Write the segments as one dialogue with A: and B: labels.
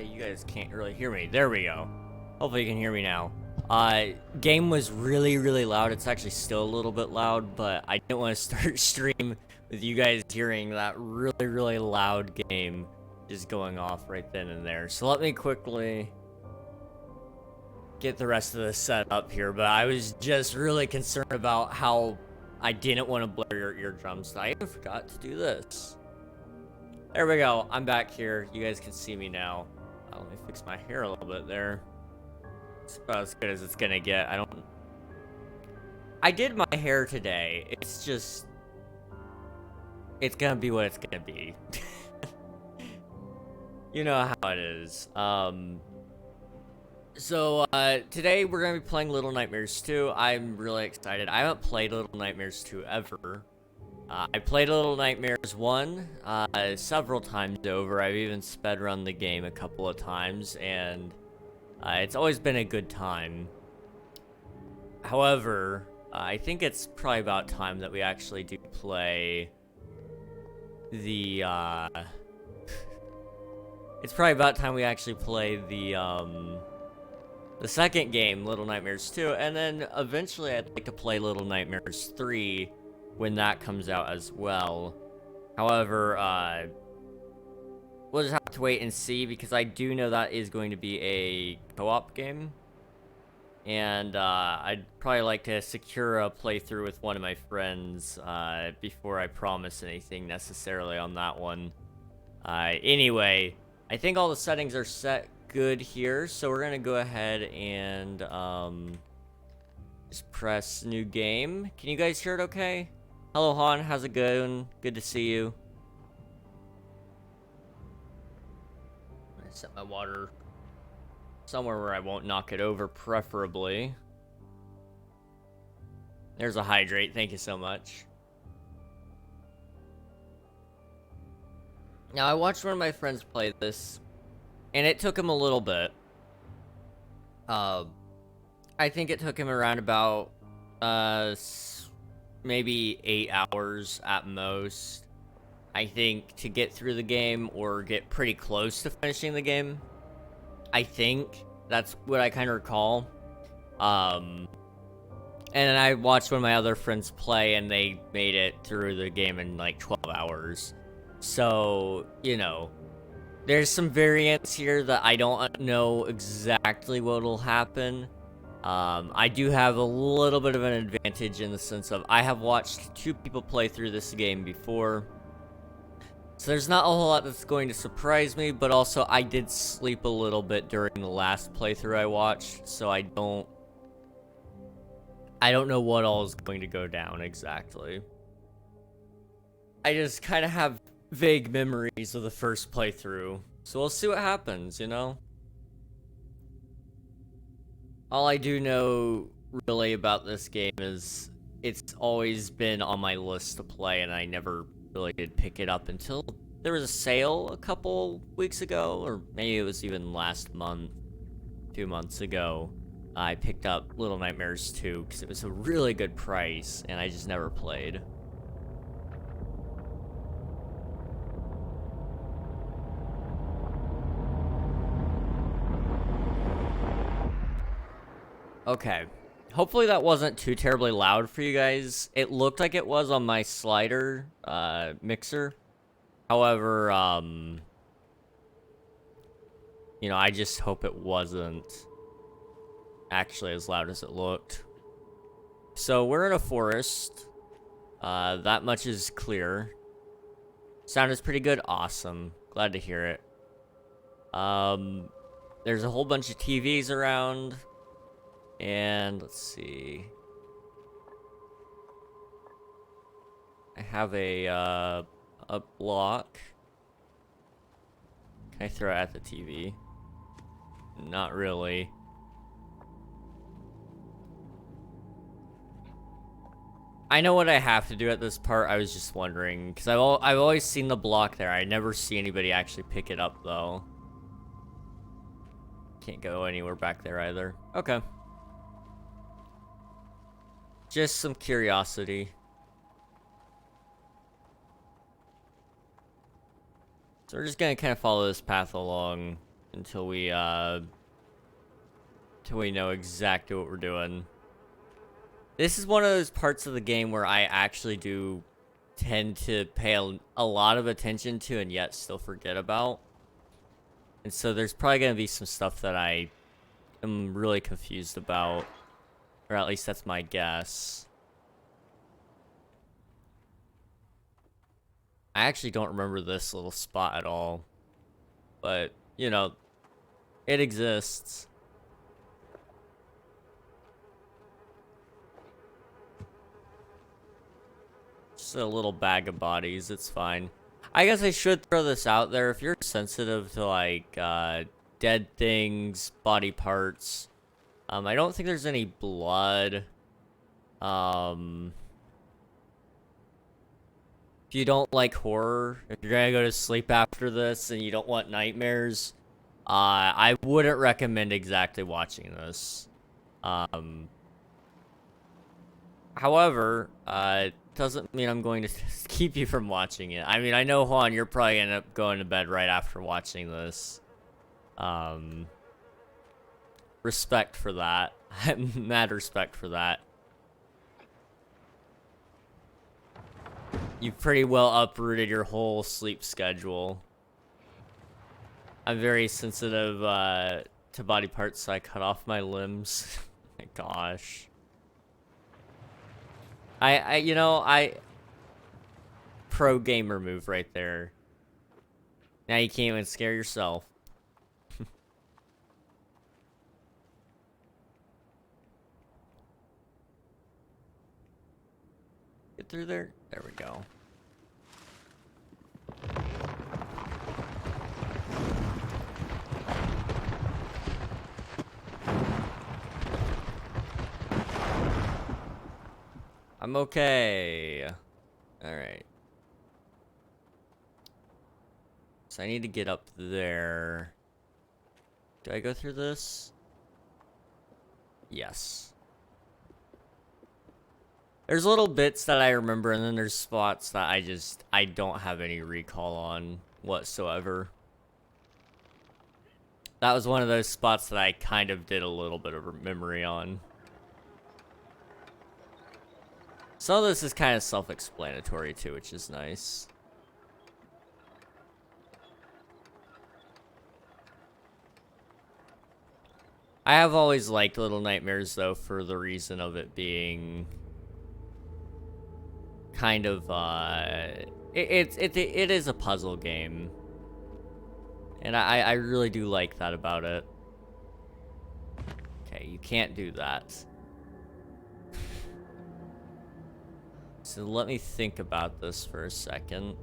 A: You guys can't really hear me. There we go. Hopefully you can hear me now. Game was really loud. It's actually still a little bit loud, but I didn't want to start stream with you guys hearing that really loud game just going off right then and there. So let me quickly get the rest of this set up here, but I was just really concerned about how I didn't want to blare your eardrums. I even forgot to do this. There we go. I'm back here. You guys can see me now. Let me fix my hair a little bit there. It's about as good as it's gonna get. I did my hair today. It's just... it's gonna be what it's gonna be. You know how it is. Today we're gonna be playing Little Nightmares 2. I'm really excited. I haven't played Little Nightmares 2 ever. I played Little Nightmares 1 several times over. I've even sped-run the game a couple of times, and it's always been a good time. However, I think it's probably about time that we actually do play the, it's probably about time we actually play the second game, Little Nightmares 2, and then eventually I'd like to play Little Nightmares 3 when that comes out as well. However, we'll just have to wait and see, because I do know that is going to be a co-op game. And I'd probably like to secure a playthrough with one of my friends before I promise anything necessarily on that one. Anyway, I think all the settings are set good here, so we're gonna go ahead and just press new game. Can you guys hear it okay? Hello Han, how's it going? Good to see you. I'm gonna set my water somewhere where I won't knock it over, preferably. There's a hydrate, thank you so much. Now, I watched one of my friends play this, and it took him a little bit. I think it took him around about, maybe 8 hours at most, I think, to get through the game, or get pretty close to finishing the game. I think that's what I kind of recall. And then I watched one of my other friends play, and they made it through the game in like 12 hours. So, you know, there's some variance here that I don't know exactly what'll happen. I do have a little bit of an advantage in the sense of I have watched 2 people play through this game before. So there's not a whole lot that's going to surprise me, but also I did sleep a little bit during the last playthrough I watched, so I don't know what all is going to go down exactly. I just kind of have vague memories of the first playthrough, so we'll see what happens, you know? All I do know really about this game is it's always been on my list to play, and I never really did pick it up until there was a sale a couple weeks ago, or maybe it was even last month, 2 months ago. I picked up Little Nightmares 2 because it was a really good price, and I just never played. Okay. Hopefully that wasn't too terribly loud for you guys. It looked like it was on my slider mixer. However, you know, I just hope it wasn't actually as loud as it looked. So we're in a forest. That much is clear. Sound is pretty good. Awesome. Glad to hear it. There's a whole bunch of TVs around. And let's see. I have a block. Can I throw it at the TV? Not really. I know what I have to do at this part. I was just wondering, because I've always seen the block there. I never see anybody actually pick it up though. Can't go anywhere back there either. Okay. Just some curiosity. So we're just gonna kind of follow this path along. until we know exactly what we're doing. This is one of those parts of the game where I actually do tend to pay a lot of attention to and yet still forget about. And so there's probably going to be some stuff that I am really confused about. Or at least that's my guess. I actually don't remember this little spot at all. But, you know, it exists. Just a little bag of bodies, it's fine. I guess I should throw this out there. If you're sensitive to, like, dead things, body parts, I don't think there's any blood. If you don't like horror, if you're gonna go to sleep after this and you don't want nightmares, I wouldn't recommend exactly watching this. However, it doesn't mean I'm going to keep you from watching it. I mean, I know, Juan, you're probably gonna end up going to bed right after watching this. Respect for that. Mad respect for that. You've pretty well uprooted your whole sleep schedule. I'm very sensitive to body parts, so I cut off my limbs. My gosh. I pro gamer move right there. Now you can't even scare yourself. Get through there. There we go. I'm okay. All right. So I need to get up there. Do I go through this? Yes. There's little bits that I remember, and then there's spots that I don't have any recall on whatsoever. That was one of those spots that I kind of did a little bit of memory on. Some of this is kind of self-explanatory too, which is nice. I have always liked Little Nightmares, though, for the reason of it being kind of, it is a puzzle game. And I really do like that about it. Okay, you can't do that. So let me think about this for a second.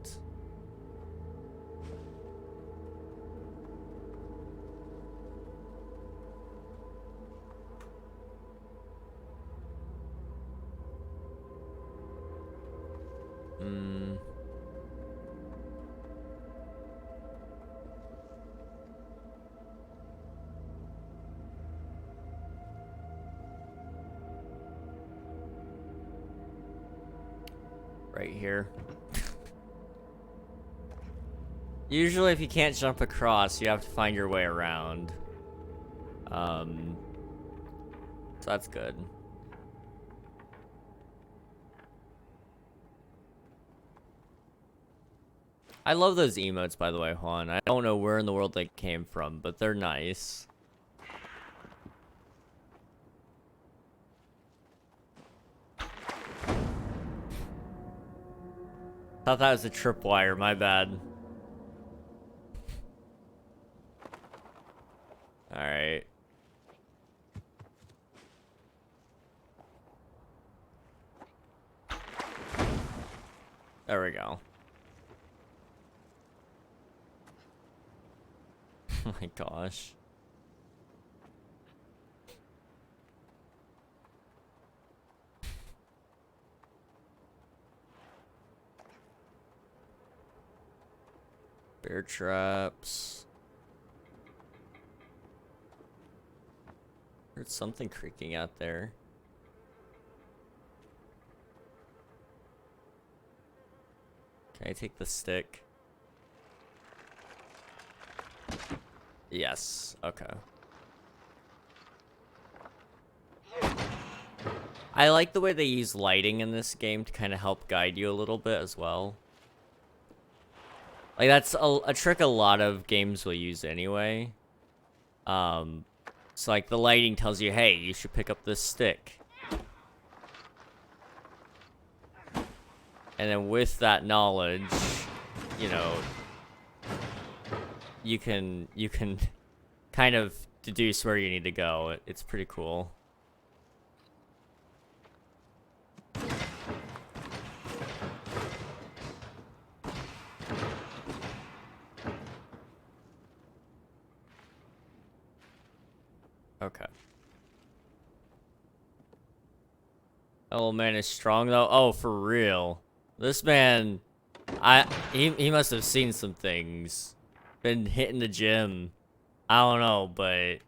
A: Right here. Usually if you can't jump across, you have to find your way around. So that's good. I love those emotes, by the way, Juan. I don't know where in the world they came from, but they're nice. Thought that was a tripwire, my bad. Alright. There we go. Oh my gosh. Bear traps. Heard something creaking out there. Can I take the stick? Yes, okay. I like the way they use lighting in this game to kind of help guide you a little bit as well. Like, that's a trick a lot of games will use anyway. So, like, the lighting tells you, hey, you should pick up this stick. And then with that knowledge, you know, you can kind of deduce where you need to go. It's pretty cool. Okay. Oh man is strong though. Oh, for real. This man, he must have seen some things. Been hitting the gym. I don't know, but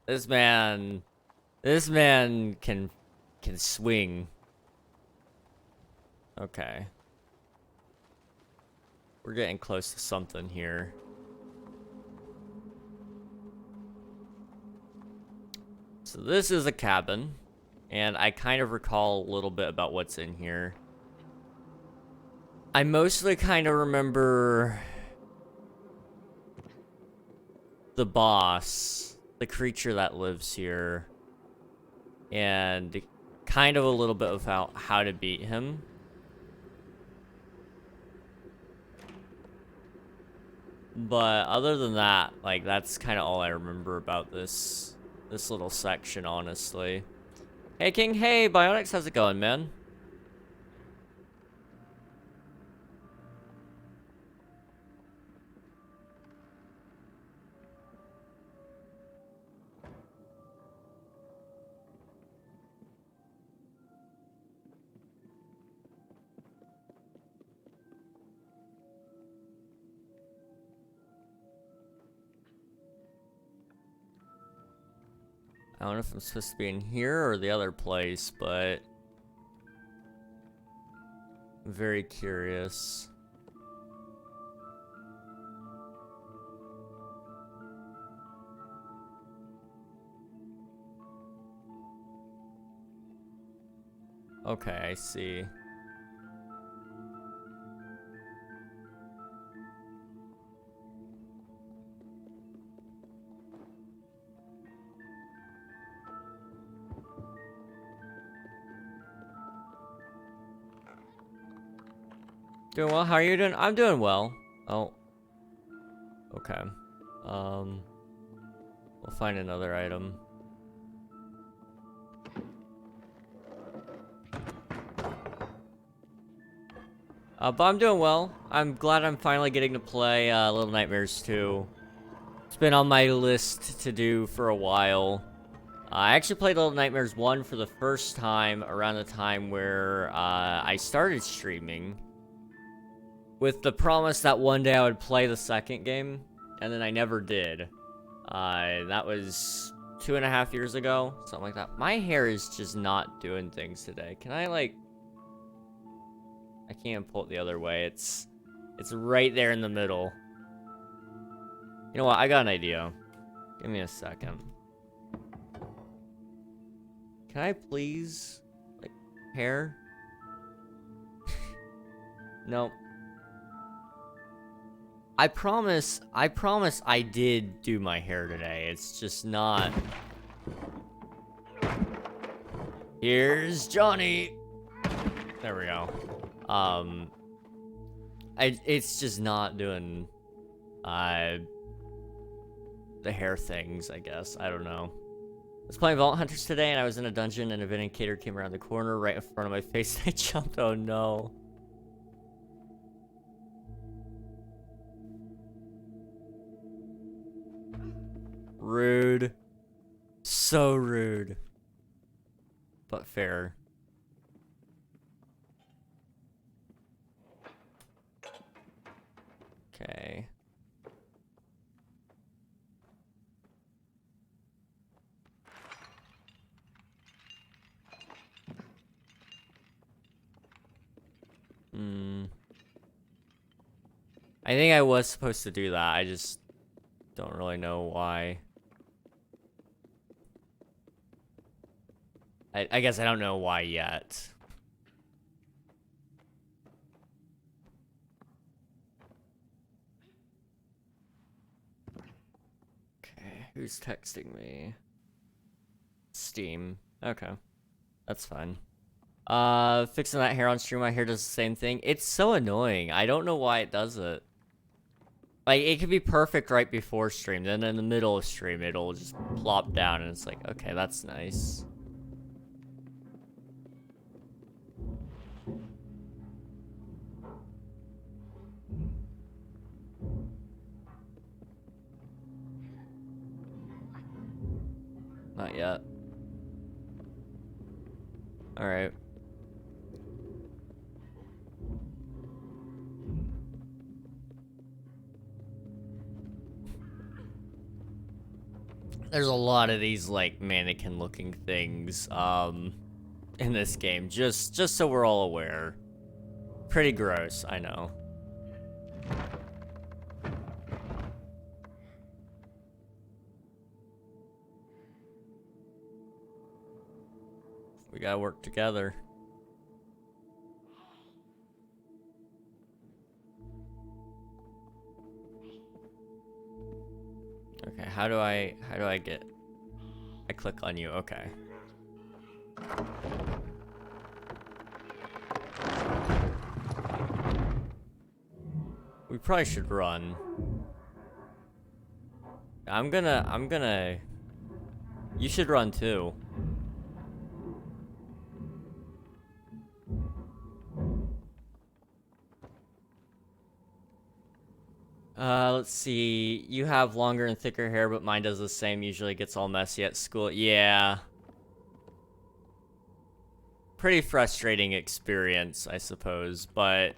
A: this man can swing. Okay. We're getting close to something here. So this is a cabin, and I kind of recall a little bit about what's in here. I mostly kind of remember the boss, the creature that lives here, and kind of a little bit about how to beat him. But other than that, like, that's kind of all I remember about this little section, honestly. Hey, King. Hey, Bionics. How's it going, man? I don't know if I'm supposed to be in here or the other place, but I'm very curious. Okay, I see. Doing well. How are you doing? I'm doing well. Oh. Okay. We'll find another item. But I'm doing well. I'm glad I'm finally getting to play Little Nightmares 2. It's been on my list to do for a while. I actually played Little Nightmares 1 for the first time around the time where I started streaming, with the promise that one day I would play the second game, and then I never did. That was 2.5 years ago, something like that. My hair is just not doing things today. Can I, like... I can't pull it the other way. It's right there in the middle. You know what? I got an idea. Give me a second. Can I please, like, hair? Nope. I promise I did do my hair today. It's just not. Here's Johnny. There we go. It's just not doing, the hair things, I guess. I don't know. I was playing Vault Hunters today, and I was in a dungeon, and a vindicator came around the corner right in front of my face, and I jumped. Oh, no. Rude. So rude. But fair. Okay. I think I was supposed to do that. I just Don't really know why. I guess I don't know why yet. Okay, who's texting me? Steam. Okay. That's fine. Fixing that hair on stream, my hair does the same thing. It's so annoying. I don't know why it does it. Like, it could be perfect right before stream, then in the middle of stream, it'll just plop down, and it's like, okay, that's nice. Not yet. Alright. There's a lot of these, like, mannequin-looking things, in this game, just so we're all aware. Pretty gross, I know. We gotta work together. Okay, how do I get... I click on you, okay. We probably should run. I'm gonna... You should run too. Let's see. You have longer and thicker hair, but mine does the same. Usually gets all messy at school. Yeah. Pretty frustrating experience, I suppose, but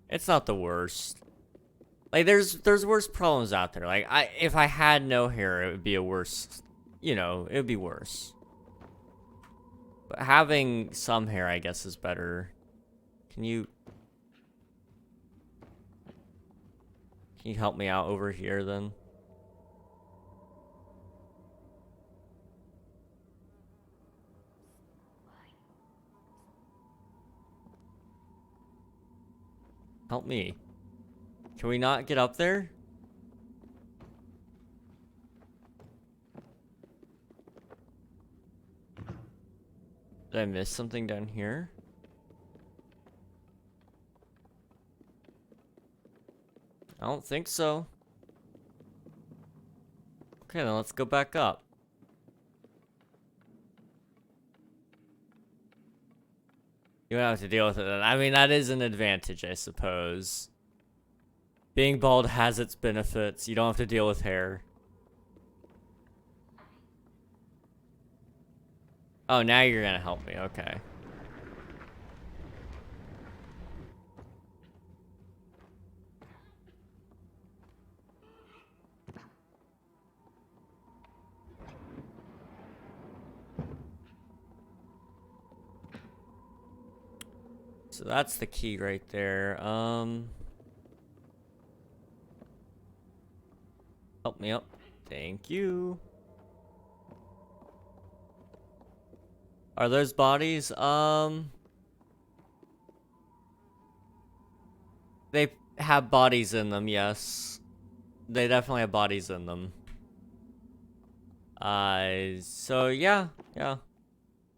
A: it's not the worst. Like, there's worse problems out there. Like, if I had no hair, it would be a worse, you know, it would be worse. But having some hair, I guess, is better. Can you help me out over here, then? Help me. Can we not get up there? Did I miss something down here? I don't think so. Okay, then let's go back up. You don't have to deal with it then. I mean, that is an advantage, I suppose. Being bald has its benefits. You don't have to deal with hair. Oh, now you're gonna help me. Okay. So that's the key right there. Help me up. Thank you. Are those bodies? They have bodies in them, yes. They definitely have bodies in them. So yeah.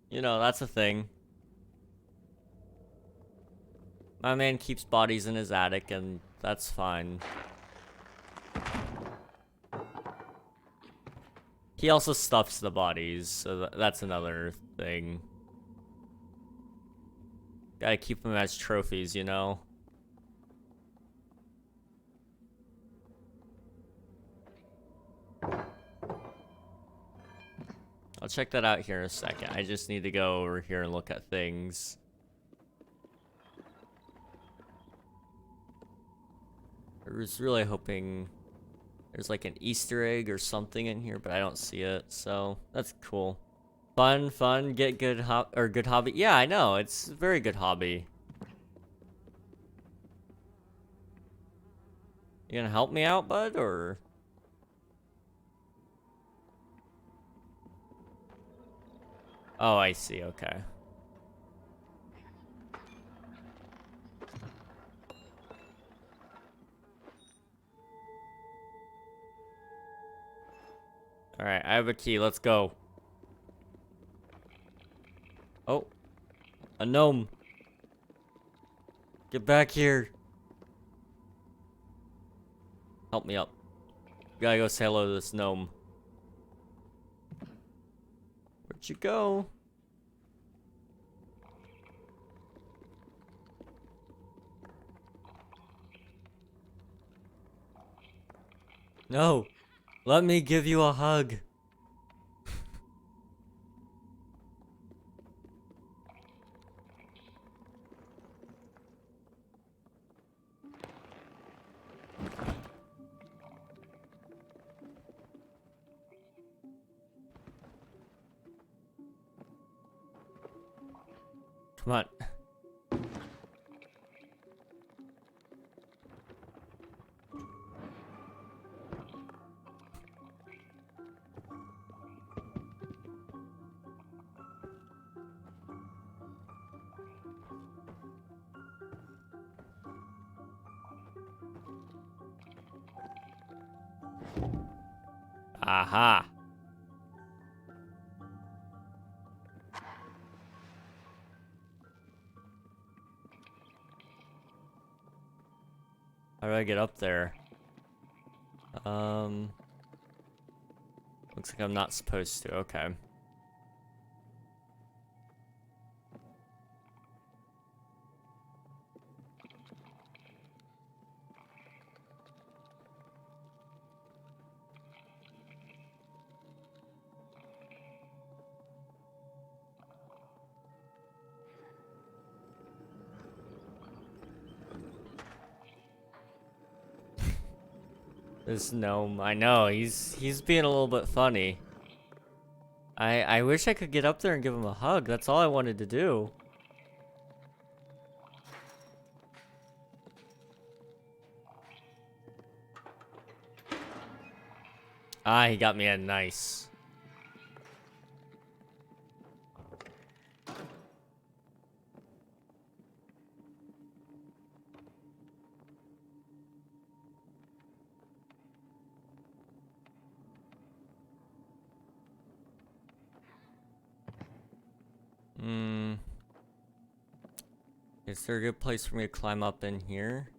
A: You know, that's a thing. My man keeps bodies in his attic, and that's fine. He also stuffs the bodies, so that's another thing. Gotta keep them as trophies, you know? I'll check that out here in a second. I just need to go over here and look at things. I was really hoping there's like an Easter egg or something in here, but I don't see it, so that's cool. Fun, get good good hobby. Yeah, I know, it's a very good hobby. You gonna help me out, bud, or? Oh, I see. Okay. All right, I have a key. Let's go. Oh, a gnome. Get back here. Help me up. You gotta go say hello to this gnome. Where'd you go? No. Let me give you a hug. Come on. Aha. How do I get up there? Looks like I'm not supposed to. Okay. This gnome, I know, he's being a little bit funny. I wish I could get up there and give him a hug. That's all I wanted to do. Ah, he got me a nice. Is there a good place for me to climb up in here?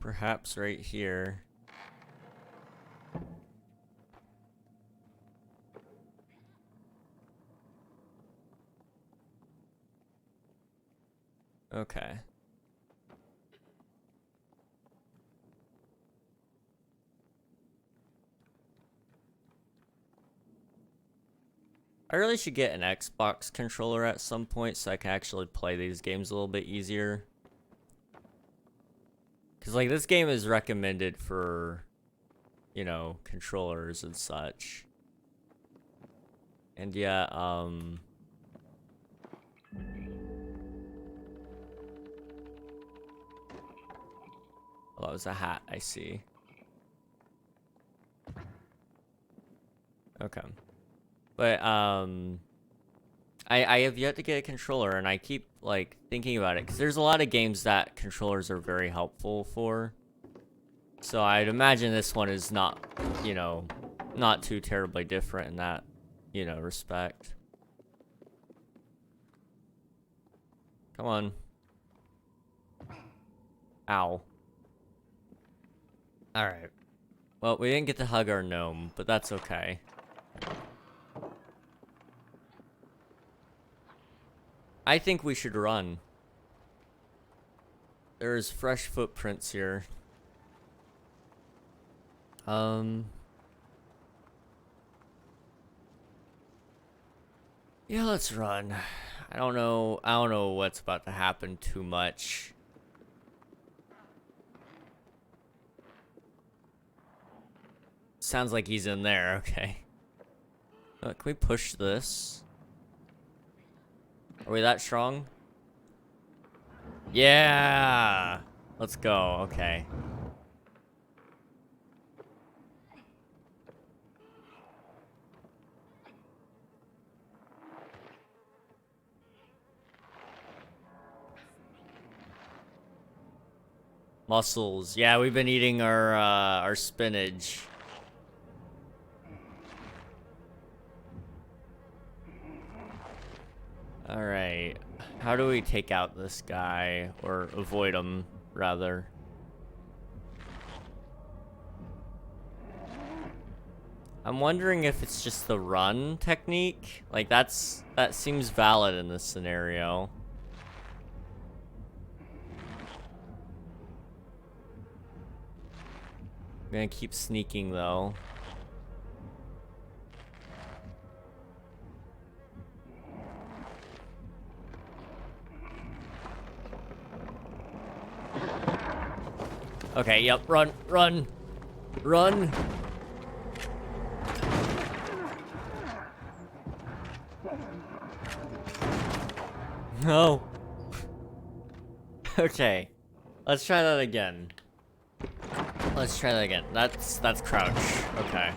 A: Perhaps right here. Okay. I really should get an Xbox controller at some point so I can actually play these games a little bit easier. Because, like, this game is recommended for, you know, controllers and such. And yeah, oh, that was a hat, I see. Okay. But, I have yet to get a controller, and I keep, like, thinking about it, because there's a lot of games that controllers are very helpful for. So I'd imagine this one is not, you know, not too terribly different in that, you know, respect. Come on. Ow. Alright. Well, we didn't get to hug our gnome, but that's okay. I think we should run. There's fresh footprints here. Yeah, let's run. I don't know what's about to happen too much. Sounds like he's in there, okay. Can we push this? Are we that strong? Yeah! Let's go, okay. Mussels. Yeah, we've been eating our spinach. Alright. How do we take out this guy? Or avoid him, rather. I'm wondering if it's just the run technique. Like, that seems valid in this scenario. I'm gonna keep sneaking, though. Okay, yep, run, run, run. No. Okay, let's try that again. Let's try that again. That's crouch. Okay.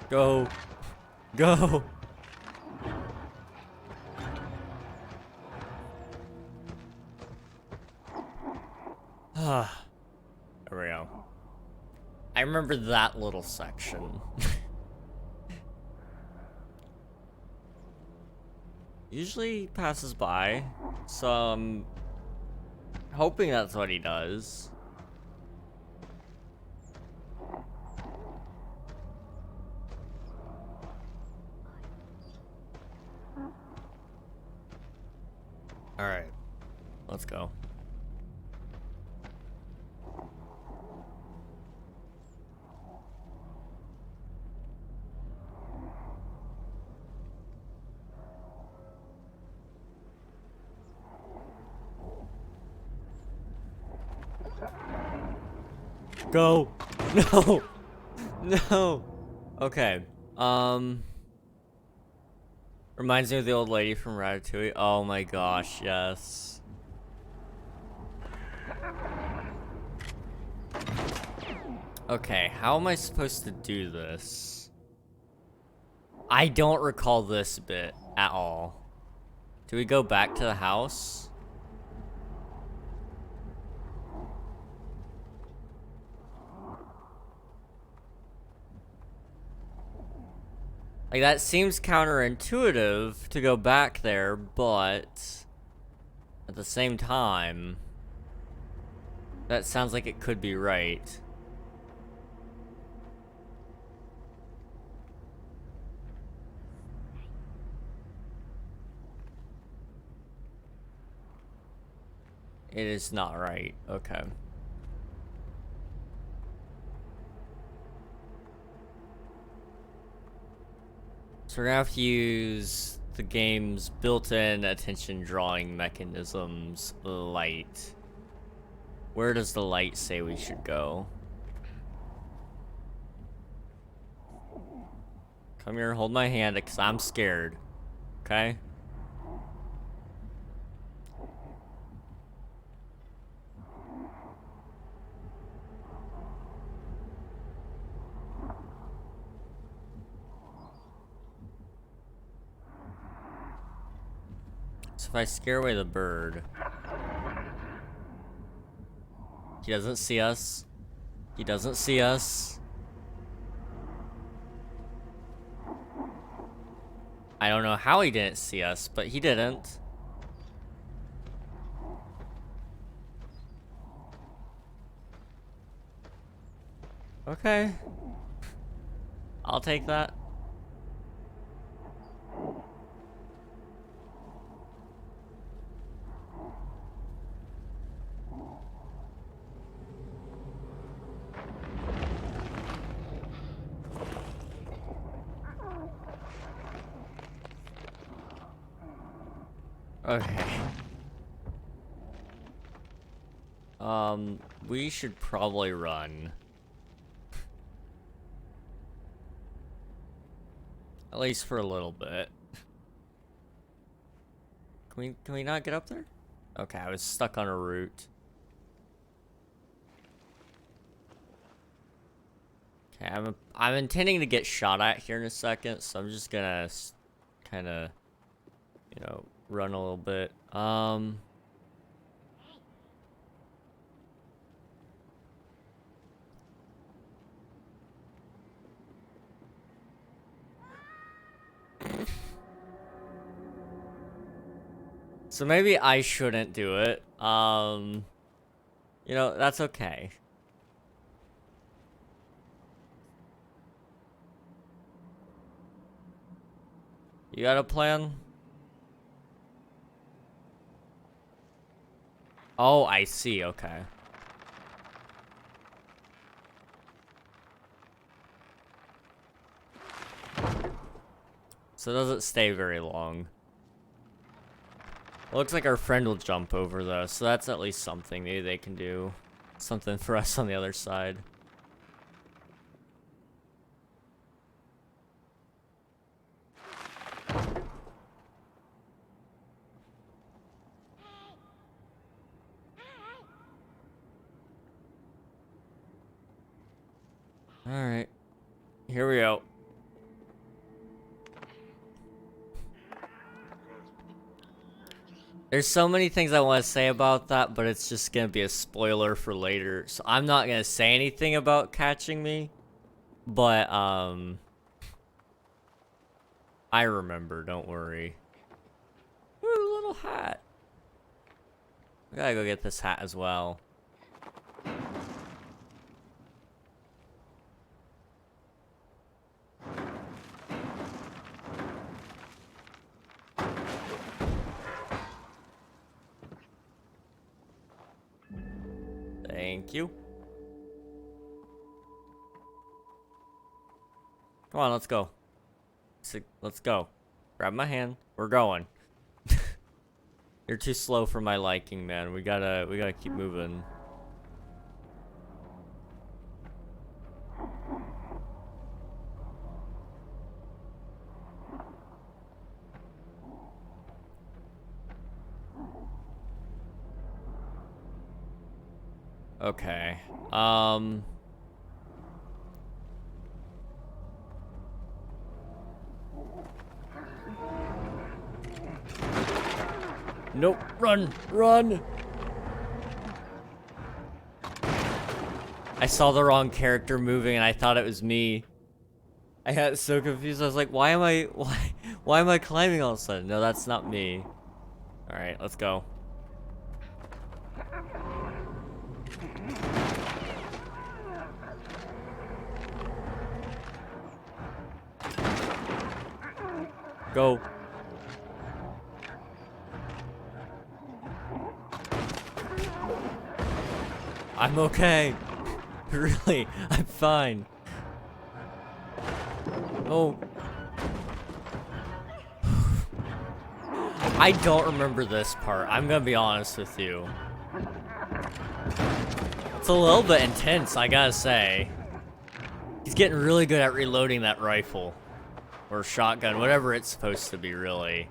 A: Go. Go. Ah. There we go. I remember that little section. Usually he passes by, so I'm hoping that's what he does. Alright, let's go. Go! No! No! Okay, reminds me of the old lady from Ratatouille. Oh my gosh, yes. Okay, how am I supposed to do this? I don't recall this bit at all. Do we go back to the house? Like, that seems counterintuitive to go back there, but at the same time, that sounds like it could be right. It is not right. Okay. So we're gonna have to use the game's built-in attention drawing mechanisms, light. Where does the light say we should go? Come here, hold my hand, because I'm scared. Okay? So if I scare away the bird... He doesn't see us. He doesn't see us. I don't know how he didn't see us, but he didn't. Okay. I'll take that. Okay. We should probably run. At least for a little bit. Can we not get up there? Okay, I was stuck on a route. Okay, I'm intending to get shot at here in a second, so I'm just gonna kind of, you know, run a little bit. So maybe I shouldn't do it. You know, that's okay. You got a plan? Oh, I see, okay. So it doesn't stay very long. Looks like our friend will jump over though, so that's at least something. Maybe they can do something for us on the other side. Alright. Here we go. There's so many things I want to say about that, but it's just gonna be a spoiler for later. So I'm not gonna say anything about catching me. But, I remember, don't worry. Ooh, little hat. I gotta go get this hat as well. Thank you. Come on, let's go. Let's go. Grab my hand. We're going. You're too slow for my liking, man. We gotta keep moving. Okay. Nope. Run! Run! I saw the wrong character moving and I thought it was me. I got so confused. I was like, why am I climbing all of a sudden? No, that's not me. Alright, let's go. Go. I'm okay. Really, I'm fine. Oh. I don't remember this part. I'm gonna be honest with you. It's a little bit intense, I gotta say. He's getting really good at reloading that rifle. Or shotgun, whatever it's supposed to be, really.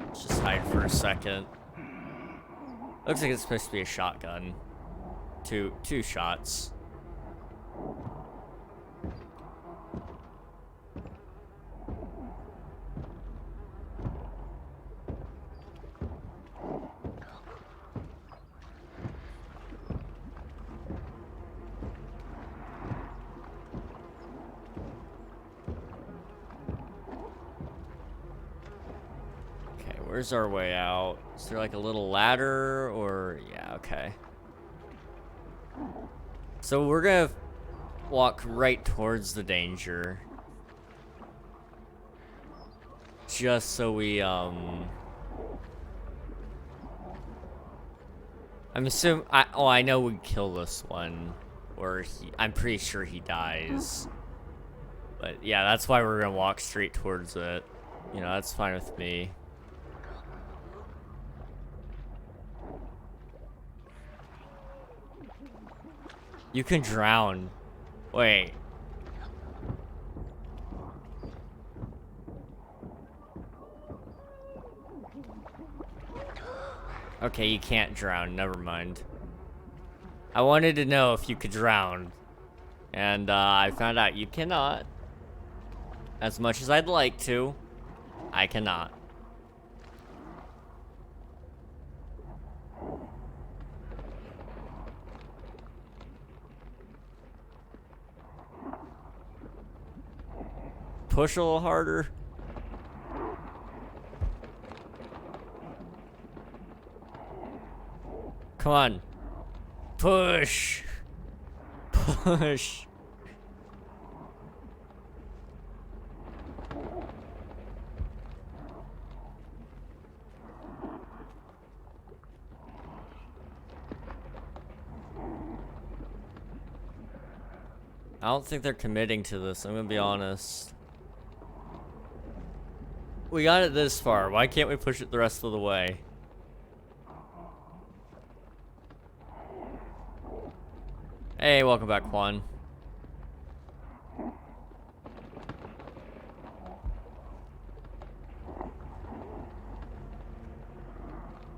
A: Let's just hide for a second. Looks like it's supposed to be a shotgun. Two shots. Where's our way out? Is there like a little ladder or... Yeah, okay. So we're gonna walk right towards the danger. Just so we, I'm assuming... I know we kill this one. Or I'm pretty sure he dies. But yeah, that's why we're gonna walk straight towards it. You know, that's fine with me. You can drown. Wait. Okay, you can't drown. Never mind. I wanted to know if you could drown. And I found out you cannot. As much as I'd like to, I cannot. Push a little harder. Come on. Push. Push. I don't think they're committing to this, I'm gonna be honest. We got it this far, why can't we push it the rest of the way? Hey, welcome back, Juan.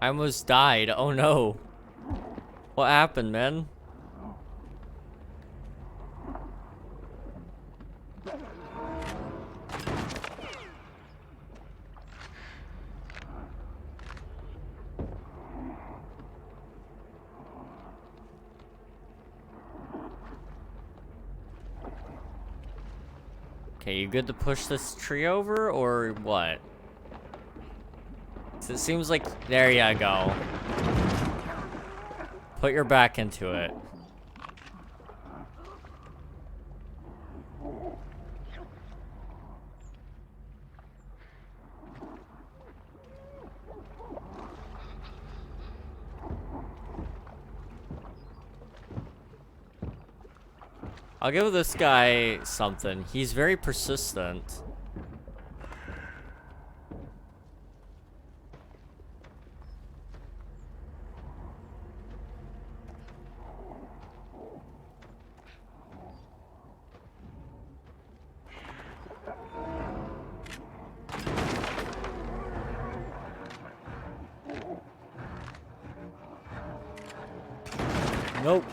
A: I almost died, oh no. What happened, man? Okay, you good to push this tree over, or what? So it seems like, there you go. Put your back into it. I'll give this guy something. He's very persistent. Nope.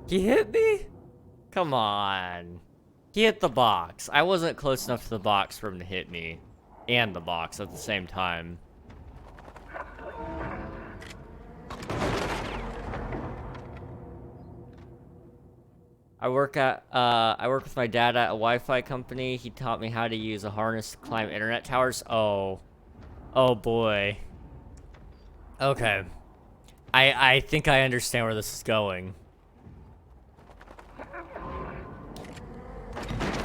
A: He hit me? Come on. He hit the box. I wasn't close enough to the box for him to hit me. And the box at the same time. I work with my dad at a Wi-Fi company. He taught me how to use a harness to climb internet towers. Oh. Oh boy. Okay. I think I understand where this is going.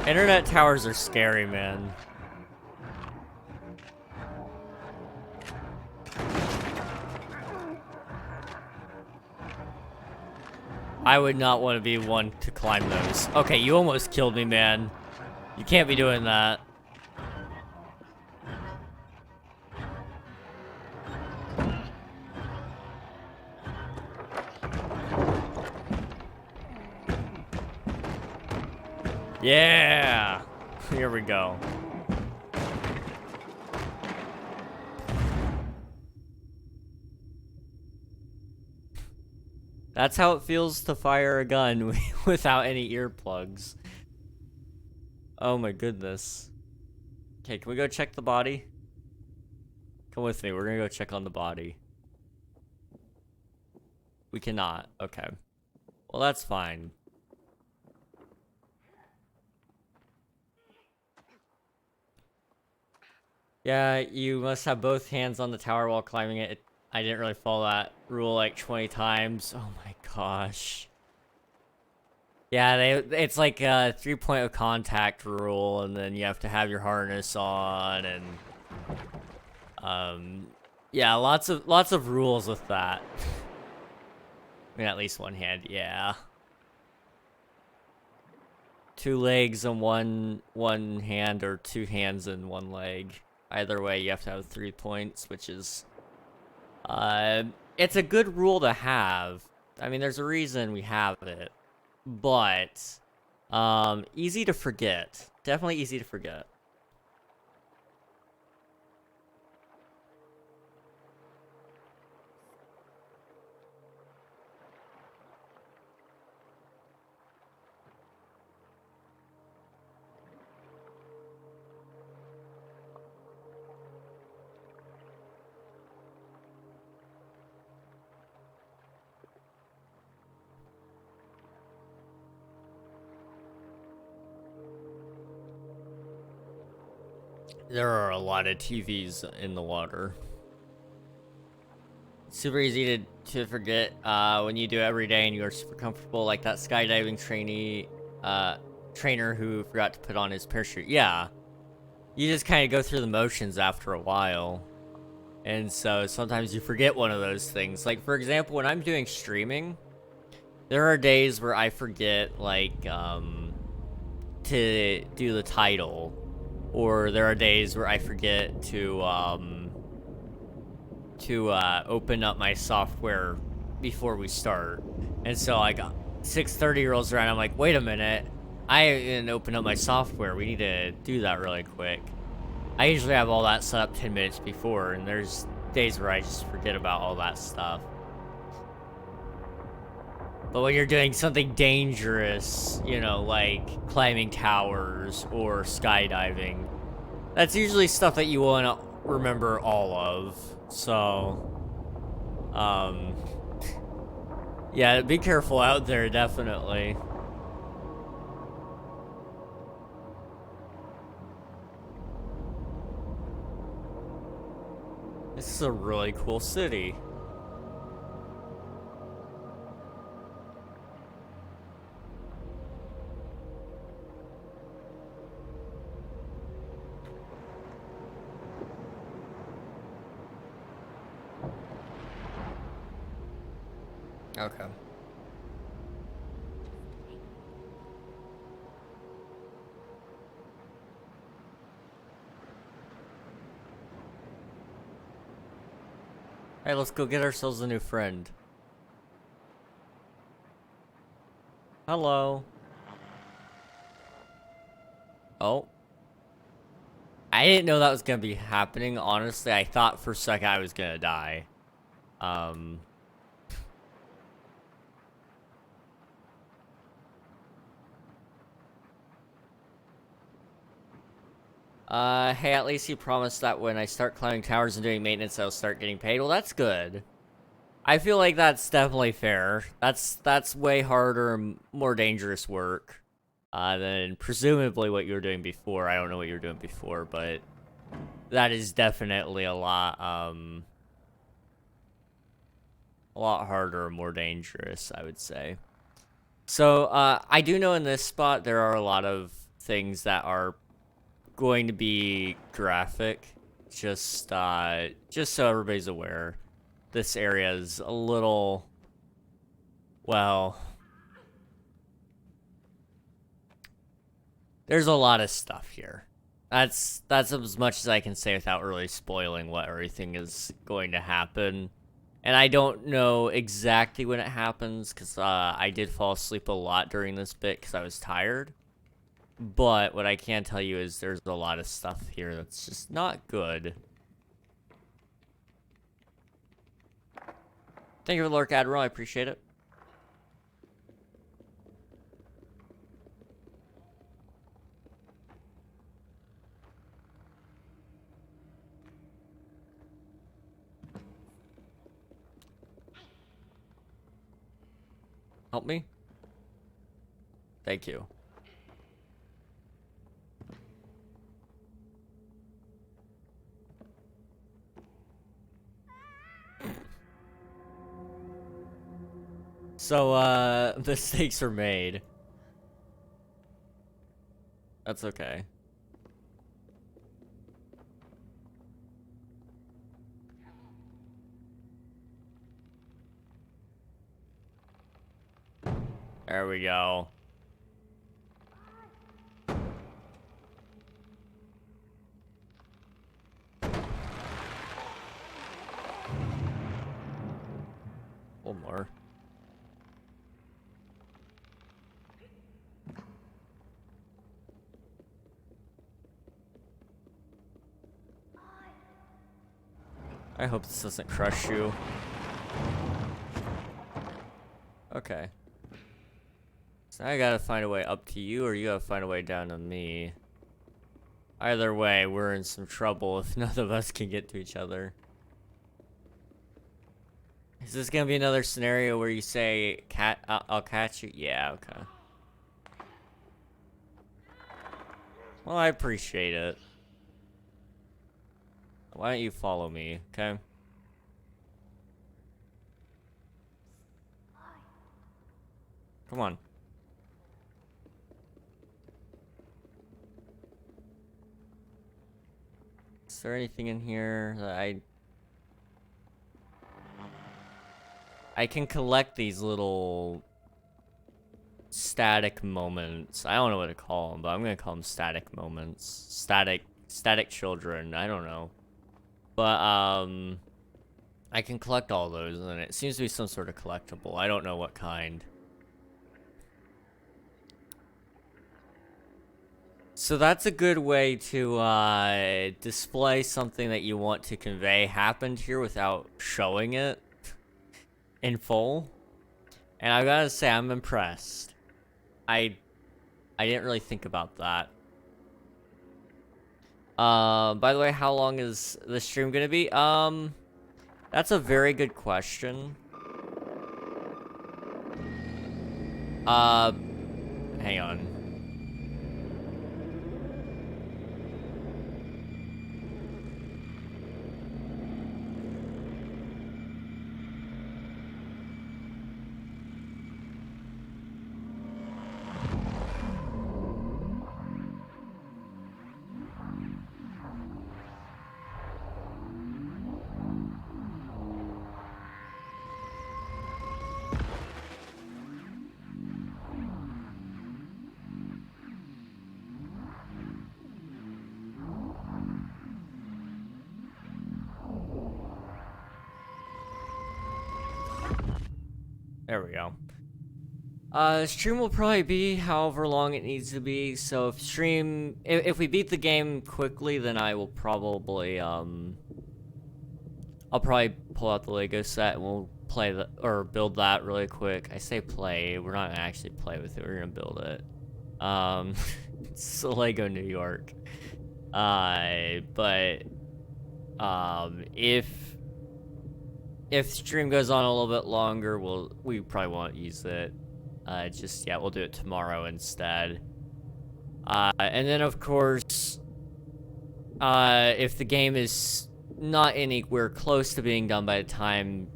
A: Internet towers are scary, man. I would not want to be one to climb those. Okay, you almost killed me, man. You can't be doing that. Yeah! Here we go. That's how it feels to fire a gun without any earplugs. Oh my goodness. Okay, can we go check the body? Come with me, we're gonna go check on the body. We cannot, okay. Well, that's fine. Yeah, you must have both hands on the tower while climbing it. I didn't really follow that rule like 20 times. Oh my gosh. Yeah, it's like a 3-point of contact rule, and then you have to have your harness on, and yeah, lots of rules with that. I mean, at least one hand, yeah. 2 legs and one hand, or 2 hands and 1 leg. Either way, you have to have 3 points, which is it's a good rule to have. I mean, there's a reason we have it, but easy to forget. Definitely easy to forget. There are a lot of TVs in the water. Super easy to forget when you do it every day and you're super comfortable, like that skydiving trainer who forgot to put on his parachute. Yeah, you just kind of go through the motions after a while, and so sometimes you forget one of those things. Like, for example, when I'm doing streaming, there are days where I forget, like, to do the title, or there are days where I forget to open up my software before we start. And so I got 6:30 rolls around, I'm like, wait a minute, I didn't open up my software. We need to do that really quick. I usually have all that set up 10 minutes before, and there's days where I just forget about all that stuff. But when you're doing something dangerous, you know, like climbing towers or skydiving, that's usually stuff that you want to remember all of. So, yeah, be careful out there, definitely. This is a really cool city. Okay. Hey, let's go get ourselves a new friend. Hello. Oh. I didn't know that was gonna be happening, honestly. I thought for a second I was gonna die. Hey, at least you promised that when I start climbing towers and doing maintenance, I'll start getting paid. Well, that's good. I feel like that's definitely fair. That's way harder, more dangerous work, than presumably what you were doing before. I don't know what you were doing before, but that is definitely a lot harder, more dangerous, I would say. So, I do know in this spot there are a lot of things that are going to be graphic, just so everybody's aware. This area is a little, well, there's a lot of stuff here. That's as much as I can say without really spoiling what everything is going to happen. And I don't know exactly when it happens, because I did fall asleep a lot during this bit because I was tired. But what I can tell you is there's a lot of stuff here that's just not good. Thank you for the lurk, Admiral. I appreciate it. Help me? Thank you. So, mistakes are made. That's okay. There we go. One more. I hope this doesn't crush you. Okay. So I gotta find a way up to you, or you gotta find a way down to me. Either way, we're in some trouble if none of us can get to each other. Is this gonna be another scenario where you say, I'll catch you? Yeah, okay. Well, I appreciate it. Why don't you follow me, okay? Come on. Is there anything in here that I can collect these little static moments. I don't know what to call them, but I'm gonna call them static moments. Static children. I don't know. But, I can collect all those, and it seems to be some sort of collectible. I don't know what kind. So that's a good way to, display something that you want to convey happened here without showing it in full. And I gotta say, I'm impressed. I didn't really think about that. By the way, how long is the stream gonna be? That's a very good question. Hang on. There we go. Stream will probably be however long it needs to be, so if we beat the game quickly, then I will probably, I'll probably pull out the Lego set and we'll build that really quick. I say play, we're not gonna actually play with it, we're gonna build it. It's Lego New York. If stream goes on a little bit longer, we probably won't use it. Yeah, we'll do it tomorrow instead. And then of course, if the game is not anywhere close to being done by the time,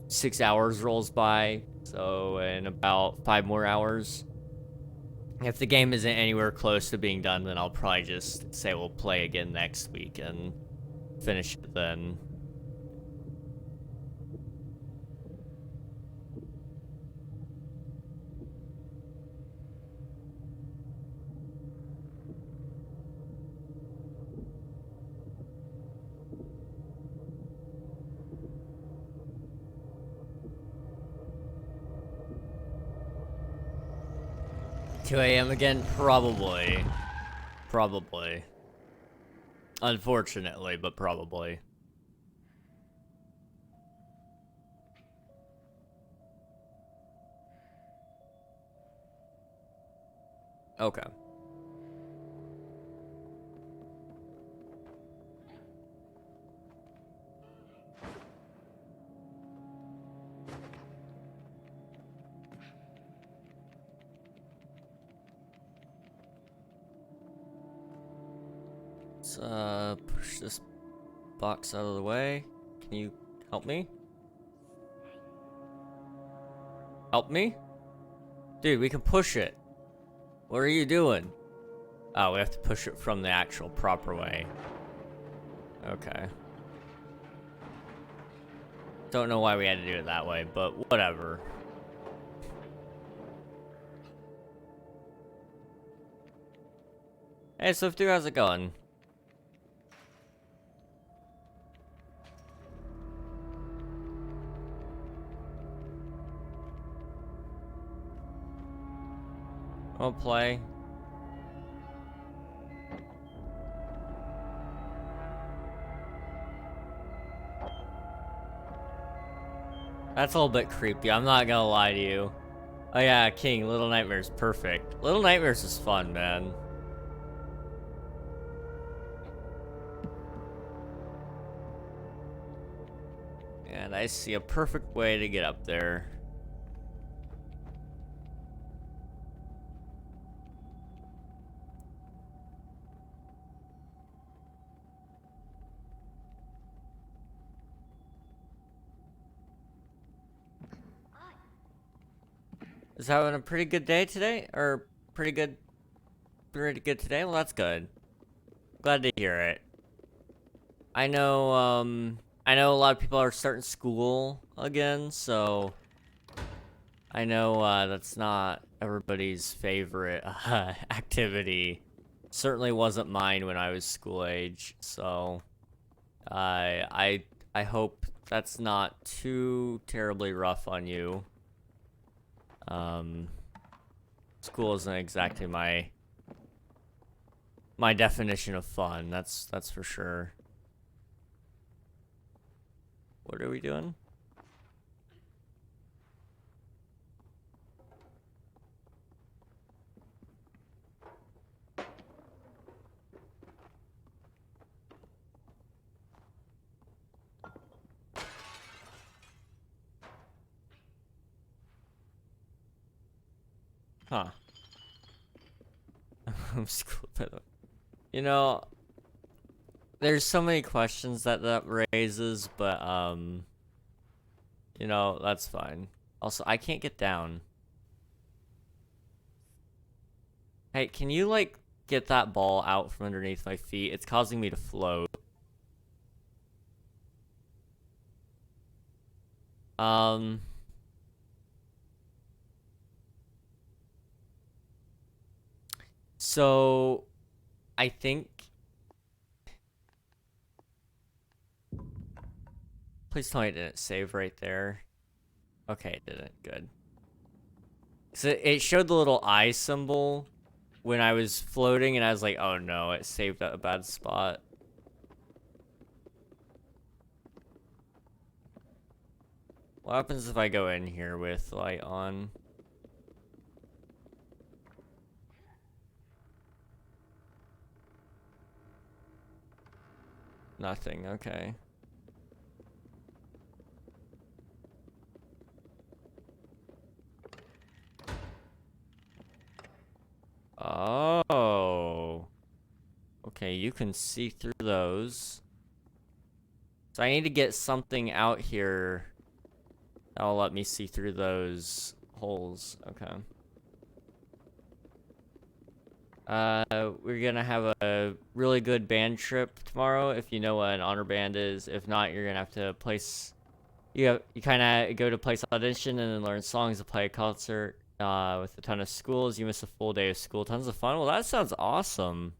A: 6 hours rolls by, so in about 5 more hours, if the game isn't anywhere close to being done, then I'll probably just say we'll play again next week and finish it then. 2 a.m. again? Probably. Probably. Unfortunately, but probably. Okay. Let's push this box out of the way. Can you help me? Help me? Dude, we can push it. What are you doing? Oh, we have to push it from the actual proper way. Okay. Don't know why we had to do it that way, but whatever. Hey, Swifty, how's it going? I'll play. That's a little bit creepy, I'm not gonna lie to you. Oh yeah, King, Little Nightmares, perfect. Little Nightmares is fun, man. And I see a perfect way to get up there. Is having a pretty good day today? Or pretty good today? Well, that's good. Glad to hear it. I know a lot of people are starting school again, so I know that's not everybody's favorite activity. Certainly wasn't mine when I was school age, so I hope that's not too terribly rough on you. School isn't exactly my definition of fun, that's for sure. What are we doing? Huh. School, by the way. You know, there's so many questions that raises, but you know, that's fine. Also, I can't get down. Hey, can you like get that ball out from underneath my feet? It's causing me to float. So I think, please tell me it didn't save right there. Okay, it didn't. Good. So it showed the little eye symbol when I was floating, and I was like, oh no, it saved at a bad spot. What happens if I go in here with light on? Nothing, okay. Oh. Okay, you can see through those. So I need to get something out here that'll let me see through those holes. Okay. We're gonna have a really good band trip tomorrow, if you know what an honor band is. If not, you're gonna have to place... You kind of go to place audition and then learn songs to play a concert with a ton of schools. You miss a full day of school. Tons of fun. Well, that sounds awesome.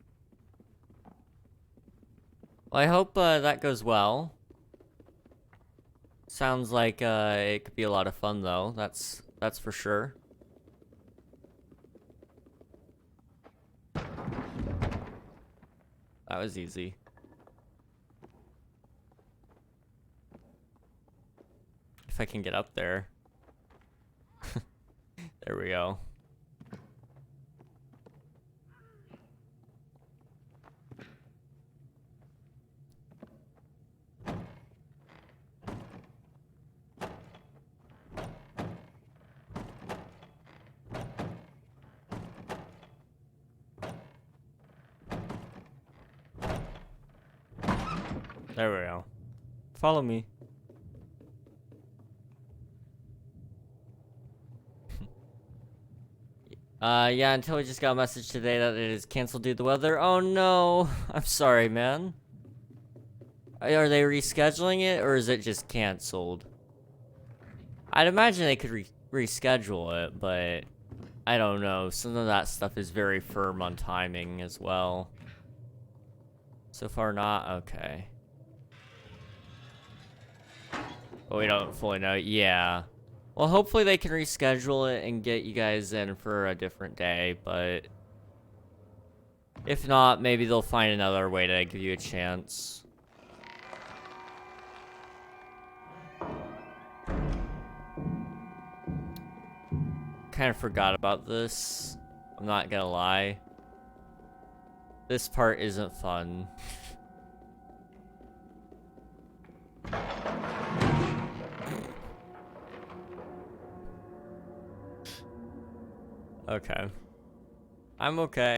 A: Well, I hope that goes well. Sounds like it could be a lot of fun, though. That's for sure. That was easy. If I can get up there. There we go. There we go. Follow me. Yeah, until we just got a message today that it is canceled due to the weather. Oh no! I'm sorry, man. Are they rescheduling it, or is it just canceled? I'd imagine they could reschedule it, but I don't know. Some of that stuff is very firm on timing as well. So far not? Okay. But we don't fully know. Yeah. Well, hopefully they can reschedule it and get you guys in for a different day, but if not, maybe they'll find another way to give you a chance. Kind of forgot about this. I'm not gonna lie. This part isn't fun. Okay. I'm okay.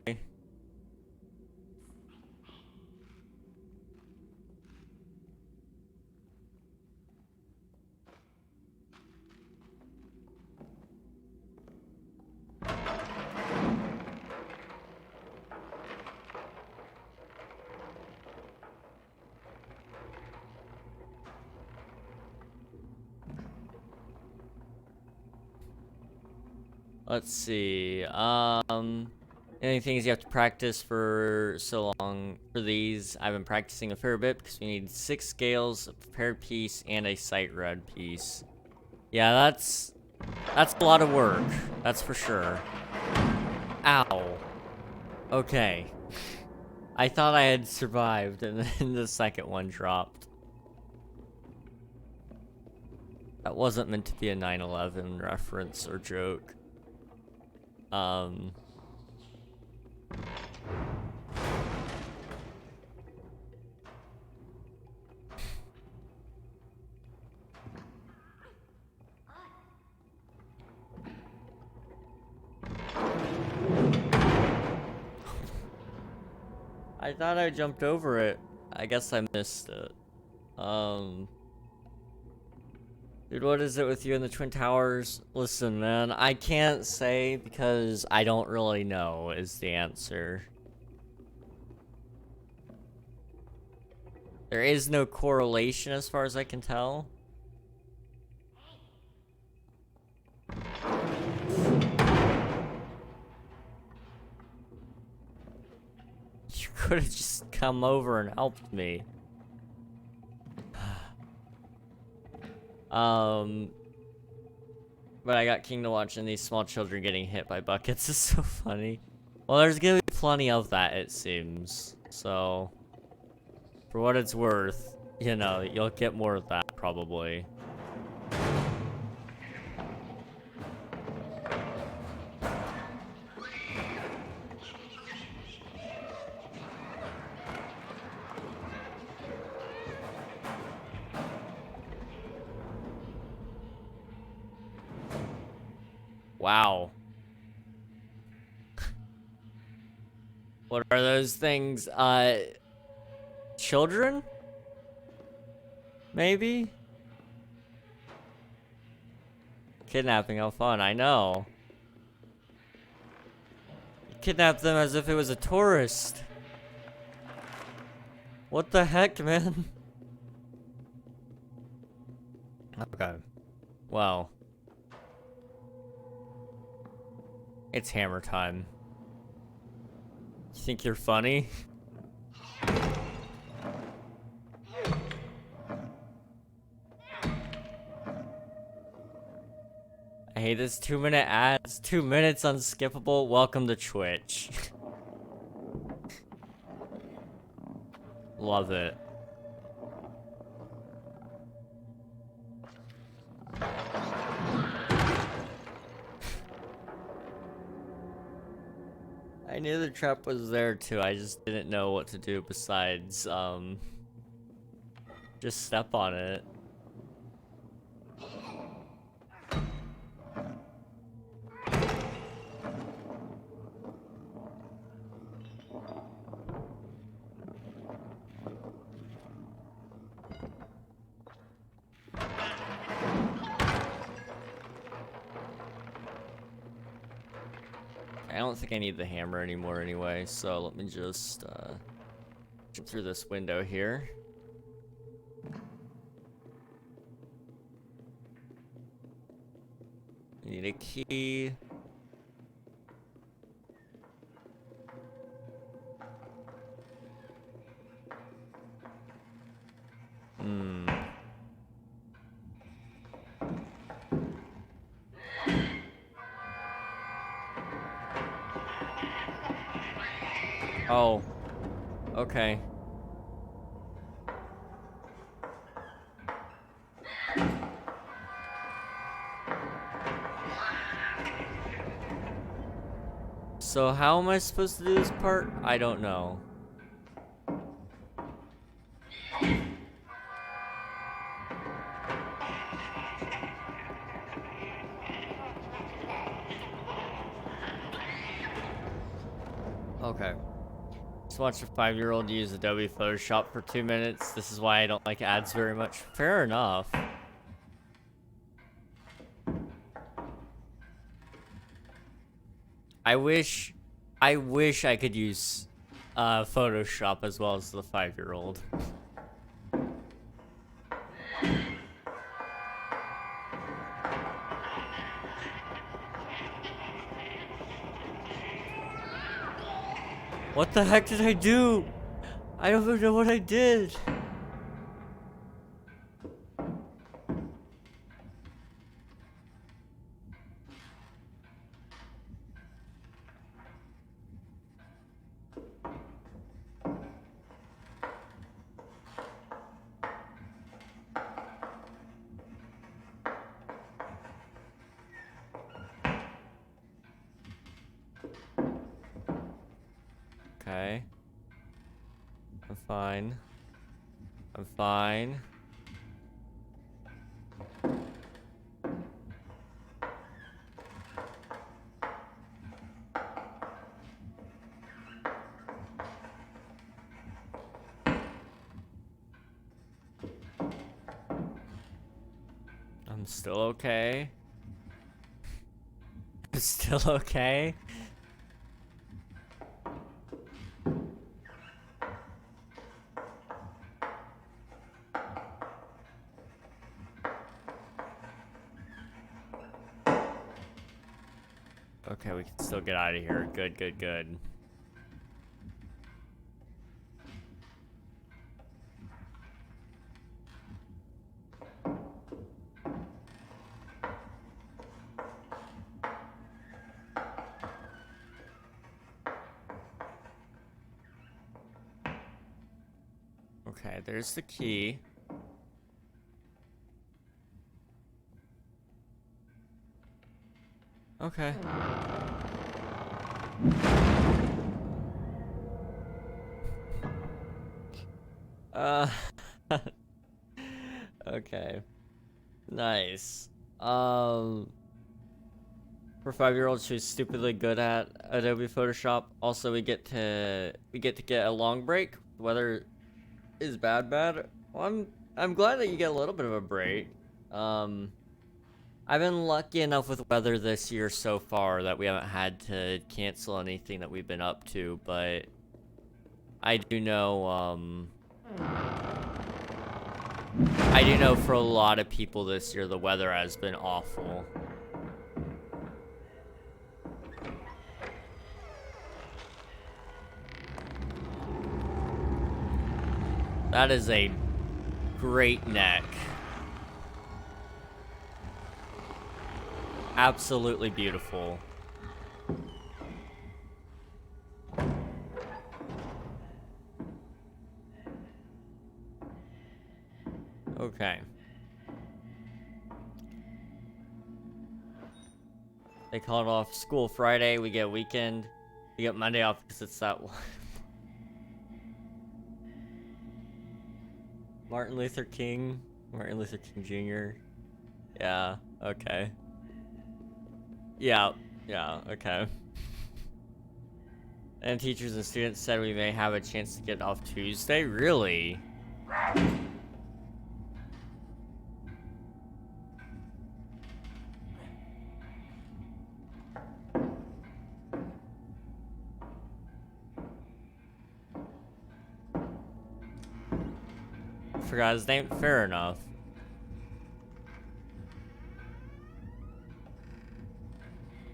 A: Let's see. Any things you have to practice for so long for these? I've been practicing a fair bit because we need 6 scales, a prepared piece, and a sight read piece. Yeah, that's a lot of work. That's for sure. Ow. Okay. I thought I had survived, and then the second one dropped. That wasn't meant to be a 9/11 reference or joke. I thought I jumped over it. I guess I missed it. Dude, what is it with you in the Twin Towers? Listen, man, I can't say because I don't really know is the answer. There is no correlation as far as I can tell. You could have just come over and helped me. But I got King to watch, and these small children getting hit by buckets is so funny. Well, there's gonna be plenty of that, it seems. So, for what it's worth, you know, you'll get more of that, probably. Wow. What are those things? Children? Maybe? Kidnapping, how fun, I know. You kidnapped them as if it was a tourist. What the heck, man? Okay. Well. It's hammer time. You think you're funny? I hate this 2-minute ads. 2 minutes unskippable. Welcome to Twitch. Love it. I knew the trap was there too. I just didn't know what to do besides, just step on it. I don't think I need the hammer anymore anyway, so let me just, jump through this window here. I need a key. Oh. Okay. So how am I supposed to do this part? I don't know. Okay. Just watch a 5-year-old use Adobe Photoshop for 2 minutes. This is why I don't like ads very much. Fair enough. I wish I could use Photoshop as well as the 5-year-old. What the heck did I do? I don't even know what I did. Okay. I'm fine. I'm fine. I'm still okay. I'm still okay. Okay, we can still get out of here. Good, good, good. Okay, there's the key. Okay. Uh, okay. Nice. For 5-year-olds, she's stupidly good at Adobe Photoshop. Also, we get to get a long break. Weather is bad. Well, I'm glad that you get a little bit of a break. I've been lucky enough with weather this year so far that we haven't had to cancel anything that we've been up to, but I do know, for a lot of people this year, the weather has been awful. That is a great neck. Absolutely beautiful. Okay. They called off school Friday. We get a weekend. We get Monday off because it's that one. Martin Luther King Jr. Yeah, okay. Yeah, okay. And teachers and students said we may have a chance to get off Tuesday? Really? Forgot his name? Fair enough.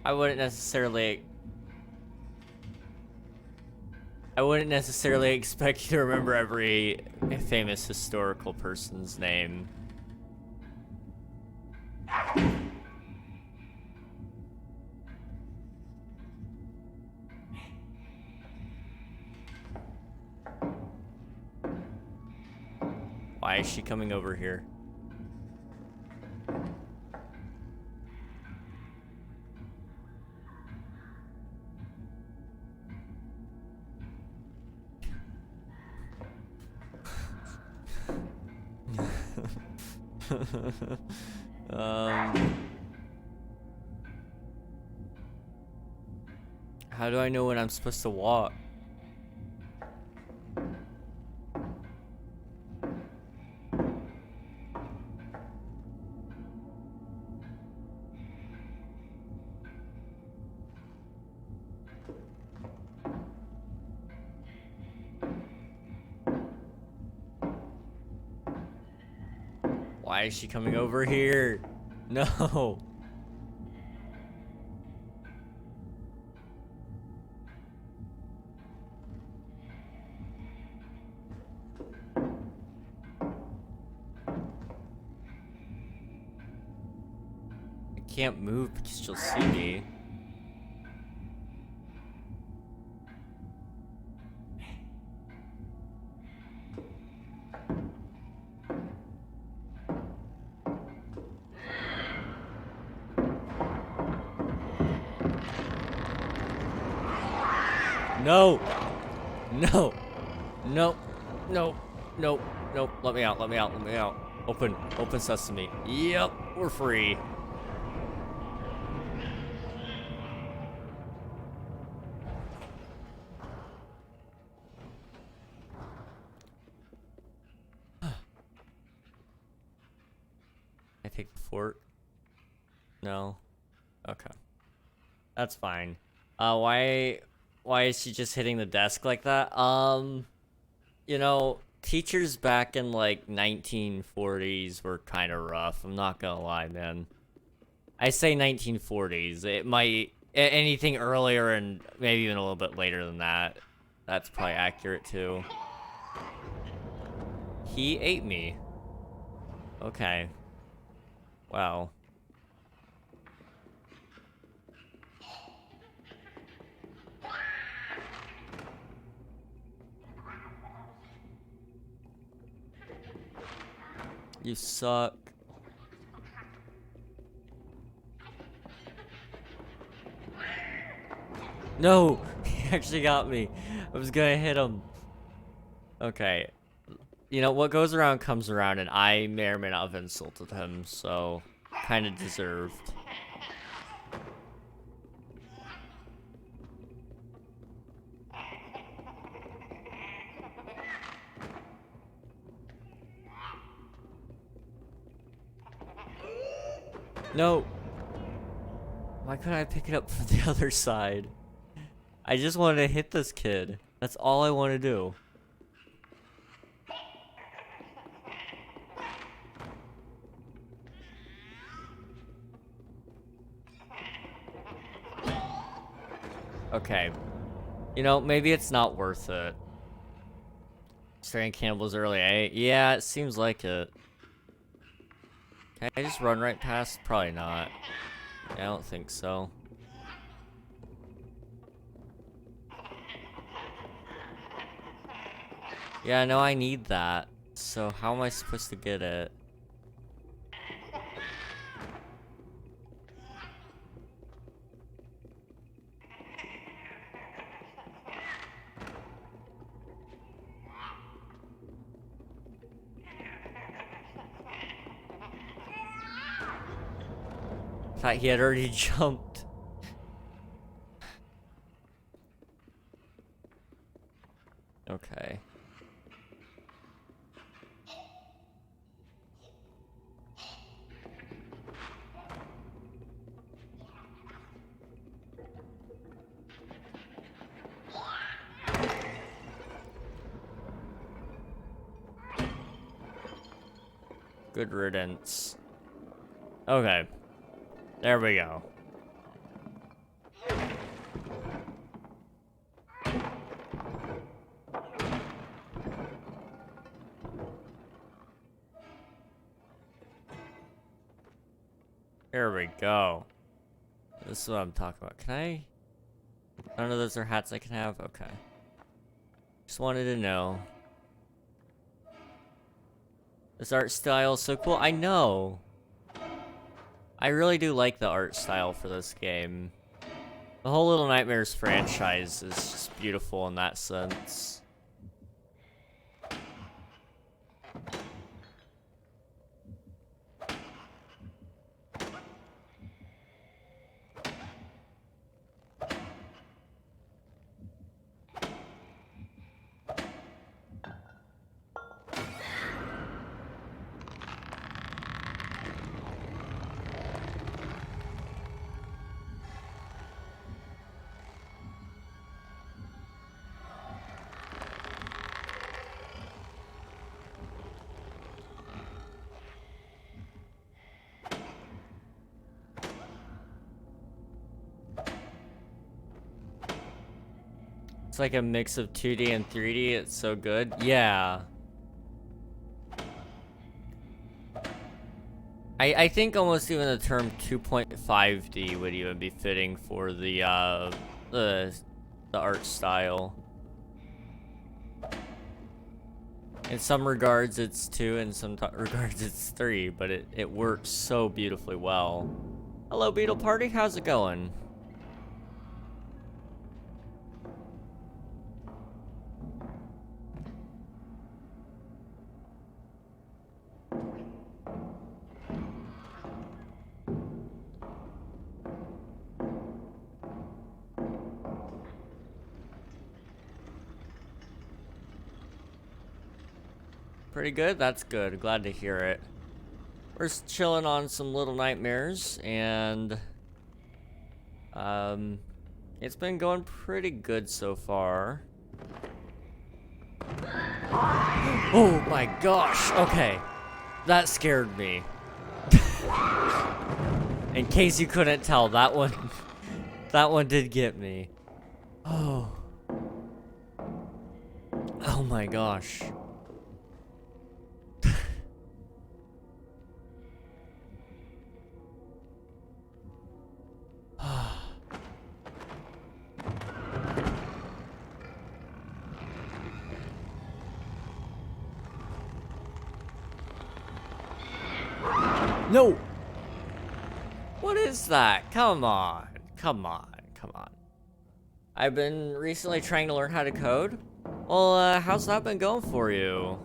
A: I wouldn't necessarily expect you to remember every famous historical person's name. Why is she coming over here? How do I know when I'm supposed to walk? Why is she coming over here? No. I can't move because she'll see me. No! No! No! No! No! No! Let me out! Let me out! Let me out! Open! Open sesame! Yep! We're free! I take the fork? No. Okay. That's fine. Why is she just hitting the desk like that? You know, teachers back in like 1940s were kind of rough. I'm not gonna lie, man. I say 1940s. It might anything earlier and maybe even a little bit later than that. That's probably accurate too. He ate me. Okay. Wow. You suck. No! He actually got me. I was gonna hit him. Okay. You know, what goes around comes around, and I may or may not have insulted him, so kind of deserved. No! Why couldn't I pick it up from the other side? I just wanted to hit this kid. That's all I want to do. Okay. You know, maybe it's not worth it. Staring cannibals early, eh? Yeah, it seems like it. Can I just run right past? Probably not. Yeah, I don't think so. Yeah, no, I need that. So how am I supposed to get it? Thought he had already jumped. Okay. Good riddance. Okay. There we go. Here we go. This is what I'm talking about. Can I? None of those are hats I can have? Okay. Just wanted to know. This art style is so cool. I know. I really do like the art style for this game. The whole Little Nightmares franchise is just beautiful in that sense. It's like a mix of 2D and 3D. It's so good. Yeah. I think almost even the term 2.5D would even be fitting for the art style. In some regards it's 2, in some regards it's 3, but it works so beautifully well. Hello, Beetle Party, how's it going? Pretty good? That's good. Glad to hear it. We're just chilling on some Little Nightmares, and it's been going pretty good so far. Oh my gosh! Okay, that scared me. In case you couldn't tell, that one did get me. Oh my gosh. No! What is that? Come on. Come on. Come on. I've been recently trying to learn how to code. Well, how's that been going for you?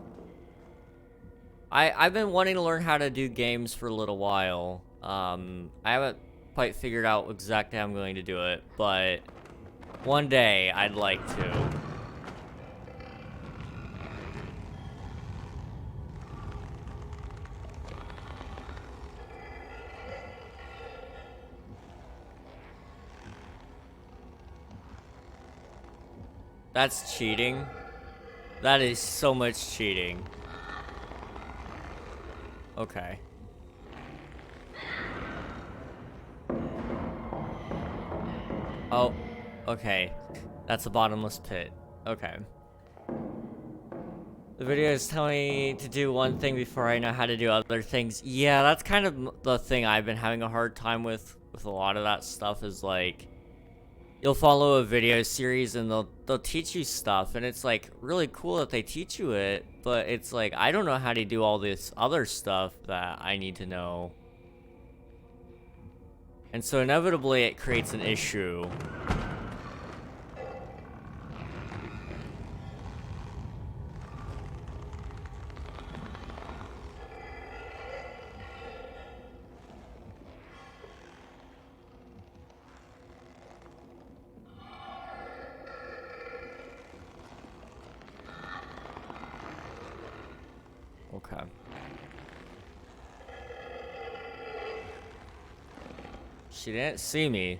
A: I've been wanting to learn how to do games for a little while. I haven't quite figured out exactly how I'm going to do it, but one day I'd like to. That's cheating. That is so much cheating. Okay. Oh, okay. That's a bottomless pit. Okay. The video is telling me to do one thing before I know how to do other things. Yeah, that's kind of the thing I've been having a hard time with a lot of that stuff is like, you'll follow a video series and they'll teach you stuff, and it's like really cool that they teach you it, but it's like I don't know how to do all this other stuff that I need to know. And so inevitably it creates an issue. Okay. She didn't see me.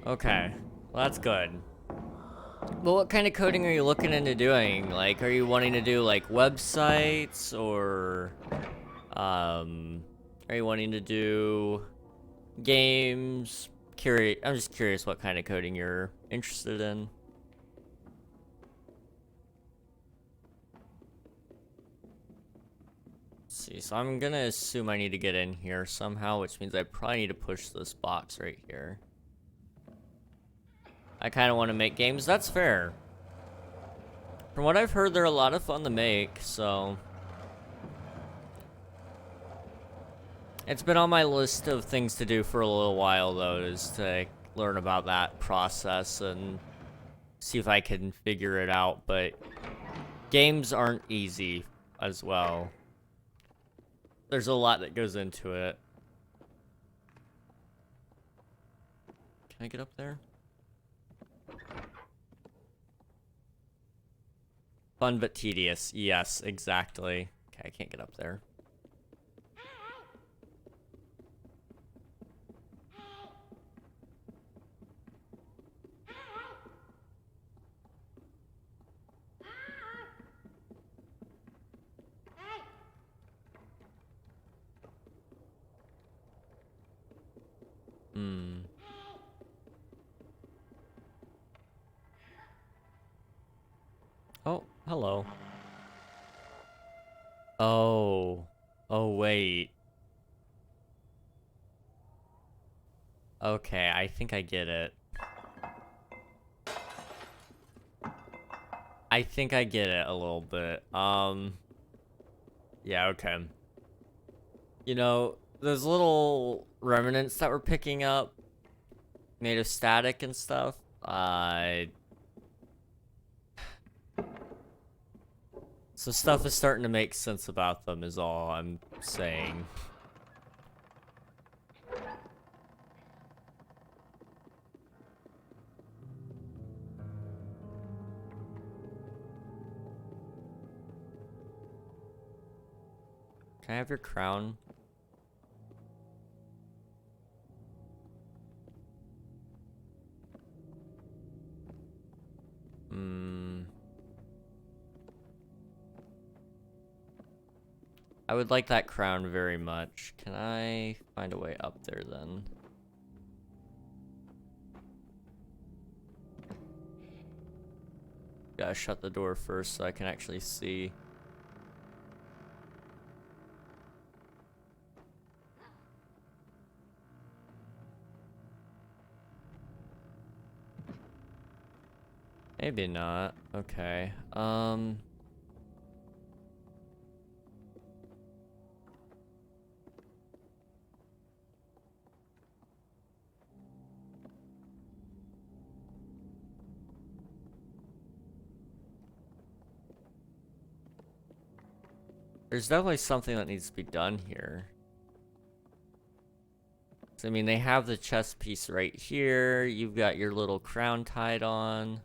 A: Okay. Well, that's good. But what kind of coding are you looking into doing? Like, are you wanting to do, like, websites, or, are you wanting to do games? I'm just curious what kind of coding you're interested in. See, so I'm gonna assume I need to get in here somehow, which means I probably need to push this box right here. I kind of want to make games. That's fair. From what I've heard, they're a lot of fun to make, so It's been on my list of things to do for a little while, though, is to learn about that process and see if I can figure it out, but games aren't easy as well. There's a lot that goes into it. Can I get up there? Fun but tedious. Yes, exactly. Okay, I can't get up there. Hmm. Oh, hello. Oh. Oh, wait. Okay, I think I get it. I think I get it a little bit. Yeah, okay. You know, those little remnants that we're picking up, made of static and stuff, so stuff is starting to make sense about them is all I'm saying. Can I have your crown? I would like that crown very much. Can I find a way up there then? Gotta shut the door first so I can actually see. Maybe not. Okay. There's definitely something that needs to be done here. So, I mean, they have the chest piece right here. You've got your little crown tied on.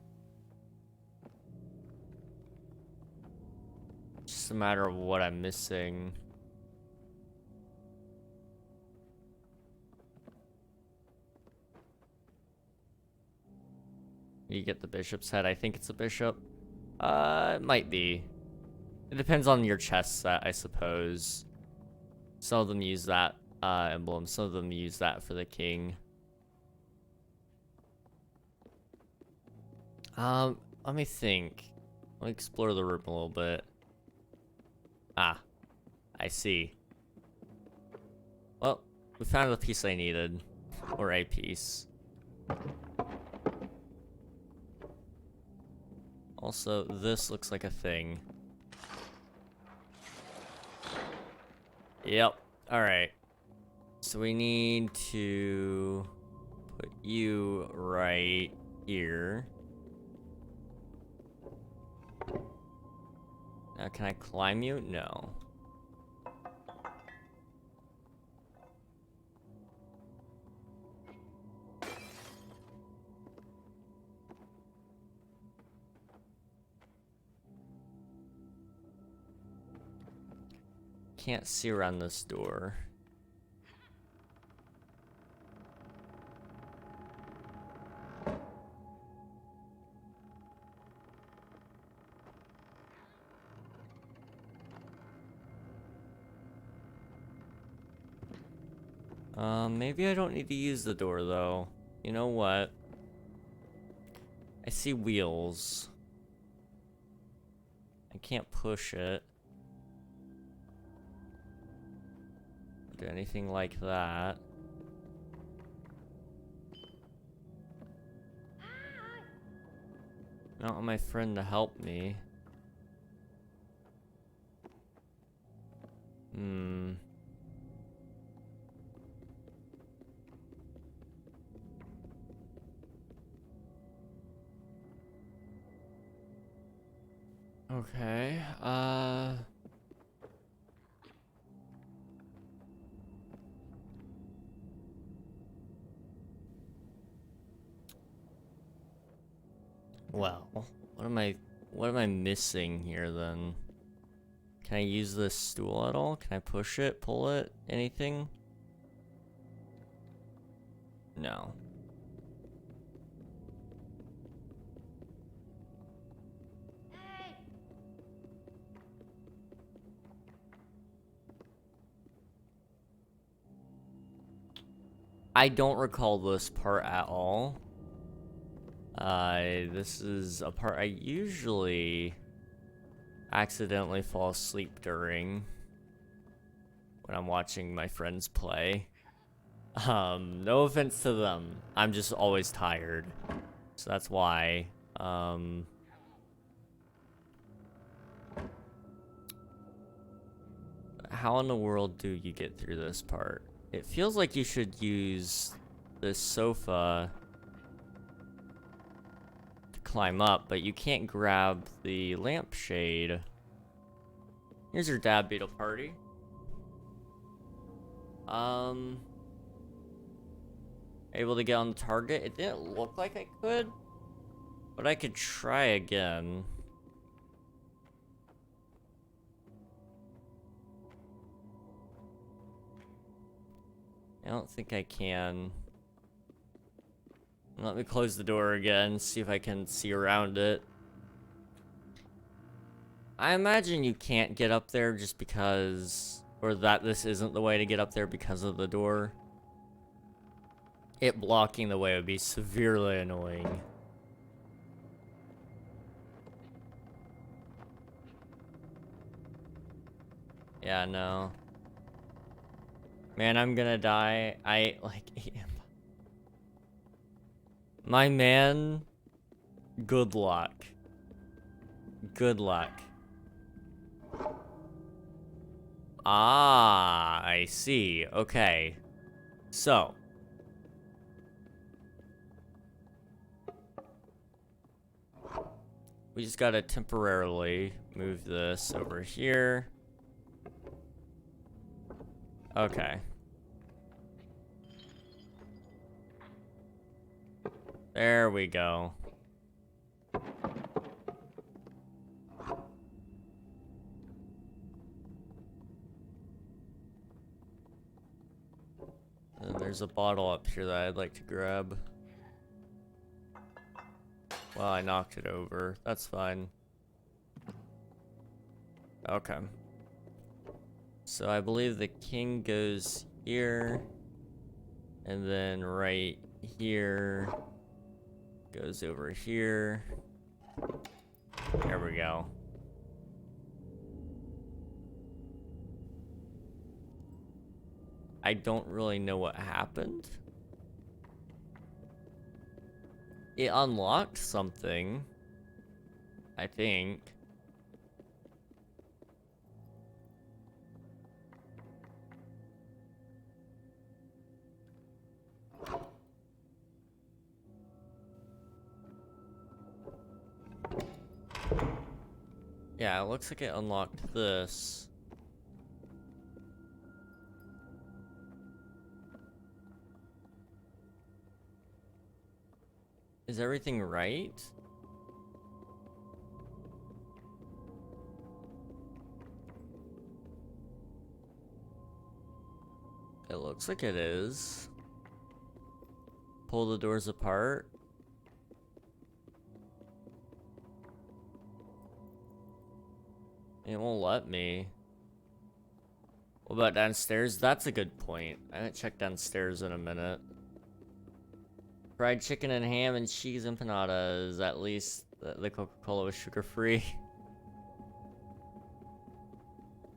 A: It's just a matter of what I'm missing. You get the bishop's head. I think it's a bishop. It might be. It depends on your chest set, I suppose. Some of them use that emblem. Some of them use that for the king. Let me think. Let me explore the room a little bit. Ah, I see. Well, we found the piece I needed. Or a piece. Also, this looks like a thing. Yep. Alright. So we need to put you right here. Now, can I climb you? No. Can't see around this door. Maybe I don't need to use the door, though. You know what? I see wheels. I can't push it. Do anything like that. I don't want my friend to help me. Okay, well, what am I missing here then? Can I use this stool at all? Can I push it, pull it, anything? No. I don't recall this part at all. This is a part I usually accidentally fall asleep during when I'm watching my friends play. No offense to them. I'm just always tired. So that's why. How in the world do you get through this part? It feels like you should use this sofa to climb up, but you can't grab the lampshade. Here's your dab beetle party. Able to get on the target. It didn't look like I could, but I could try again. I don't think I can. Let me close the door again, see if I can see around it. I imagine you can't get up there just because, or that this isn't the way to get up there because of the door. It blocking the way would be severely annoying. Yeah, no. Man, I'm gonna die. I like my man, good luck. Good luck. Ah, I see. Okay. So. We just gotta temporarily move this over here. Okay. There we go. And there's a bottle up here that I'd like to grab. Well, I knocked it over. That's fine. Okay. So I believe the king goes here. And then right here goes over here. There we go. I don't really know what happened. It unlocked something, I think. Yeah, it looks like it unlocked this. Is everything right? It looks like it is. Pull the doors apart. It won't let me. What about downstairs? That's a good point. I haven't checked downstairs in a minute. Fried chicken and ham and cheese empanadas. At least the Coca-Cola was sugar-free.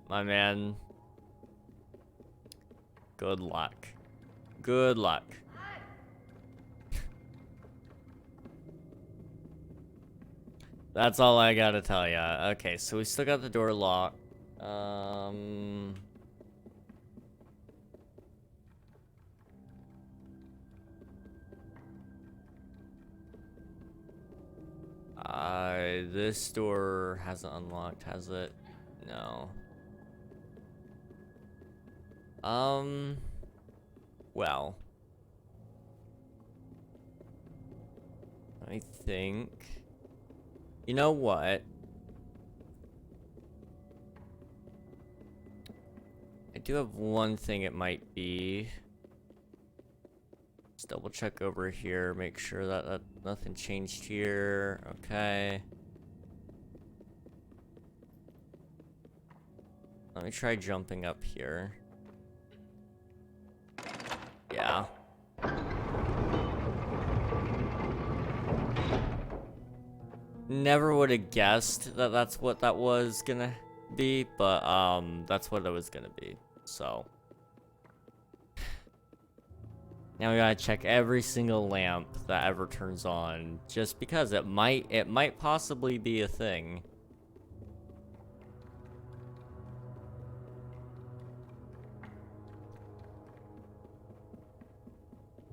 A: My man. Good luck. Good luck. That's all I gotta tell ya. Okay, so we still got the door locked. This door hasn't unlocked, has it? No. Well. I think... You know what? I do have one thing it might be. Let's double check over here, make sure that nothing changed here. Okay. Let me try jumping up here. Yeah. Never would have guessed that that's what that was gonna be, but that's what it was gonna be. So now we gotta check every single lamp that ever turns on, just because it might possibly be a thing.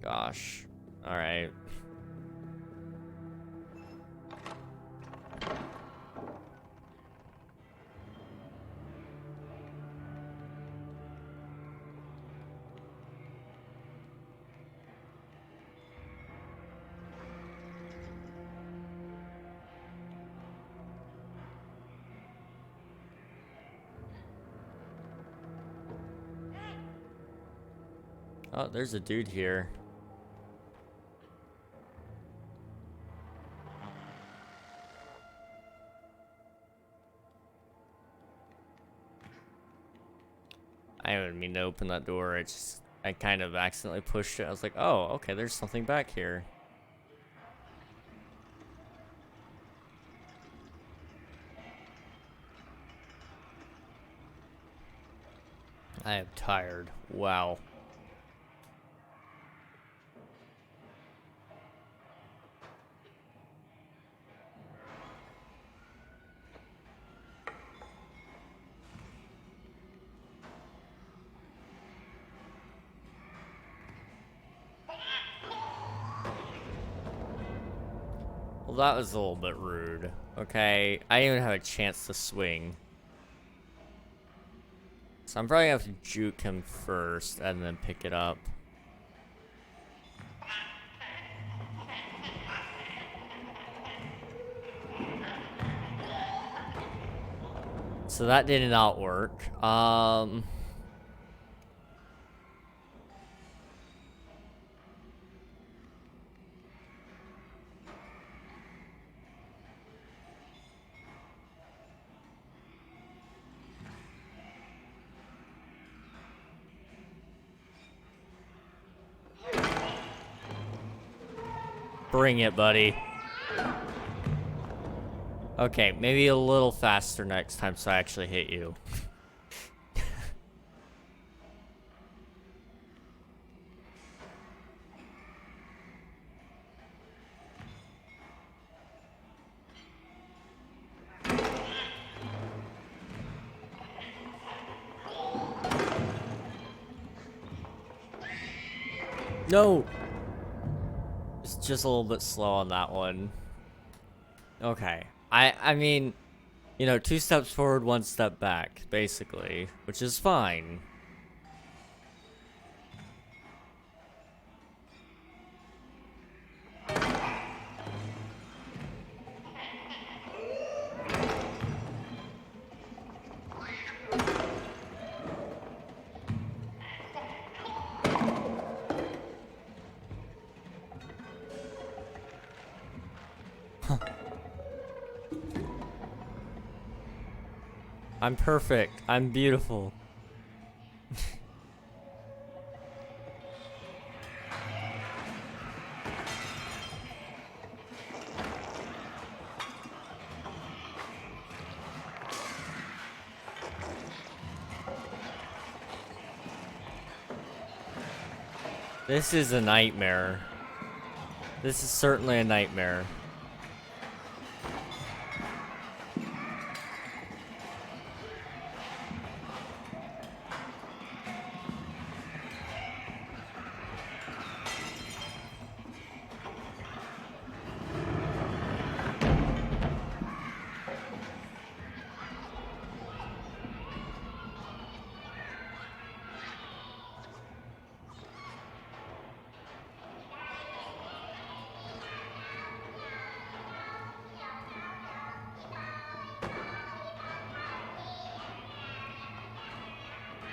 A: Gosh. All right. Oh, there's a dude here. I didn't mean to open that door. I kind of accidentally pushed it. I was like, oh, okay, there's something back here. I am tired. Wow. Well, that was a little bit rude. Okay, I didn't even have a chance to swing. So I'm probably gonna have to juke him first and then pick it up. So that did not work. Bring it, buddy. Okay, maybe a little faster next time so I actually hit you. No! It's just a little bit slow on that one. Okay. I mean, you know, 2 steps forward, 1 step back, basically, which is fine. I'm perfect. I'm beautiful. This is a nightmare. This is certainly a nightmare.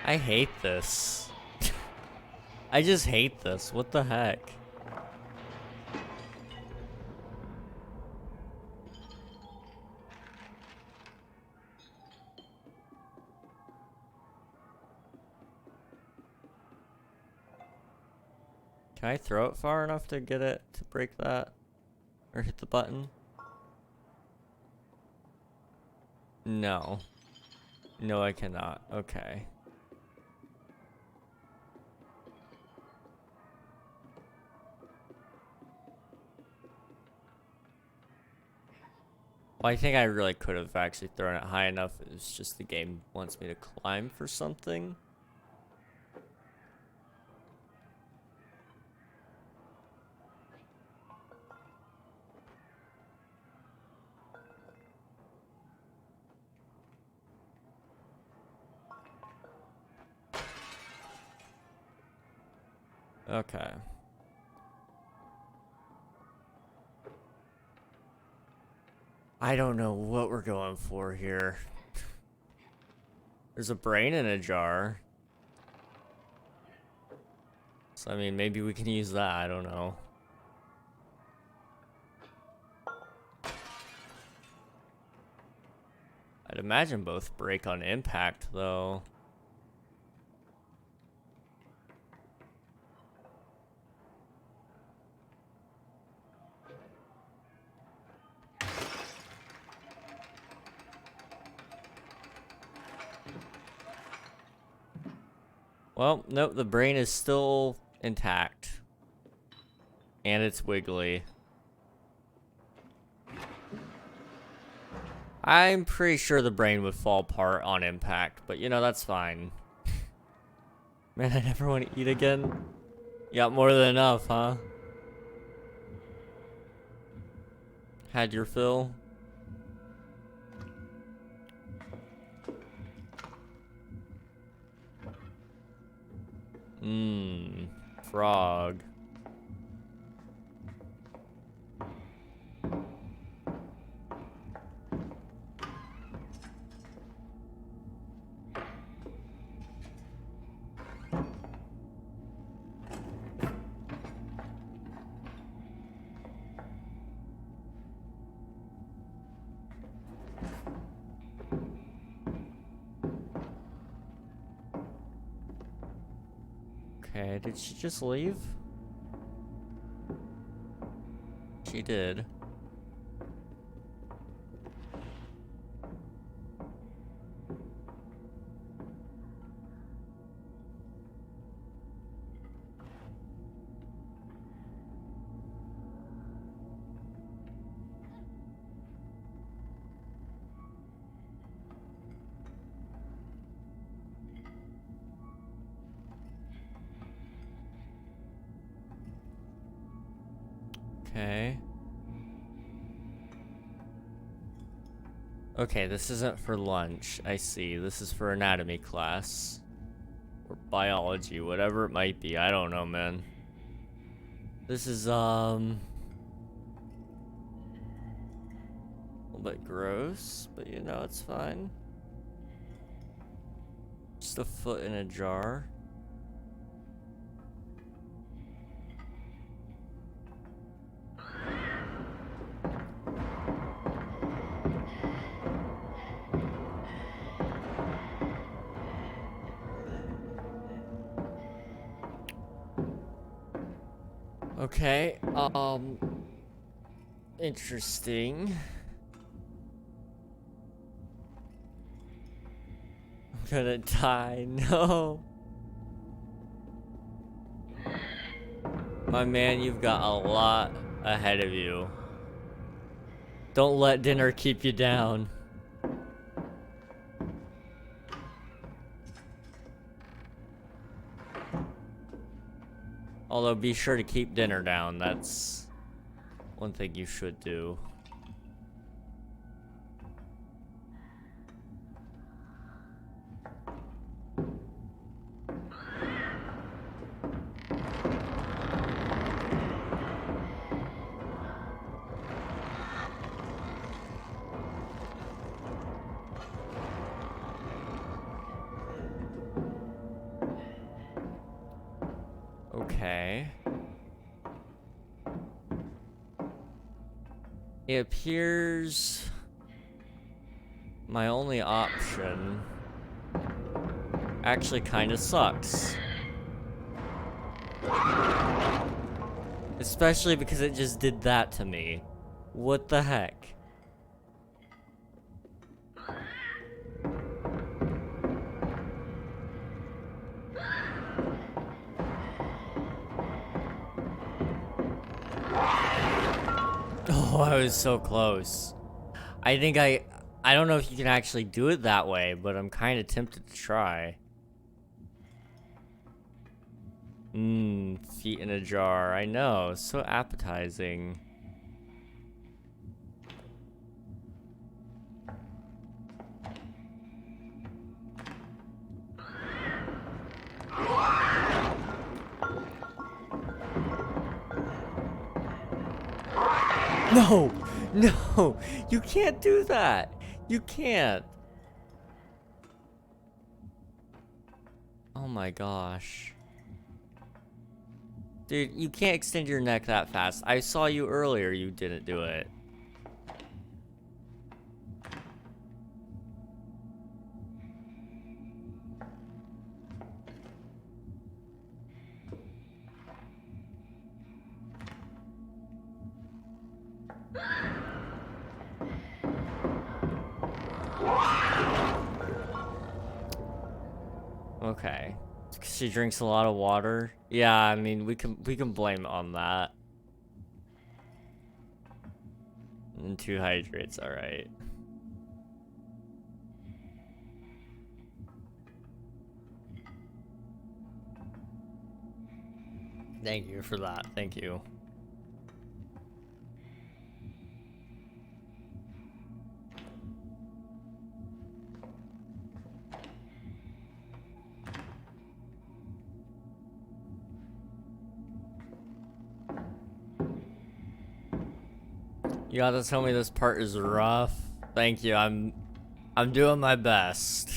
A: I hate this. I just hate this. What the heck? Can I throw it far enough to get it to break that? Or hit the button? No. No, I cannot. Okay. Well, I think I really could have actually thrown it high enough. It's just the game wants me to climb for something. Okay. I don't know what we're going for here. There's a brain in a jar. So, I mean, maybe we can use that. I don't know. I'd imagine both break on impact, though. Well, nope, the brain is still intact. And it's wiggly. I'm pretty sure the brain would fall apart on impact, but you know, that's fine. Man, I never want to eat again. You got more than enough, huh? Had your fill? Mmm, frog. Okay, did she just leave? She did. Okay. Okay, this isn't for lunch. I see. This is for anatomy class. Or biology, whatever it might be. I don't know, man. This is, a little bit gross, but you know, it's fine. Just a foot in a jar. Okay, interesting. I'm gonna die, no. My man, you've got a lot ahead of you. Don't let dinner keep you down. Although, be sure to keep dinner down. That's one thing you should do. Okay. It appears my only option actually kind of sucks. Especially because it just did that to me. What the heck? Oh, I was so close. I think I don't know if you can actually do it that way, but I'm kind of tempted to try. Feet in a jar. I know, so appetizing. No! No! You can't do that! You can't! Oh my gosh. Dude, you can't extend your neck that fast. I saw you earlier, you didn't do it. Okay. She drinks a lot of water. Yeah, I mean, we can blame it on that. And 2 hydrates, alright. Thank you for that. Thank you. You gotta tell me this part is rough. Thank you. I'm doing my best.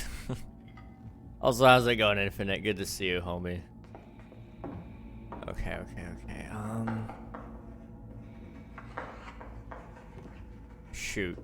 A: Also, how's it going, Infinite? Good to see you, homie. Okay. Shoot.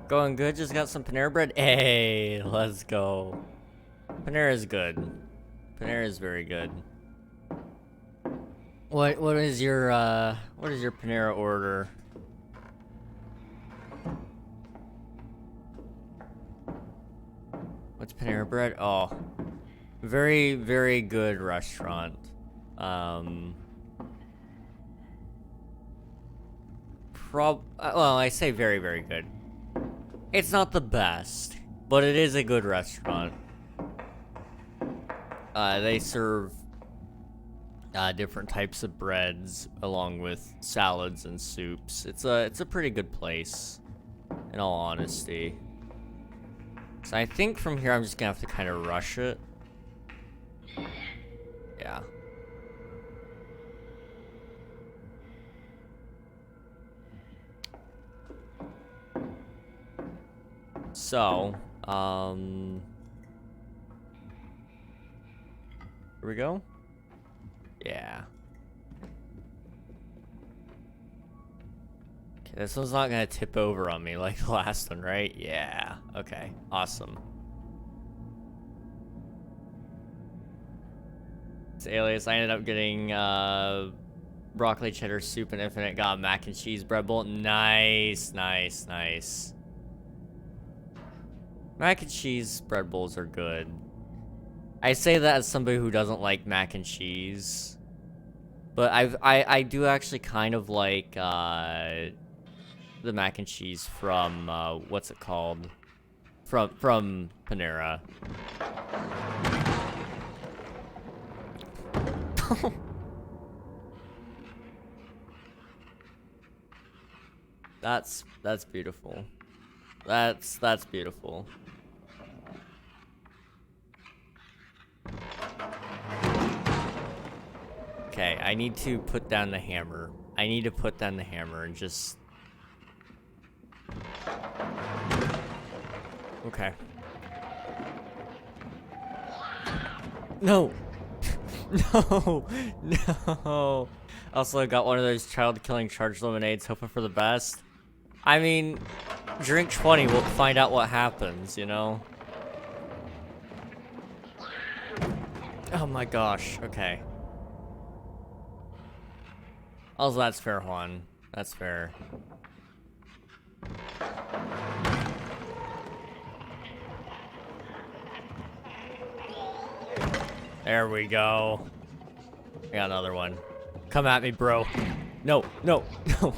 A: Going good, just got some Panera bread. Hey, let's go. Panera is good. Panera is very good. What is your Panera order? What's Panera bread? Oh. Very, very good restaurant. Well, I say very, very good. It's not the best, but it is a good restaurant. They serve different types of breads along with salads and soups. It's a pretty good place, in all honesty. So I think from here I'm just gonna have to kind of rush it. Yeah. So, here we go. Yeah. Okay, this one's not gonna tip over on me like the last one, right? Yeah. Okay, awesome. It's Alias. I ended up getting, broccoli cheddar soup and Infinite got mac and cheese bread bowl. Nice. Mac and cheese bread bowls are good. I say that as somebody who doesn't like mac and cheese, but I do actually kind of like the mac and cheese from what's it called? From Panera. That's beautiful. That's beautiful. Okay, I need to put down the hammer. I need to put down the hammer and just... Okay. No! No! No! Also, I got one of those child-killing charge lemonades, hoping for the best. I mean, drink 20, we'll find out what happens, you know? Oh my gosh, okay. Oh, that's fair, Juan. That's fair. There we go. I got another one. Come at me, bro. No, no, no.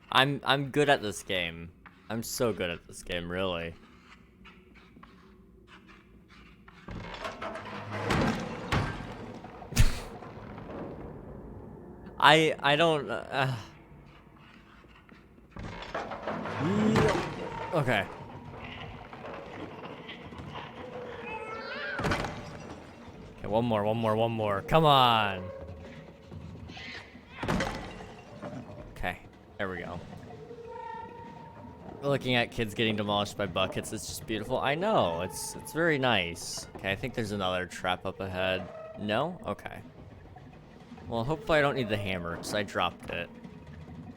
A: I'm good at this game. I'm so good at this game, really. I don't okay. Okay, one more. Come on. Okay, there we go. Looking at kids getting demolished by buckets, it's just beautiful. I know, it's very nice. Okay, I think there's another trap up ahead. No? Okay. Well, hopefully I don't need the hammer, because I dropped it.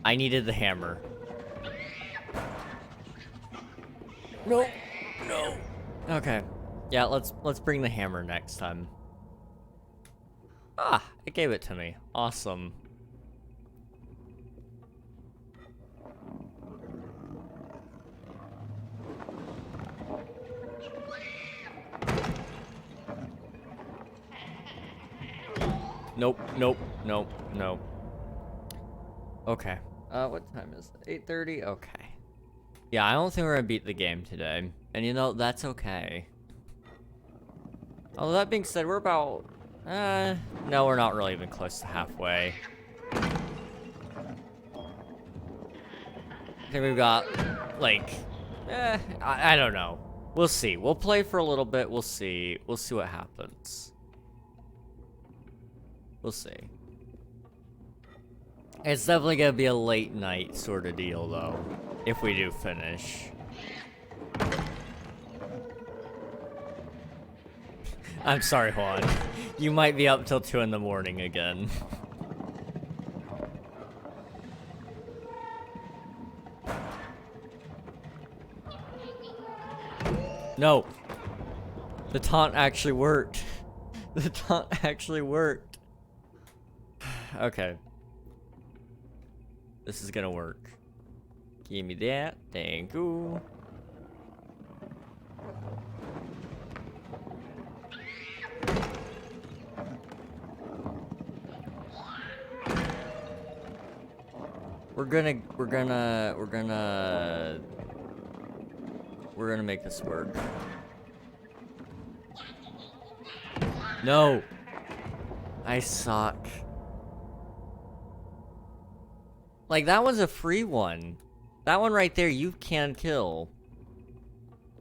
A: I needed the hammer. No! No! Okay. Yeah, let's bring the hammer next time. Ah, it gave it to me. Awesome. Nope, nope, nope, nope. Okay. What time is it? 8:30? Okay. Yeah, I don't think we're gonna beat the game today. And you know, that's okay. Although that being said, we're about... no, we're not really even close to halfway. I think we've got, like... I don't know. We'll see. We'll play for a little bit. We'll see. We'll see what happens. We'll see. It's definitely gonna be a late night sort of deal, though, if we do finish. I'm sorry, Juan. You might be up till 2 in the morning again. No. The taunt actually worked. The taunt actually worked. Okay. This is gonna work. Give me that. Thank you. We're gonna make this work. No. I suck. Like, that one's a free one. That one right there, you can kill.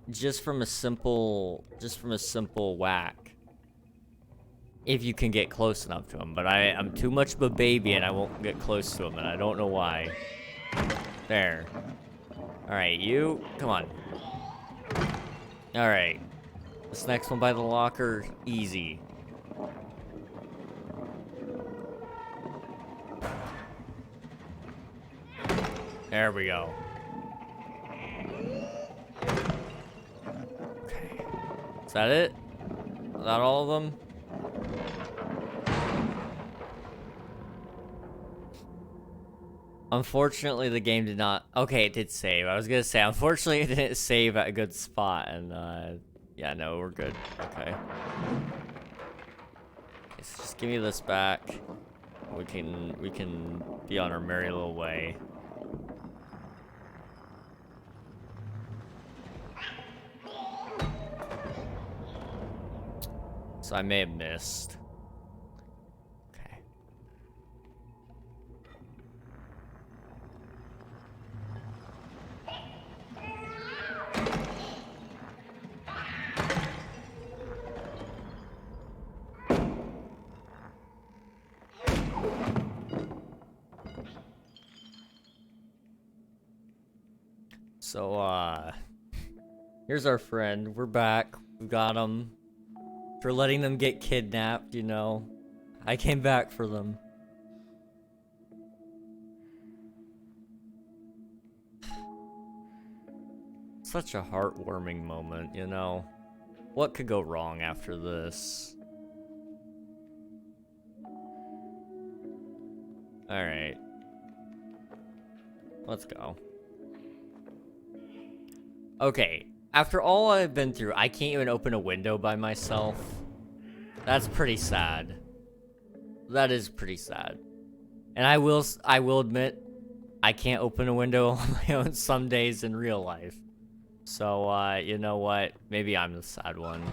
A: Just from a simple whack. If you can get close enough to him. But I'm too much of a baby and I won't get close to him, and I don't know why. There. Alright, you, come on. Alright. This next one by the locker, easy. There we go. Okay. Is that it? Is that all of them? Unfortunately, the game did not... Okay, it did save. I was gonna say, unfortunately, it didn't save at a good spot, and, yeah, no, we're good. Okay. Okay, so just give me this back. We can be on our merry little way. So I may have missed. Okay. So, here's our friend. We're back. We got him. For letting them get kidnapped, you know. I came back for them. Such a heartwarming moment, you know. What could go wrong after this? Alright. Let's go. Okay, after all I've been through, I can't even open a window by myself. That's pretty sad. That is pretty sad. And I will admit, I can't open a window on my own some days in real life. So, you know what? Maybe I'm the sad one.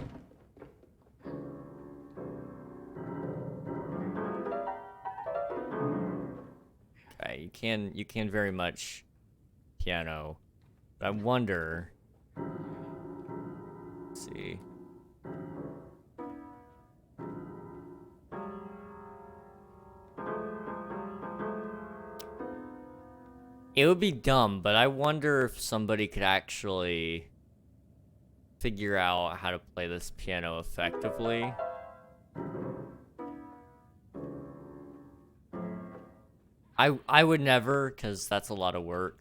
A: Okay, you can very much piano. But I wonder. Let's see. It would be dumb, but I wonder if somebody could actually figure out how to play this piano effectively. I would never, because that's a lot of work.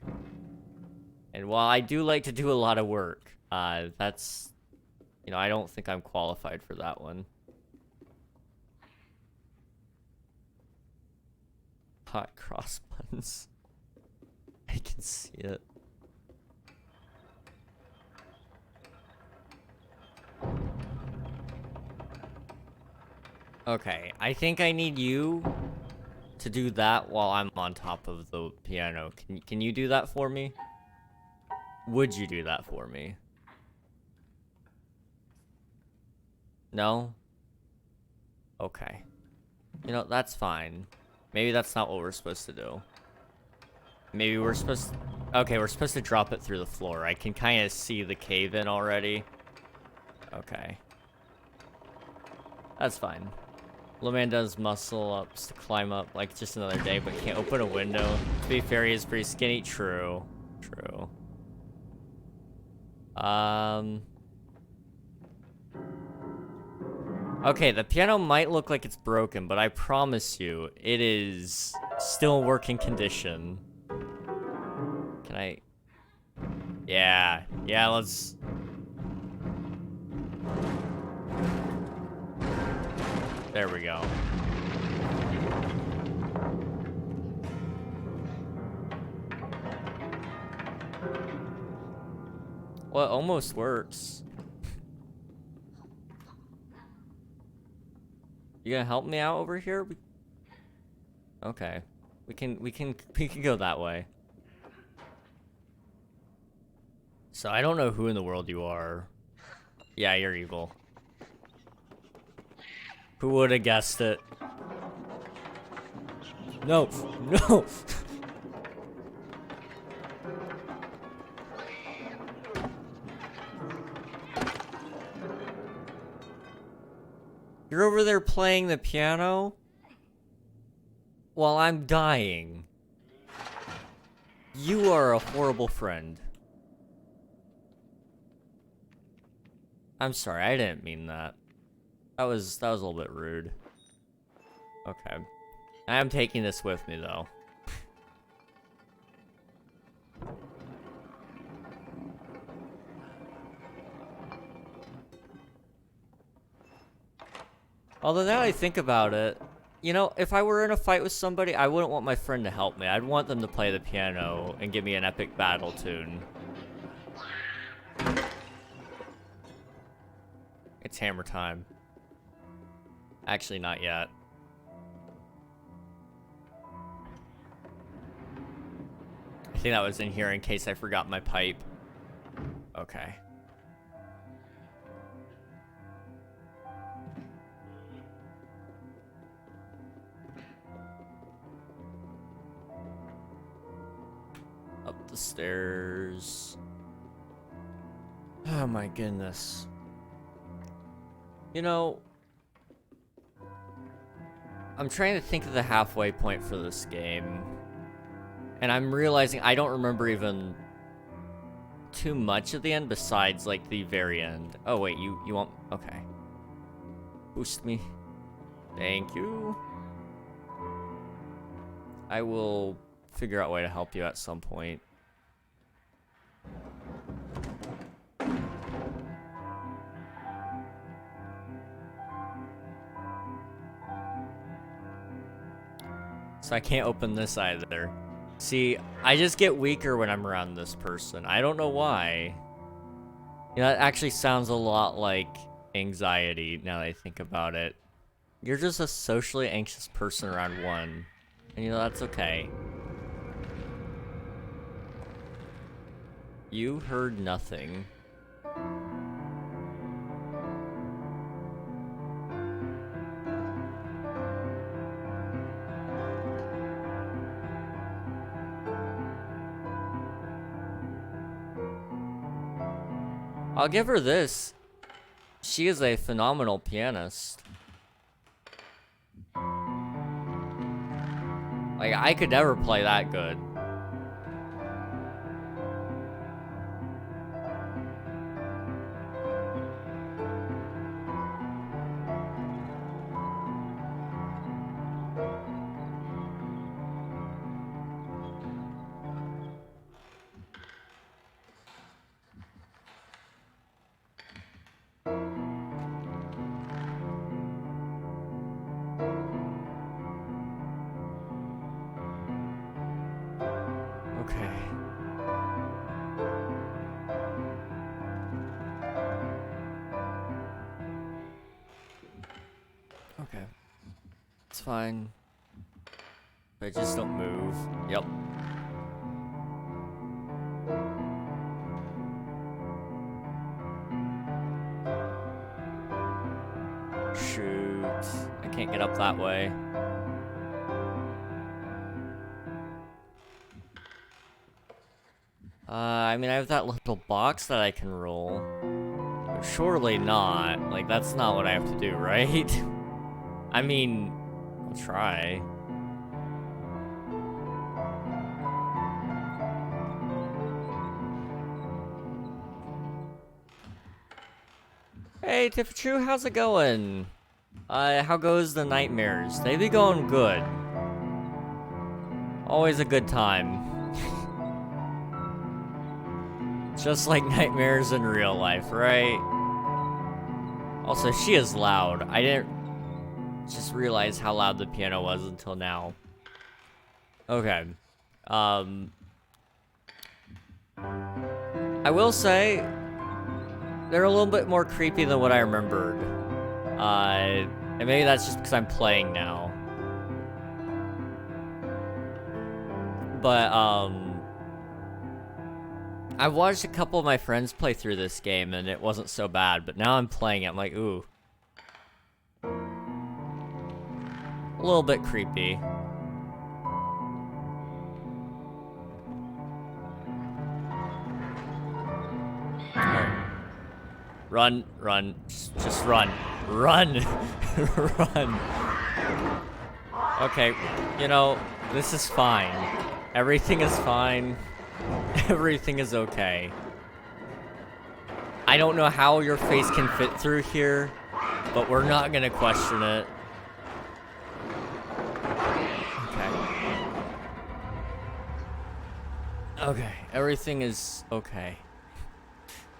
A: And while I do like to do a lot of work, that's, you know, I don't think I'm qualified for that one. Hot cross buttons. I can see it. Okay, I think I need you to do that while I'm on top of the piano. Can you do that for me? Would you do that for me? No? Okay. You know, that's fine. Maybe that's not what we're supposed to do. Maybe we're supposed to... Okay, we're supposed to drop it through the floor. I can kind of see the cave-in already. Okay. That's fine. Little man does muscle ups to climb up like just another day, but can't open a window. To be fair, he is pretty skinny. True. True. Okay, the piano might look like it's broken, but I promise you, it is still working condition. Can I... Yeah, let's... There we go. Well, it almost works. You gonna help me out over here? Okay. We can go that way. So I don't know who in the world you are. Yeah, you're evil. Who would have guessed it? No, no. You're over there playing the piano while I'm dying. You are a horrible friend. I'm sorry, I didn't mean that. That was a little bit rude. Okay. I am taking this with me though. Although now I think about it, you know, if I were in a fight with somebody, I wouldn't want my friend to help me. I'd want them to play the piano and give me an epic battle tune. It's hammer time. Actually, not yet. I think that was in here in case I forgot my pipe. Okay. Up the stairs. Oh my goodness. You know, I'm trying to think of the halfway point for this game. And I'm realizing I don't remember even too much at the end besides, like, the very end. Oh, wait, you want... Okay. Boost me. Thank you. I will figure out a way to help you at some point. So I can't open this either. See, I just get weaker when I'm around this person. I don't know why. You know, that actually sounds a lot like anxiety now that I think about it. You're just a socially anxious person around one. And you know, that's okay. You heard nothing. I'll give her this. She is a phenomenal pianist. Like, I could never play that good. Okay. Okay. It's fine. But just don't move. Yep. Shoot. I can't get up that way. I mean, I have that little box that I can roll. But surely not. Like, that's not what I have to do, right? I mean, I'll try. Hey, Tifachu, how's it going? How goes the nightmares? They be going good. Always a good time. Just like nightmares in real life, right? Also, she is loud. I didn't just realize how loud the piano was until now. Okay. I will say, they're a little bit more creepy than what I remembered. And maybe that's just because I'm playing now. But, I've watched a couple of my friends play through this game, and it wasn't so bad, but now I'm playing it, I'm like, ooh. A little bit creepy. Run, run, just run. Run! Run! Okay, you know, this is fine. Everything is fine. Everything is okay. I don't know how your face can fit through here, but we're not gonna question it. Okay. Okay, everything is okay.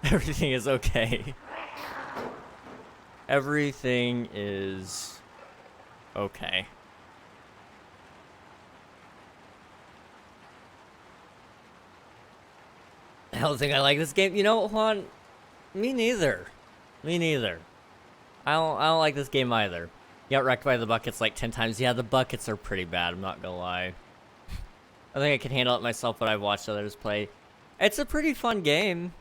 A: Everything is okay. Everything is okay. I don't think I like this game. You know, Juan, me neither. Me neither. I don't like this game either. You got wrecked by the buckets like 10 times. Yeah, the buckets are pretty bad, I'm not gonna lie. I think I can handle it myself, but I've watched others play. It's a pretty fun game.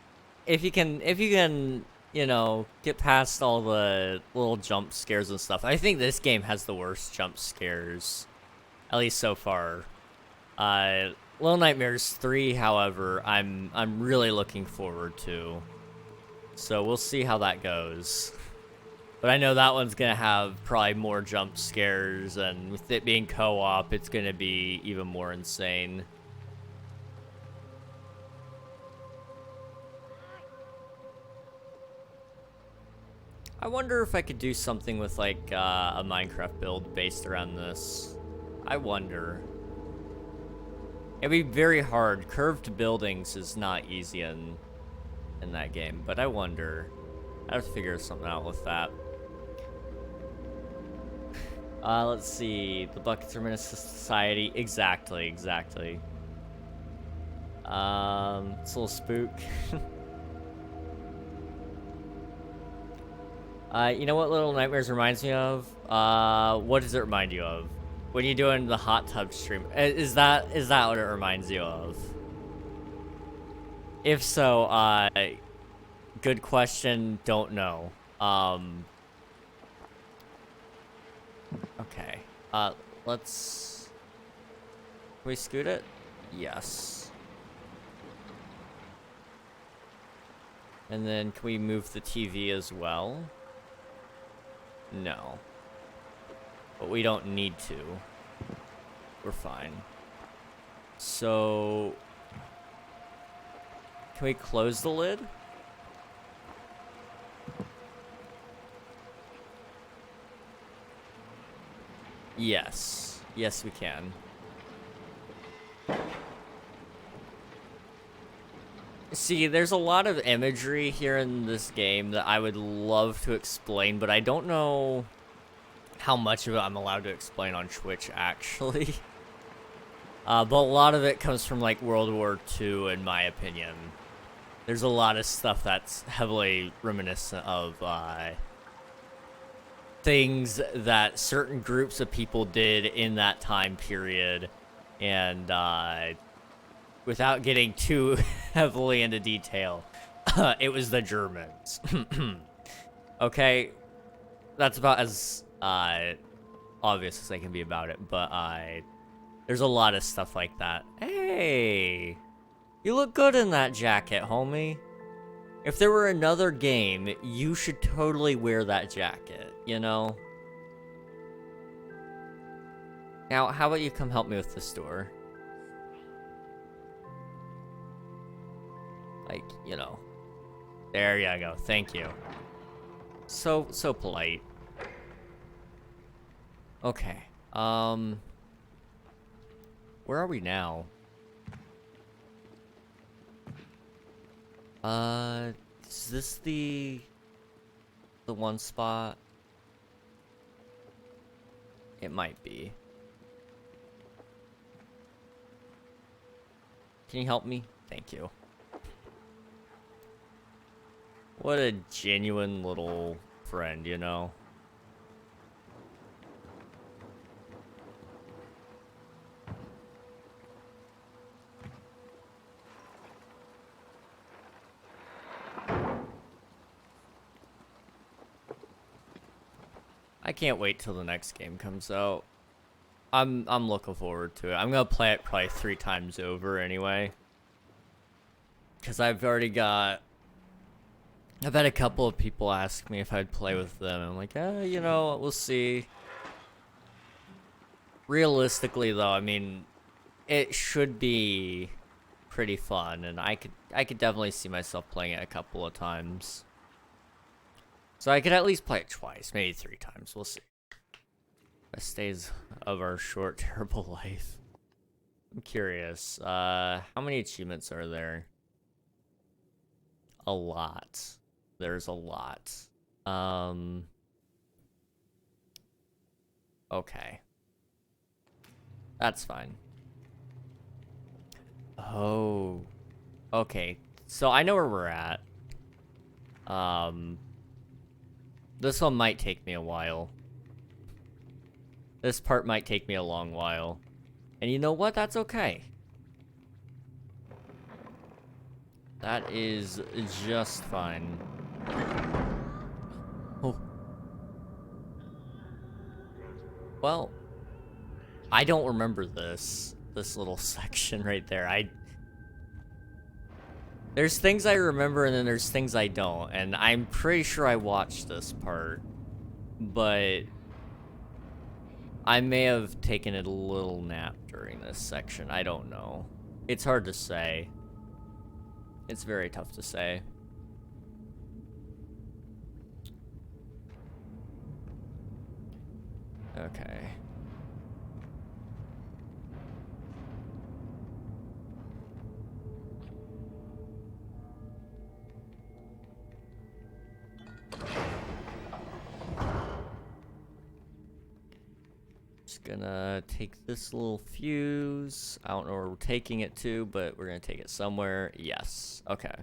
A: If you can, you know, get past all the little jump scares and stuff. I think this game has the worst jump scares, at least so far. Little Nightmares 3, however, I'm really looking forward to. So we'll see how that goes. But I know that one's gonna have probably more jump scares, and with it being co-op, it's gonna be even more insane. I wonder if I could do something with like a Minecraft build based around this. I wonder. It'd be very hard. Curved buildings is not easy in that game, but I wonder. I have to figure something out with that. Let's see. The buckets are menace to society. Exactly. It's a little spook. You know what Little Nightmares reminds me of? What does it remind you of? When you're doing the hot tub stream. Is that what it reminds you of? If so, good question, don't know. Okay. Let's... Can we scoot it? Yes. And then can we move the TV as well? No. But we don't need to. We're fine. So... Can we close the lid? Yes. Yes, we can. See, there's a lot of imagery here in this game that I would love to explain, but I don't know how much of it I'm allowed to explain on Twitch, actually. But a lot of it comes from, like, World War II, in my opinion. There's a lot of stuff that's heavily reminiscent of, things that certain groups of people did in that time period, and without getting too heavily into detail, it was the Germans. Okay, that's about as obvious as I can be about it, but there's a lot of stuff like that. Hey, you look good in that jacket, homie. If there were another game, you should totally wear that jacket, you know? Now, how about you come help me with this door? Like, you know. There you go, thank you. So polite. Okay, where are we now? Is this the one spot? It might be. Can you help me? Thank you. What a genuine little friend, you know? I can't wait till the next game comes out. I'm looking forward to it. I'm gonna play it probably 3 times over anyway. Cause I've had a couple of people ask me if I'd play with them. I'm like, you know, we'll see. Realistically though, I mean, it should be pretty fun, and I could definitely see myself playing it a couple of times. So I could at least play it twice, maybe 3 times. We'll see. Best days of our short, terrible life. I'm curious. How many achievements are there? A lot. There's a lot. Okay. That's fine. Oh. Okay. So I know where we're at. This one might take me a while. This part might take me a long while. And you know what? That's okay. That is just fine. Oh. Well, I don't remember this little section right there. There's things I remember and then there's things I don't, and I'm pretty sure I watched this part, but I may have taken a little nap during this section. I don't know. It's hard to say. It's very tough to say. Okay. Just gonna take this little fuse. I don't know where we're taking it to, but we're gonna take it somewhere. Yes. Okay.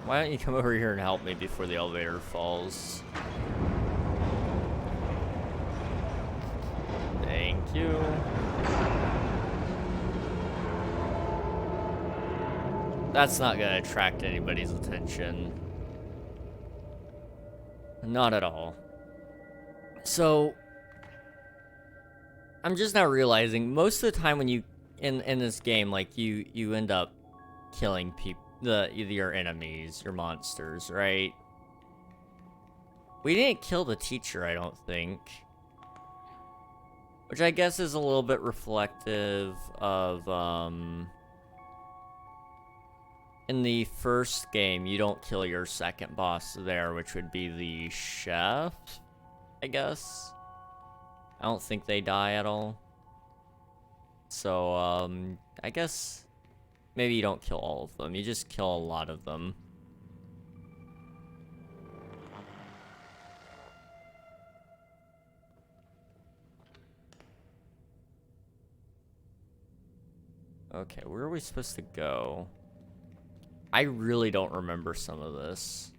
A: Why don't you come over here and help me before the elevator falls? Thank you. That's not gonna attract anybody's attention. Not at all. So, I'm just now realizing most of the time when you in this game, like you end up killing people, your enemies, your monsters, right? We didn't kill the teacher, I don't think. Which I guess is a little bit reflective of, in the first game, you don't kill your second boss there, which would be the chef, I guess. I don't think they die at all. So, I guess maybe you don't kill all of them. You just kill a lot of them. Okay, where are we supposed to go? I really don't remember some of this.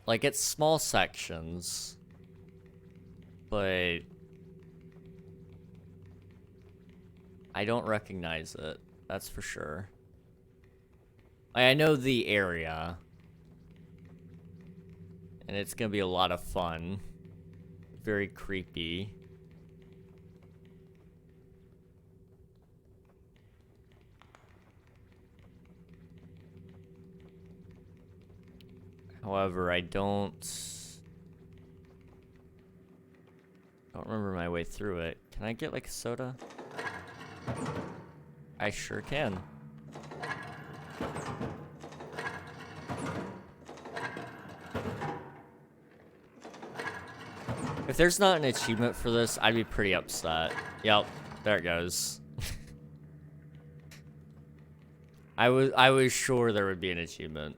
A: Like, it's small sections, but I don't recognize it, that's for sure. I know the area, and it's gonna be a lot of fun. Very creepy. However, I don't remember my way through it. Can I get like a soda? I sure can. If there's not an achievement for this, I'd be pretty upset. Yep, there it goes. I was sure there would be an achievement.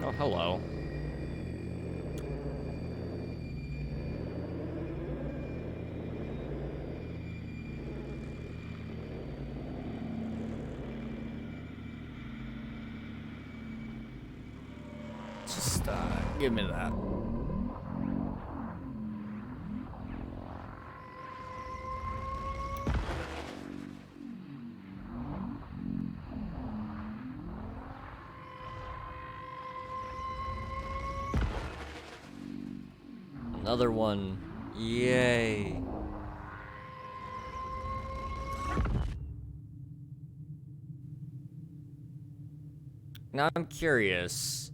A: Oh, hello. Just, give me that. Another one. Yay. Now I'm curious.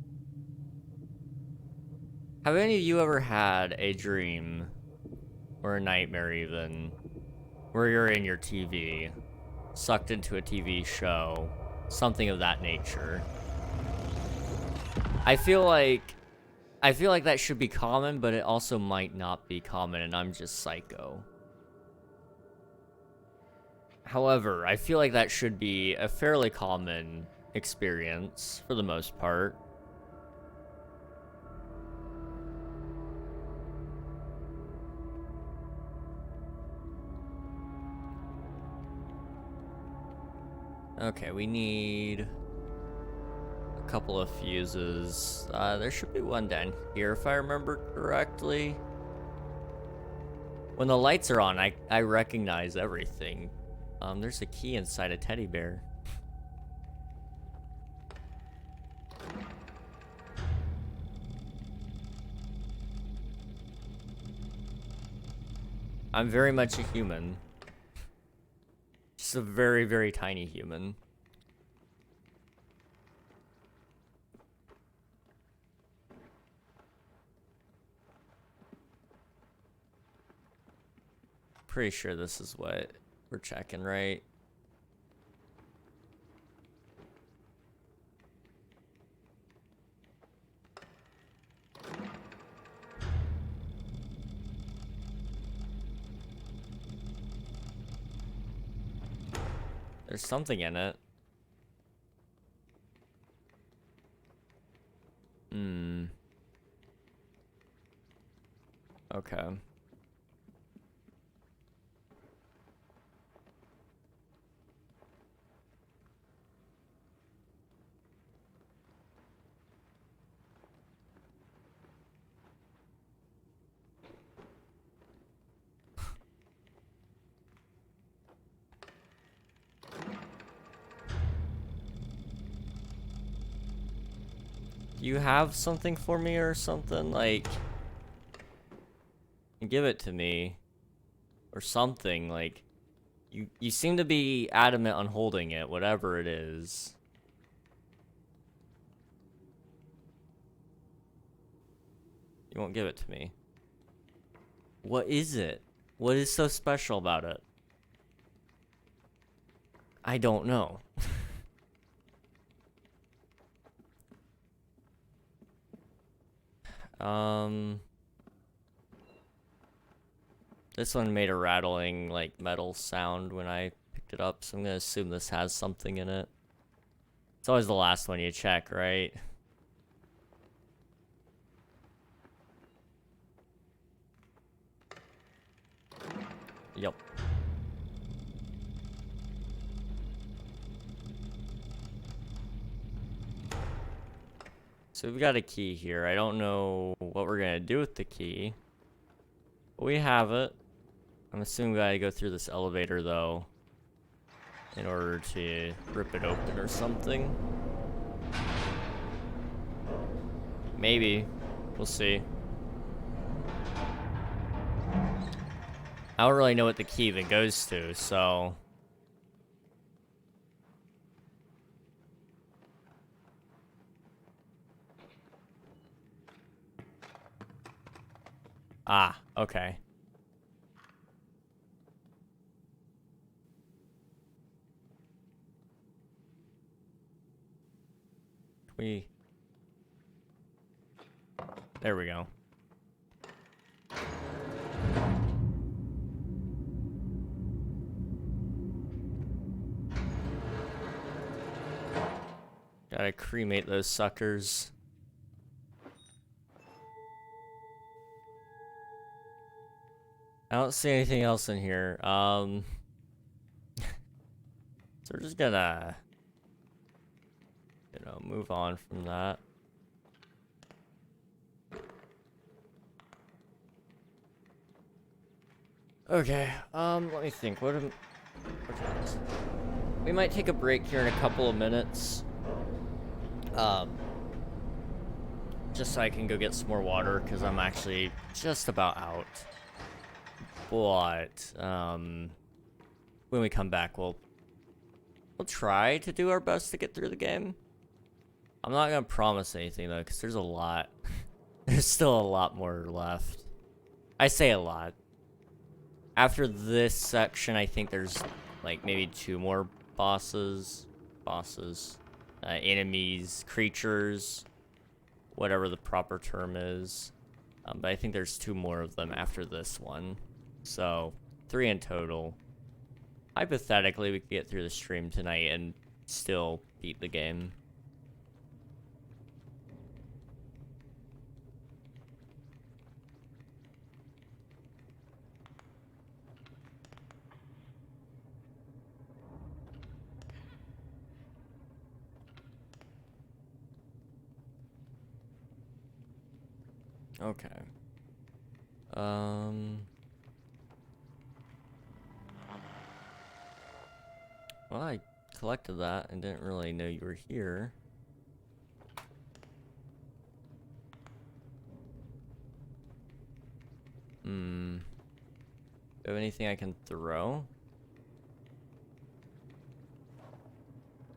A: Have any of you ever had a dream, or a nightmare even, where you're in your TV, sucked into a TV show, something of that nature? I feel like that should be common, but it also might not be common, and I'm just psycho. However, I feel like that should be a fairly common experience, for the most part. Okay, we need a couple of fuses. There should be one down here, if I remember correctly. When the lights are on, I recognize everything. There's a key inside a teddy bear. I'm very much a human. Just a very, very tiny human. Pretty sure this is what we're checking, right? There's something in it. Okay. You have something for me or something? Like, give it to me. Or something, like, you seem to be adamant on holding it, whatever it is. You won't give it to me. What is it? What is so special about it? I don't know. This one made a rattling, like, metal sound when I picked it up, so I'm gonna assume this has something in it. It's always the last one you check, right? Yep. So we've got a key here. I don't know what we're gonna do with the key. But we have it. I'm assuming we gotta go through this elevator, though, in order to rip it open or something. Maybe. We'll see. I don't really know what the key even goes to, so... Ah, okay. There we go. Gotta cremate those suckers. I don't see anything else in here. So we're just gonna, move on from that. Okay, let me think. We might take a break here in a couple of minutes. Just so I can go get some more water, because I'm actually just about out. But, when we come back, we'll try to do our best to get through the game. I'm not gonna promise anything, though, because there's a lot. There's still a lot more left. I say a lot. After this section, I think there's, like, maybe 2 more bosses. Enemies, creatures, whatever the proper term is. But I think there's 2 more of them after this one. So, 3 in total. Hypothetically, we could get through the stream tonight and still beat the game. Okay. Well, I collected that and didn't really know you were here. Do I have anything I can throw?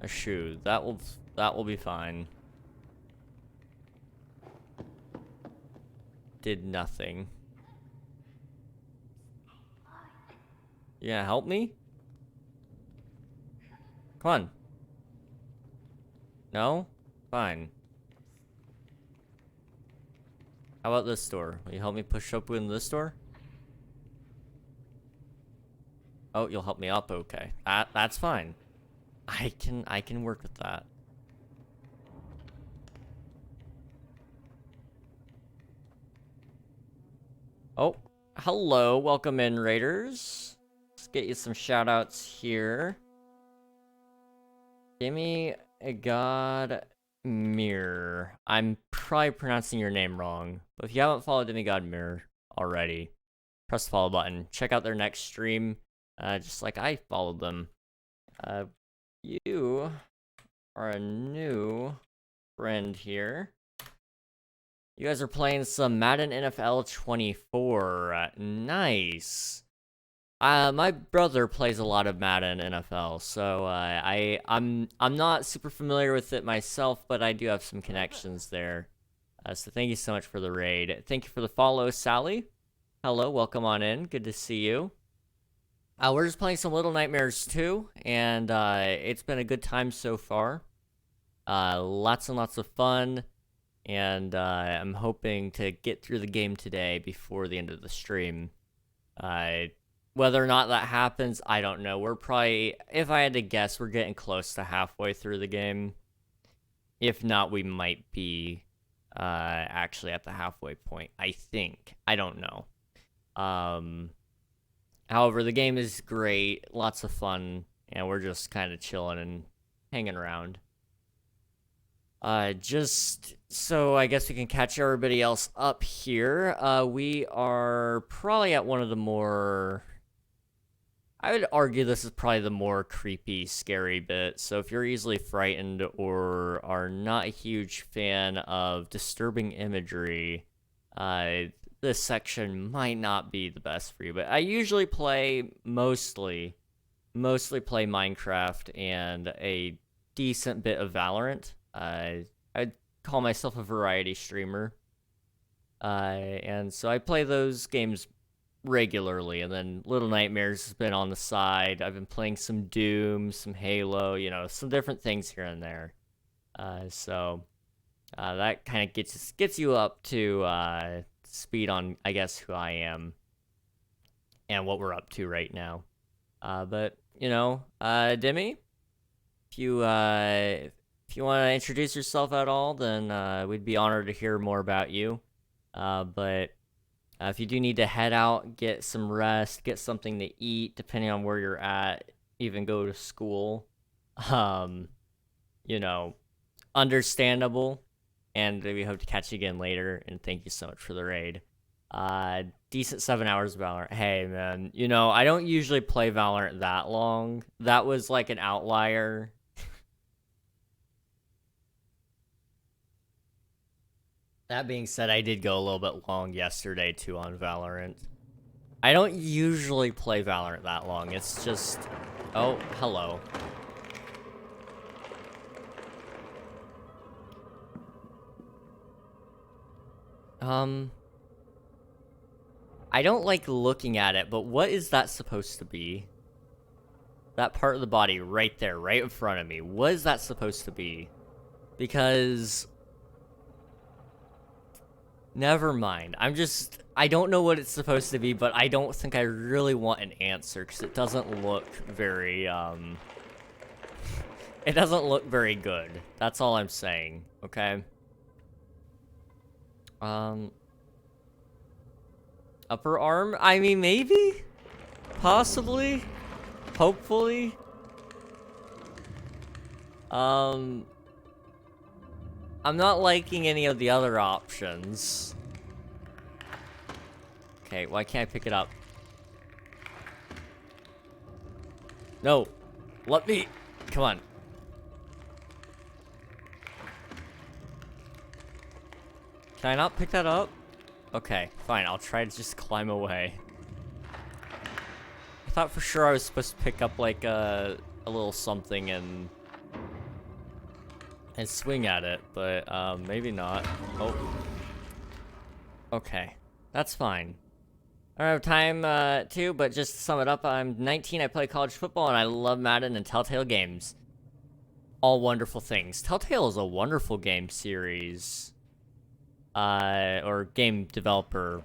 A: A shoe. That will be fine. Did nothing. You gonna help me? Come on. No? Fine. How about this door? Will you help me push open this door? Oh, you'll help me up, okay. That's fine. I can work with that. Oh, hello, welcome in, Raiders. Let's get you some shoutouts here. Give me a God Mirror. I'm probably pronouncing your name wrong, but if you haven't followed Demigod Mirror already, press the follow button. Check out their next stream, just like I followed them. You are a new friend here. You guys are playing some Madden NFL 24. Nice. My brother plays a lot of Madden NFL, so I'm not super familiar with it myself, but I do have some connections there. So thank you so much for the raid. Thank you for the follow, Sally. Hello, welcome on in. Good to see you. We're just playing some Little Nightmares 2, and it's been a good time so far. Lots and lots of fun, and I'm hoping to get through the game today before the end of the stream. Whether or not that happens, I don't know. We're probably, if I had to guess, we're getting close to halfway through the game. If not, we might be actually at the halfway point, I think. I don't know. However, the game is great, lots of fun, and we're just kind of chilling and hanging around. Just so I guess we can catch everybody else up here, we are probably at one of the more... I would argue this is probably the more creepy, scary bit, so if you're easily frightened or are not a huge fan of disturbing imagery, this section might not be the best for you, but I usually play mostly play Minecraft and a decent bit of Valorant. I'd call myself a variety streamer, and so I play those games regularly, and then Little Nightmares has been on the side. I've been playing some Doom, some Halo, you know, some different things here and there. So that kind of gets you up to speed on, I guess, who I am and what we're up to right now. But you know, Demi, if you want to introduce yourself at all, then we'd be honored to hear more about you. But if you do need to head out, get some rest, get something to eat, depending on where you're at, even go to school, you know, understandable. And we hope to catch you again later, and thank you so much for the raid. Decent 7 hours of Valorant. Hey, man, you know, I don't usually play Valorant that long. That was like an outlier. That being said, I did go a little bit long yesterday, too, on Valorant. I don't usually play Valorant that long. It's just... Oh, hello. I don't like looking at it, but what is that supposed to be? That part of the body right there, right in front of me. What is that supposed to be? Because... Never mind. I don't know what it's supposed to be, but I don't think I really want an answer, because it doesn't look very, it doesn't look very good. That's all I'm saying, okay? Upper arm? I mean, maybe? Possibly? Hopefully? I'm not liking any of the other options. Okay, why can't I pick it up? No. Let me... Come on. Can I not pick that up? Okay, fine. I'll try to just climb away. thought for sure I was supposed to pick up like a little something and swing at it, but maybe not. Oh. Okay, that's fine. I don't have time to, but just to sum it up, I'm 19, I play college football, and I love Madden and Telltale games. All wonderful things. Telltale is a wonderful game series. Or game developer.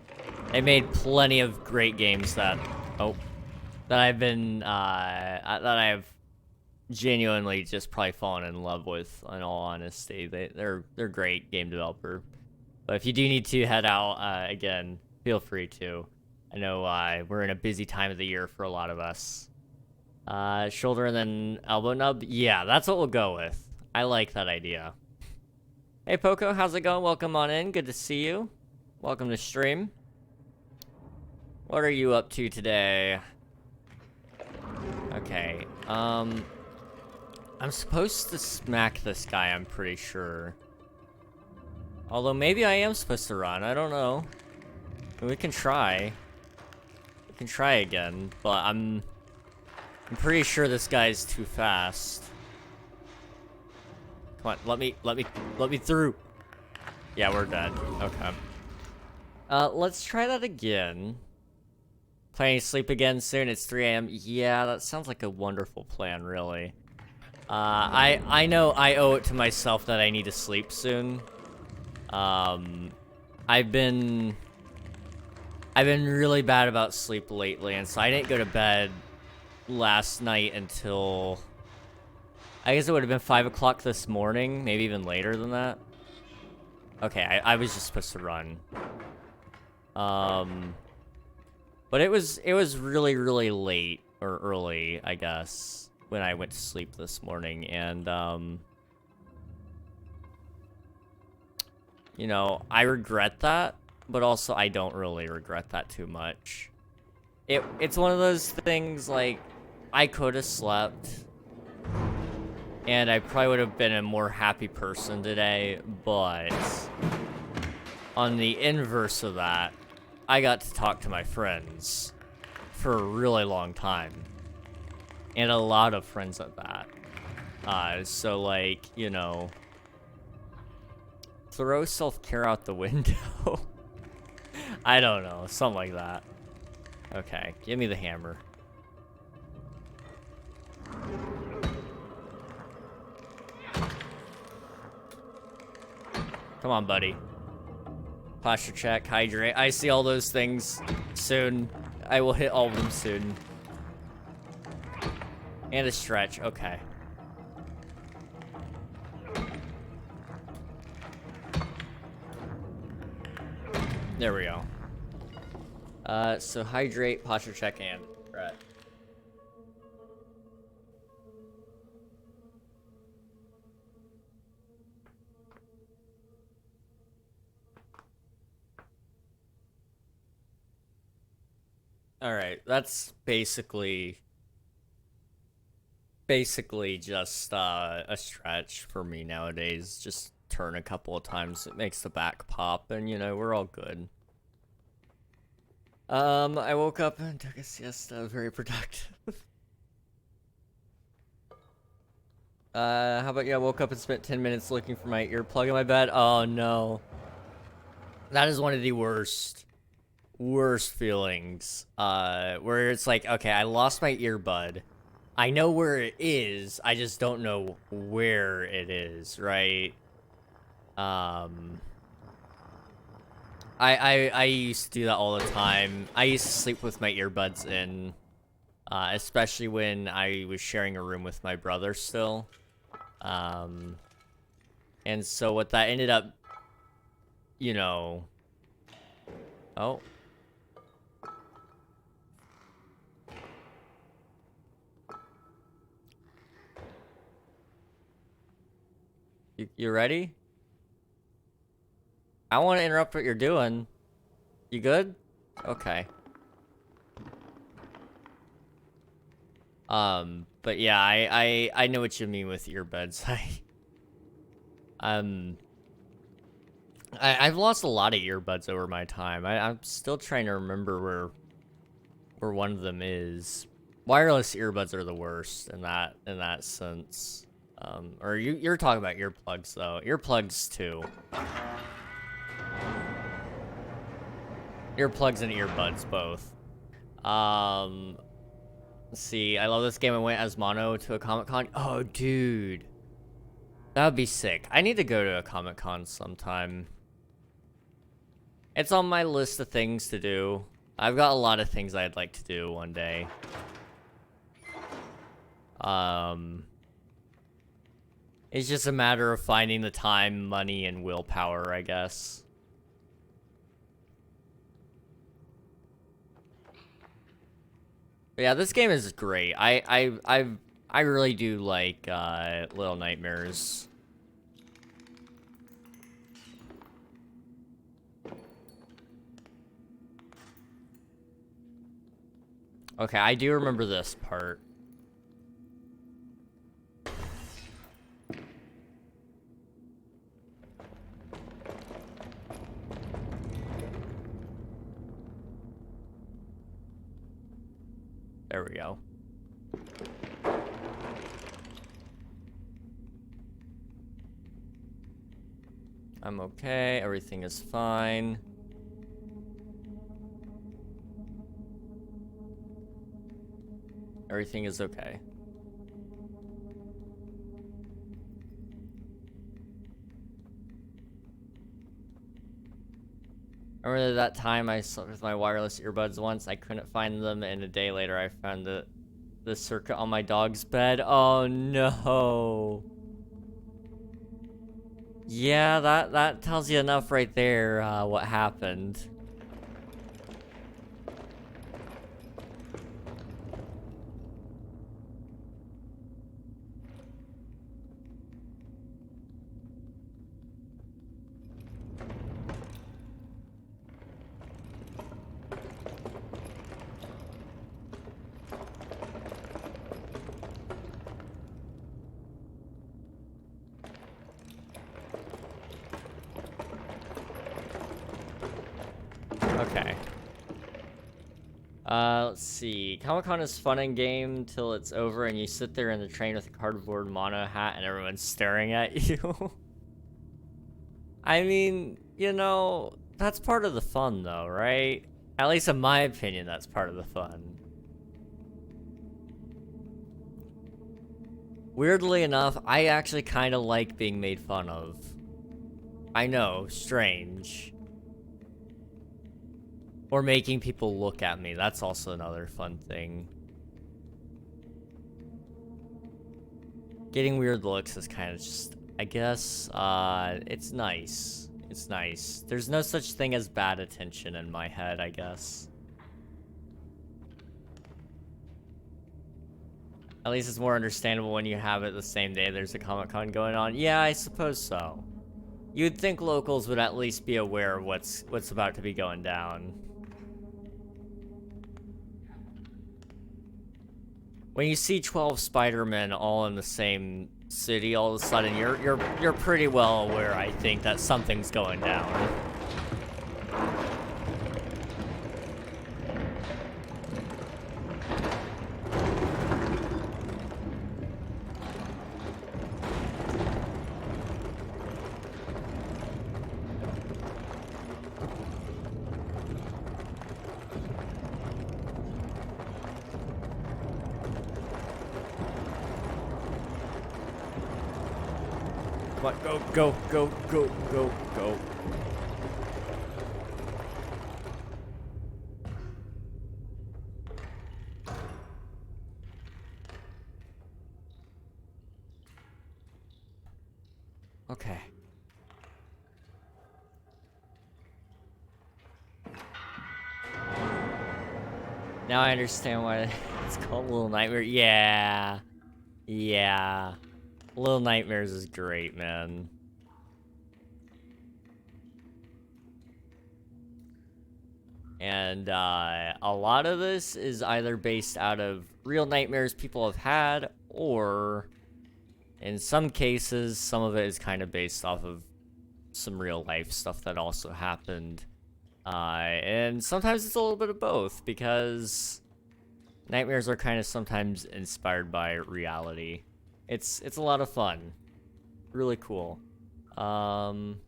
A: They made plenty of great games that I've been, that I've genuinely just probably fallen in love with, in all honesty. They're great game developer. But if you do need to head out, again, feel free to. I know, we're in a busy time of the year for a lot of us. Shoulder and then elbow nub? Yeah, that's what we'll go with. I like that idea. Hey Poco, how's it going? Welcome on in. Good to see you. Welcome to stream. What are you up to today? Okay. I'm supposed to smack this guy, I'm pretty sure. Although maybe I am supposed to run. I don't know. We can try. We can try again, but I'm pretty sure this guy's too fast. Come on, let me through. Yeah, we're dead. Okay. Let's try that again. Planning to sleep again soon. It's 3 a.m. Yeah, that sounds like a wonderful plan, really. I know I owe it to myself that I need to sleep soon. I've been really bad about sleep lately, and so I didn't go to bed last night until, I guess it would have been 5 o'clock this morning, maybe even later than that. Okay, I was just supposed to run. But it was really, really late, or early, I guess, when I went to sleep this morning, and, you know, I regret that, but also I don't really regret that too much. It's one of those things, like, I could have slept, and I probably would have been a more happy person today, but on the inverse of that, I got to talk to my friends for a really long time, and a lot of friends at that. So, like, you know, throw self-care out the window. I don't know, something like that. Okay, give me the hammer. Come on, buddy. Posture check, hydrate. I see all those things soon. I will hit all of them soon. And a stretch, okay. There we go. So hydrate, posture check, and right. Alright, that's basically just a stretch for me nowadays. Just turn a couple of times, it makes the back pop, and you know, we're all good. I woke up and took a siesta, very productive. How about you? I woke up and spent 10 minutes looking for my earplug in my bed. Oh no. That is one of the worst feelings. Where it's like, okay, I lost my earbud. I know where it is, I just don't know where it is, right? I used to do that all the time. I used to sleep with my earbuds in, especially when I was sharing a room with my brother still. And so what that ended up, you know... Oh. You ready? I don't want to interrupt what you're doing. You good? Okay. But yeah, I know what you mean with earbuds. I've lost a lot of earbuds over my time. I'm still trying to remember where one of them is. Wireless earbuds are the worst in that sense. Or you're talking about earplugs though. Earplugs too. Earplugs and earbuds both. Let's see. I love this game. I went as mono to a Comic-Con. Oh, dude. That would be sick. I need to go to a Comic-Con sometime. It's on my list of things to do. I've got a lot of things I'd like to do one day. It's just a matter of finding the time, money, and willpower, I guess. But yeah, this game is great. I really do like Little Nightmares. Okay, I do remember this part. There we go. I'm okay. Everything is fine. Everything is okay. I remember that time I slept with my wireless earbuds once. I couldn't find them, and a day later I found the circuit on my dog's bed. Oh no. Yeah, that tells you enough right there, what happened. Okay. Let's see. Comic-Con is fun in game till it's over and you sit there in the train with a cardboard mono hat and everyone's staring at you. I mean, you know, that's part of the fun though, right? At least in my opinion, that's part of the fun. Weirdly enough, I actually kind of like being made fun of. I know, strange. Or making people look at me. That's also another fun thing. Getting weird looks is kind of just, I guess, it's nice. It's nice. There's no such thing as bad attention in my head, I guess. At least it's more understandable when you have it the same day there's a Comic-Con going on. Yeah, I suppose so. You'd think locals would at least be aware of what's about to be going down. When you see 12 Spider-Men all in the same city, all of a sudden you're pretty well aware, I think, that something's going down. Come on, go, go, go, go, go, go. Okay. Now I understand why it's called Little Nightmare. Yeah. Yeah. Little Nightmares is great, man. And a lot of this is either based out of real nightmares people have had, or in some cases, some of it is kind of based off of some real life stuff that also happened. And sometimes it's a little bit of both, because Nightmares are kind of sometimes inspired by reality. It's a lot of fun. Really cool. Let's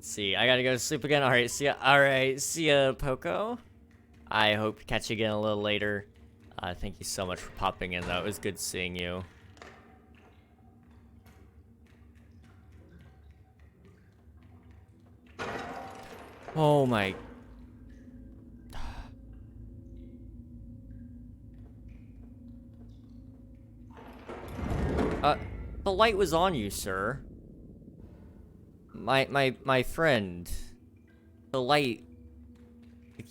A: see. I gotta go to sleep again. Alright, see ya. Alright, see ya, Poco. I hope to catch you again a little later. Thank you so much for popping in, though. It was good seeing you. Oh my... the light was on you, sir. My friend. The light...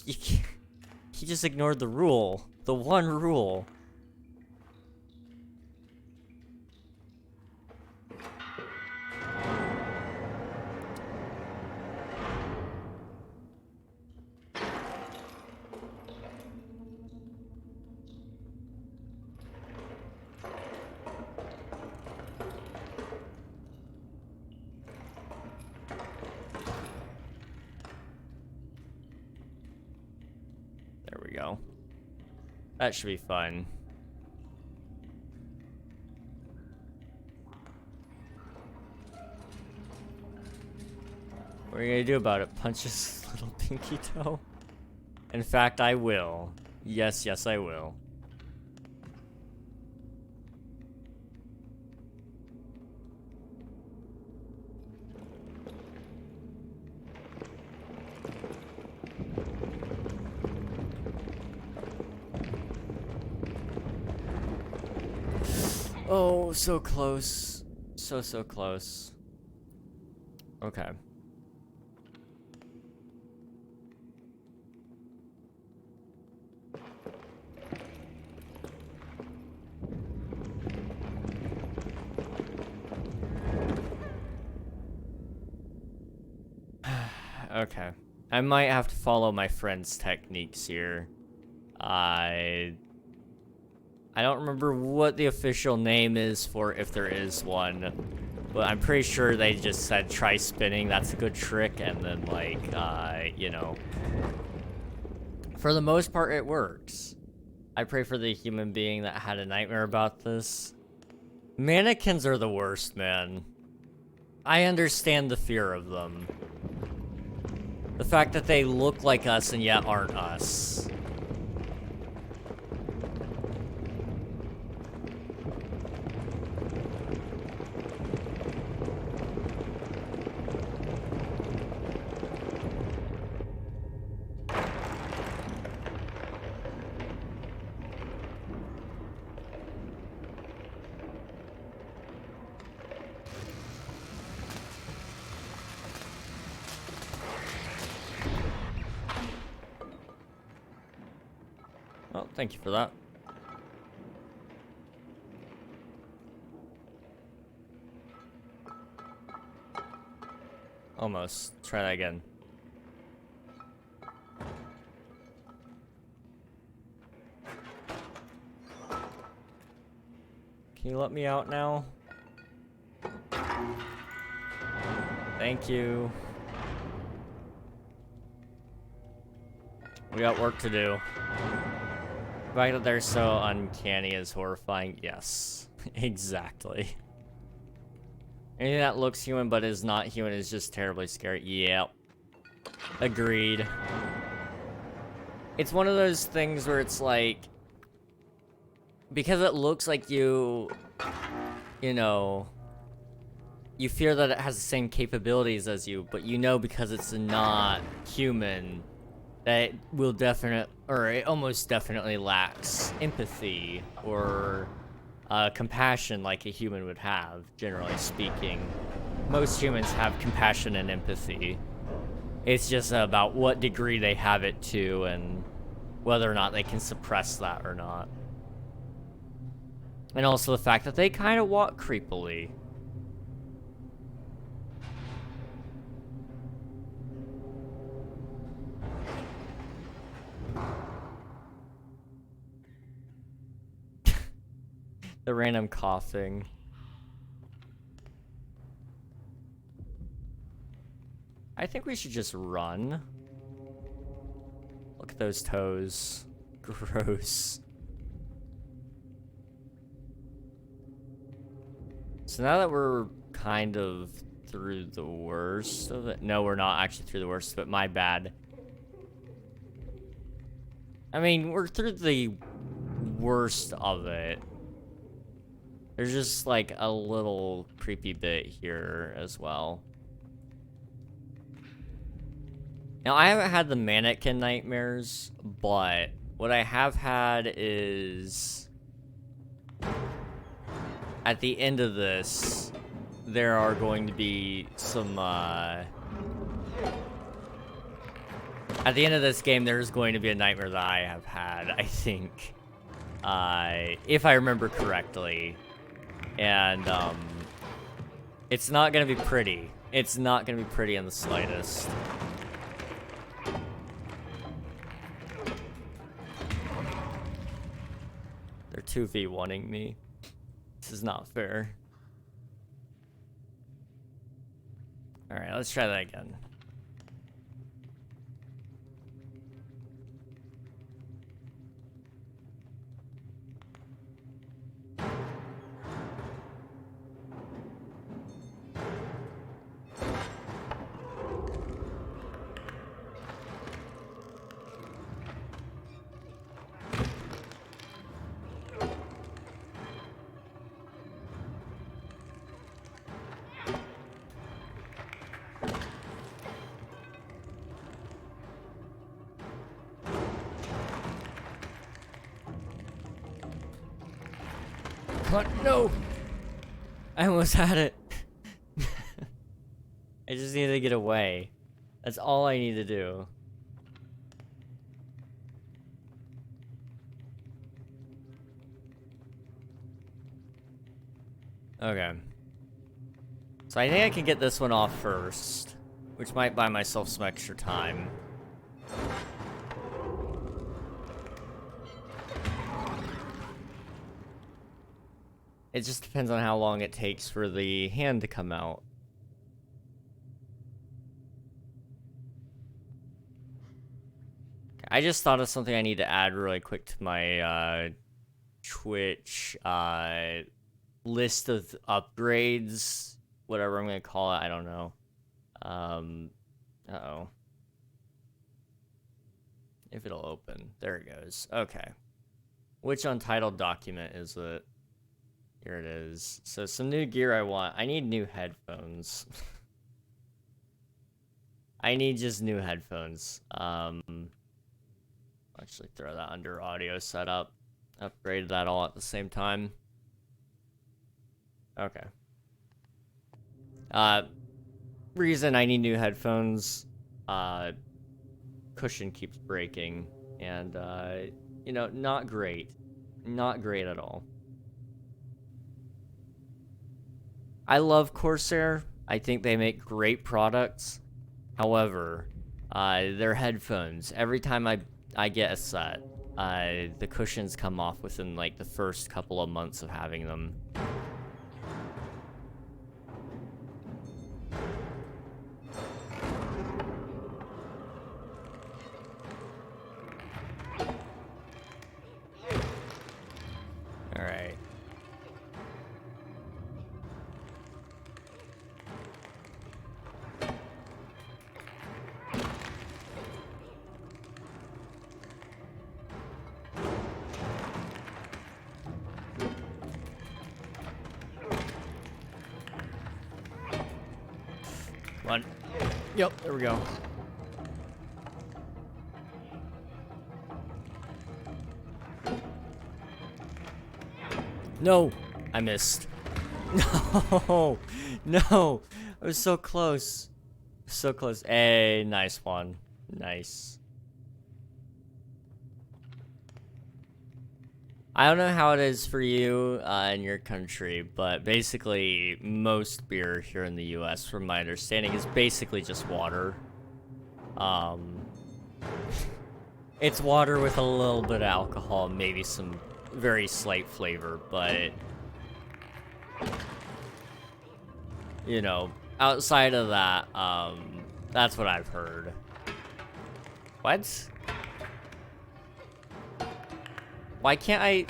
A: He just ignored the rule. The one rule. There we go. That should be fun. What are you gonna do about it? Punch his little pinky toe? In fact, I will. Yes, yes, I will. Oh, so close. So close. Okay. Okay. I might have to follow my friend's techniques here. I don't remember what the official name is for if there is one, but I'm pretty sure they just said try spinning, that's a good trick, and then like, you know, for the most part it works. I pray for the human being that had a nightmare about this. Mannequins are the worst, man. I understand the fear of them. The fact that they look like us and yet aren't us. Well, thank you for that. Almost. Try that again. Can you let me out now? Thank you. We got work to do. The fact that they're so uncanny is horrifying. Yes, exactly. Anything that looks human but is not human is just terribly scary. Yep. Agreed. It's one of those things where it's like, because it looks like you know, you fear that it has the same capabilities as you, but you know because it's not human, that it will it almost definitely lacks empathy or compassion like a human would have, generally speaking. Most humans have compassion and empathy. It's just about what degree they have it to and whether or not they can suppress that or not. And also the fact that they kind of walk creepily. The random coughing. I think we should just run. Look at those toes. Gross. So now that we're kind of through the worst of it. No, we're not actually through the worst, but my bad. I mean, we're through the worst of it. There's just like a little creepy bit here as well. Now, I haven't had the mannequin nightmares, but what I have had is at the end of this, there are going to be some, at the end of this game, there's going to be a nightmare that I have had, I think. If I remember correctly. And, it's not gonna be pretty. It's not gonna be pretty in the slightest. They're 2v1ing me. This is not fair. Alright, let's try that again. What? No! I almost had it. I just need to get away. That's all I need to do. Okay. So I think I can get this one off first, which might buy myself some extra time. It just depends on how long it takes for the hand to come out. I just thought of something I need to add really quick to my Twitch list of upgrades, whatever I'm gonna call it. I don't know. Uh-oh. If it'll open. There it goes. Okay. Which untitled document is it? Here it is. So some new gear I want. I need new headphones. I need just new headphones. Actually throw that under audio setup. Upgrade that all at the same time. Okay. Reason I need new headphones. Cushion keeps breaking. And, you know, not great. Not great at all. I love Corsair. I think they make great products. However, their headphones, every time I get a set, the cushions come off within like the first couple of months of having them. All right. One. Yep, there we go. No, I missed. No, no, I was so close. So close. Hey, nice one. Nice. I don't know how it is for you in your country, but basically most beer here in the US, from my understanding, is basically just water. It's water with a little bit of alcohol, maybe some very slight flavor, but you know, outside of that, that's what I've heard. What? Why can't I...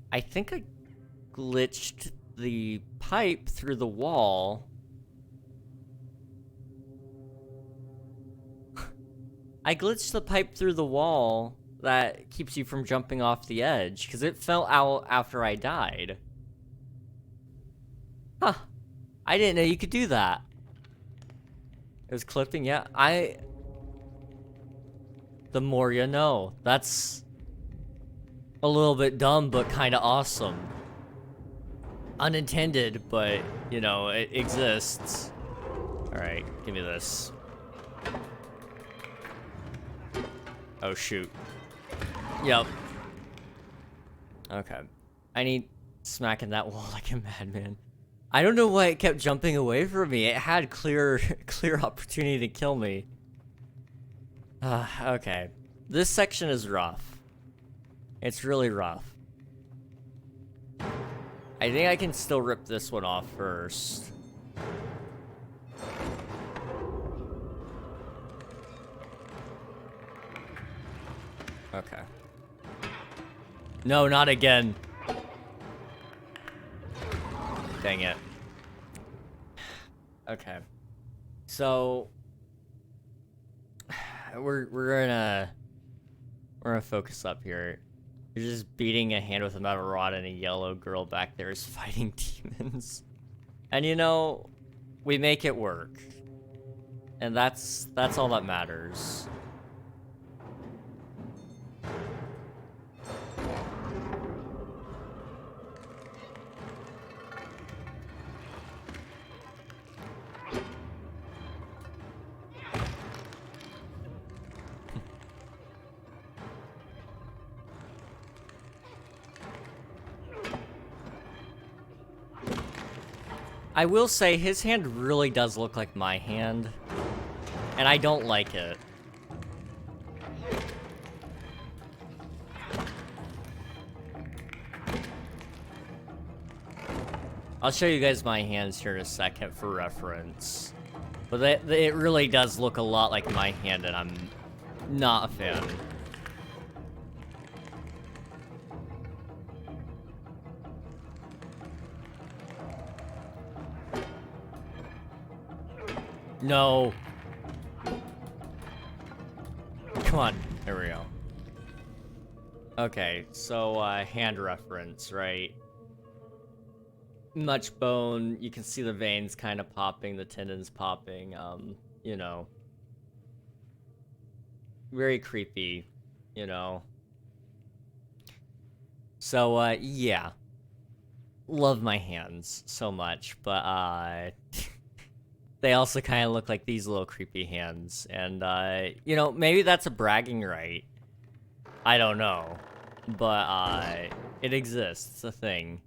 A: I think I glitched the pipe through the wall. I glitched the pipe through the wall that keeps you from jumping off the edge, because it fell out after I died. Huh. I didn't know you could do that. It was clipping, yeah. The more you know. That's a little bit dumb, but kind of awesome. Unintended, but, you know, it exists. Alright, give me this. Oh, shoot. Yep. Okay. I need smacking that wall like a madman. I don't know why it kept jumping away from me. It had clear opportunity to kill me. Okay. This section is rough. It's really rough. I think I can still rip this one off first. Okay. No, not again. Dang it. Okay. So we're gonna focus up here. You're just beating a hand with a metal rod, and a yellow girl back there is fighting demons. And you know, we make it work. And that's all that matters. I will say, his hand really does look like my hand, and I don't like it. I'll show you guys my hands here in a second for reference. But it really does look a lot like my hand, and I'm not a fan. No. Come on. There we go. Okay, so, hand reference, right? Much bone. You can see the veins kind of popping, the tendons popping, you know. Very creepy, you know. So, yeah. Love my hands so much, but, they also kind of look like these little creepy hands, and, you know, maybe that's a bragging right. I don't know, but, it exists, it's a thing.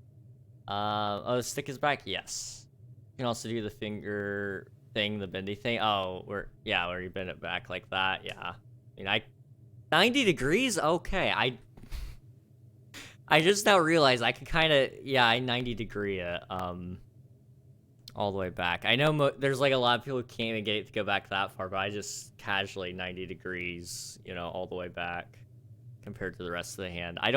A: Oh, the stick is back? Yes. You can also do the finger thing, the bendy thing. Oh, where you bend it back like that, yeah. I mean, 90 degrees? Okay, I just now realized I can kind of, yeah, I 90 degree it, all the way back. I know there's like a lot of people who can't even get it to go back that far, but I just casually 90 degrees, you know, all the way back compared to the rest of the hand. I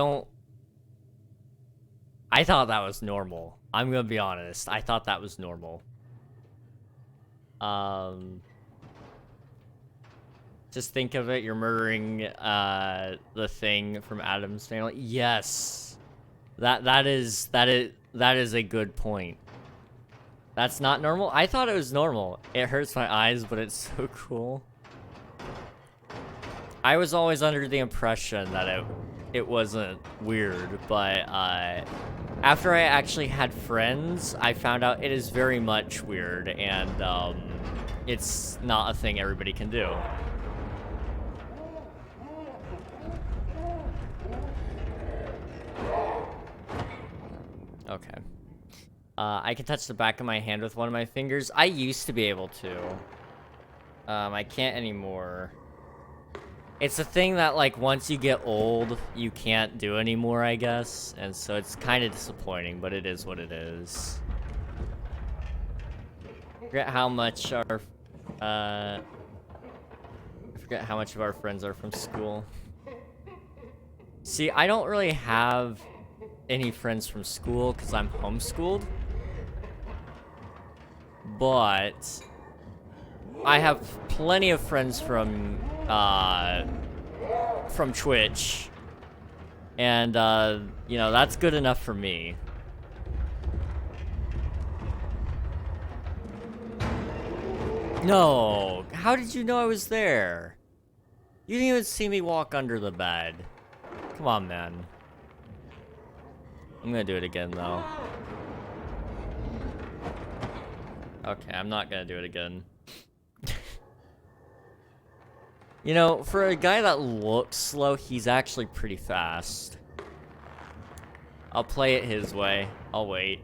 A: thought that was normal. I'm gonna be honest. I thought that was normal. Just think of it. You're murdering the thing from Adam's family. Yes, that is a good point. That's not normal? I thought it was normal. It hurts my eyes, but it's so cool. I was always under the impression that it wasn't weird, but after I actually had friends, I found out it is very much weird, and it's not a thing everybody can do. Okay. I can touch the back of my hand with one of my fingers. I used to be able to. I can't anymore. It's a thing that, like, once you get old, you can't do anymore, I guess. And so it's kind of disappointing, but it is what it is. I forget how much our, I forget how much of our friends are from school. See, I don't really have any friends from school because I'm homeschooled. But I have plenty of friends from Twitch, and you know, that's good enough for me. No, how did you know I was there? You didn't even see me walk under the bed. Come on, man. I'm gonna do it again, though. Okay, I'm not gonna do it again. You know, for a guy that looks slow, he's actually pretty fast. I'll play it his way. I'll wait.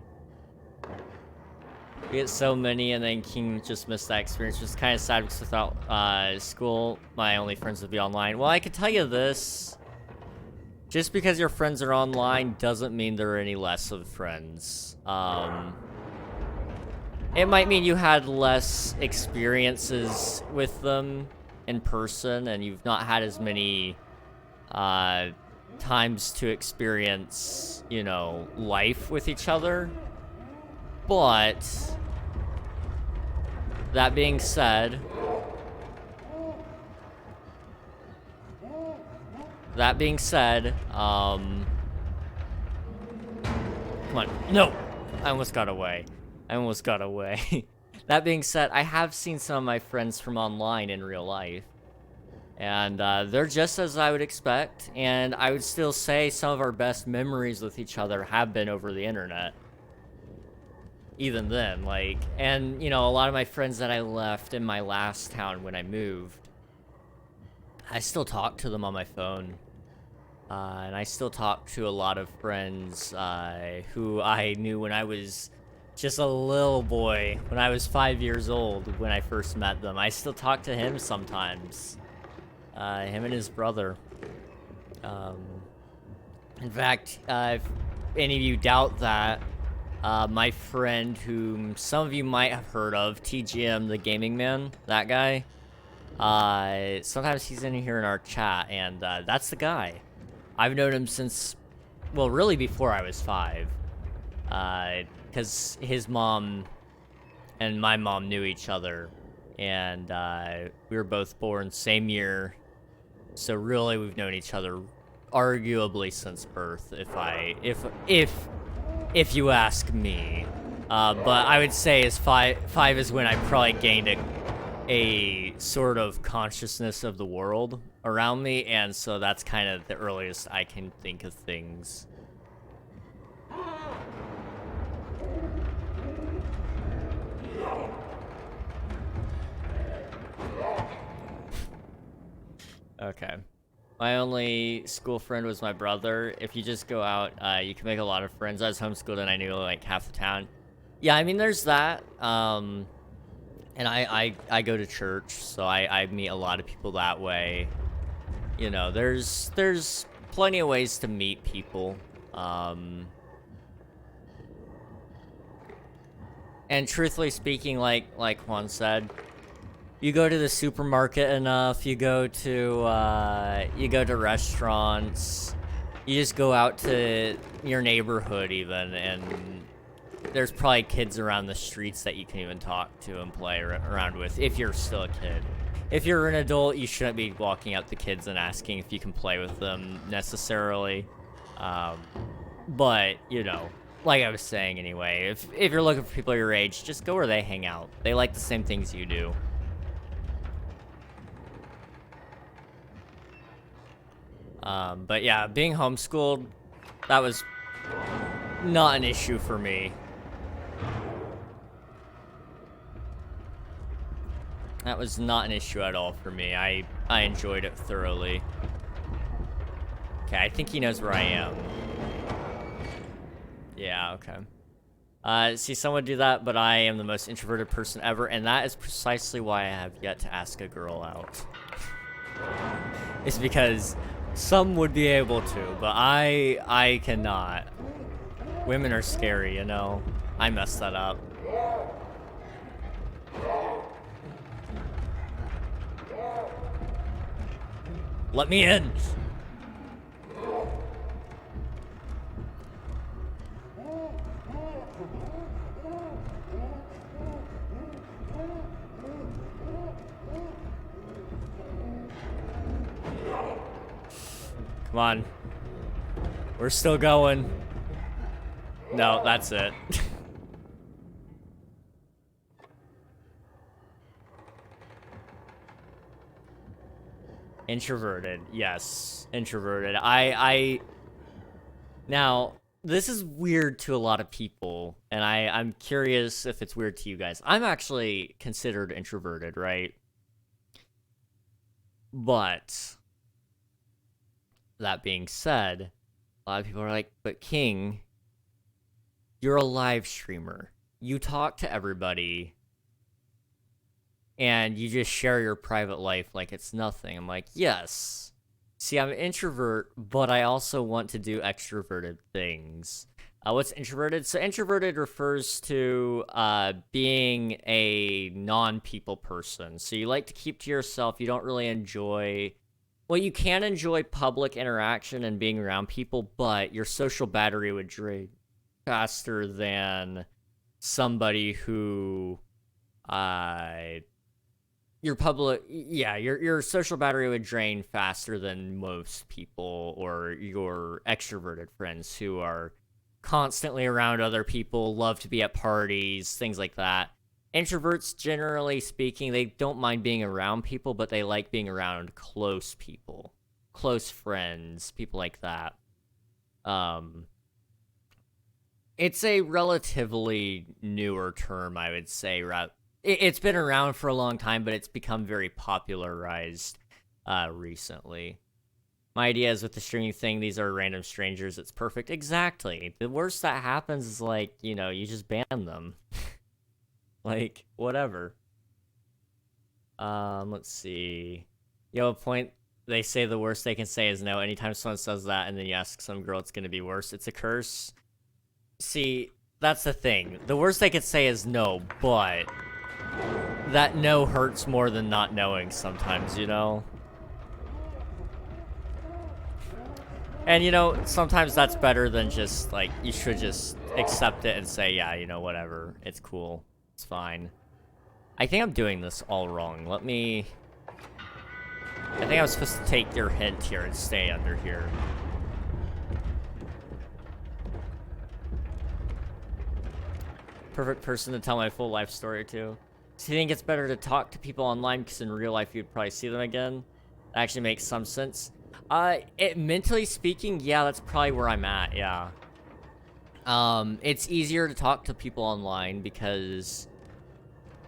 A: We get so many, and then King just missed that experience, which is kind of sad because without school, my only friends would be online. Well, I can tell you this. Just because your friends are online doesn't mean they're any less of friends. It might mean you had less experiences with them in person, and you've not had as many times to experience, you know, life with each other. But that being said, come on, no, I almost got away. That being said, I have seen some of my friends from online in real life, and they're just as I would expect, and I would still say some of our best memories with each other have been over the internet. Even then, like, and, you know, a lot of my friends that I left in my last town when I moved, I still talk to them on my phone. And I still talk to a lot of friends who I knew when I was just a little boy, when I was 5 years old, when I first met them. I still talk to him sometimes. Him and his brother. In fact, if any of you doubt that, my friend whom some of you might have heard of, TGM, the gaming man, that guy, sometimes he's in here in our chat, and that's the guy. I've known him since, well, really before I was 5. Because his mom and my mom knew each other, and we were both born same year, so really we've known each other arguably since birth, if you ask me. But I would say is five is when I probably gained a sort of consciousness of the world around me, and so that's kind of the earliest I can think of things. Okay. My only school friend was my brother. If you just go out, you can make a lot of friends. I was homeschooled and I knew like half the town. Yeah, I mean, there's that. And I go to church, so I meet a lot of people that way. You know, there's plenty of ways to meet people. And truthfully speaking, like Juan said, you go to the supermarket enough, you go to restaurants, you just go out to your neighborhood even, and there's probably kids around the streets that you can even talk to and play around with, if you're still a kid. If you're an adult, you shouldn't be walking up to kids and asking if you can play with them, necessarily. But, you know, like I was saying anyway, if you're looking for people your age, just go where they hang out. They like the same things you do. But yeah, being homeschooled, that was not an issue for me. That was not an issue at all for me. I enjoyed it thoroughly. Okay, I think he knows where I am. Yeah, okay. See someone do that, but I am the most introverted person ever, and that is precisely why I have yet to ask a girl out. It's because some would be able to, but I cannot. Women are scary, you know? I messed that up. Let me in! Come on. We're still going. No, that's it. Introverted, yes. Introverted. Now, this is weird to a lot of people, and I'm curious if it's weird to you guys. I'm actually considered introverted, right? But that being said, a lot of people are like, but King, you're a live streamer. You talk to everybody, and you just share your private life like it's nothing. I'm like, yes. See, I'm an introvert, but I also want to do extroverted things. What's introverted? So introverted refers to being a non-people person. So you like to keep to yourself. You don't really enjoy... Well, you can enjoy public interaction and being around people, but your social battery would drain faster than somebody who... your social battery would drain faster than most people or your extroverted friends who are constantly around other people, love to be at parties, things like that. Introverts, generally speaking, they don't mind being around people, but they like being around close people, close friends, people like that. It's a relatively newer term, I would say. It's been around for a long time, but it's become very popularized recently. My idea is with the streaming thing, these are random strangers. It's perfect. Exactly. The worst that happens is, like, you know, you just ban them. Like, whatever. Let's see. You have a point. They say the worst they can say is no. Anytime someone says that and then you ask some girl, it's going to be worse. It's a curse. See, that's the thing. The worst they can say is no, but that no hurts more than not knowing sometimes, you know? And, you know, sometimes that's better than just, like, you should just accept it and say, yeah, you know, whatever. It's cool. It's fine. I think I'm doing this all wrong. Let me... I think I was supposed to take your hint here and stay under here. Perfect person to tell my full life story to. So you think it's better to talk to people online because in real life you'd probably see them again? That actually makes some sense. Mentally speaking, yeah, that's probably where I'm at, yeah. It's easier to talk to people online because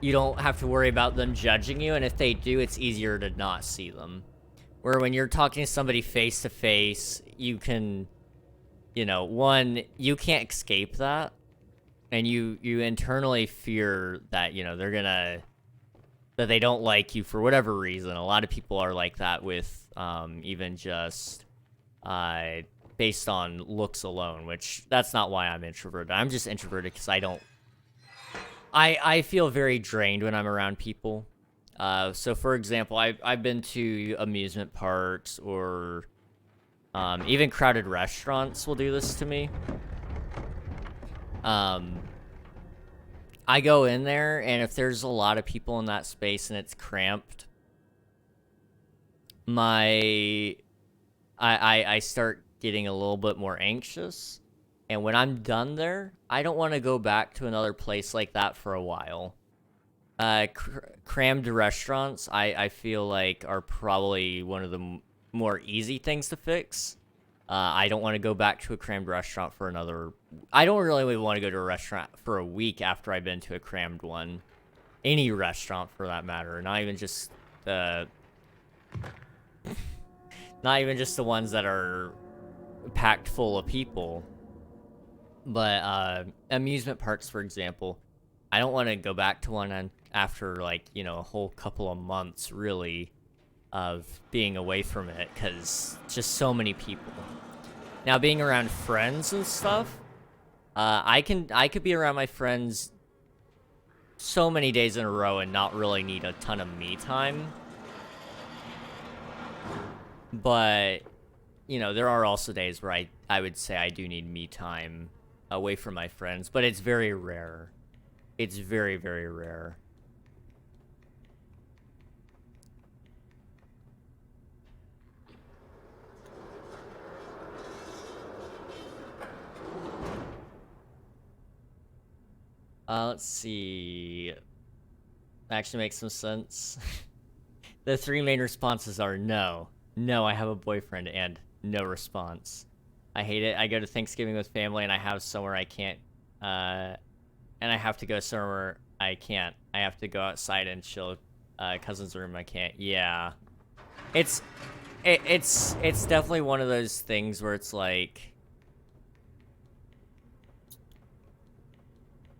A: you don't have to worry about them judging you, and if they do, it's easier to not see them. Where when you're talking to somebody face to face, you can, you know, one, you can't escape that, and you internally fear that, you know, they're gonna, that they don't like you for whatever reason. A lot of people are like that with, even just, based on looks alone, which that's not why I'm introverted. I'm just introverted because I feel very drained when I'm around people. So for example, I've been to amusement parks or even crowded restaurants will do this to me. I go in there, and if there's a lot of people in that space and it's cramped, I start getting a little bit more anxious. And when I'm done there, I don't want to go back to another place like that for a while. Crammed restaurants, I feel like, are probably one of the more easy things to fix. I don't want to go back to a crammed restaurant for another... I don't really want to go to a restaurant for a week after I've been to a crammed one. Any restaurant, for that matter. Not even just the... Not even just the ones that are packed full of people. But, amusement parks, for example. I don't want to go back to one after, like, you know, a whole couple of months, really. of being away from it, because just so many people. Now, being around friends and stuff, I could be around my friends so many days in a row and not really need a ton of me time. But, you know, there are also days where I would say I do need me time away from my friends, but it's very rare. It's very, very rare. Let's see. Actually makes some sense. The three main responses are no, I have a boyfriend, and no response. I hate it. I go to Thanksgiving with family, and I have somewhere I can't, and I have to go somewhere I can't. I have to go outside and chill. Cousin's room, I can't. Yeah. It's definitely one of those things where it's like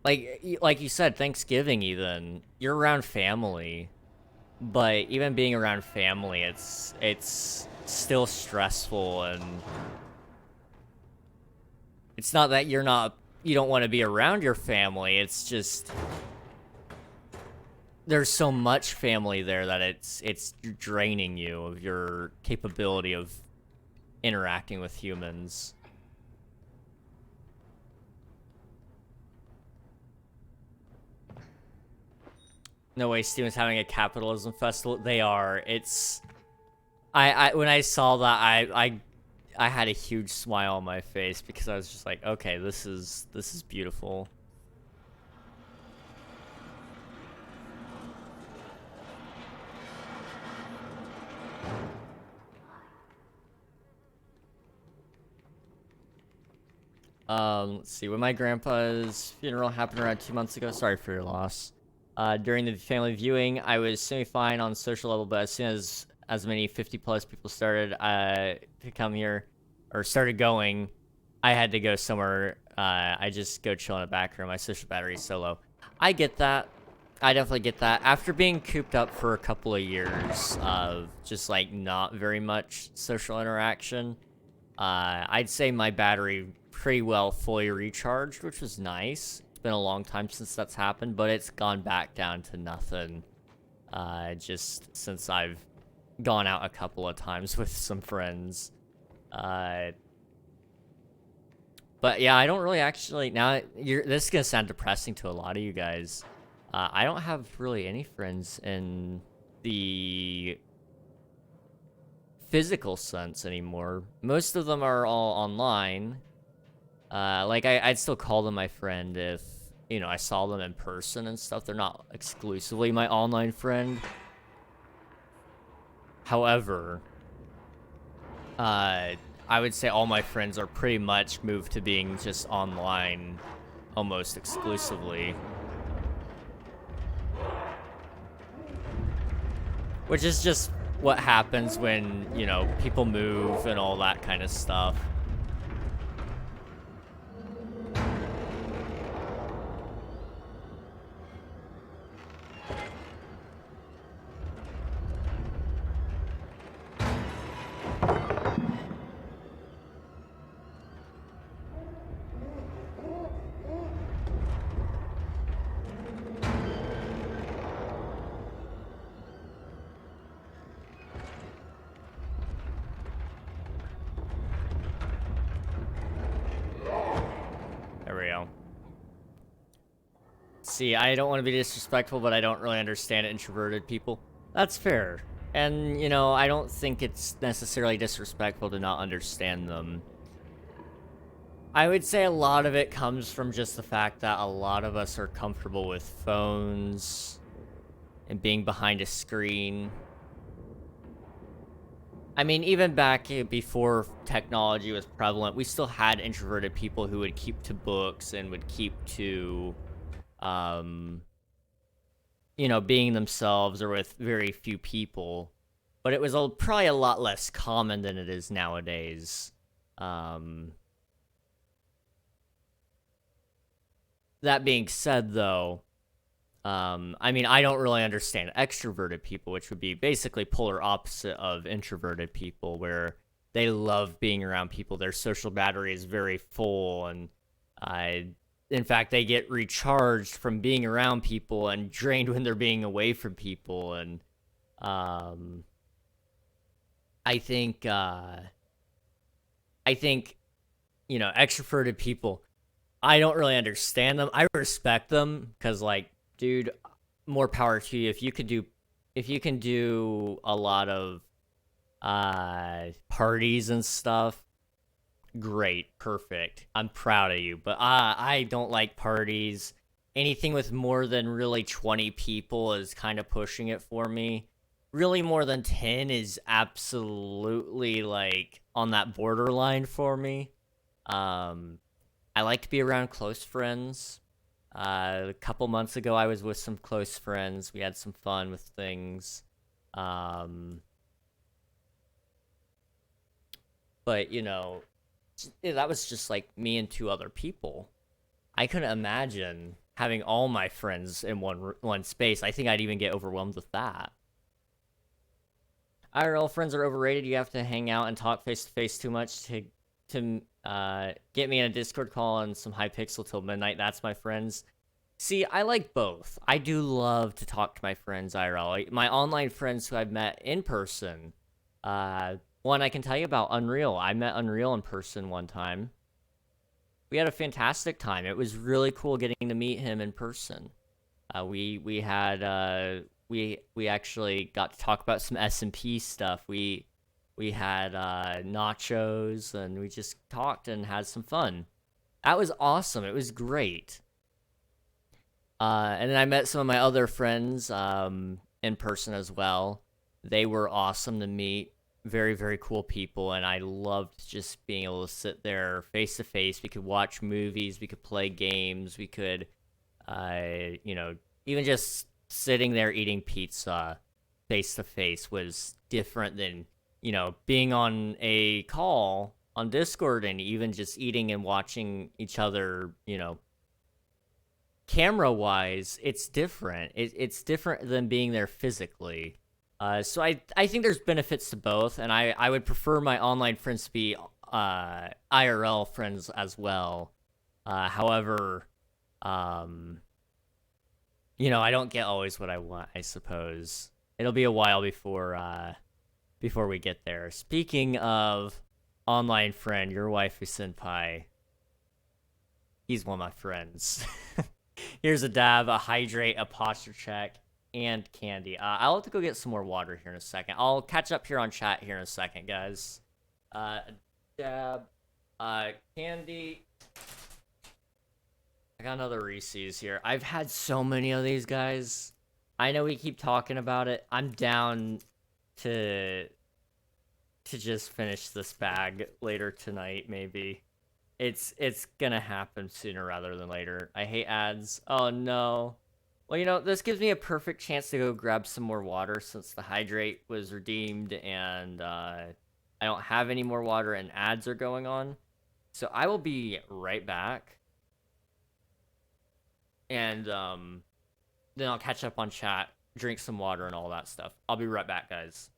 A: you said, Thanksgiving, even, you're around family, but even being around family, it's still stressful, and it's not that you don't want to be around your family, it's just there's so much family there that it's draining you of your capability of interacting with humans. No way, Steven's having a capitalism festival. They are. It's. When I saw that, I had a huge smile on my face because I was just like, okay, this is beautiful. Let's see. When my grandpa's funeral happened around 2 months ago. Sorry for your loss. During the family viewing, I was semi-fine on social level, but as soon as many 50-plus people started to come here, or started going, I had to go somewhere. I just go chill in a back room. My social battery's so low. I get that. I definitely get that. After being cooped up for a couple of years of just, like, not very much social interaction, I'd say my battery pretty well fully recharged, which was nice. Been a long time since that's happened, but it's gone back down to nothing just since I've gone out a couple of times with some friends. But yeah, I don't really actually, now this is gonna sound depressing to a lot of you guys. I don't have really any friends in the physical sense anymore. Most of them are all online. Like, I'd still call them my friend if, you know, I saw them in person and stuff. They're not exclusively my online friend. However, I would say all my friends are pretty much moved to being just online almost exclusively. Which is just what happens when, you know, people move and all that kind of stuff. See, I don't want to be disrespectful, but I don't really understand introverted people. That's fair. And, you know, I don't think it's necessarily disrespectful to not understand them. I would say a lot of it comes from just the fact that a lot of us are comfortable with phones and being behind a screen. I mean, even back before technology was prevalent, we still had introverted people who would keep to books and would keep to you know, being themselves or with very few people, but it was probably a lot less common than it is nowadays. That being said, though, I mean, I don't really understand extroverted people, which would be basically polar opposite of introverted people, where they love being around people. Their social battery is very full, and I, in fact, they get recharged from being around people and drained when they're being away from people. And um, I think, I think, extroverted people, I don't really understand them. I respect them because, like, dude, more power to you. If you can do a lot of parties and stuff, great, perfect. I'm proud of you. But I don't like parties. Anything with more than really 20 people is kind of pushing it for me. Really, more than 10 is absolutely like on that borderline for me. Um, I like to be around close friends. A couple months ago, I was with some close friends. We had some fun with things. Um, but, that was just like me and two other people. I couldn't imagine having all my friends in one space. I think I'd even get overwhelmed with that. IRL friends are overrated. You have to hang out and talk face to face too much to get me in a Discord call and some Hypixel till midnight. That's my friends. See, I like both. I do love to talk to my friends IRL. Like, my online friends who I've met in person. One I can tell you about, Unreal. I met Unreal in person one time. We had a fantastic time. It was really cool getting to meet him in person. We had we actually got to talk about some SMP stuff. We had nachos, and we just talked and had some fun. That was awesome. It was great. And then I met some of my other friends in person as well. They were awesome to meet. Very, very cool people, and I loved just being able to sit there face to face. We could watch movies, we could play games, we could, even just sitting there eating pizza face to face was different than, being on a call on Discord and even just eating and watching each other, camera wise. It's different. It's different than being there physically. So I think there's benefits to both, and I would prefer my online friends to be IRL friends as well. However, I don't get always what I want, I suppose. It'll be a while before we get there. Speaking of online friend, your waifu senpai, he's one of my friends. Here's a dab, a hydrate, a posture check, and candy. I'll have to go get some more water here in a second. I'll catch up here on chat here in a second, guys. Dab, candy. I got another Reese's here. I've had so many of these, guys. I know we keep talking about it. I'm down to just finish this bag later tonight, maybe. It's gonna happen sooner rather than later. I hate ads. Oh no. Well, this gives me a perfect chance to go grab some more water since the hydrate was redeemed and I don't have any more water and ads are going on. So I will be right back. And then I'll catch up on chat, drink some water and all that stuff. I'll be right back, guys.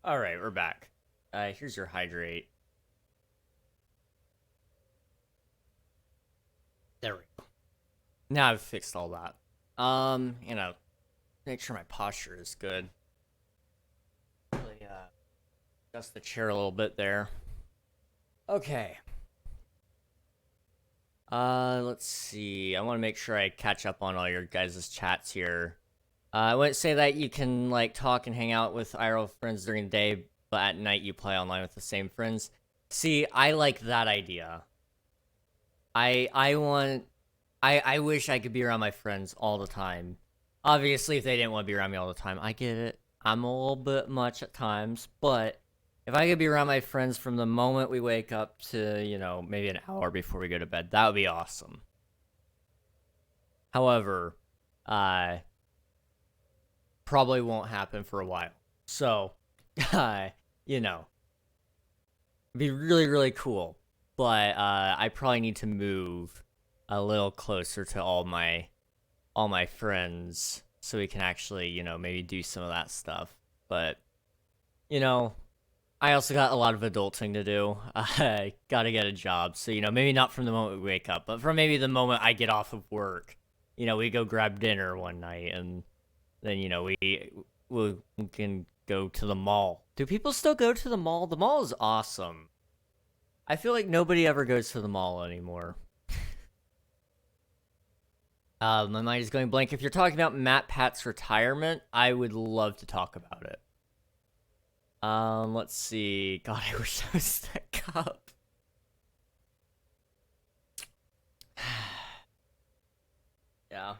A: Alright, we're back. Here's your hydrate. There we go. Now I've fixed all that. Make sure my posture is good. Really, adjust the chair a little bit there. Okay. Let's see. I want to make sure I catch up on all your guys' chats here. I wouldn't say that you can, like, talk and hang out with IRL friends during the day, but at night you play online with the same friends. See, I like that idea. I wish I could be around my friends all the time. Obviously, if they didn't want to be around me all the time, I get it. I'm a little bit much at times, but if I could be around my friends from the moment we wake up to, maybe an hour before we go to bed, that would be awesome. However, probably won't happen for a while. So, it'd be really, really cool. But I probably need to move a little closer to all my friends so we can actually, maybe do some of that stuff. But, I also got a lot of adulting to do. I gotta get a job. So, maybe not from the moment we wake up, but from maybe the moment I get off of work. We go grab dinner one night and then, we can go to the mall. Do people still go to the mall? The mall is awesome. I feel like nobody ever goes to the mall anymore. My mind is going blank. If you're talking about Matt Pat's retirement, I would love to talk about it. Let's see. God, I wish I was that cup. Yeah.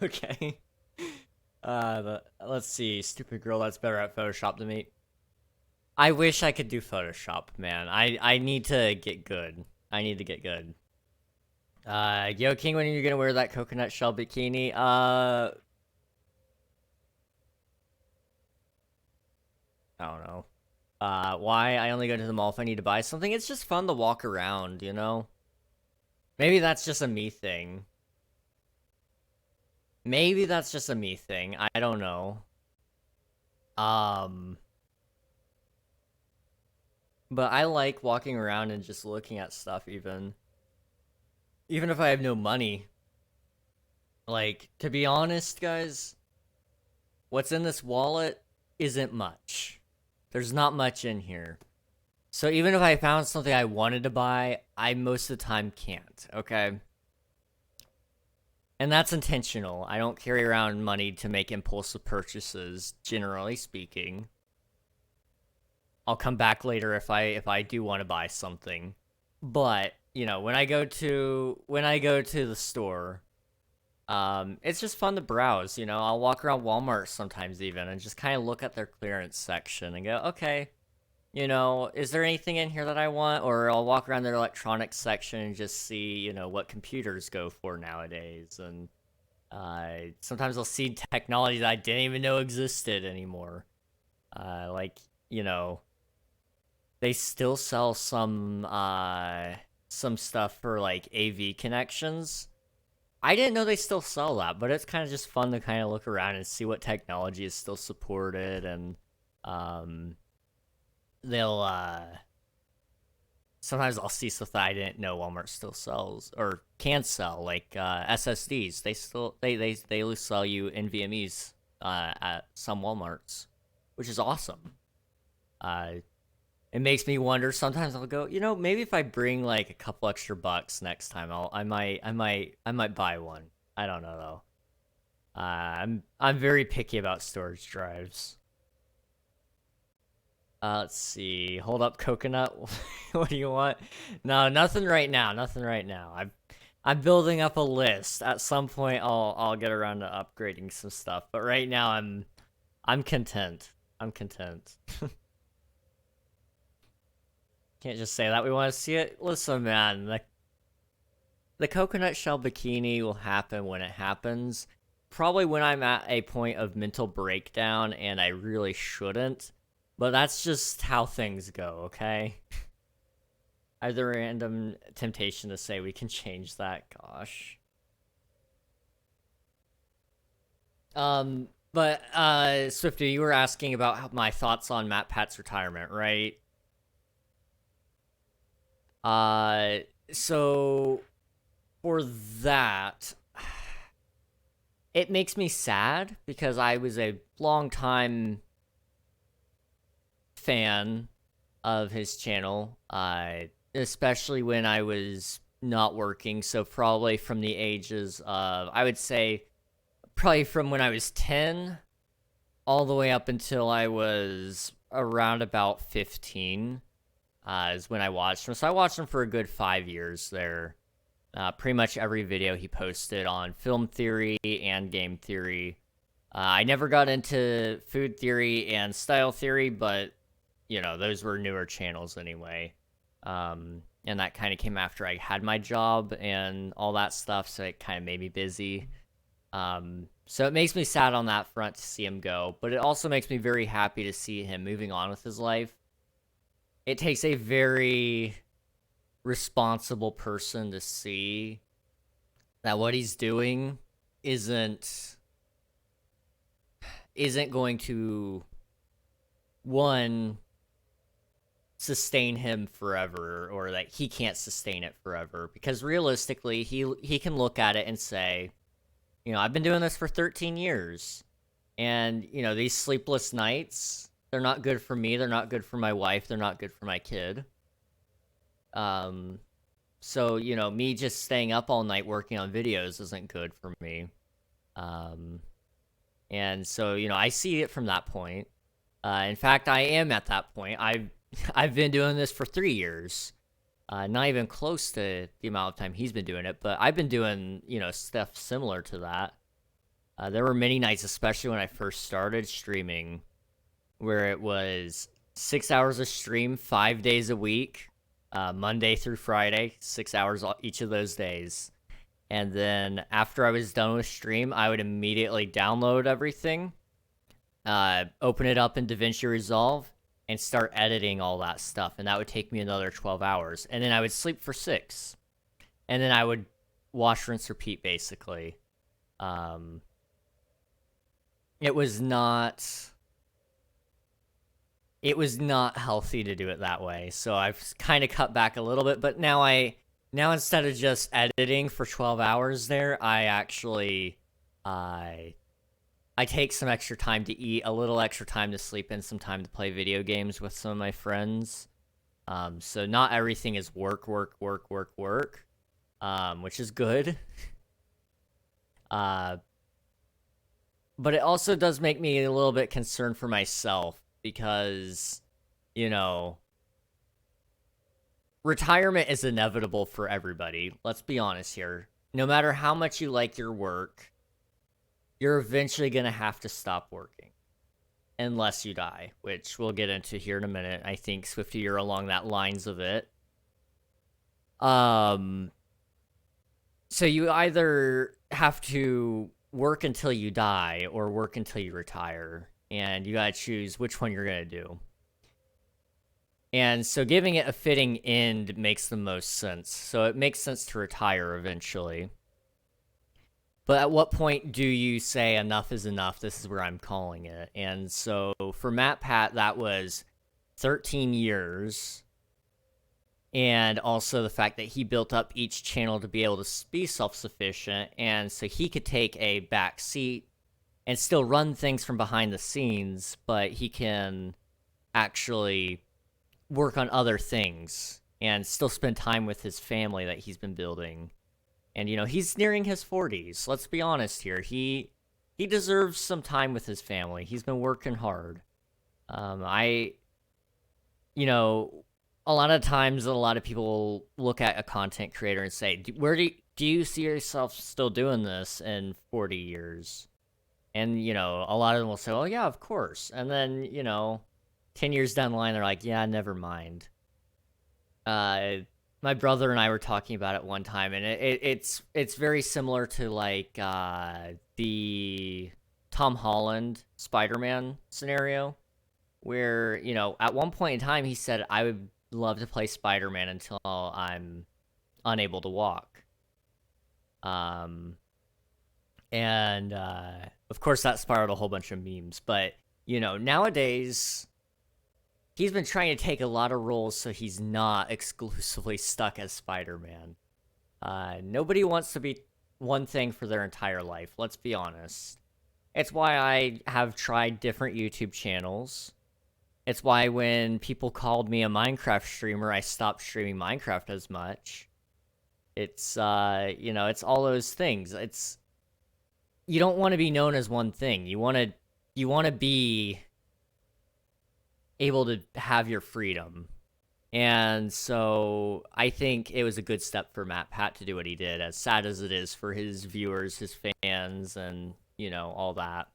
A: Okay. Let's see. Stupid girl that's better at Photoshop than me. I wish I could do Photoshop, man. I need to get good. I need to get good. Yo, King, when are you gonna wear that coconut shell bikini? I don't know. Why I only go to the mall if I need to buy something? It's just fun to walk around, Maybe that's just a me thing. Maybe that's just a me thing. I don't know. But I like walking around and just looking at stuff even if I have no money. Like, to be honest, guys, what's in this wallet isn't much. There's not much in here. So even if I found something I wanted to buy, I most of the time can't, okay? And that's intentional. I don't carry around money to make impulsive purchases, generally speaking. I'll come back later if I do want to buy something. But, when I go to the store, it's just fun to browse, I'll walk around Walmart sometimes even and just kind of look at their clearance section and go, okay, is there anything in here that I want? Or I'll walk around their electronics section and just see, what computers go for nowadays. And sometimes I'll see technology that I didn't even know existed anymore. They still sell some stuff for, like, AV connections. I didn't know they still sell that, but it's kind of just fun to kind of look around and see what technology is still supported, and sometimes I'll see stuff that I didn't know Walmart still sells or can sell, like SSDs. They sell you NVMe's at some Walmarts, which is awesome. It makes me wonder. Sometimes I'll go, maybe if I bring like a couple extra bucks next time, I might buy one. I don't know though. I'm very picky about storage drives. Let's see. Hold up, coconut. What do you want? No, nothing right now. Nothing right now. I'm building up a list. At some point, I'll get around to upgrading some stuff. But right now, I'm content. I'm content. Can't just say that we want to see it. Listen, man, the coconut shell bikini will happen when it happens. Probably when I'm at a point of mental breakdown and I really shouldn't. But that's just how things go, okay? I have the random temptation to say we can change that. Gosh. But Swifty, you were asking about my thoughts on MatPat's retirement, right? So for that, it makes me sad because I was a long time fan of his channel, especially when I was not working. So probably from the ages of, I would say, probably from when I was 10 all the way up until I was around about 15 is when I watched him. So I watched him for a good 5 years there. Pretty much every video he posted on film theory and game theory. I never got into food theory and style theory, but you know, those were newer channels anyway. And that kind of came after I had my job and all that stuff, so it kind of made me busy. So it makes me sad on that front to see him go, but it also makes me very happy to see him moving on with his life. It takes a very responsible person to see that what he's doing isn't going to, one, sustain him forever, or that he can't sustain it forever, because realistically he can look at it and say, you know, I've been doing this for 13 years, and you know, these sleepless nights, they're not good for me, they're not good for my wife, they're not good for my kid. So you know, me just staying up all night working on videos isn't good for me. And so, you know, I see it from that point. In fact, I am at that point. I've been doing this for 3 years. Not even close to the amount of time he's been doing it, but I've been doing, you know, stuff similar to that. There were many nights, especially when I first started streaming, where it was 6 hours of stream, 5 days a week, Monday through Friday, 6 hours each of those days. And then after I was done with stream, I would immediately download everything, open it up in DaVinci Resolve, and start editing all that stuff. And that would take me another 12 hours. And then I would sleep for 6. And then I would wash, rinse, repeat, basically. It was not healthy to do it that way. So I've kind of cut back a little bit, but now instead of just editing for 12 hours there, I actually, I take some extra time to eat, a little extra time to sleep, and some time to play video games with some of my friends. So not everything is work, which is good. But it also does make me a little bit concerned for myself because, you know, retirement is inevitable for everybody. Let's be honest here. No matter how much you like your work, you're eventually going to have to stop working. Unless you die, which we'll get into here in a minute. I think, Swifty, you're along that lines of it. So you either have to work until you die or work until you retire. And you gotta choose which one you're gonna do. And so giving it a fitting end makes the most sense. So it makes sense to retire eventually. But at what point do you say enough is enough? This is where I'm calling it. And so for MatPat, that was 13 years. And also the fact that he built up each channel to be able to be self-sufficient. And so he could take a back seat and still run things from behind the scenes, but he can actually work on other things and still spend time with his family that he's been building. And, you know, he's nearing his 40s. Let's be honest here. He deserves some time with his family. He's been working hard. You know, a lot of times, a lot of people look at a content creator and say, where do you see yourself still doing this in 40 years? And, you know, a lot of them will say, oh, yeah, of course. And then, you know, 10 years down the line, they're like, yeah, never mind. My brother and I were talking about it one time, and it's very similar to, like, the Tom Holland Spider-Man scenario, where, you know, at one point in time, he said, I would love to play Spider-Man until I'm unable to walk. Of course, that spiraled a whole bunch of memes, but, you know, nowadays, he's been trying to take a lot of roles so he's not exclusively stuck as Spider-Man. Nobody wants to be one thing for their entire life, let's be honest. It's why I have tried different YouTube channels. It's why when people called me a Minecraft streamer, I stopped streaming Minecraft as much. It's, you know, it's all those things. It's, you don't want to be known as one thing. You want to be able to have your freedom. And so I think it was a good step for MatPat to do what he did, as sad as it is for his viewers, his fans, and, you know, all that.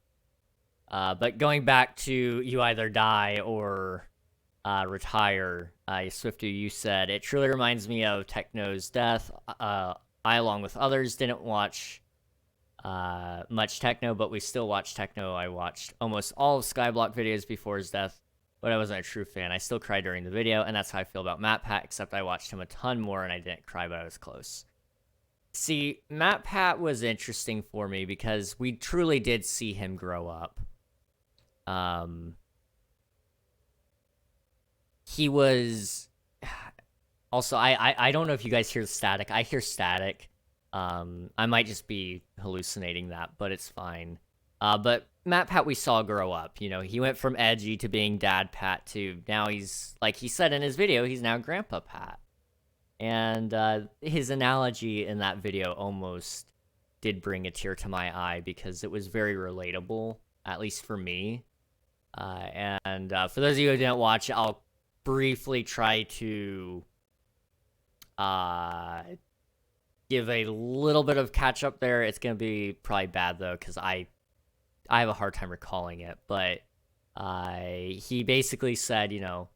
A: But going back to you either die or retire, Swifty, you said, it truly reminds me of Techno's death. I, along with others, didn't watch much Techno, but we still watched Techno. I watched almost all of Skyblock videos before his death, but I wasn't a true fan. I still cried during the video, and that's how I feel about MatPat, except I watched him a ton more and I didn't cry, but I was close. See, MatPat was interesting for me because we truly did see him grow up. He was... Also, I don't know if you guys hear the static. I hear static. I might just be hallucinating that, but it's fine. But MatPat we saw grow up. You know, he went from edgy to being Dad Pat to now he's, like he said in his video, he's now Grandpa Pat. And his analogy in that video almost did bring a tear to my eye because it was very relatable, at least for me. And for those of you who didn't watch, I'll briefly try to give a little bit of catch up there. It's gonna be probably bad though, because I have a hard time recalling it. But he basically said, you know,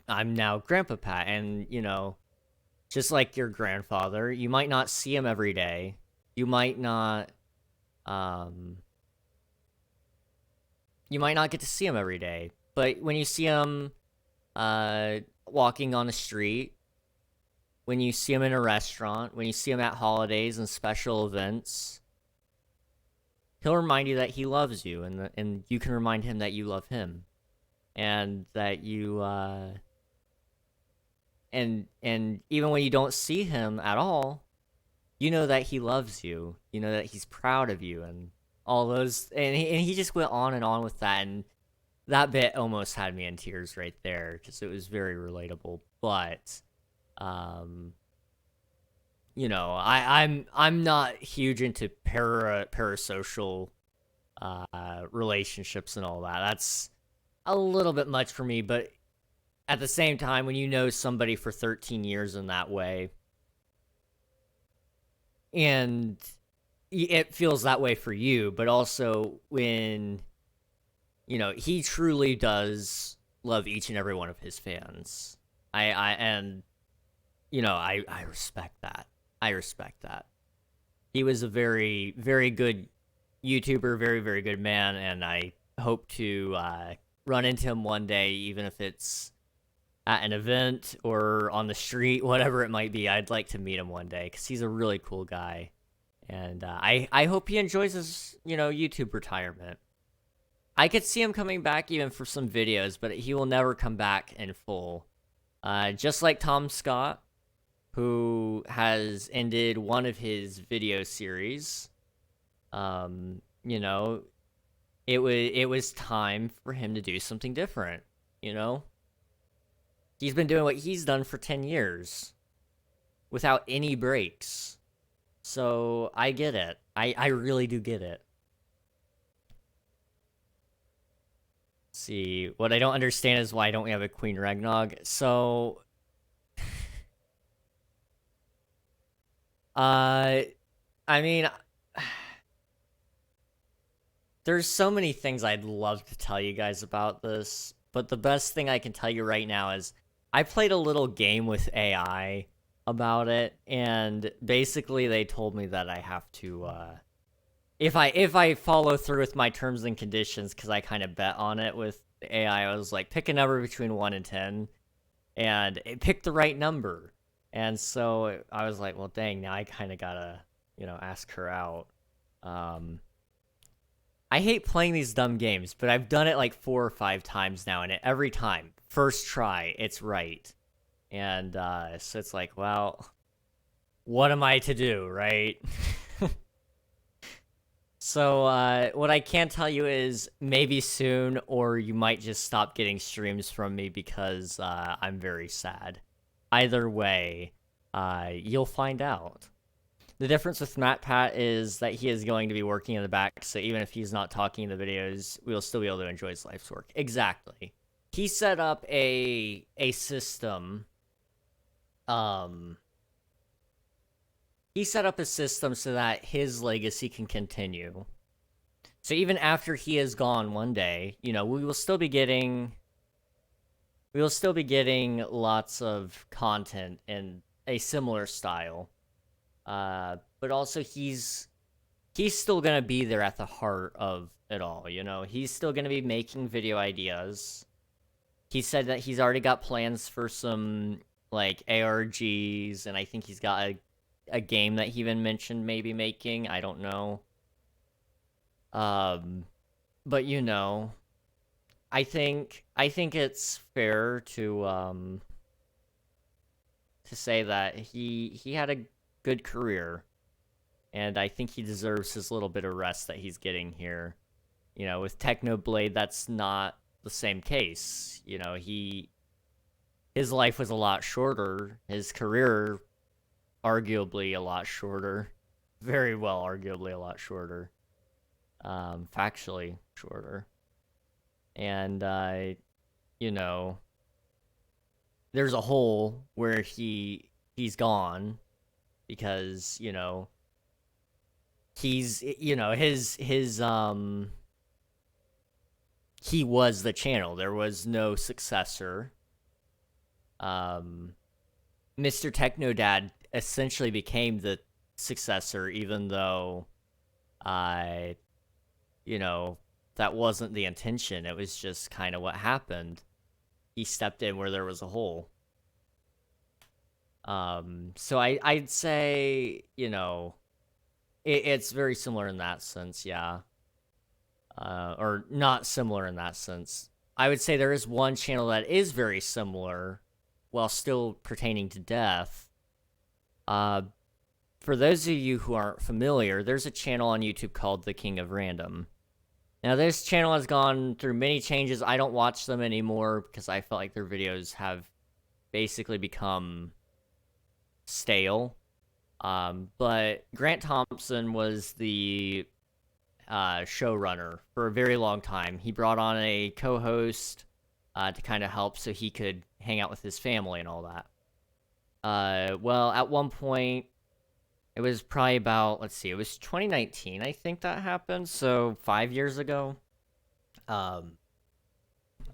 A: I'm now Grandpa Pat, and you know, just like your grandfather, you might not see him every day. You might not get to see him every day, but when you see him walking on the street, when you see him in a restaurant, when you see him at holidays and special events, he'll remind you that he loves you, and you can remind him that you love him, and that you and even when you don't see him at all, you know that he loves you. You know that he's proud of you, and all those, and he just went on and on with that, and that bit almost had me in tears right there because it was very relatable. But you know, I'm not huge into parasocial relationships and all that. That's a little bit much for me, but at the same time, when you know somebody for 13 years in that way, and it feels that way for you, but also when, you know, he truly does love each and every one of his fans. And, you know, I respect that. I respect that. He was a very, very good YouTuber, very, very good man, and I hope to run into him one day, even if it's at an event or on the street, whatever it might be. I'd like to meet him one day because he's a really cool guy, and I hope he enjoys his, you know, YouTube retirement. I could see him coming back even for some videos, but he will never come back in full. Just like Tom Scott, who has ended one of his video series. You know, it was time for him to do something different, you know? He's been doing what he's done for 10 years without any breaks. So I get it. I really do get it. Let's see, what I don't understand is why don't we have a Queen Regnog? So I mean, there's so many things I'd love to tell you guys about this, but the best thing I can tell you right now is I played a little game with AI about it, and basically they told me that I have to, if I follow through with my terms and conditions, because I kind of bet on it with the AI, I was like, pick a number between 1 and 10, and it picked the right number. And so I was like, well, dang, now I kind of gotta, you know, ask her out. I hate playing these dumb games, but I've done it like 4 or 5 times now, and every time, first try, it's right. And so it's like, well, what am I to do, right? So what I can tell you is maybe soon, or you might just stop getting streams from me because I'm very sad. Either way, you'll find out. The difference with MatPat is that he is going to be working in the back, so even if he's not talking in the videos, we'll still be able to enjoy his life's work. Exactly. He set up a system. He set up a system so that his legacy can continue. So even after he is gone one day, you know, we will still be getting lots of content in a similar style. But also he's still gonna be there at the heart of it all, you know? He's still gonna be making video ideas. He said that he's already got plans for some, like, ARGs, and I think he's got a game that he even mentioned maybe making. I don't know. But, you know, I think it's fair to say that he had a good career, and I think he deserves his little bit of rest that he's getting here. You know, with Technoblade, that's not the same case. You know, his life was a lot shorter. His career, arguably a lot shorter. Very well, arguably a lot shorter. Factually shorter. And, you know, there's a hole where he's gone because, you know, he's, you know, he was the channel. There was no successor. Mr. Technodad essentially became the successor, even though, you know, that wasn't the intention. It was just kind of what happened. He stepped in where there was a hole. So I'd say, you know, it's very similar in that sense, yeah. Or not similar in that sense. I would say there is one channel that is very similar, while still pertaining to death. For those of you who aren't familiar, there's a channel on YouTube called The King of Random. Now, this channel has gone through many changes. I don't watch them anymore because I felt like their videos have basically become stale. But Grant Thompson was the showrunner for a very long time. He brought on a co-host to kind of help so he could hang out with his family and all that. Well, at one point, it was probably about, let's see, it was 2019, I think that happened, so 5 years ago.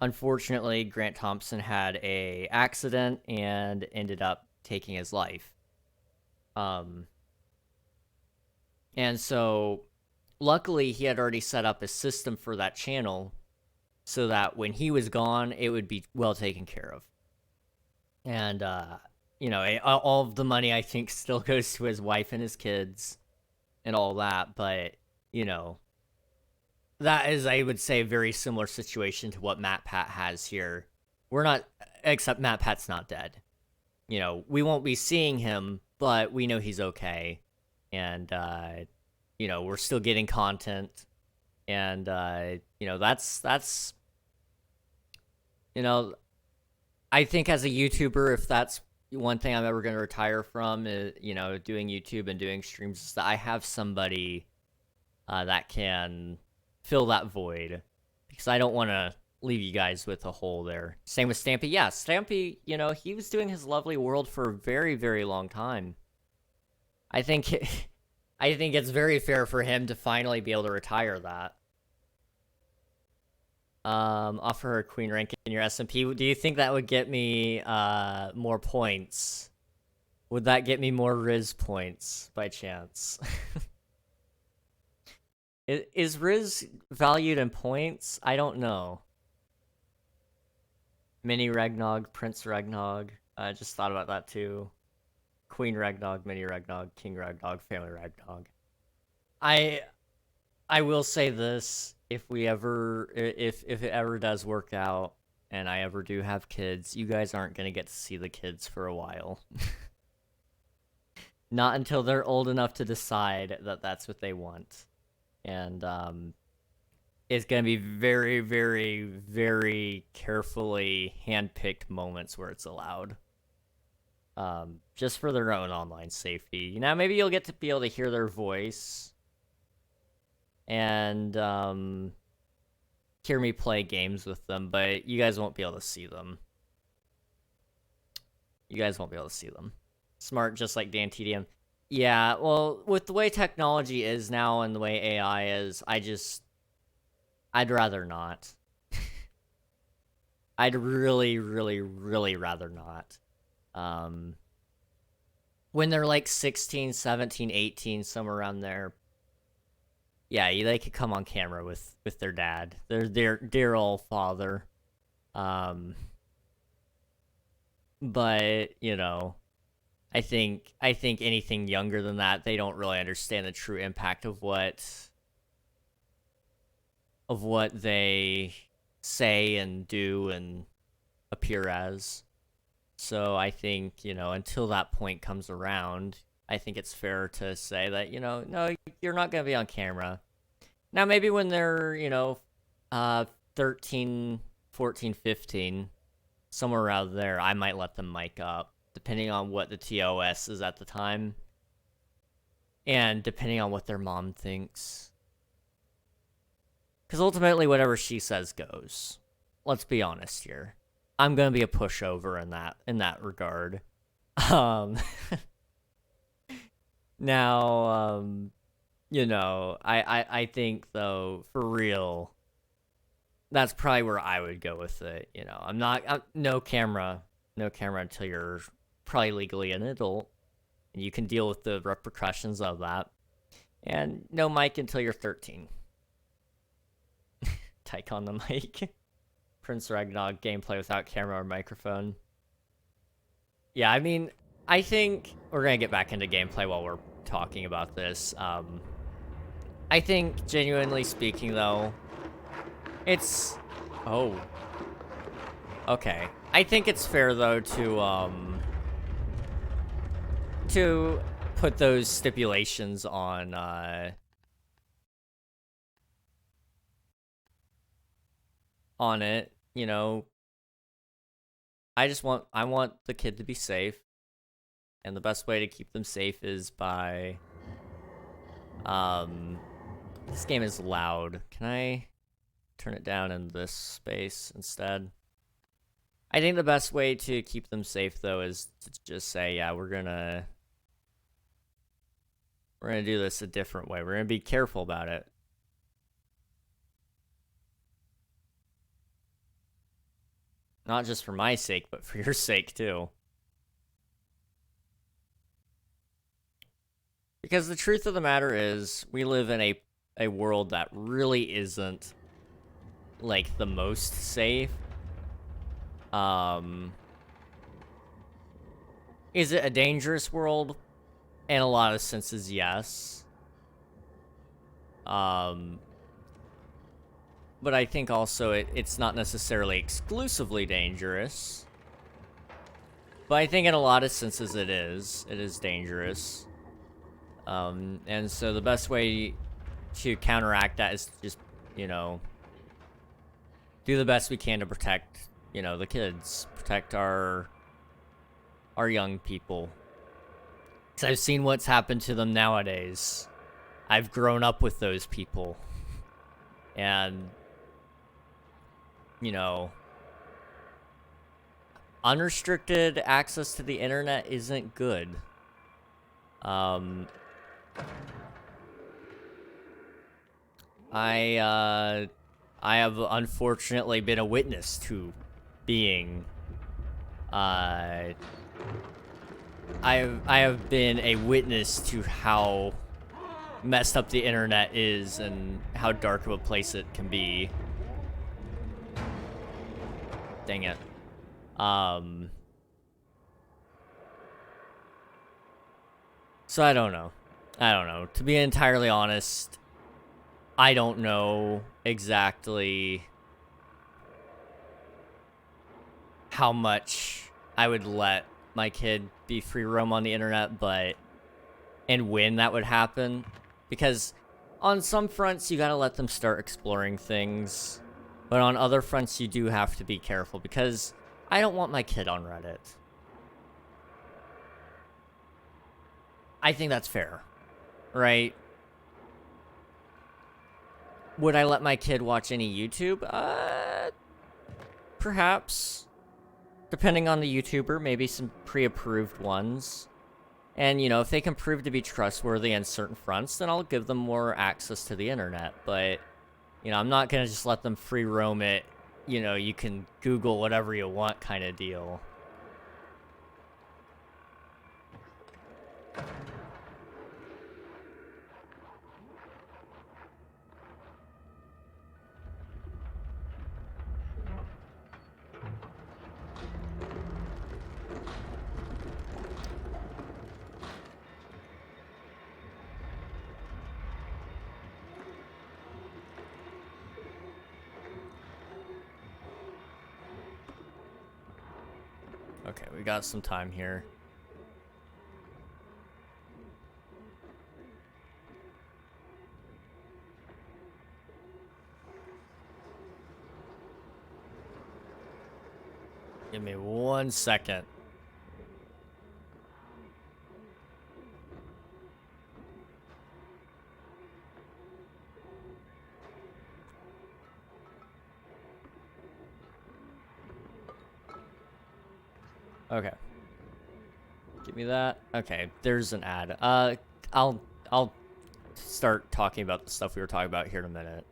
A: Unfortunately, Grant Thompson had a accident and ended up taking his life. And so, luckily, he had already set up a system for that channel so that when he was gone, it would be well taken care of. And, you know, all of the money, I think, still goes to his wife and his kids and all that. But, you know, that is, I would say, a very similar situation to what MatPat has here. We're not, except MatPat's not dead. You know, we won't be seeing him, but we know he's okay. And, you know, we're still getting content. And, you know, that's, you know, I think as a YouTuber, if that's one thing I'm ever going to retire from, is, you know, doing YouTube and doing streams, is that I have somebody that can fill that void, because I don't want to leave you guys with a hole there. Same with Stampy. Yeah, Stampy, you know, he was doing his lovely world for a very, very long time. I think it's very fair for him to finally be able to retire that. Offer her queen rank in your SMP. Do you think that would get me more points? Would that get me more Riz points by chance? Is Riz valued in points? I don't know. Mini Regnog, Prince Regnog. I just thought about that too. Queen Regnog, Mini Regnog, King Regnog, Family Regnog. I will say this: if it ever does work out, and I ever do have kids, you guys aren't gonna get to see the kids for a while. Not until they're old enough to decide that that's what they want, and it's gonna be very, very, very carefully handpicked moments where it's allowed. Just for their own online safety. You know, maybe you'll get to be able to hear their voice and hear me play games with them, but you guys won't be able to see them. You guys won't be able to see them. Smart, just like Dan TDM. Yeah, well, with the way technology is now and the way AI is, I'd rather not. I'd really, really, really rather not. When they're like 16, 17, 18, somewhere around there, yeah, they could come on camera with their dad, their dear old father. But you know, I think anything younger than that, they don't really understand the true impact of what they say and do and appear as. So I think, you know, until that point comes around, I think it's fair to say that, you know, no, you're not going to be on camera. Now, maybe when they're, you know, 13, 14, 15, somewhere around there, I might let them mic up, depending on what the TOS is at the time. And depending on what their mom thinks. Because ultimately, whatever she says goes. Let's be honest here. I'm gonna be a pushover in that regard. Now, you know, I think though, for real, that's probably where I would go with it. You know, no camera until you're probably legally an adult, and you can deal with the repercussions of that. And no mic until you're 13. Tyke on the mic. Prince Ragnar gameplay without camera or microphone. Yeah, I mean, I think we're gonna get back into gameplay while we're talking about this. I think, genuinely speaking, though, it's... Oh. Okay. I think it's fair, though, to put those stipulations on it, you know. I want the kid to be safe, and the best way to keep them safe is by this game is loud. Can I turn it down in this space instead? I think the best way to keep them safe, though, is to just say, yeah, we're gonna do this a different way. We're gonna be careful about it. Not just for my sake, but for your sake, too. Because the truth of the matter is, we live in a world that really isn't, like, the most safe. Is it a dangerous world? In a lot of senses, yes. But I think also it's not necessarily exclusively dangerous. But I think in a lot of senses it is. It is dangerous. And so the best way to counteract that is to just, you know, do the best we can to protect, you know, the kids. Protect our young people. Because I've seen what's happened to them nowadays. I've grown up with those people. And, you know, unrestricted access to the internet isn't good. I have unfortunately been a witness to being, I have been a witness to how messed up the internet is and how dark of a place it can be. Dang it. So I don't know. To be entirely honest, I don't know exactly how much I would let my kid be free roam on the internet, but and when that would happen, because on some fronts you gotta let them start exploring things, but on other fronts you do have to be careful, because I don't want my kid on Reddit. I think that's fair, right? Would I let my kid watch any YouTube? Perhaps. Depending on the YouTuber, maybe some pre-approved ones. And, you know, if they can prove to be trustworthy in certain fronts, then I'll give them more access to the internet. But, you know, I'm not going to just let them free roam it, you know, you can Google whatever you want kind of deal. Okay, we got some time here. Give me 1 second. Okay. Give me that. Okay, there's an ad. I'll start talking about the stuff we were talking about here in a minute.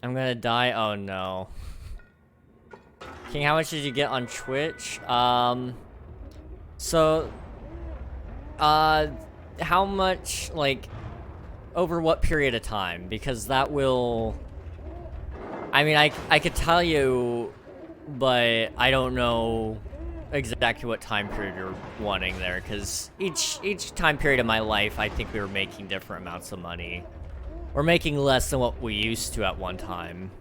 A: I'm gonna die. Oh no. King, how much did you get on Twitch? So, how much, like, over what period of time? Because that will, I mean, I could tell you, but I don't know exactly what time period you're wanting there, because each time period of my life, I think we were making different amounts of money. We're making less than what we used to at one time.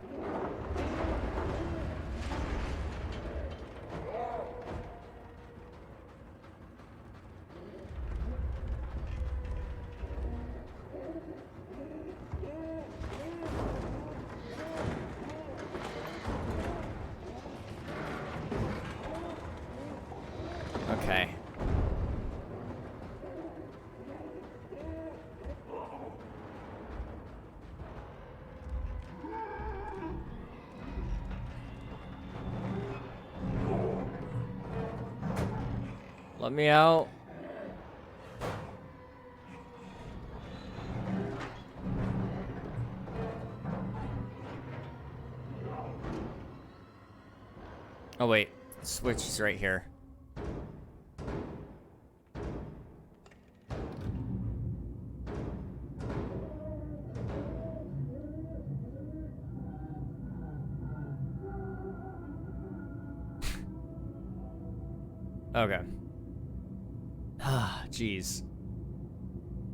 A: Okay. Let me out. Oh wait, switch is right here. Okay. Ah, jeez.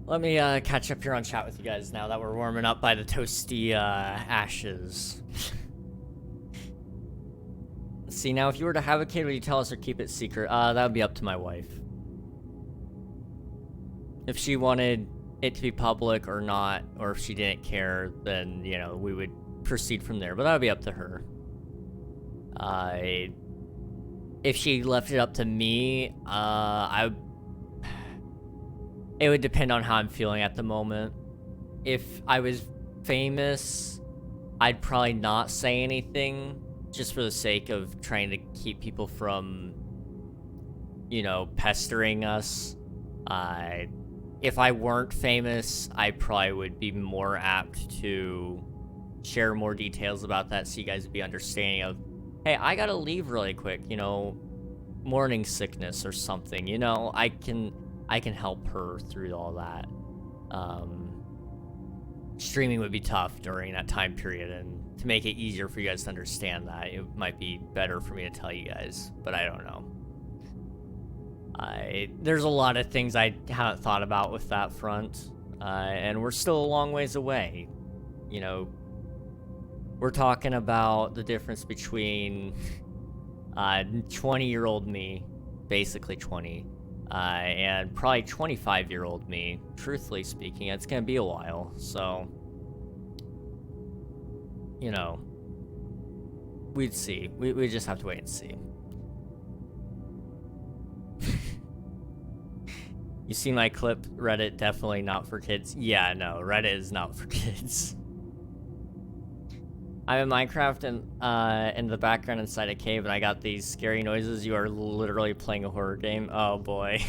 A: Let me catch up here on chat with you guys now that we're warming up by the toasty ashes. See, now if you were to have a kid, would you tell us or keep it secret? That would be up to my wife. If she wanted it to be public or not, or if she didn't care, then, you know, we would proceed from there. But that would be up to her. If she left it up to me, it would depend on how I'm feeling at the moment. If I was famous, I'd probably not say anything, just for the sake of trying to keep people from, you know, pestering us. If I weren't famous, I probably would be more apt to share more details about that, so you guys would be understanding of, hey, I gotta leave really quick, you know, morning sickness or something, you know, I can help her through all that. Streaming would be tough during that time period, and to make it easier for you guys to understand that, it might be better for me to tell you guys, but I don't know. There's a lot of things I haven't thought about with that front. and we're still a long ways away. You know, we're talking about the difference between 20-year-old me, basically 20, and probably 25-year-old me. Truthfully speaking, it's gonna be a while, so, you know, we'd see. We just have to wait and see. You see my clip, Reddit definitely not for kids. Yeah, no, Reddit is not for kids. I'm in Minecraft and in the background inside a cave, and I got these scary noises. You are literally playing a horror game. Oh boy.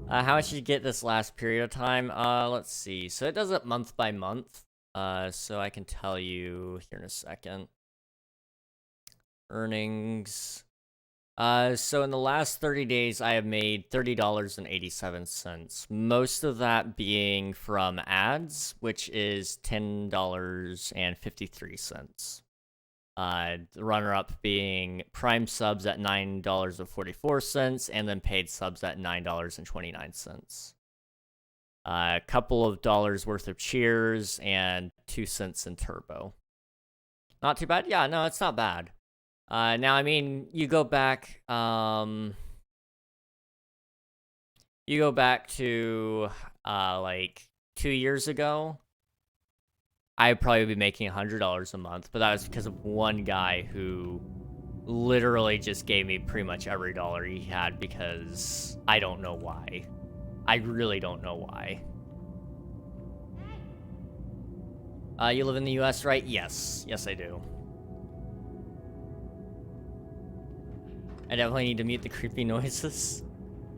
A: How much did you get this last period of time? Let's see. So it does it month by month. So I can tell you here in a second. Earnings. So in the last 30 days, I have made $30.87. Most of that being from ads, which is $10.53. The runner-up being Prime subs at $9.44, and then paid subs at $9.29. A couple of dollars worth of cheers, and 2 cents in turbo. Not too bad? Yeah, no, it's not bad. Now, I mean, you go back to, like, 2 years ago, I'd probably be making $100 a month, but that was because of one guy who literally just gave me pretty much every dollar he had, because I don't know why. I really don't know why. You live in the US, right? Yes. Yes, I do. I definitely need to mute the creepy noises.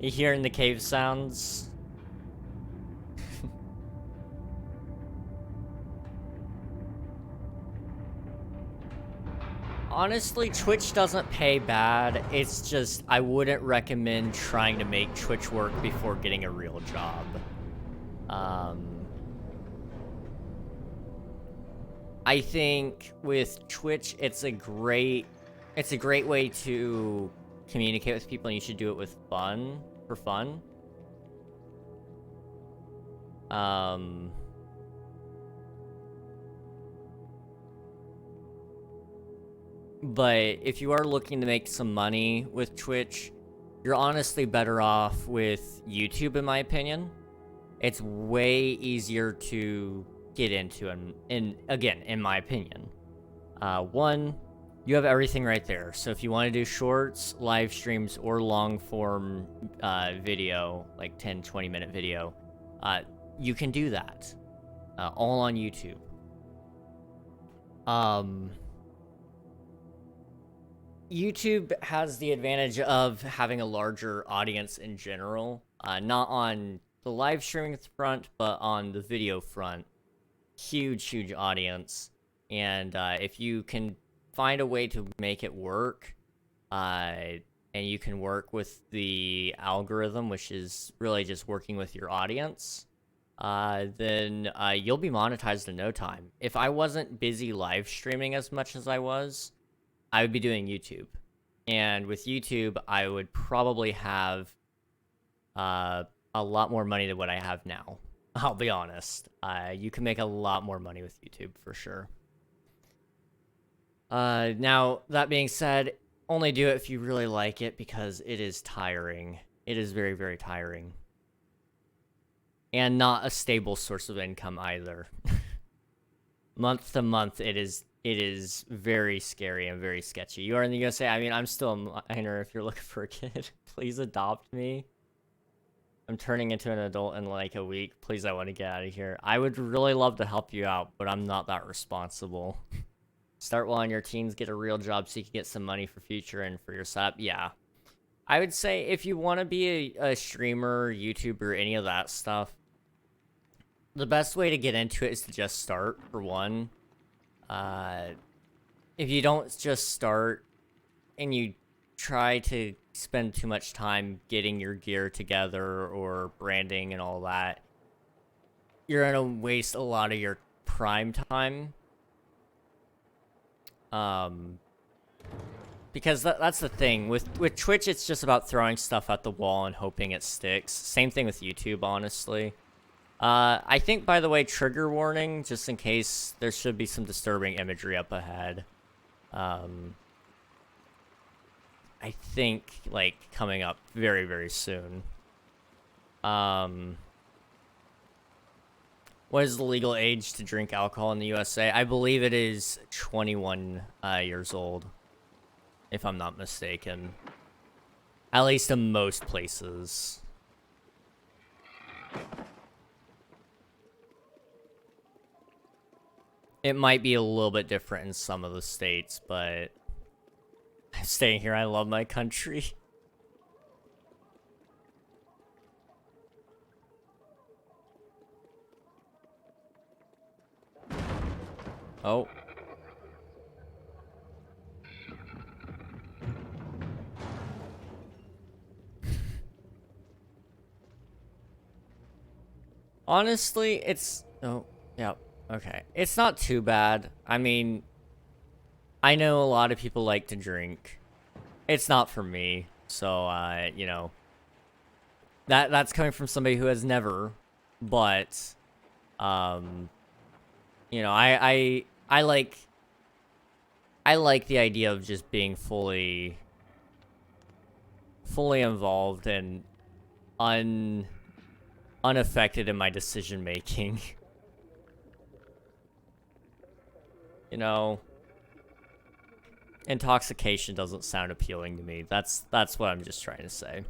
A: You hearing the cave sounds? Honestly, Twitch doesn't pay bad. It's just, I wouldn't recommend trying to make Twitch work before getting a real job. I think with Twitch, it's a great way to communicate with people, and you should do it with fun, for fun. But if you are looking to make some money with Twitch, you're honestly better off with YouTube, in my opinion. It's way easier to get into, and again, in my opinion. One, you have everything right there. So if you want to do shorts, live streams, or long form video, like 10, 20-minute video, you can do that. All on YouTube. YouTube has the advantage of having a larger audience in general. Not on the live streaming front, but on the video front. Huge audience. And if you can find a way to make it work, and you can work with the algorithm, which is really just working with your audience, then you'll be monetized in no time. If I wasn't busy live streaming as much as I was, I would be doing YouTube. And with YouTube, I would probably have a lot more money than what I have now. I'll be honest. You can make a lot more money with YouTube, for sure. Now, that being said, only do it if you really like it, because it is tiring. It is very tiring. And not a stable source of income either. Month to month, it is very scary and very sketchy. You are in the USA. I mean, I'm still a minor. If you're looking for a kid, please adopt me. I'm turning into an adult in like a week. Please, I want to get out of here. I would really love to help you out, but I'm not that responsible. Start while in your teens, get a real job so you can get some money for future and for your setup. Yeah. I would say if you want to be a streamer, YouTuber, any of that stuff, the best way to get into it is to just start, for one. If you don't just start and you try to spend too much time getting your gear together or branding and all that, you're gonna waste a lot of your prime time. Because that's the thing. With Twitch, it's just about throwing stuff at the wall and hoping it sticks. Same thing with YouTube, honestly. I think, by the way, trigger warning, just in case there should be some disturbing imagery up ahead. I think, like, coming up very, very soon. What is the legal age to drink alcohol in the USA? I believe it is 21 years old, if I'm not mistaken. At least in most places. It might be a little bit different in some of the states, but I'm staying here. I love my country. Oh. Honestly, it's... Oh, yeah. Okay. It's not too bad. I mean, I know a lot of people like to drink. It's not for me. So, you know, that's coming from somebody who has never, but, you know, I like the idea of just being fully involved and unaffected in my decision making. You know, intoxication doesn't sound appealing to me. That's what I'm just trying to say.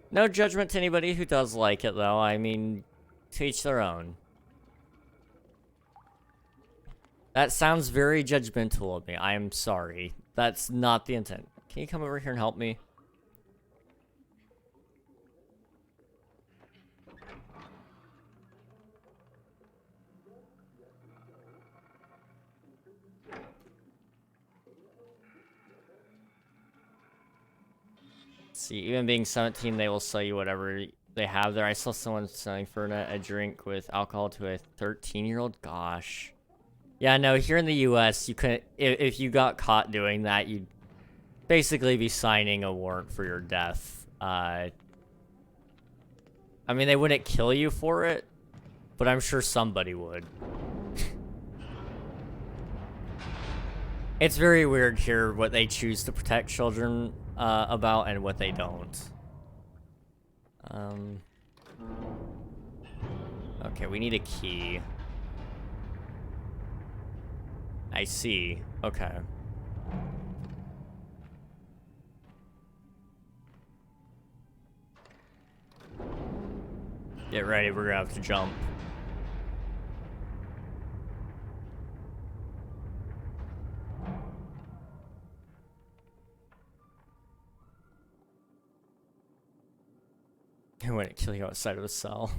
A: No judgment to anybody who does like it, though. I mean, to each their own. That sounds very judgmental of me. I am sorry. That's not the intent. Can you come over here and help me? See, even being 17, they will sell you whatever they have there. I saw someone selling for a drink with alcohol to a 13-year-old. Gosh. Yeah, no, here in the US, you couldn't... If you got caught doing that, you'd basically be signing a warrant for your death. I mean, they wouldn't kill you for it, but I'm sure somebody would. It's very weird here what they choose to protect children about and what they don't. Okay, we need a key. I see. Okay. Get ready, we're gonna have to jump. I wouldn't kill you outside of a cell.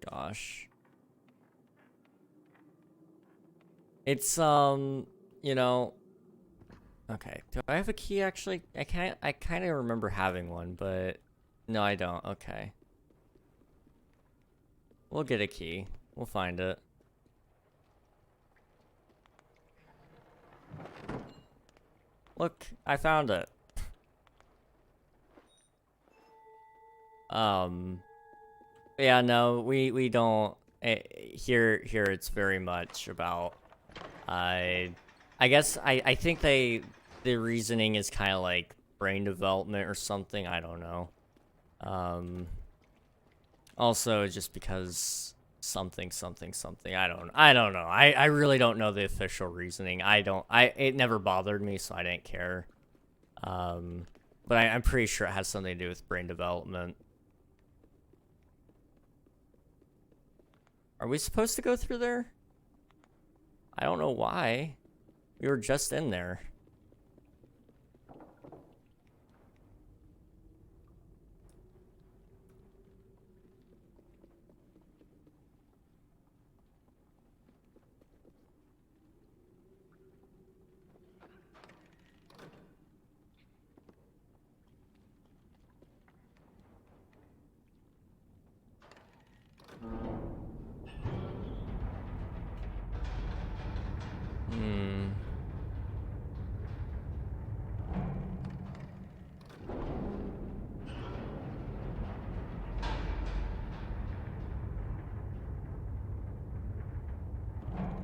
A: Gosh. It's, you know... Okay, do I have a key, actually? I kind of remember having one, but... No, I don't. Okay. We'll get a key. We'll find it. Look, I found it. Yeah, no, we don't... Here it's very much about... I guess I think the reasoning is kind of like brain development or something. I don't know. Also, just because something. I don't know. I really don't know the official reasoning. It never bothered me, so I didn't care. But I'm pretty sure it has something to do with brain development. Are we supposed to go through there? I don't know why. We were just in there.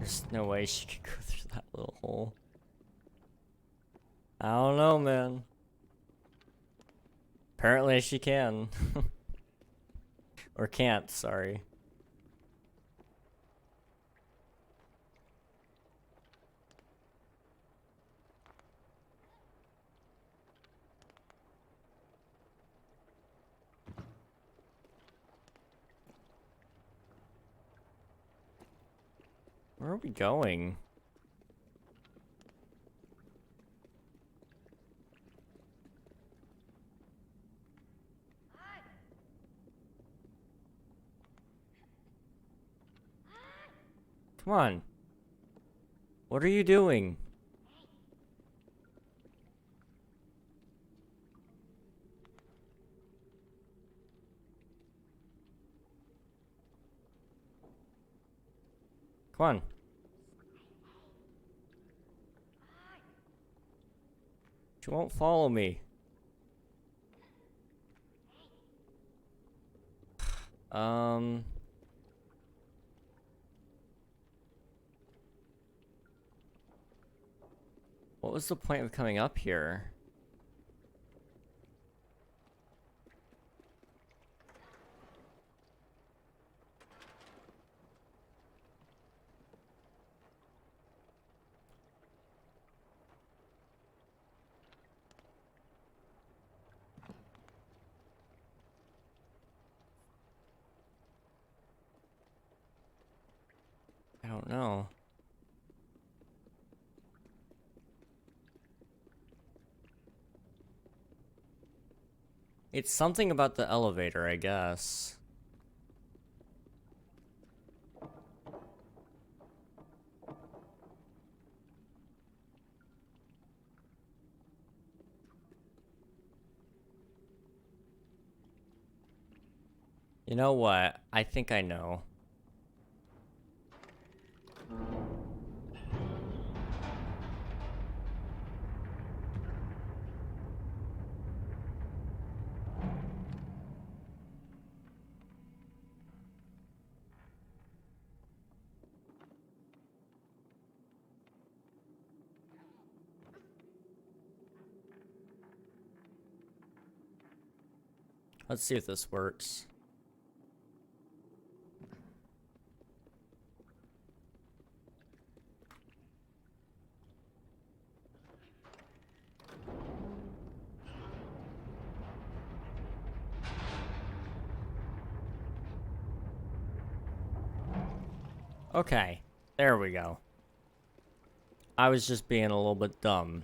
A: There's no way she could go through that little hole. I don't know, man. Apparently she can. Or can't, sorry. Where are we going? Come on. What are you doing? Come on. She won't follow me. What was the point of coming up here? I don't know. It's something about the elevator, I guess. You know what? I think I know. Let's see if this works. Okay, there we go. I was just being a little bit dumb.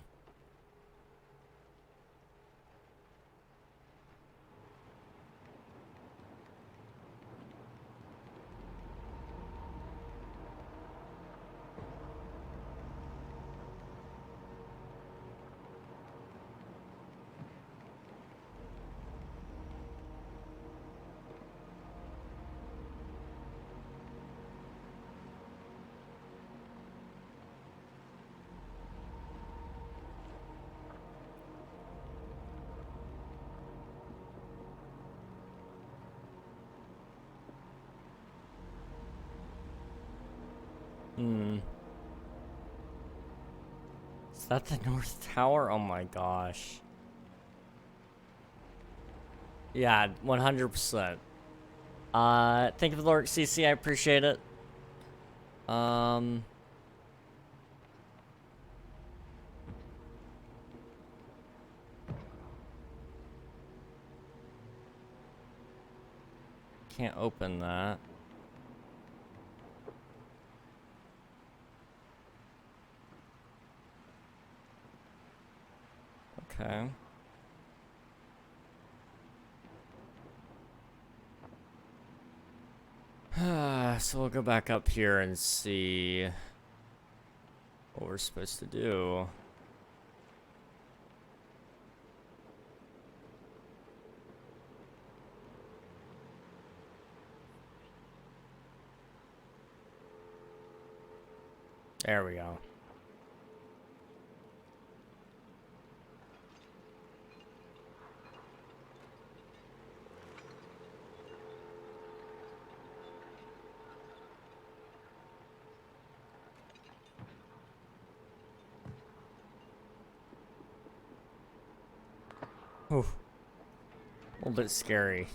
A: Is that the North Tower? Oh my gosh. Yeah, 100%. Thank you for the lurk, CC. I appreciate it. Can't open that. Okay. So we'll go back up here and see what we're supposed to do. There we go. Oof. A little bit scary.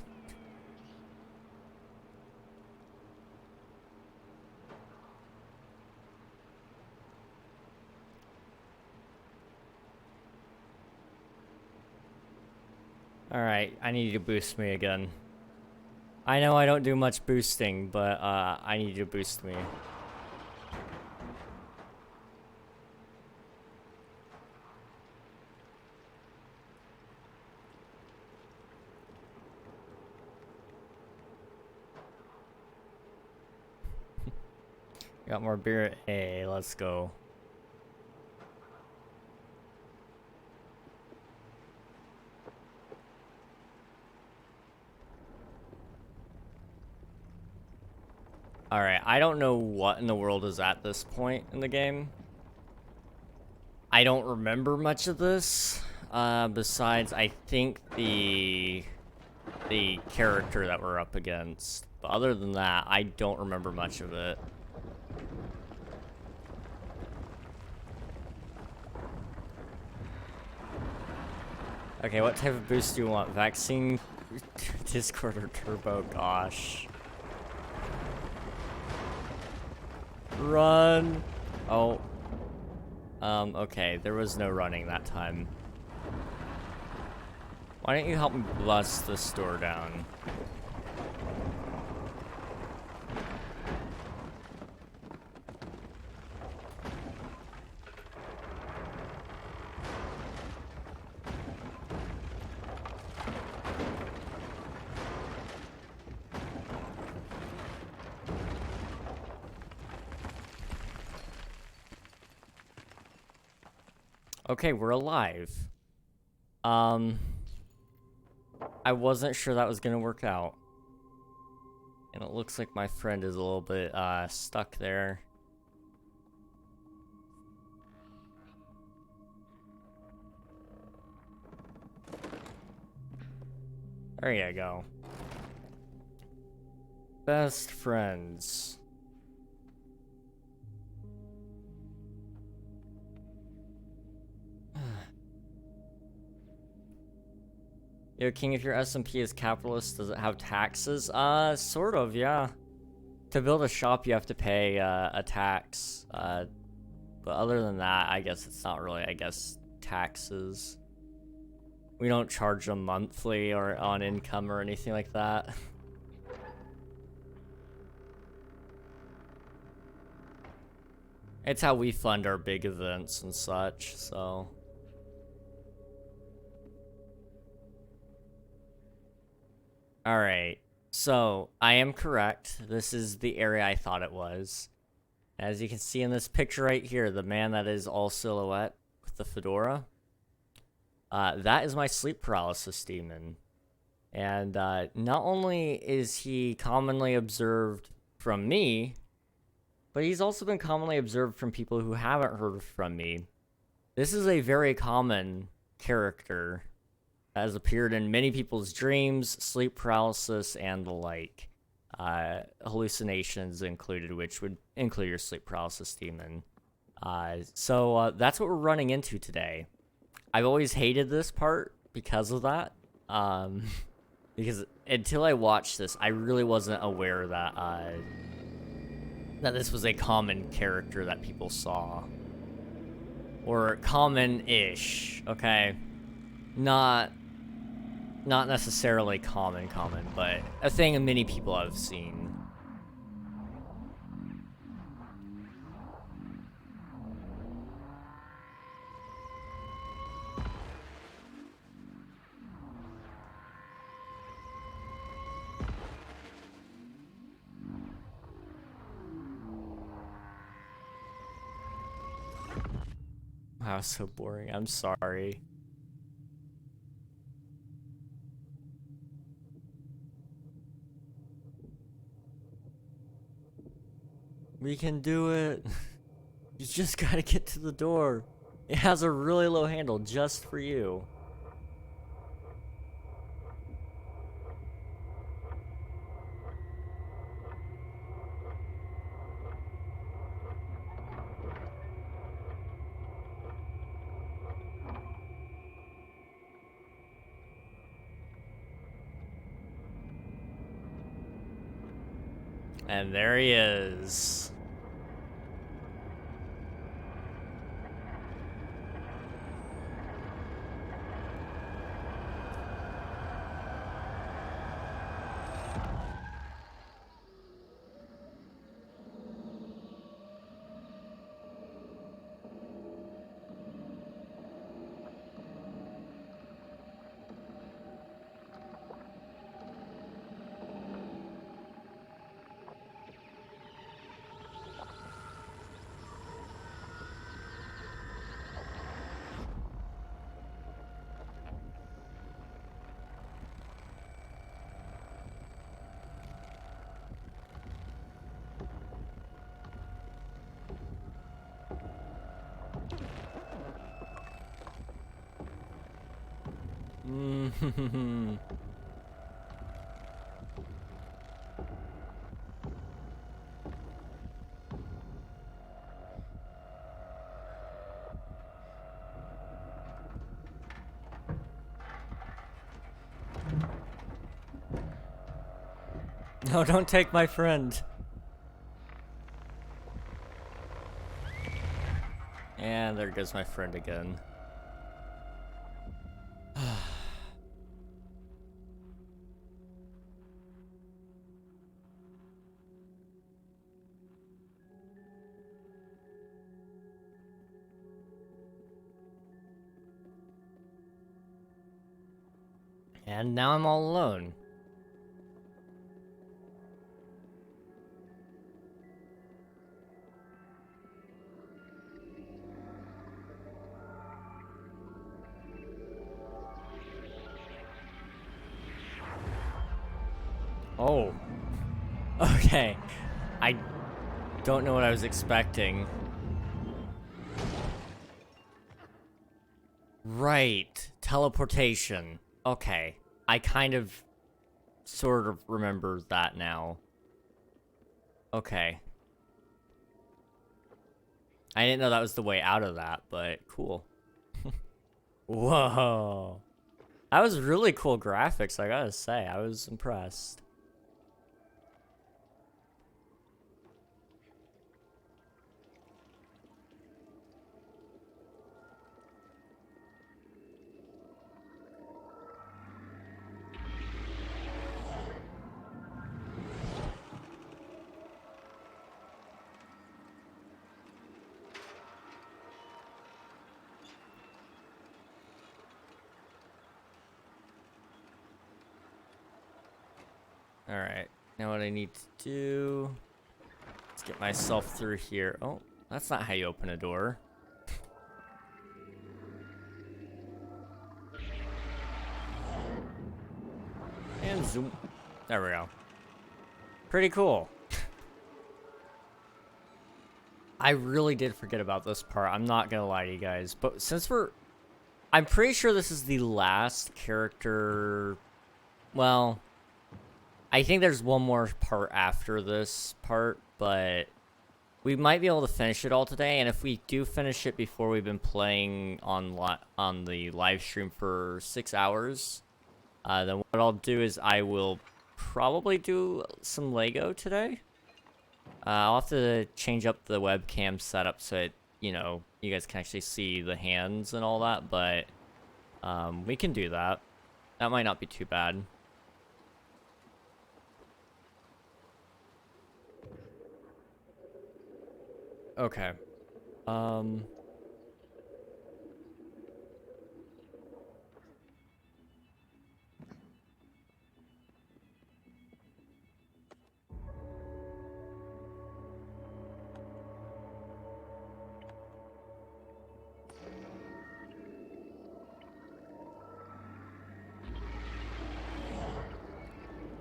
A: Alright, I need you to boost me again. I know I don't do much boosting, but I need you to boost me. Got more beer. Hey, let's go. Alright, I don't know what in the world is at this point in the game. I don't remember much of this. Besides, I think the character that we're up against. But other than that, I don't remember much of it. Okay, what type of boost do you want? Vaccine, Discord, or Turbo? Gosh. Run! Oh. Okay, there was no running that time. Why don't you help me bust this door down? Okay, we're alive. I wasn't sure that was gonna work out. And it looks like my friend is a little bit, stuck there. There you go. Best friends. Yo, King, if your S&P is capitalist, does it have taxes? Sort of, yeah. To build a shop, you have to pay, a tax. But other than that, I guess it's not really, taxes. We don't charge them monthly or on income or anything like that. It's how we fund our big events and such, so... Alright, so I am correct. This is the area I thought it was. As you can see in this picture right here, the man that is all silhouette with the fedora. That is my sleep paralysis demon. And not only is he commonly observed from me, but he's also been commonly observed from people who haven't heard from me. This is a very common character that has appeared in many people's dreams, sleep paralysis, and the like. Hallucinations included, which would include your sleep paralysis demon. So that's what we're running into today. I've always hated this part because of that. Because until I watched this, I really wasn't aware that that this was a common character that people saw. Or common-ish, okay? Not necessarily common, but a thing many people have seen. Wow, so boring. I'm sorry. We can do it. You just gotta get to the door. It has a really low handle just for you. And there he is. No, don't take my friend. And there goes my friend again. And now I'm all alone. Oh. Okay. I don't know what I was expecting. Right. Teleportation. Okay. I kind of sort of remember that now. Okay. I didn't know that was the way out of that, but cool. Whoa. That was really cool graphics, I gotta say. I was impressed. Alright, now what I need to do... Let's get myself through here. Oh, that's not how you open a door. And zoom. There we go. Pretty cool. I really did forget about this part. I'm not gonna lie to you guys. But since I'm pretty sure this is the last character... Well... I think there's one more part after this part, but... We might be able to finish it all today, and if we do finish it before we've been playing on the live stream for 6 hours, then what I'll do is I will probably do some Lego today. I'll have to change up the webcam setup so it, you know, you guys can actually see the hands and all that, but we can do that. That might not be too bad. Okay.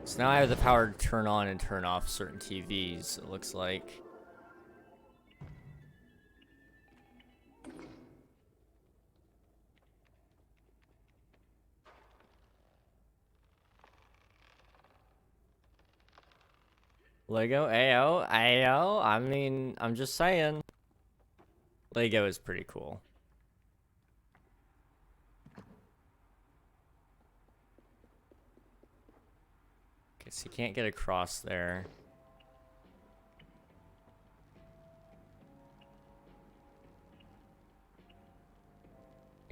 A: So now I have the power to turn on and turn off certain TVs, it looks like. Lego, Ayo, Ayo. I mean, I'm just saying. Lego is pretty cool. Okay, so you can't get across there.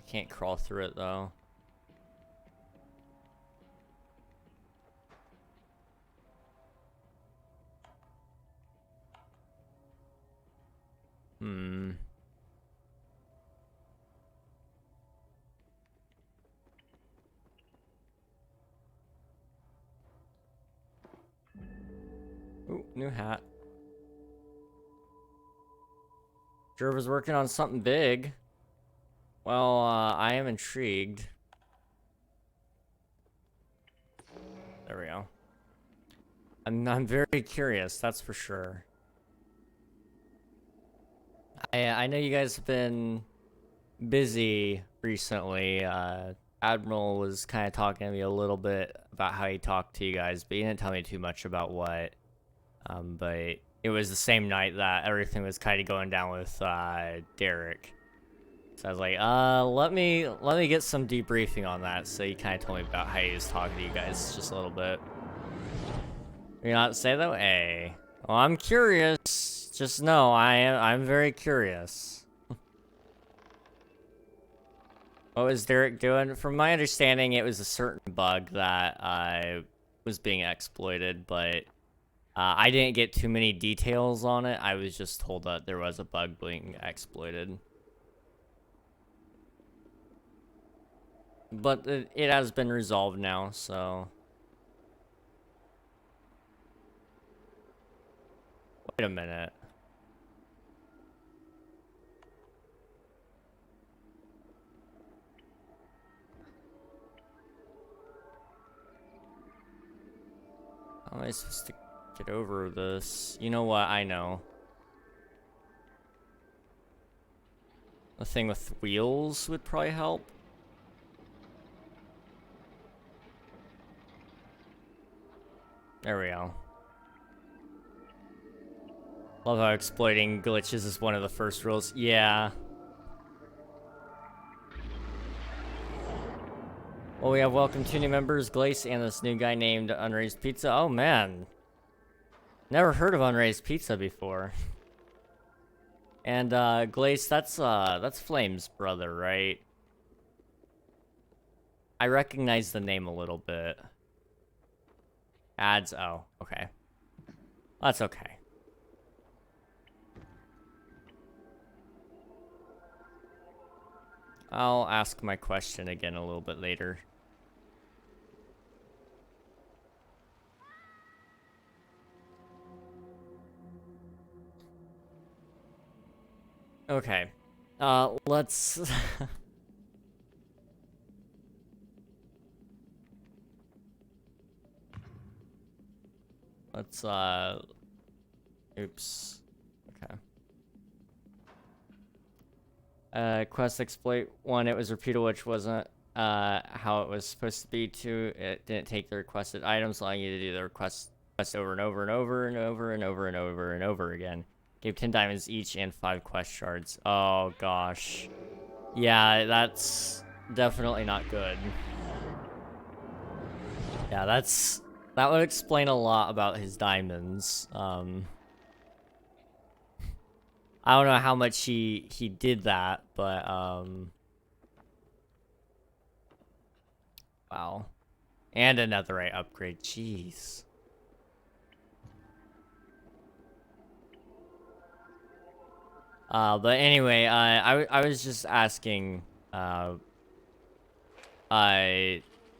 A: Can't crawl through it though. Hmm. Ooh, new hat. Jerv was working on something big. Well, I am intrigued. There we go. I'm very curious, that's for sure. I know you guys have been busy recently. Admiral was kind of talking to me a little bit about how he talked to you guys, but he didn't tell me too much about what. But it was the same night that everything was kind of going down with Derek. So I was like, let me get some debriefing on that. So he kind of told me about how he was talking to you guys just a little bit. You're not say that? Hey, well, I'm curious. Just know I'm very curious. What was Derek doing? From my understanding, it was a certain bug that was being exploited, but I didn't get too many details on it. I was just told that there was a bug being exploited. But it has been resolved now, so... Wait a minute. How am I supposed to get over this? You know what? I know. The thing with wheels would probably help. There we go. Love how exploiting glitches is one of the first rules. Yeah. Well, we have welcome 2 new members, Glace and this new guy named Unraised Pizza. Oh, man. Never heard of Unraised Pizza before. And, Glace, that's Flame's brother, right? I recognize the name a little bit. Ads, oh, okay. That's okay. I'll ask my question again a little bit later. Okay. Let's... Let's, oops. Okay. Quest exploit 1, it was repeated, which wasn't, how it was supposed to be. 2, it didn't take the requested items, allowing you to do the request over and over and over and over and over and over and over again. Gave 10 diamonds each and 5 quest shards. Oh, gosh. Yeah, that's definitely not good. Yeah, that would explain a lot about his diamonds. I don't know how much he did that, but, wow. And a netherite upgrade, jeez. But anyway, I was just asking,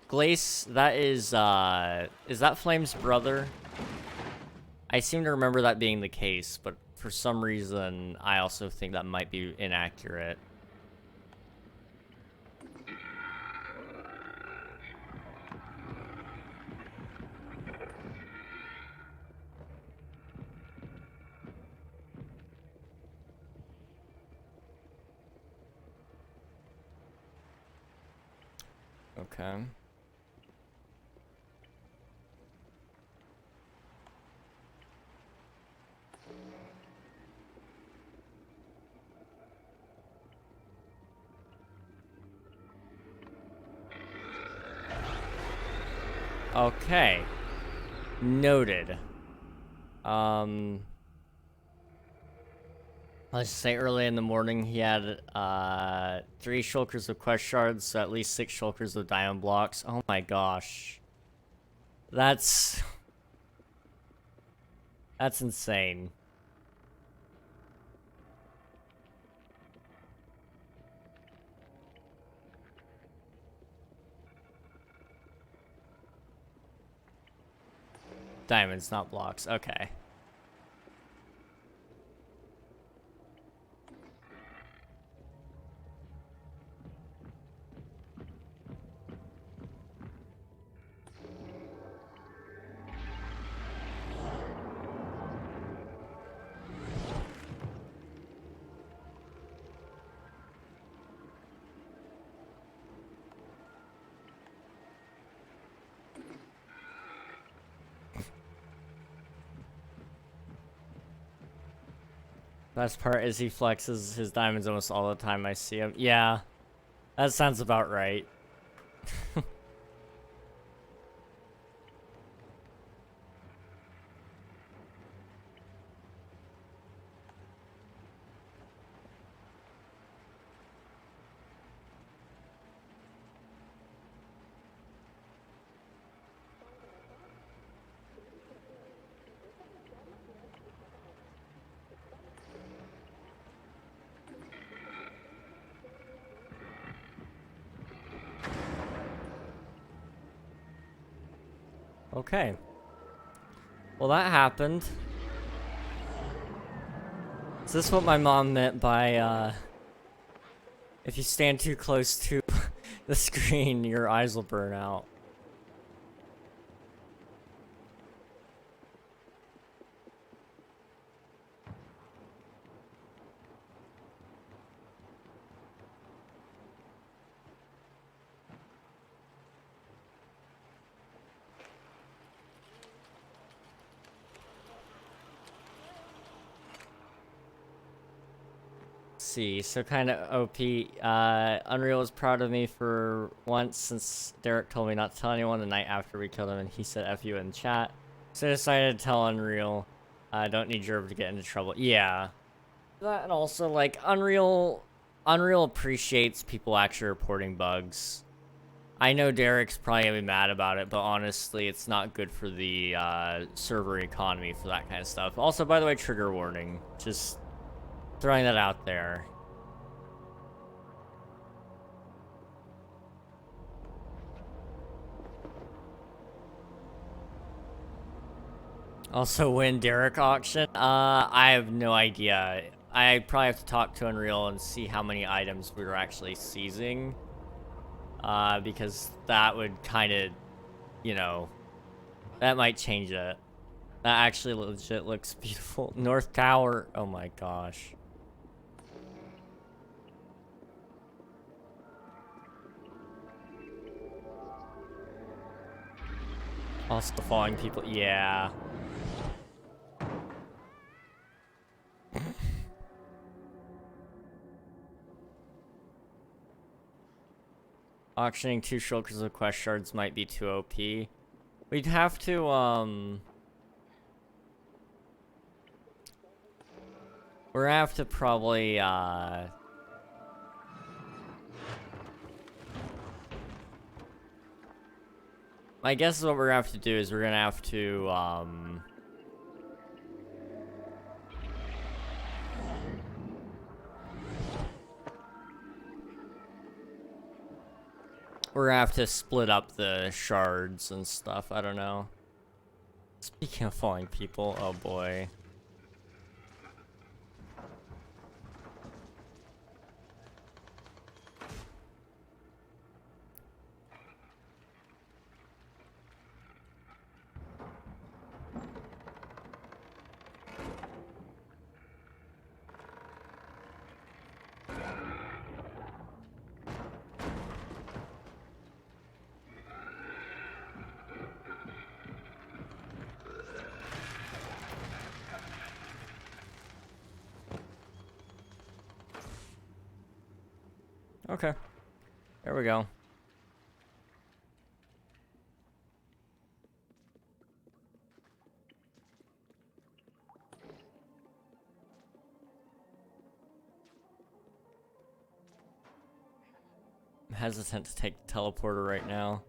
A: Glace, that is that Flame's brother? I seem to remember that being the case, but for some reason, I also think that might be inaccurate. Okay. Okay. Noted. Let's say early in the morning he had 3 shulkers of quest shards, so at least 6 shulkers of diamond blocks. Oh my gosh. That's insane. Diamonds, not blocks. Okay. Best part is he flexes his diamonds almost all the time I see him. Yeah, that sounds about right. Okay. Well, that happened. Is this what my mom meant by, if you stand too close to the screen, your eyes will burn out? See, so kind of OP. Unreal was proud of me for once since Derek told me not to tell anyone the night after we killed him, and he said F you in chat. So I decided to tell Unreal. I don't need Jerv to get into trouble. Yeah. That, and also, like, Unreal appreciates people actually reporting bugs. I know Derek's probably gonna be mad about it, but honestly, it's not good for the server economy for that kind of stuff. Also, by the way, trigger warning. Just throwing that out there. Also, win Derek auction? I have no idea. I probably have to talk to Unreal and see how many items we were actually seizing. Because that would kind of, you know, that might change it. That actually legit looks beautiful. North Tower, oh my gosh. Also following people, yeah. Auctioning 2 shulkers of quest shards might be too OP. We'd have to, we're gonna have to probably, my guess is what we're gonna have to do is we're gonna have to, we're gonna have to split up the shards and stuff. I don't know. Speaking of falling people, oh boy. Okay. There we go. hesitant to take the teleporter right now.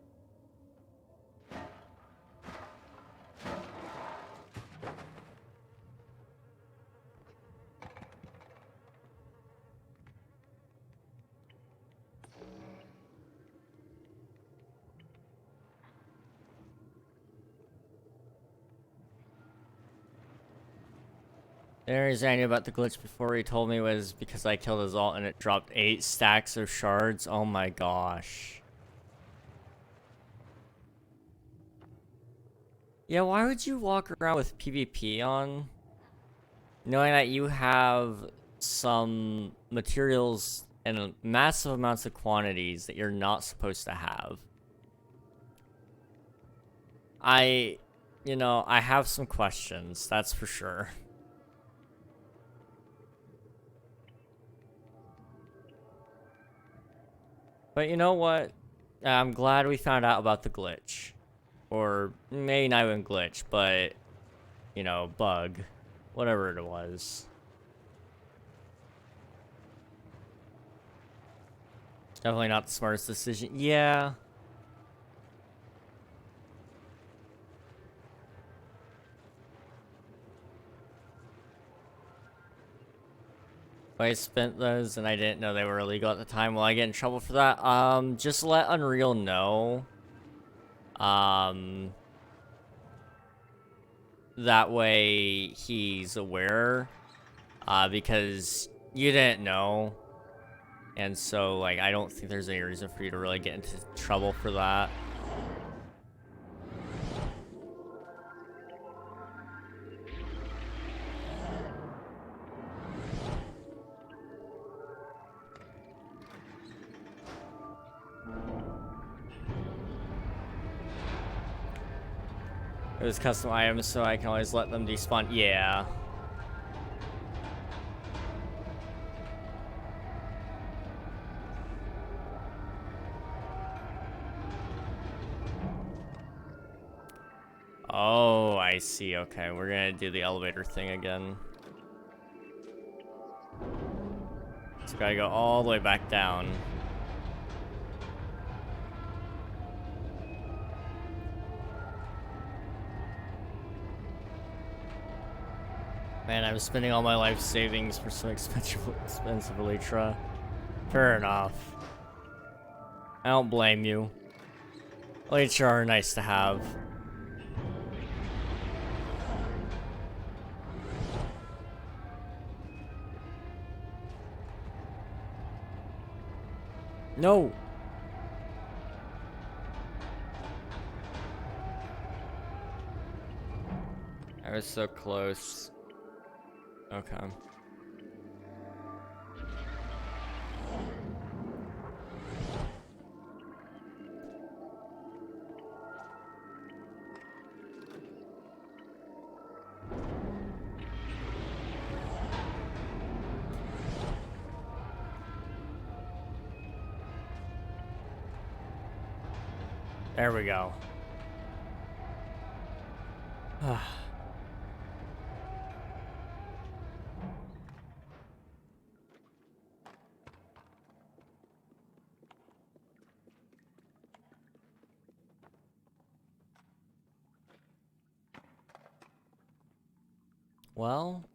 A: The only reason I knew about the glitch before he told me was because I killed his ult and it dropped 8 stacks of shards. Oh my gosh. Yeah, why would you walk around with PvP on, knowing that you have some materials and massive amounts of quantities that you're not supposed to have? I have some questions, that's for sure. But you know what? I'm glad we found out about the glitch. Or maybe not even glitch, but, you know, bug. Whatever it was. Definitely not the smartest decision. Yeah. I spent those and I didn't know they were illegal at the time. Will I get in trouble for that? Just let Unreal know. That way he's aware. Because you didn't know. And so, like, I don't think there's any reason for you to really get into trouble for that. It was custom items, so I can always let them despawn. Yeah. Oh, I see. Okay, we're gonna do the elevator thing again. So gotta go all the way back down. Man, I'm spending all my life savings for some expensive Elytra. Fair enough. I don't blame you. Elytra are nice to have. No! I was so close. Okay. There we go. Well,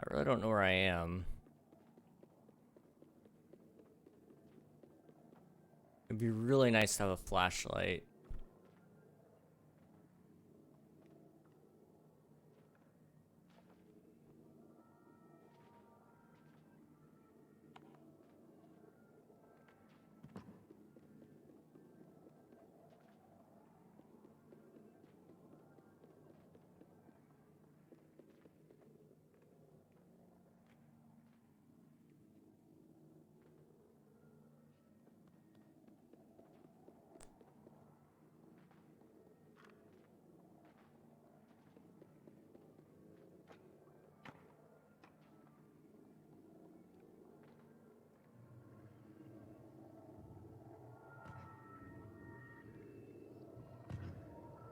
A: I really don't know where I am. It'd be really nice to have a flashlight.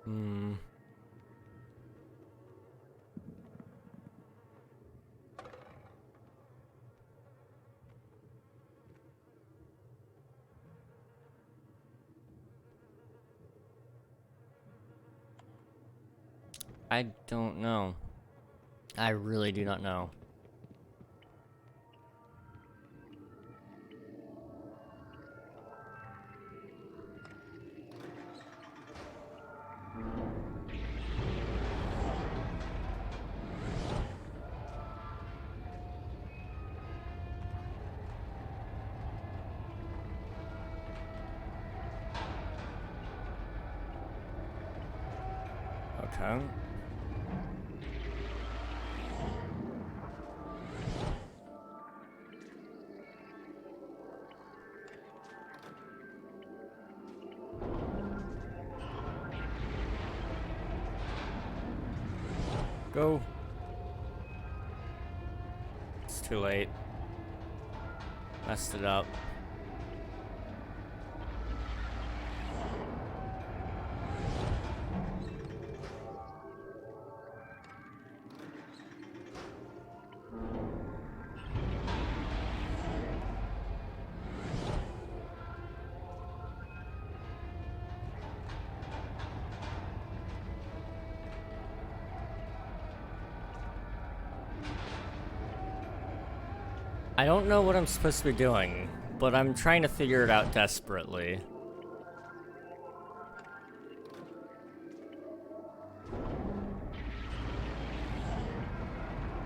A: Hmm. I don't know. I really do not know. Okay. Go. It's too late. Messed it up. I don't know what I'm supposed to be doing, but I'm trying to figure it out desperately.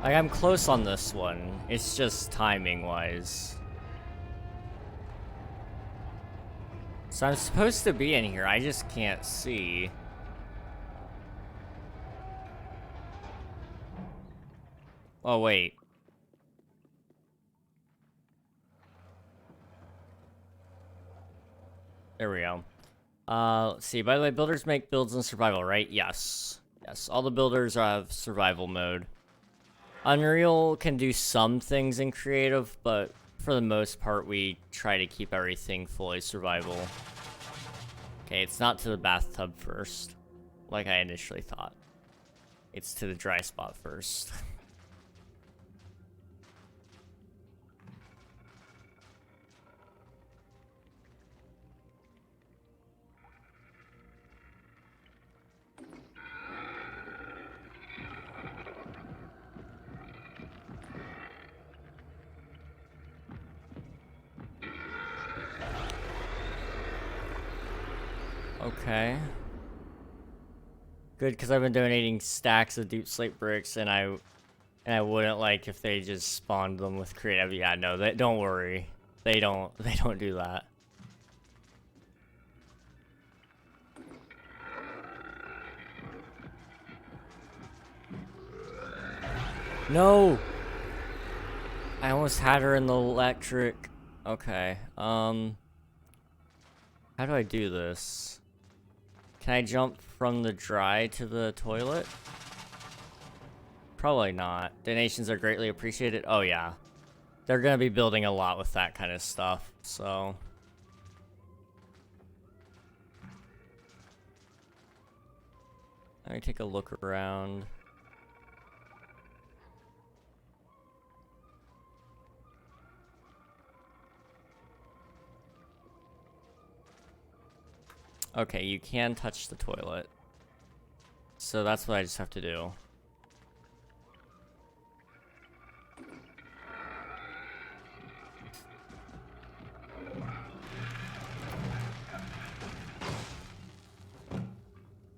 A: Like, I'm close on this one. It's just timing-wise. So I'm supposed to be in here, I just can't see. Oh, wait. There we go. Let's see. By the way, builders make builds in survival, right? Yes. Yes, all the builders have survival mode. Unreal can do some things in creative, but for the most part, we try to keep everything fully survival. Okay, it's not to the bathtub first, like I initially thought. It's to the dry spot first. Okay. Good, because I've been donating stacks of deep slate bricks, and I wouldn't like if they just spawned them with creative. Yeah, no, don't worry. They don't do that. No! I almost had her in the electric. Okay, how do I do this? Can I jump from the dry to the toilet? Probably not. Donations are greatly appreciated. Oh yeah. They're gonna be building a lot with that kind of stuff, so. Let me take a look around. Okay, you can touch the toilet. So that's what I just have to do.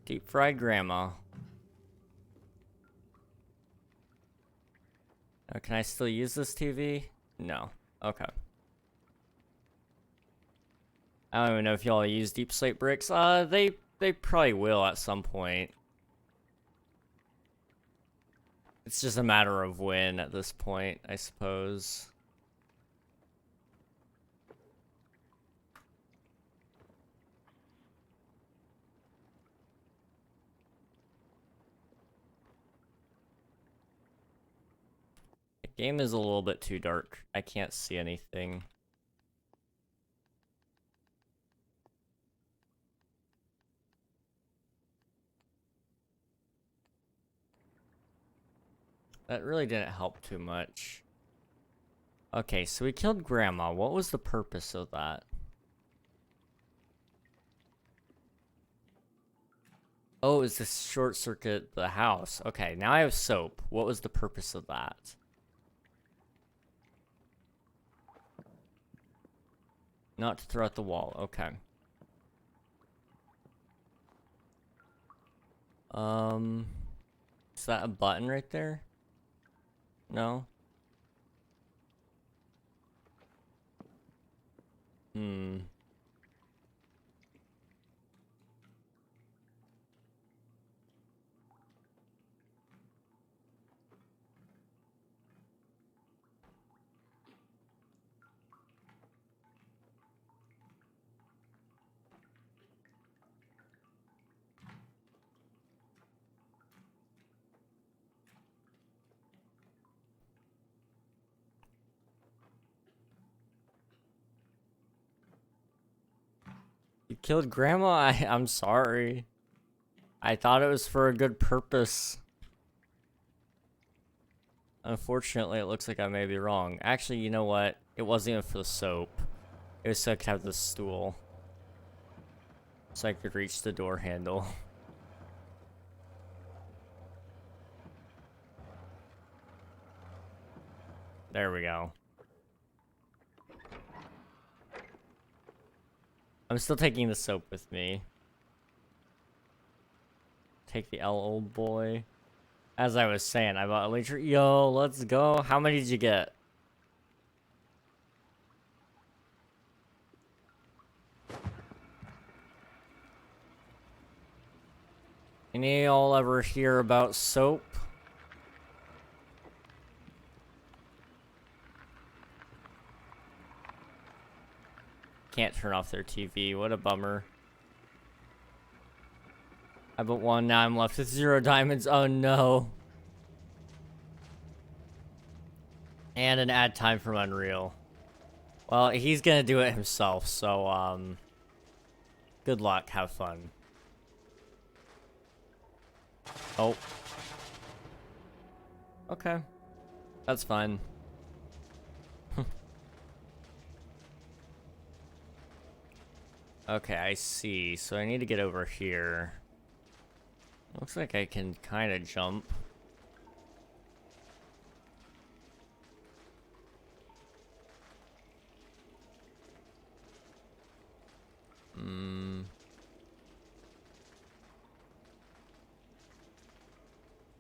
A: Deep fried grandma. Can I still use this TV? No. Okay. I don't even know if y'all use deep slate bricks. They probably will at some point. It's just a matter of when at this point, I suppose. The game is a little bit too dark. I can't see anything. That really didn't help too much. Okay, so we killed Grandma. What was the purpose of that? Oh, is this short circuit the house? Okay, now I have soap. What was the purpose of that? Not to throw at the wall. Okay. Is that a button right there? No? Hmm. You killed Grandma? I'm sorry. I thought it was for a good purpose. Unfortunately, it looks like I may be wrong. Actually, you know what? It wasn't even for the soap. It was so I could have the stool. So I could reach the door handle. There we go. I'm still taking the soap with me. Take the L, old boy. As I was saying, I bought a liter. Yo, let's go. How many did you get? Any of y'all ever hear about soap? Can't turn off their TV. What a bummer. I bought one. Now I'm left with 0 diamonds. Oh no. And an ad time from Unreal. Well, he's gonna do it himself, so, good luck. Have fun. Oh. Okay. That's fine. Okay, I see. So I need to get over here. Looks like I can kind of jump.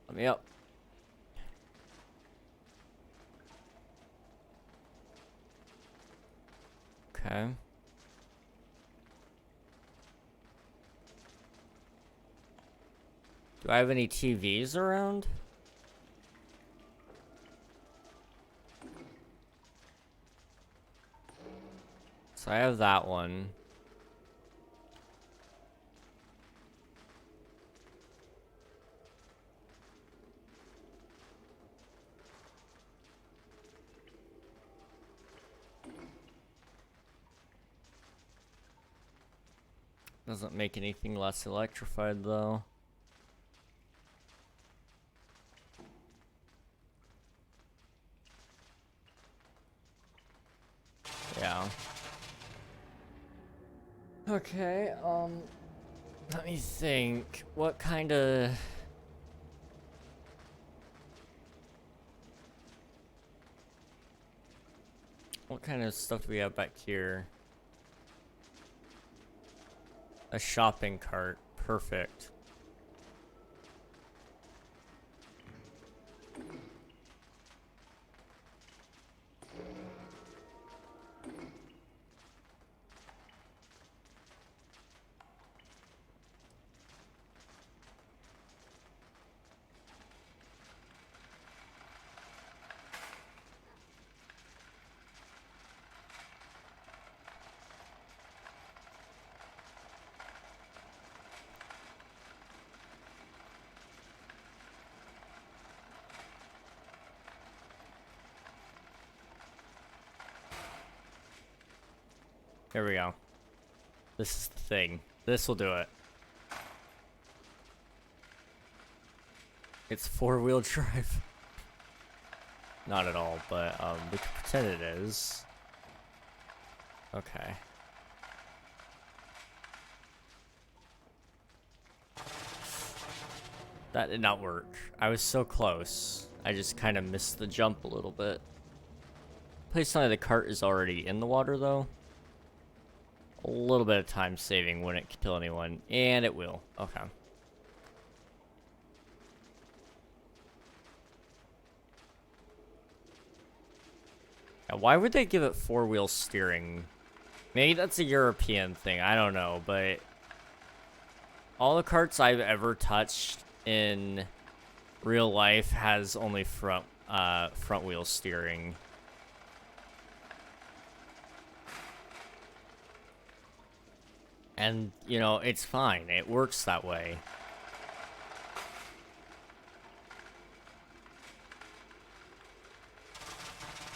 A: Let me up. Okay. Do I have any TVs around? So I have that one. Doesn't make anything less electrified though. Yeah. Okay, let me think. What kind of... What kind of stuff do we have back here? A shopping cart. Perfect. Here we go. This is the thing. This will do it. It's 4-wheel drive. Not at all, but we can pretend it is. Okay. That did not work. I was so close. I just kind of missed the jump a little bit. Please tell me the cart is already in the water, though. A little bit of time saving wouldn't kill anyone. And it will. Okay. Now, why would they give it four-wheel steering? Maybe that's a European thing. I don't know, but all the carts I've ever touched in real life has only front wheel steering. And, you know, it's fine. It works that way.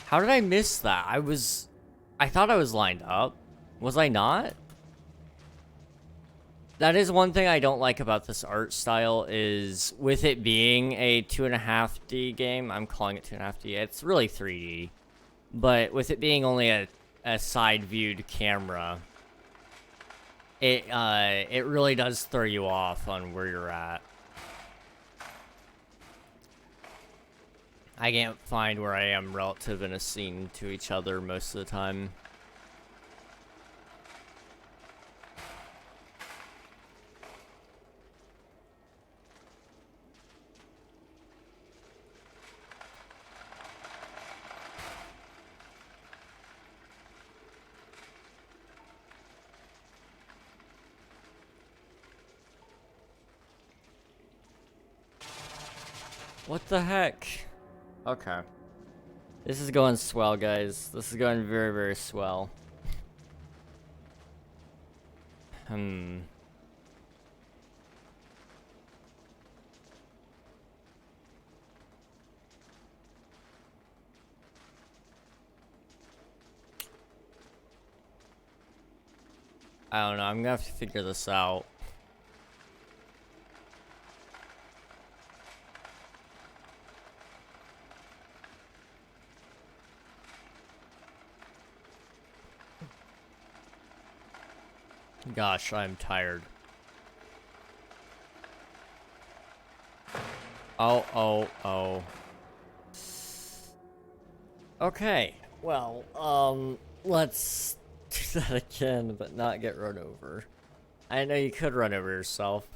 A: How did I miss that? I thought I was lined up. Was I not? That is one thing I don't like about this art style, is with it being a 2.5D game, I'm calling it 2.5D, it's really 3D, but with it being only a side-viewed camera, it really does throw you off on where you're at. I can't find where I am relative in a scene to each other most of the time. What the heck? Okay. This is going swell, guys. This is going very, very swell. I don't know. I'm gonna have to figure this out. Gosh, I'm tired. Oh. Okay, well, let's do that again, but not get run over. I know you could run over yourself.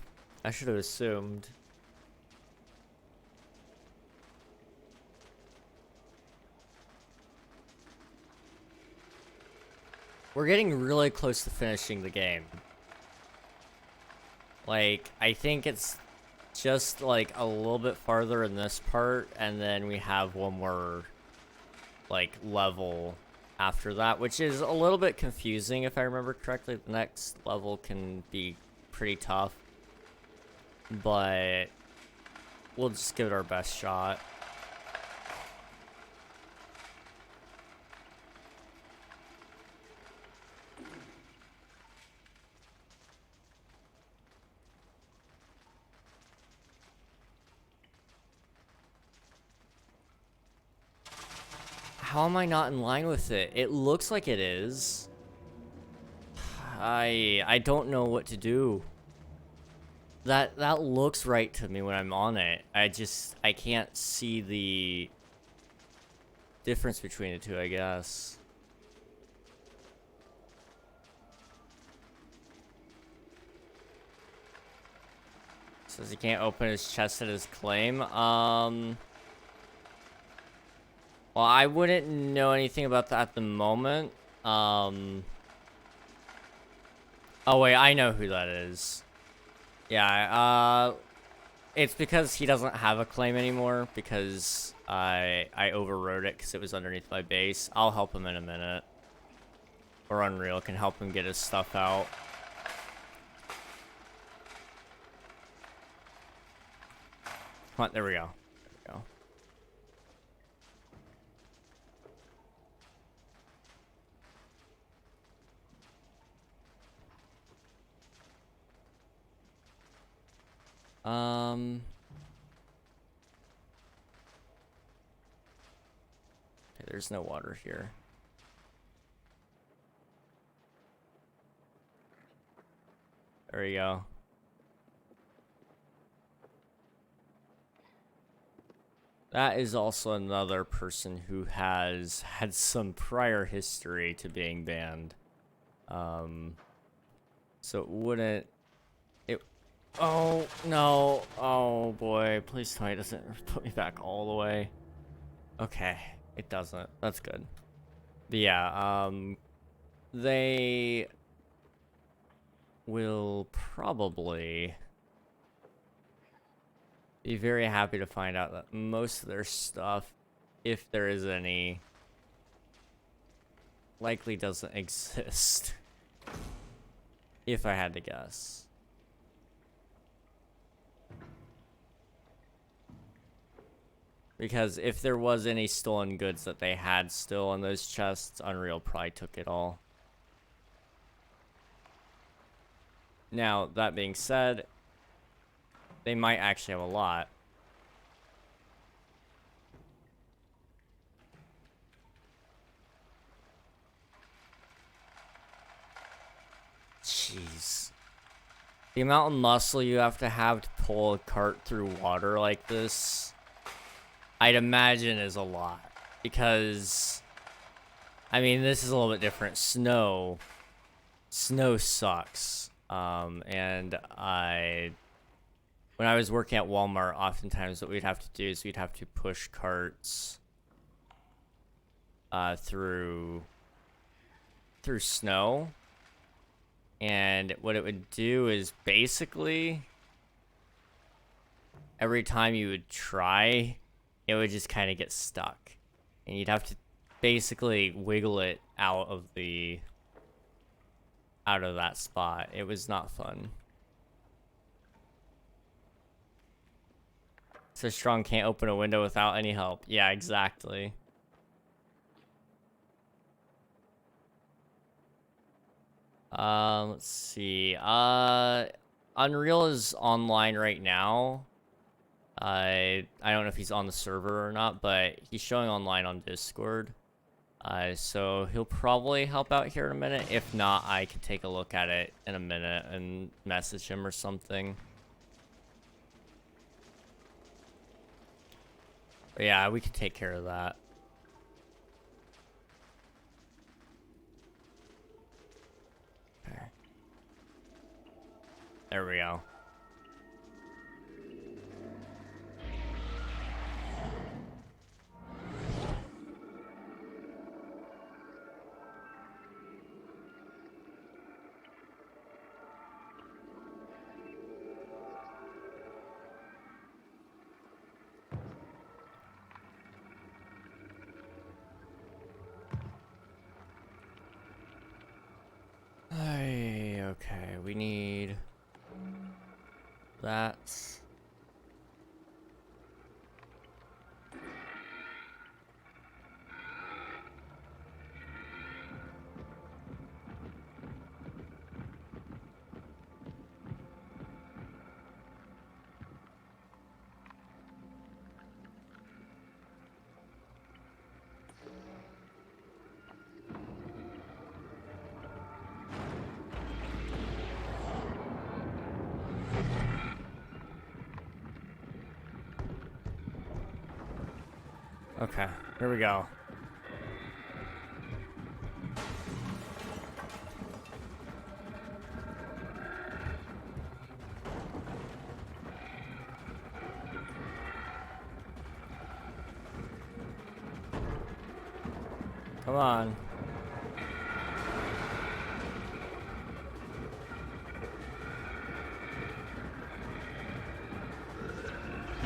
A: I should have assumed. We're getting really close to finishing the game. Like, I think it's just like a little bit farther in this part, and then we have one more like level after that, which is a little bit confusing if I remember correctly. The next level can be pretty tough, but we'll just give it our best shot. How am I not in line with it? It looks like it is. I don't know what to do. That looks right to me when I'm on it. I can't see the difference between the two, I guess. Says he can't open his chest at his claim. Well, I wouldn't know anything about that at the moment. Oh wait, I know who that is. Yeah, it's because he doesn't have a claim anymore, because I overrode it because it was underneath my base. I'll help him in a minute. Or Unreal can help him get his stuff out. Come on, there we go. There we go. Okay, there's no water here. There we go. That is also another person who has had some prior history to being banned. So it wouldn't... Oh, no. Oh, boy. Please tell me it doesn't put me back all the way. Okay. It doesn't. That's good. But yeah, they will probably be very happy to find out that most of their stuff, if there is any, likely doesn't exist. If I had to guess. Because if there was any stolen goods that they had still in those chests, Unreal probably took it all. Now, that being said, they might actually have a lot. Jeez. The amount of muscle you have to pull a cart through water like this, I'd imagine is a lot. Because, I mean, this is a little bit different. Snow sucks. And when I was working at Walmart, oftentimes what we'd have to do is we'd have to push carts through snow. And what it would do is basically every time you would try, it would just kind of get stuck. And you'd have to basically wiggle it out of that spot. It was not fun. So strong can't open a window without any help. Yeah, exactly. Let's see. Unreal is online right now. I don't know if he's on the server or not, but he's showing online on Discord. So he'll probably help out here in a minute. If not, I can take a look at it in a minute and message him or something. But yeah, we can take care of that. Okay. There we go. Okay, we need that. Okay, here we go. Come on.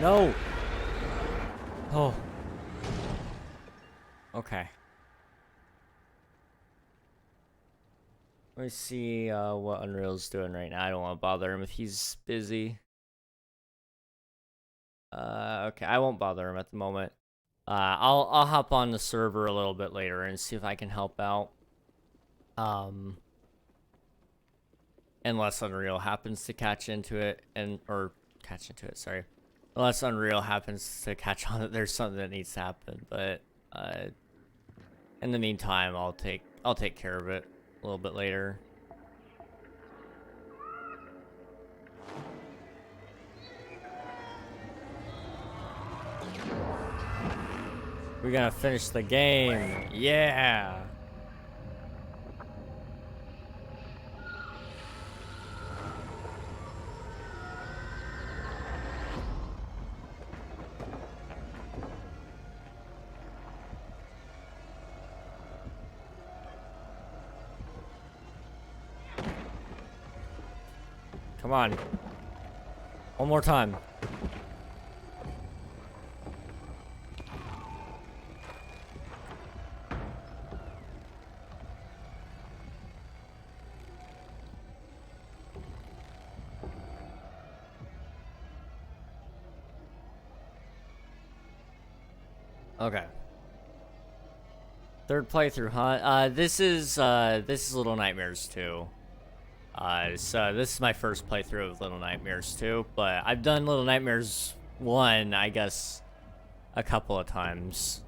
A: No! Oh. Okay. Let me see what Unreal's doing right now. I don't want to bother him if he's busy. Okay, I won't bother him at the moment. I'll hop on the server a little bit later and see if I can help out. Unless Unreal happens to catch into it sorry. Unless Unreal happens to catch on that there's something that needs to happen, but in the meantime, I'll take care of it a little bit later. We're gonna finish the game. Yeah. Come on. One more time. Okay. Third playthrough, huh? This is Little Nightmares 2. So this is my first playthrough of Little Nightmares 2, but I've done Little Nightmares 1, I guess, a couple of times.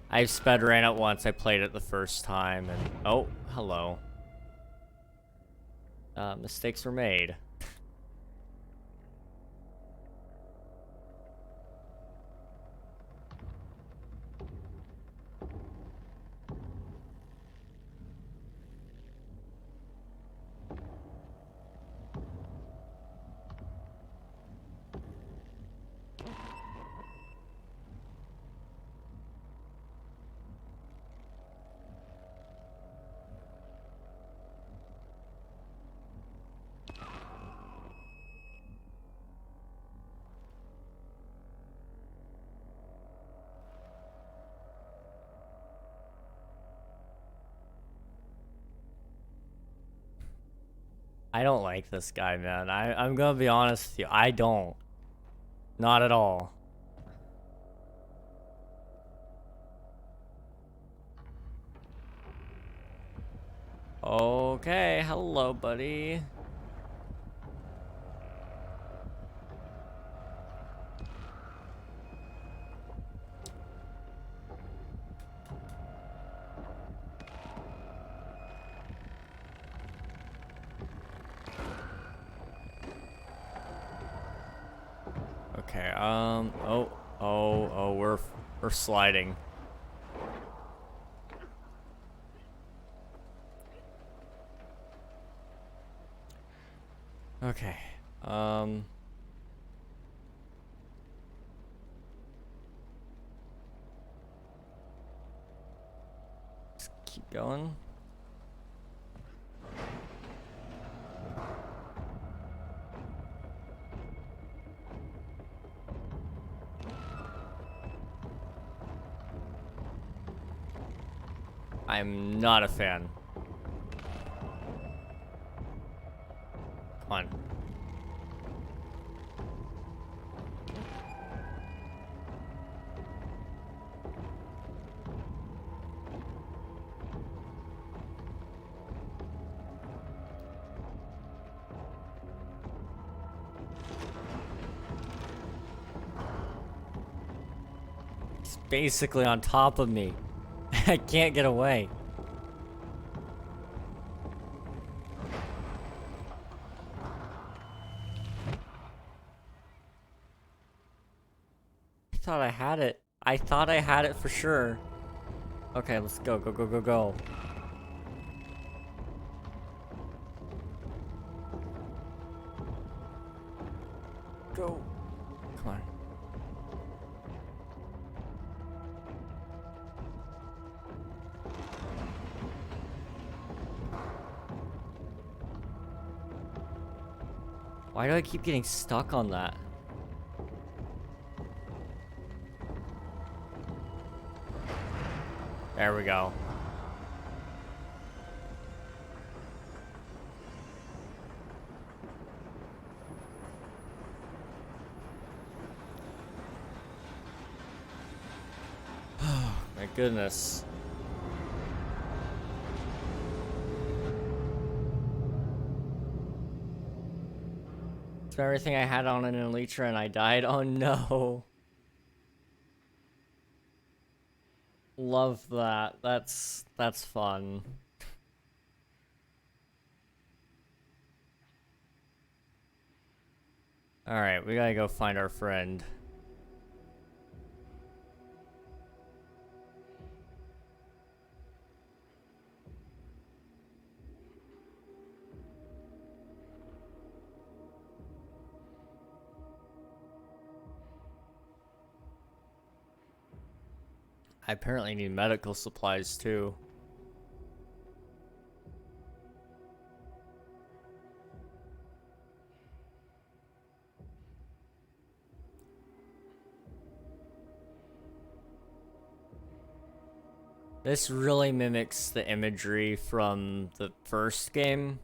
A: I sped ran it once, I played it the first time, and oh, hello. Mistakes were made. I don't like this guy, man. I'm gonna be honest with you. I don't. Not at all. Okay, hello, buddy. Okay, we're sliding. Okay, let's keep going. I'm not a fan. Come on. He's basically on top of me. I can't get away. I thought I had it. I thought I had it for sure. Okay, let's go, go, go, go, go. Go. Come on. Why do I keep getting stuck on that? There we go. Oh, my goodness. It's everything I had on an Elytra and I died. Oh no. Love that. That's fun. Alright, we gotta go find our friend. I apparently need medical supplies too. This really mimics the imagery from the first game.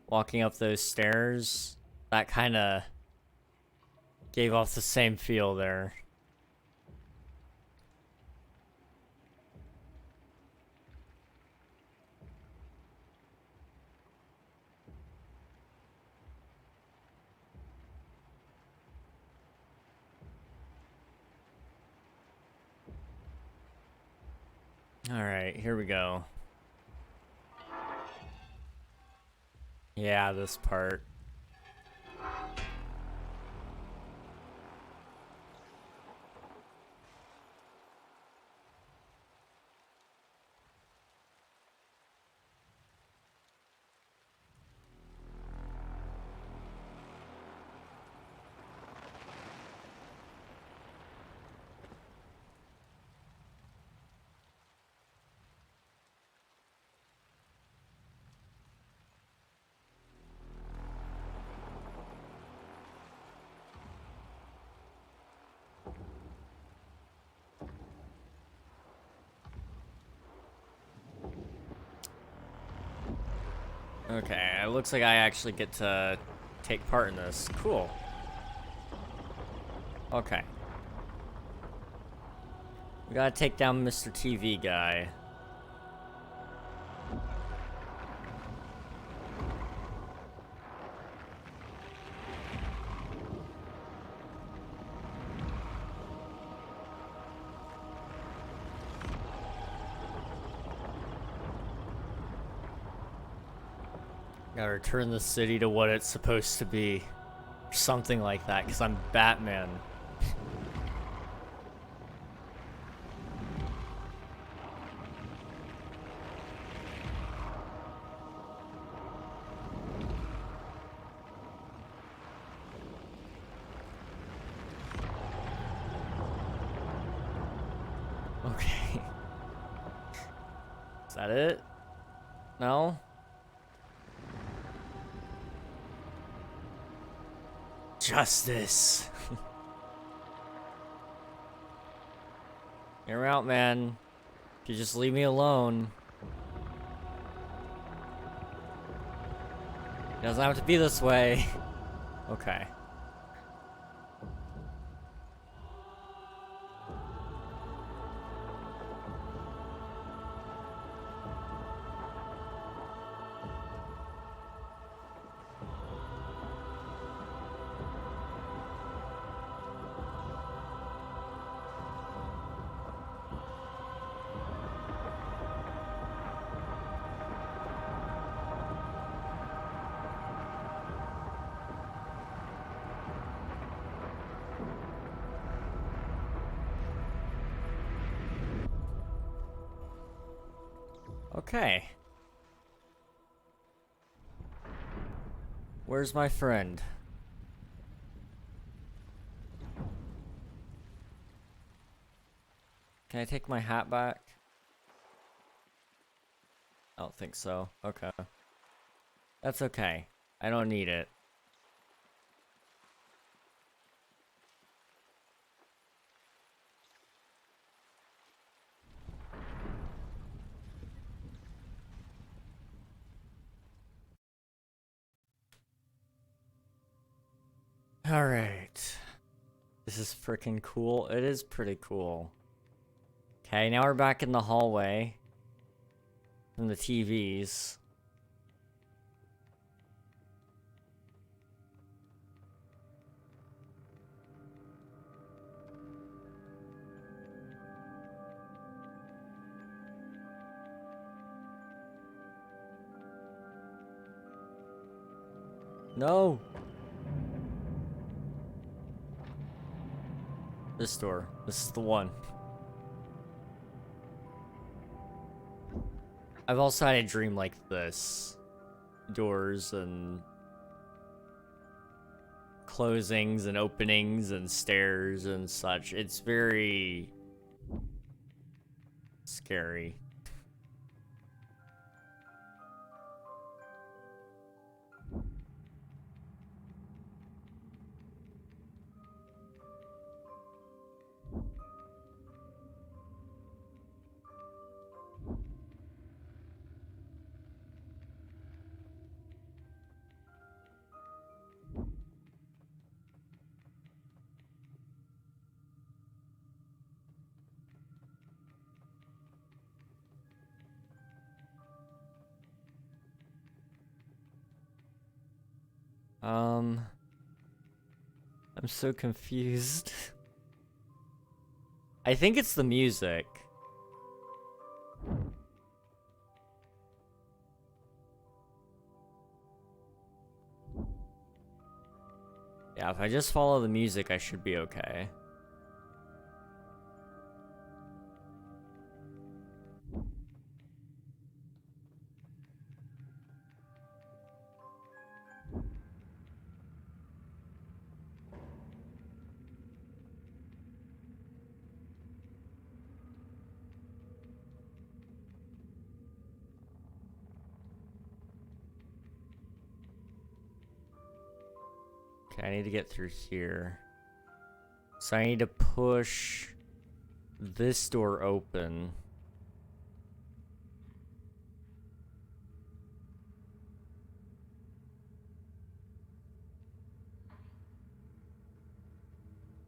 A: Walking up those stairs. That kind of gave off the same feel there. Alright, here we go. Yeah, this part. Okay, it looks like I actually get to take part in this. Cool. Okay. We gotta take down Mr. TV guy. Gotta return the city to what it's supposed to be. Or something like that, because I'm Batman. Okay. Is that it? No? Justice. You're out, man. If you just leave me alone. It doesn't have to be this way. Okay. Okay. Where's my friend? Can I take my hat back? I don't think so. Okay. That's okay. I don't need it. Alright. This is freaking cool. It is pretty cool. Okay, now we're back in the hallway. From the TVs. No! This door. This is the one. I've also had a dream like this. Doors and closings and openings and stairs and such. It's very Scary. I'm so confused. I think it's the music. Yeah, if I just follow the music, I should be okay. Okay, I need to get through here. So I need to push this door open.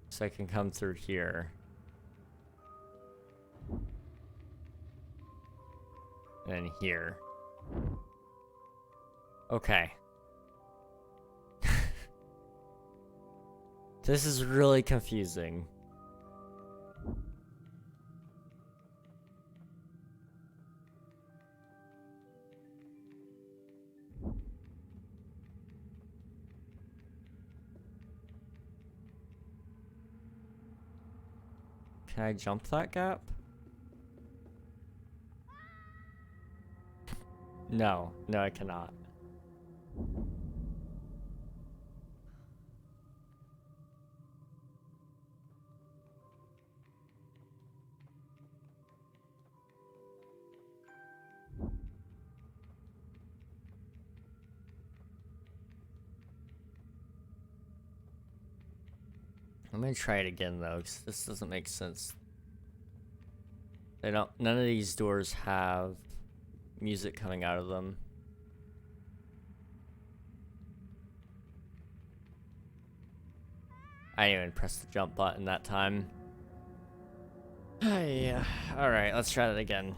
A: So I can come through here. And then here. Okay. This is really confusing. Can I jump that gap? No, I cannot. I'm gonna try it again though, because this doesn't make sense. None of these doors have music coming out of them. I didn't even press the jump button that time. Yeah. Alright, let's try that again.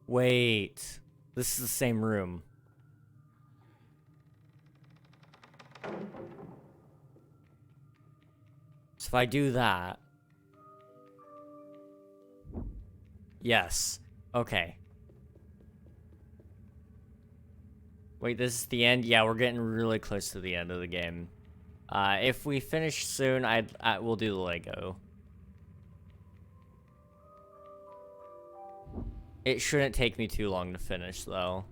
A: Wait. This is the same room. So if I do that... Yes. Okay. Wait, this is the end? Yeah, we're getting really close to the end of the game. If we finish soon, we'll do the Lego. It shouldn't take me too long to finish, though.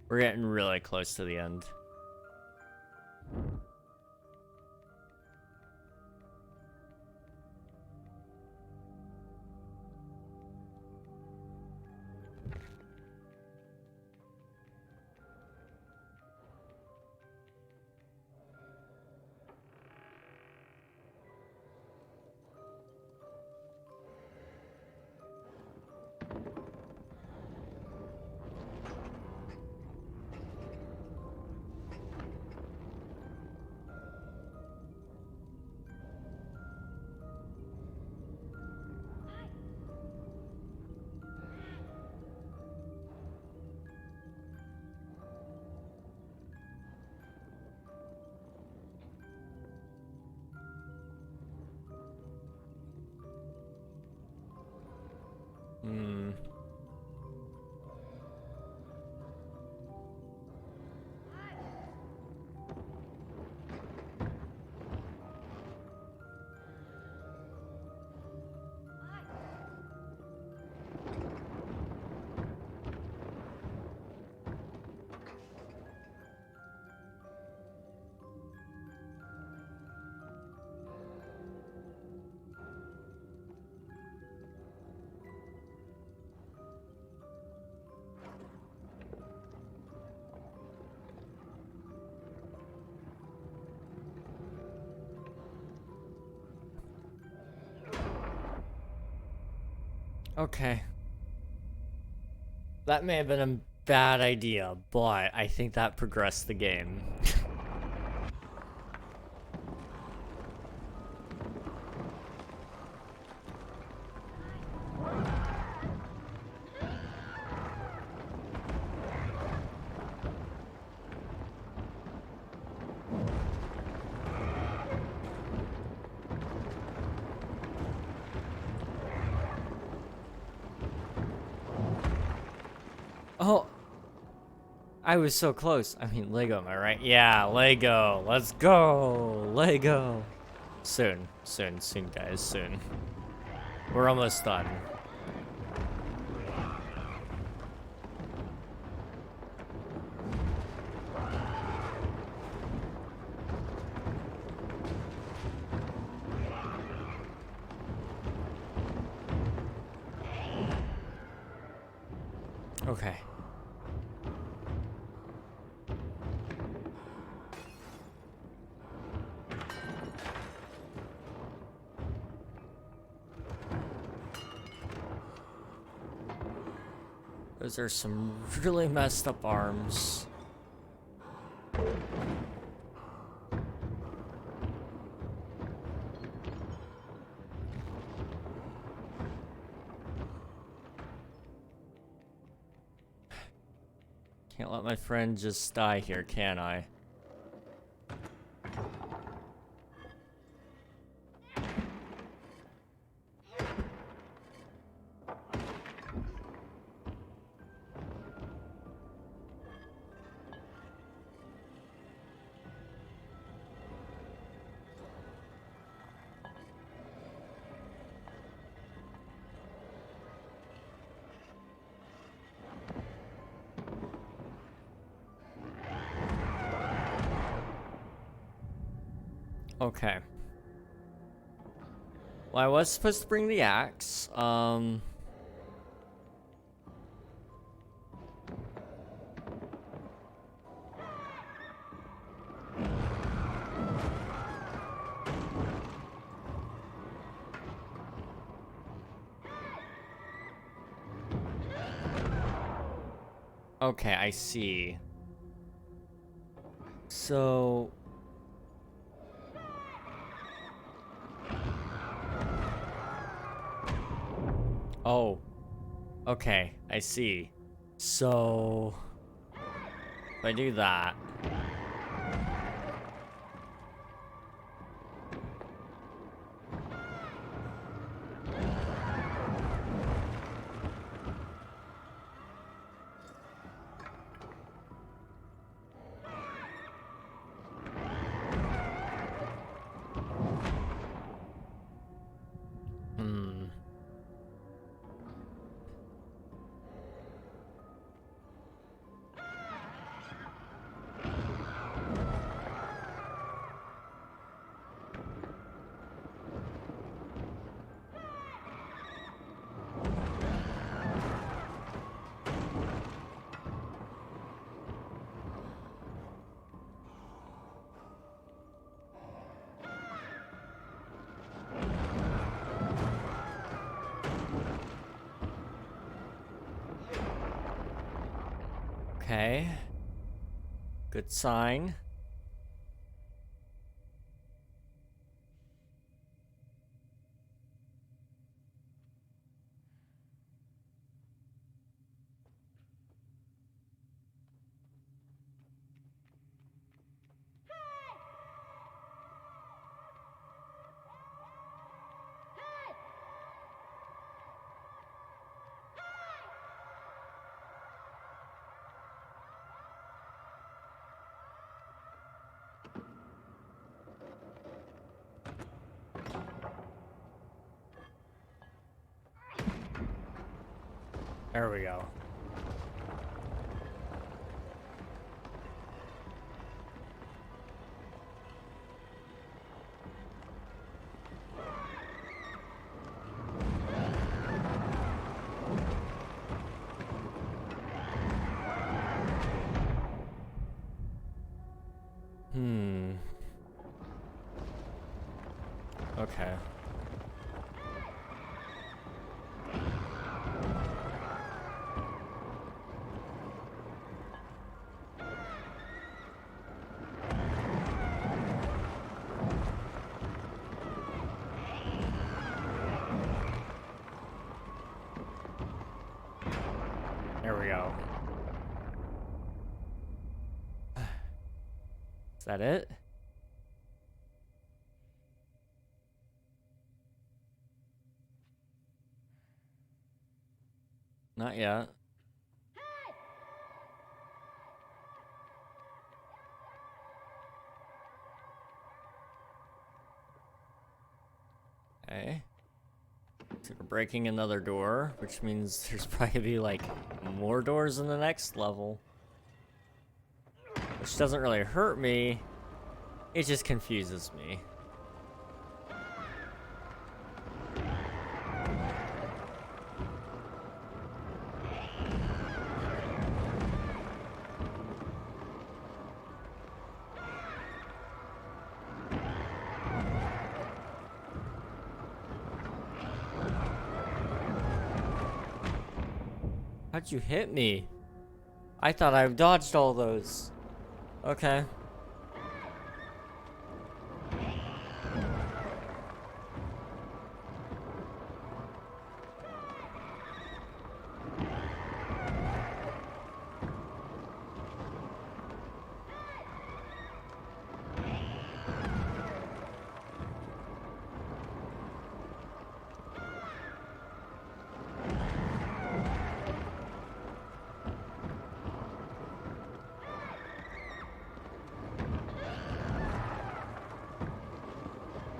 A: We're getting really close to the end. Okay. That may have been a bad idea, but I think that progressed the game. Oh, I was so close. I mean, Lego, am I right? Yeah, Lego. Let's go. Lego. Soon, guys, soon. We're almost done. Okay. Those are some really messed up arms. Can't let my friend just die here, can I? Okay. Well, I was supposed to bring the axe. Okay, I see. So... Oh. Okay, I see. So... if I do that... Okay. Good sign. There we go. Okay. that it? Not yet. Okay. So we're breaking another door, which means there's probably gonna be like more doors in the next level. Which doesn't really hurt me. It just confuses me. How'd you hit me? I thought I dodged all those. Okay.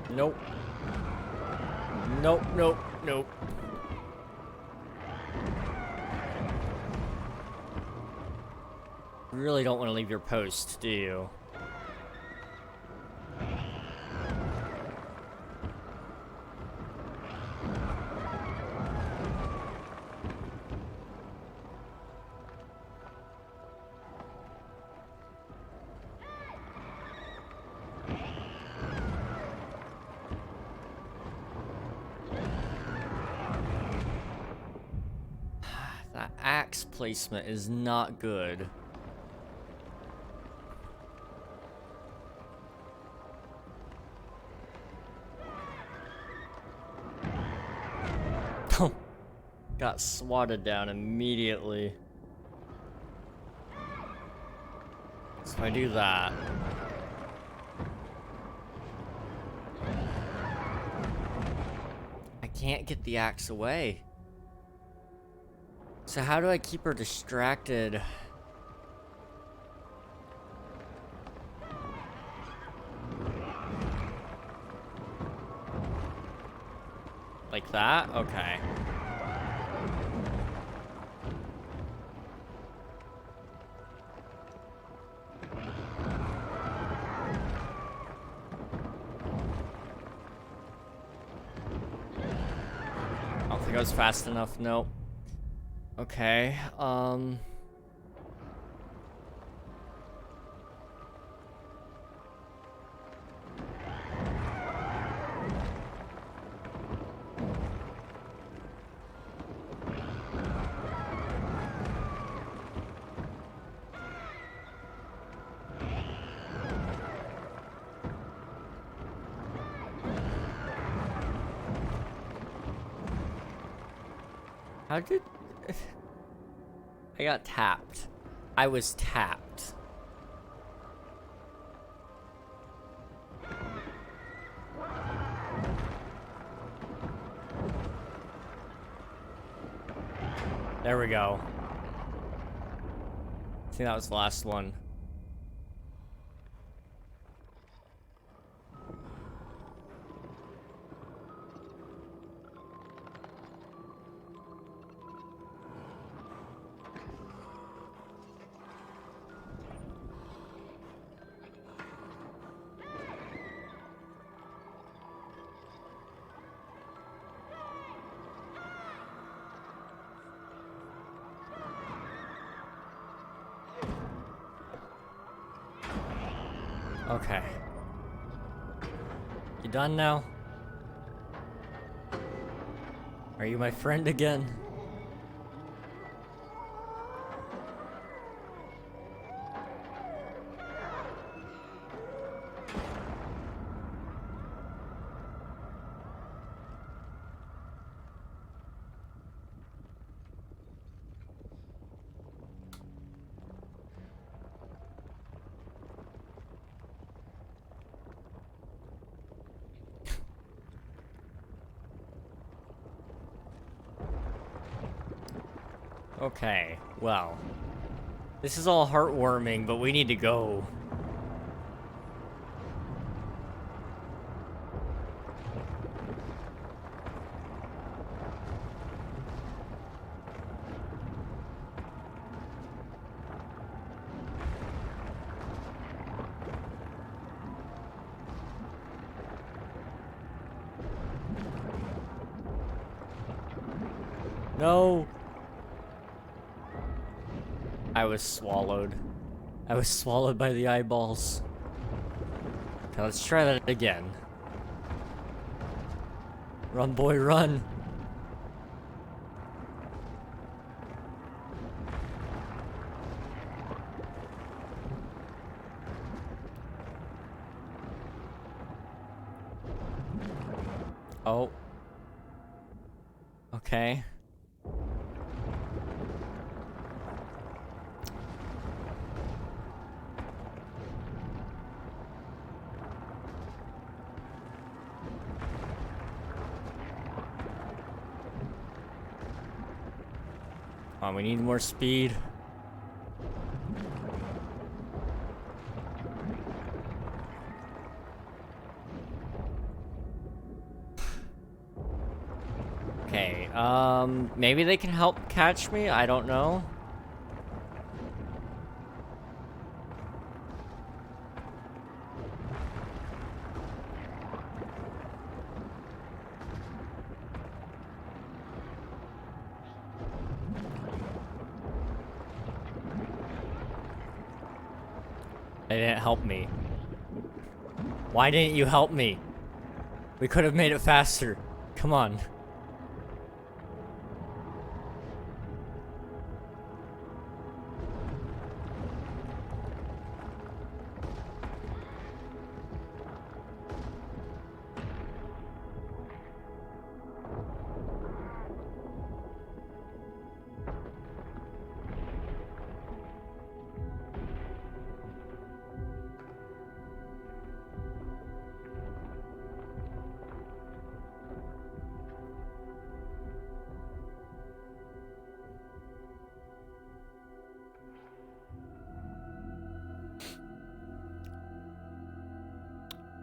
A: Nope. Nope, nope, nope. You really don't want to leave your post, do you? That axe placement is not good. Got swatted down immediately. So I do that. I can't get the axe away. So how do I keep her distracted? Like that? Okay. I don't think I was fast enough. Nope. Okay, how did... I got tapped. I was tapped. There we go. I think that was the last one. Okay. You done now? Are you my friend again? Okay, well. This is all heartwarming, but we need to go. No! I was swallowed. I was swallowed by the eyeballs. Okay, let's try that again. Run, boy, run! Oh. Okay. Come on, we need more speed. Okay, maybe they can help catch me? I don't know. They didn't help me. Why didn't you help me? We could have made it faster. Come on.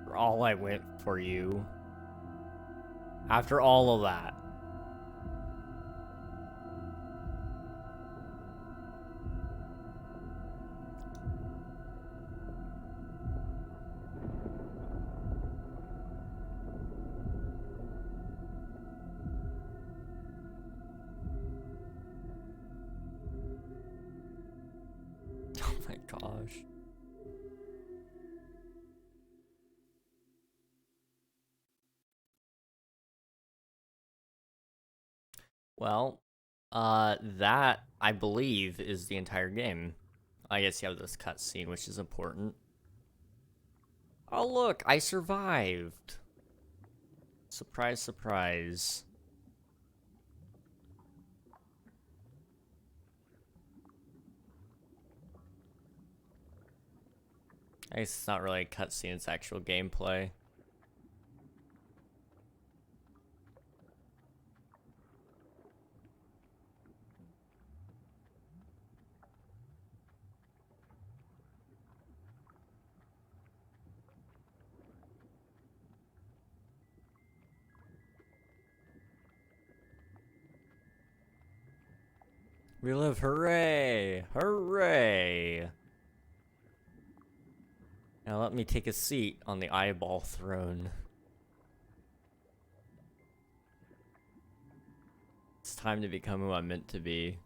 A: For all I went for you. After all of that. Oh my gosh. Well, that, I believe, is the entire game. I guess you have this cutscene, which is important. Oh look, I survived. Surprise, surprise. I guess it's not really a cutscene, it's actual gameplay. Relive, hooray! Hooray! Now let me take a seat on the eyeball throne. It's time to become who I'm meant to be.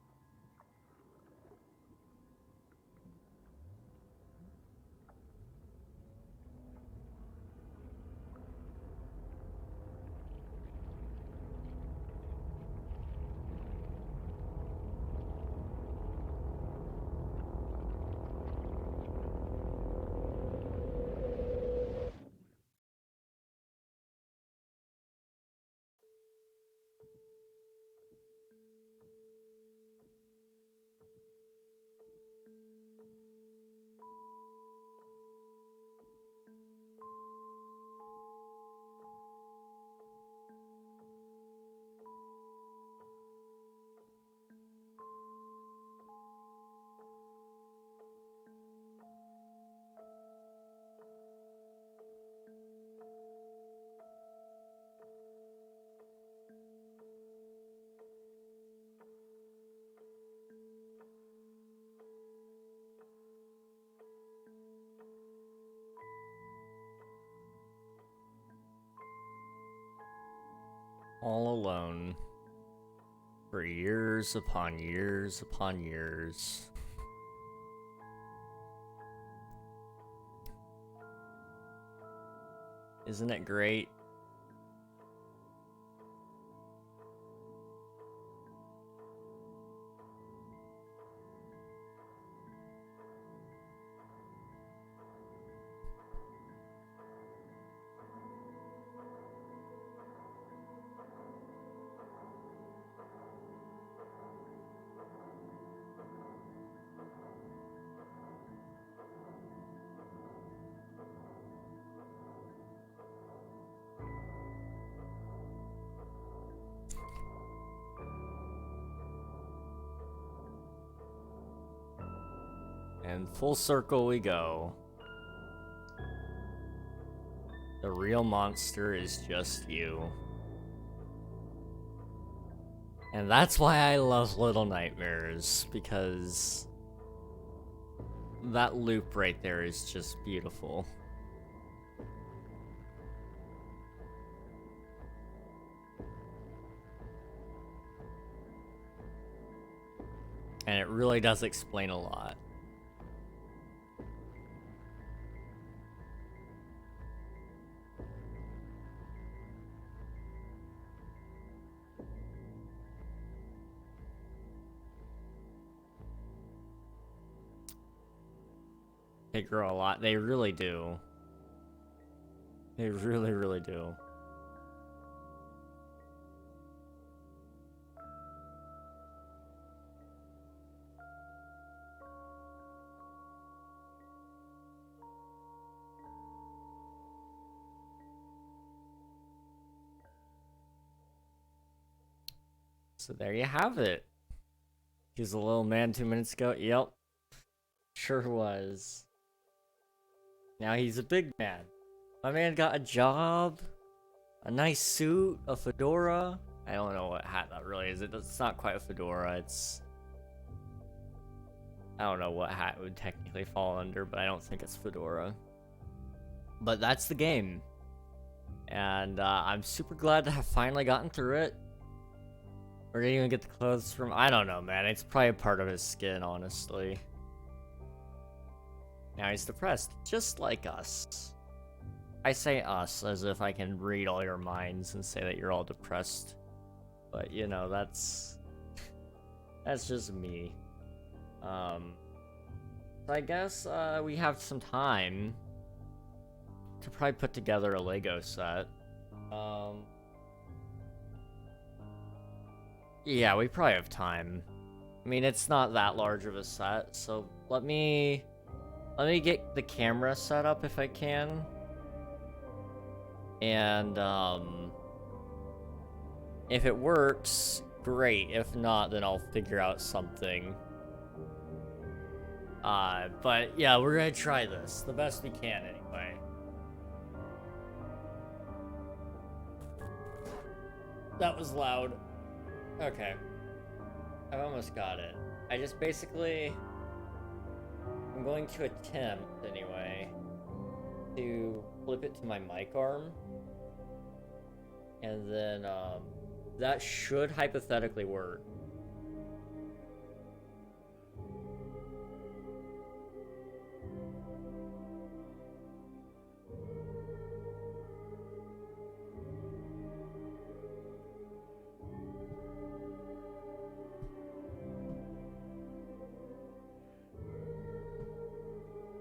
A: All alone. For years upon years upon years. Isn't it great? And full circle we go. The real monster is just you. And that's why I love Little Nightmares, because that loop right there is just beautiful. And it really does explain a lot. They grow a lot. They really do. They really, really do. So there you have it. He was a little man 2 minutes ago. Yep. Sure was. Now he's a big man. My man got a job, a nice suit, a fedora. I don't know what hat that really is. It's not quite a fedora. It's... I don't know what hat it would technically fall under, but I don't think it's fedora. But that's the game. And I'm super glad to have finally gotten through it. Or did he even get the clothes from... I don't know, man. It's probably a part of his skin, honestly. Now he's depressed, just like us. I say us as if I can read all your minds and say that you're all depressed. But, you know, that's just me. So I guess we have some time to probably put together a Lego set. Yeah, we probably have time. I mean, it's not that large of a set, so let me get the camera set up if I can. And, if it works, great. If not, then I'll figure out something. But yeah, we're gonna try this the best we can anyway. That was loud. Okay. I've almost got it. I just basically... I'm going to attempt, anyway, to flip it to my mic arm. And then, that should hypothetically work.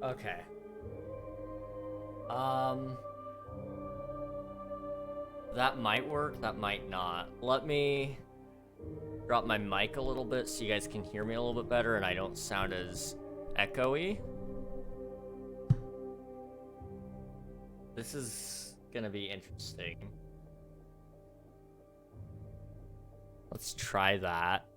A: Okay. That might work, that might not. Let me drop my mic a little bit so you guys can hear me a little bit better and I don't sound as echoey. This is gonna be interesting. Let's try that.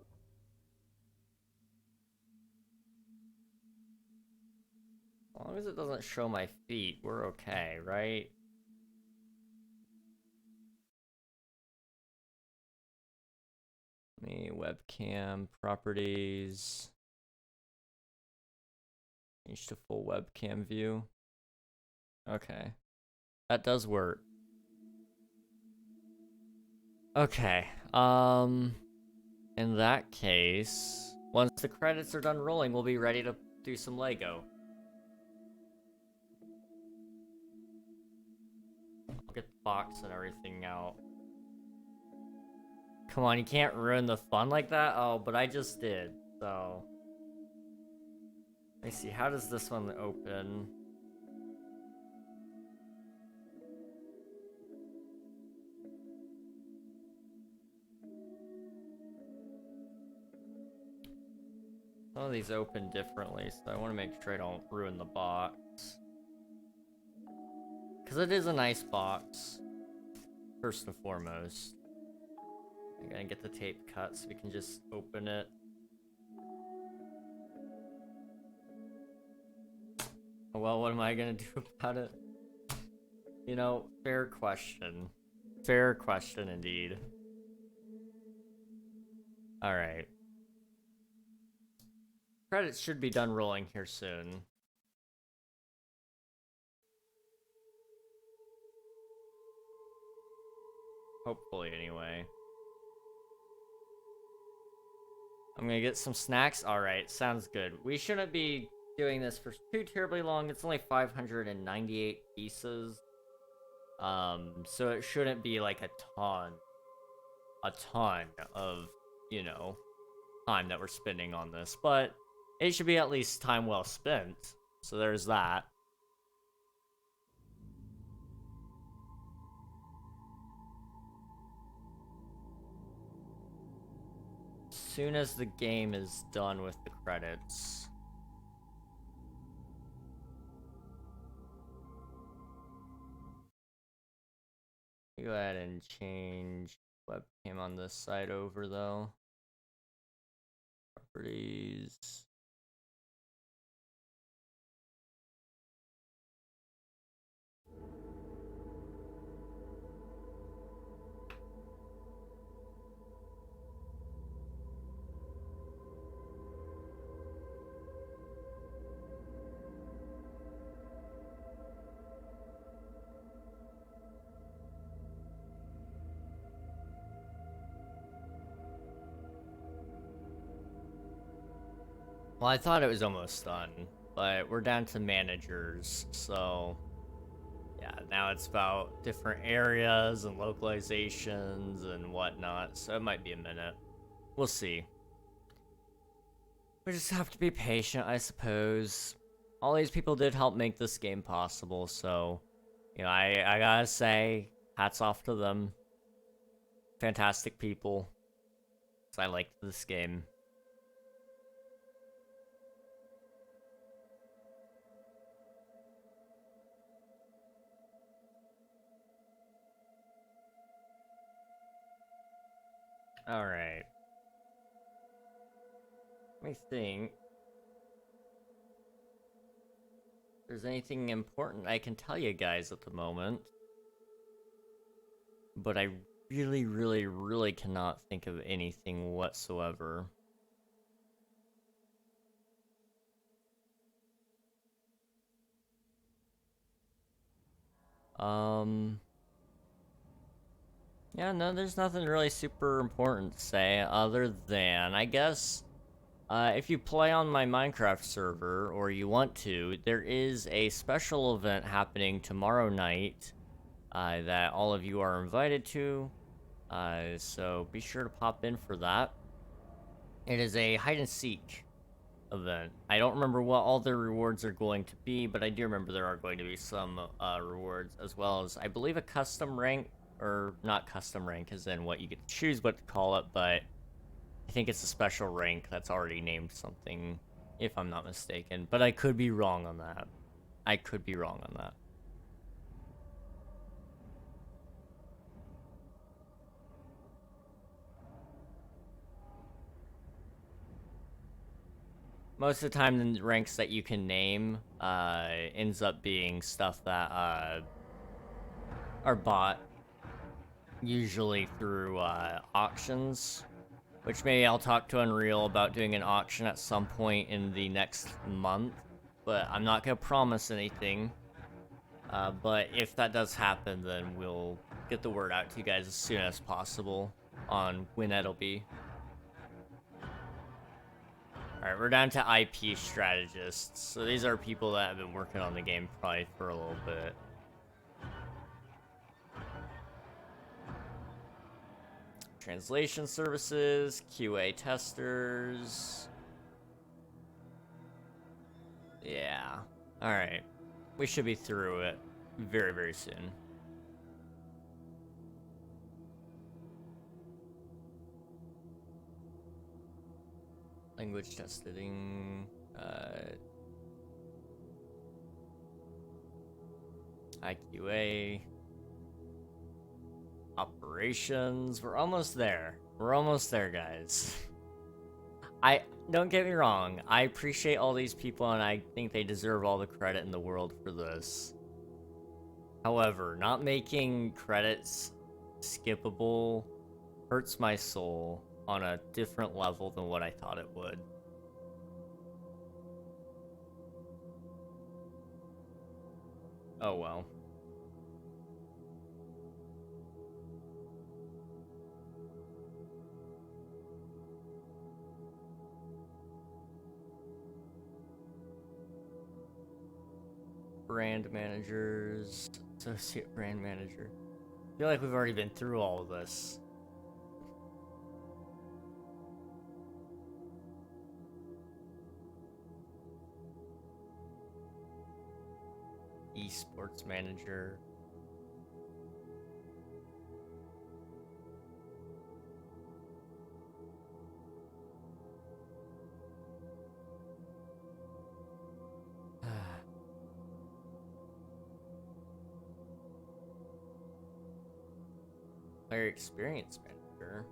A: As long as it doesn't show my feet, we're okay, right? Me, webcam, properties. Change to full webcam view. Okay. That does work. Okay, in that case, once the credits are done rolling, we'll be ready to do some Lego. I'll get the box and everything out. Come on, you can't ruin the fun like that? Oh, but I just did, so... Let me see, how does this one open? Some of these open differently, so I want to make sure I don't ruin the box. Because it is a nice box, first and foremost. I'm gonna get the tape cut so we can just open it. Well, what am I gonna do about it? You know, fair question. Fair question indeed. Alright. Credits should be done rolling here soon. Hopefully, anyway. I'm gonna get some snacks. Alright, sounds good. We shouldn't be doing this for too terribly long. It's only 598 pieces. So it shouldn't be like a ton of, you know, time that we're spending on this. But it should be at least time well spent. So there's that. As soon as the game is done with the credits. Go ahead and change webcam on this side over though. Properties. Well, I thought it was almost done, but we're down to managers, so yeah, now it's about different areas and localizations and whatnot, so it might be a minute. We'll see. We just have to be patient, I suppose. All these people did help make this game possible, so, you know, I gotta say, hats off to them. Fantastic people. So I liked this game. Alright. Let me think. If there's anything important I can tell you guys at the moment. But I really cannot think of anything whatsoever. Yeah, no, there's nothing really super important to say other than, I guess, if you play on my Minecraft server, or you want to, there is a special event happening tomorrow night that all of you are invited to, so be sure to pop in for that. It is a hide-and-seek event. I don't remember what all the rewards are going to be, but I do remember there are going to be some rewards, as well as, I believe, a custom rank, or not custom rank, as in what you get to choose what to call it, but I think it's a special rank that's already named something, if I'm not mistaken. But I could be wrong on that. I could be wrong on that. Most of the time, the ranks that you can name ends up being stuff that are bought, usually through auctions, which maybe I'll talk to Unreal about doing an auction at some point in the next month, but I'm not going to promise anything. But if that does happen, then we'll get the word out to you guys as soon as possible on when that'll be. Alright, we're down to IP strategists. So these are people that have been working on the game probably for a little bit. Translation services, QA testers. Yeah. Alright. We should be through it very, very soon. Language testing. IQA. Operations. We're almost there. We're almost there, guys. Don't get me wrong. I appreciate all these people, and I think they deserve all the credit in the world for this. However, not making credits skippable hurts my soul on a different level than what I thought it would. Oh well. Brand managers, associate brand manager. I feel like we've already been through all of this. Esports manager. Player experience manager.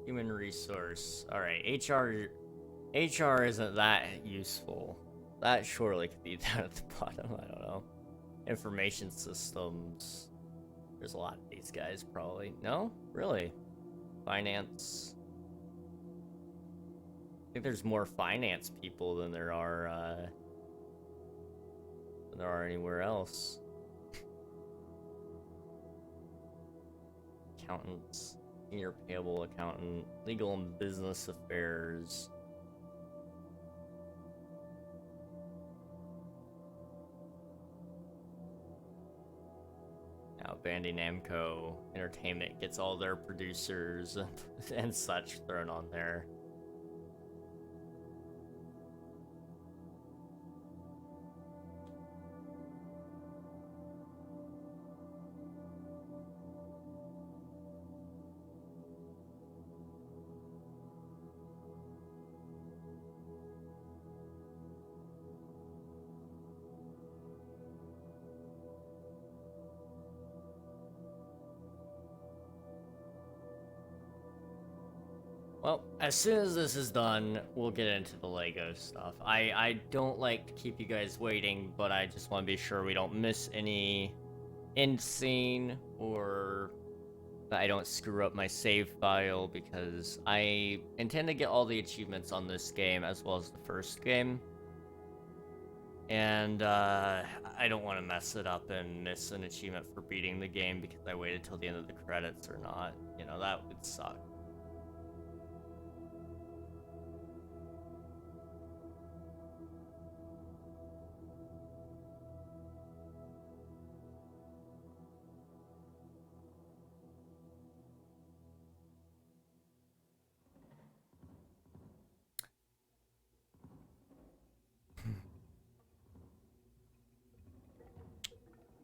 A: Human resource. Alright, HR isn't that useful. That surely could be down at the bottom, I don't know. Information systems. There's a lot of these guys, probably. No? Really? Finance. I think there's more finance people than there are anywhere else. Accountants. Senior payable accountant. Legal and business affairs. Now Bandai Namco Entertainment gets all their producers and such thrown on there. Well, as soon as this is done, we'll get into the Lego stuff. I don't like to keep you guys waiting, but I just want to be sure we don't miss any end scene or that I don't screw up my save file, because I intend to get all the achievements on this game as well as the first game. And I don't want to mess it up and miss an achievement for beating the game because I waited till the end of the credits or not. You know, that would suck.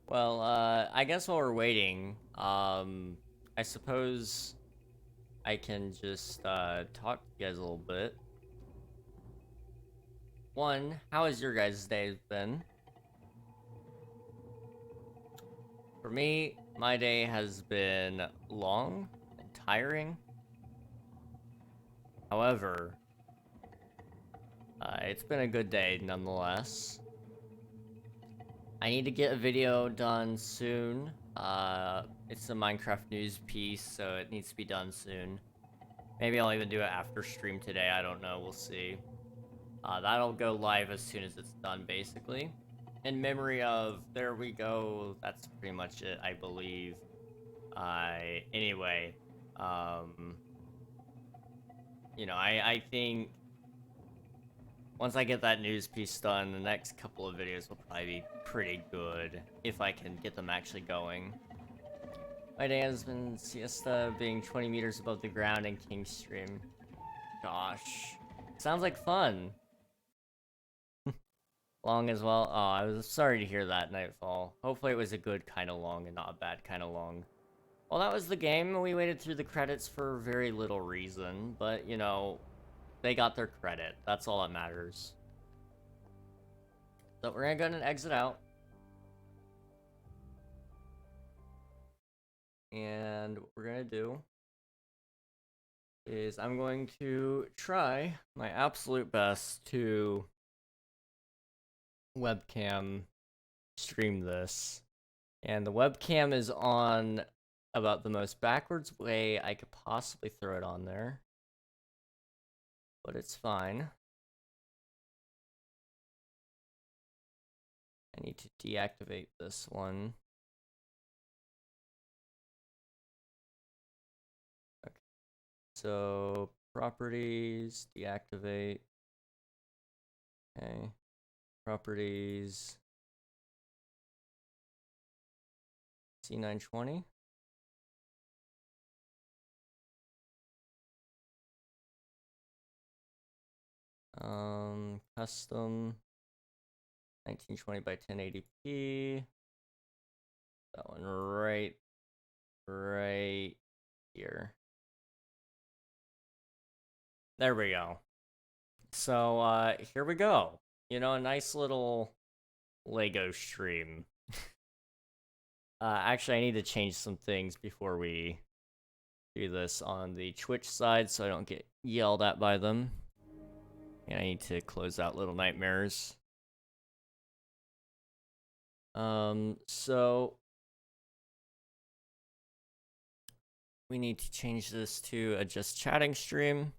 A: Well, I guess while we're waiting, I suppose I can just talk to you guys a little bit. One, how has your guys' day been? For me, my day has been long and tiring. However, it's been a good day nonetheless. I need to get a video done soon. It's a Minecraft news piece, so it needs to be done soon. Maybe I'll even do it after stream today, I don't know, we'll see. That'll go live as soon as it's done, basically. In memory of, there we go, that's pretty much it, I believe. Anyway, you know, I think once I get that news piece done, the next couple of videos will probably be pretty good, if I can get them actually going. My day has been siesta being 20 meters above the ground in Kingstream. Gosh. Sounds like fun. Long as well. Oh, I was sorry to hear that, Nightfall. Hopefully it was a good kind of long and not a bad kind of long. Well, that was the game. We waited through the credits for very little reason, but, you know, they got their credit. That's all that matters. So we're gonna go ahead and exit out. And what we're gonna do is I'm going to try my absolute best to webcam stream this. And the webcam is on about the most backwards way I could possibly throw it on there. But it's fine. I need to deactivate this one. Okay. So, properties, deactivate. Okay. Properties. C920. Custom 1920 by 1080p. That one right here. There we go. So, here we go. You know, a nice little Lego stream. Actually, I need to change some things before we do this on the Twitch side so I don't get yelled at by them. And I need to close out Little Nightmares. So we need to change this to a just chatting stream.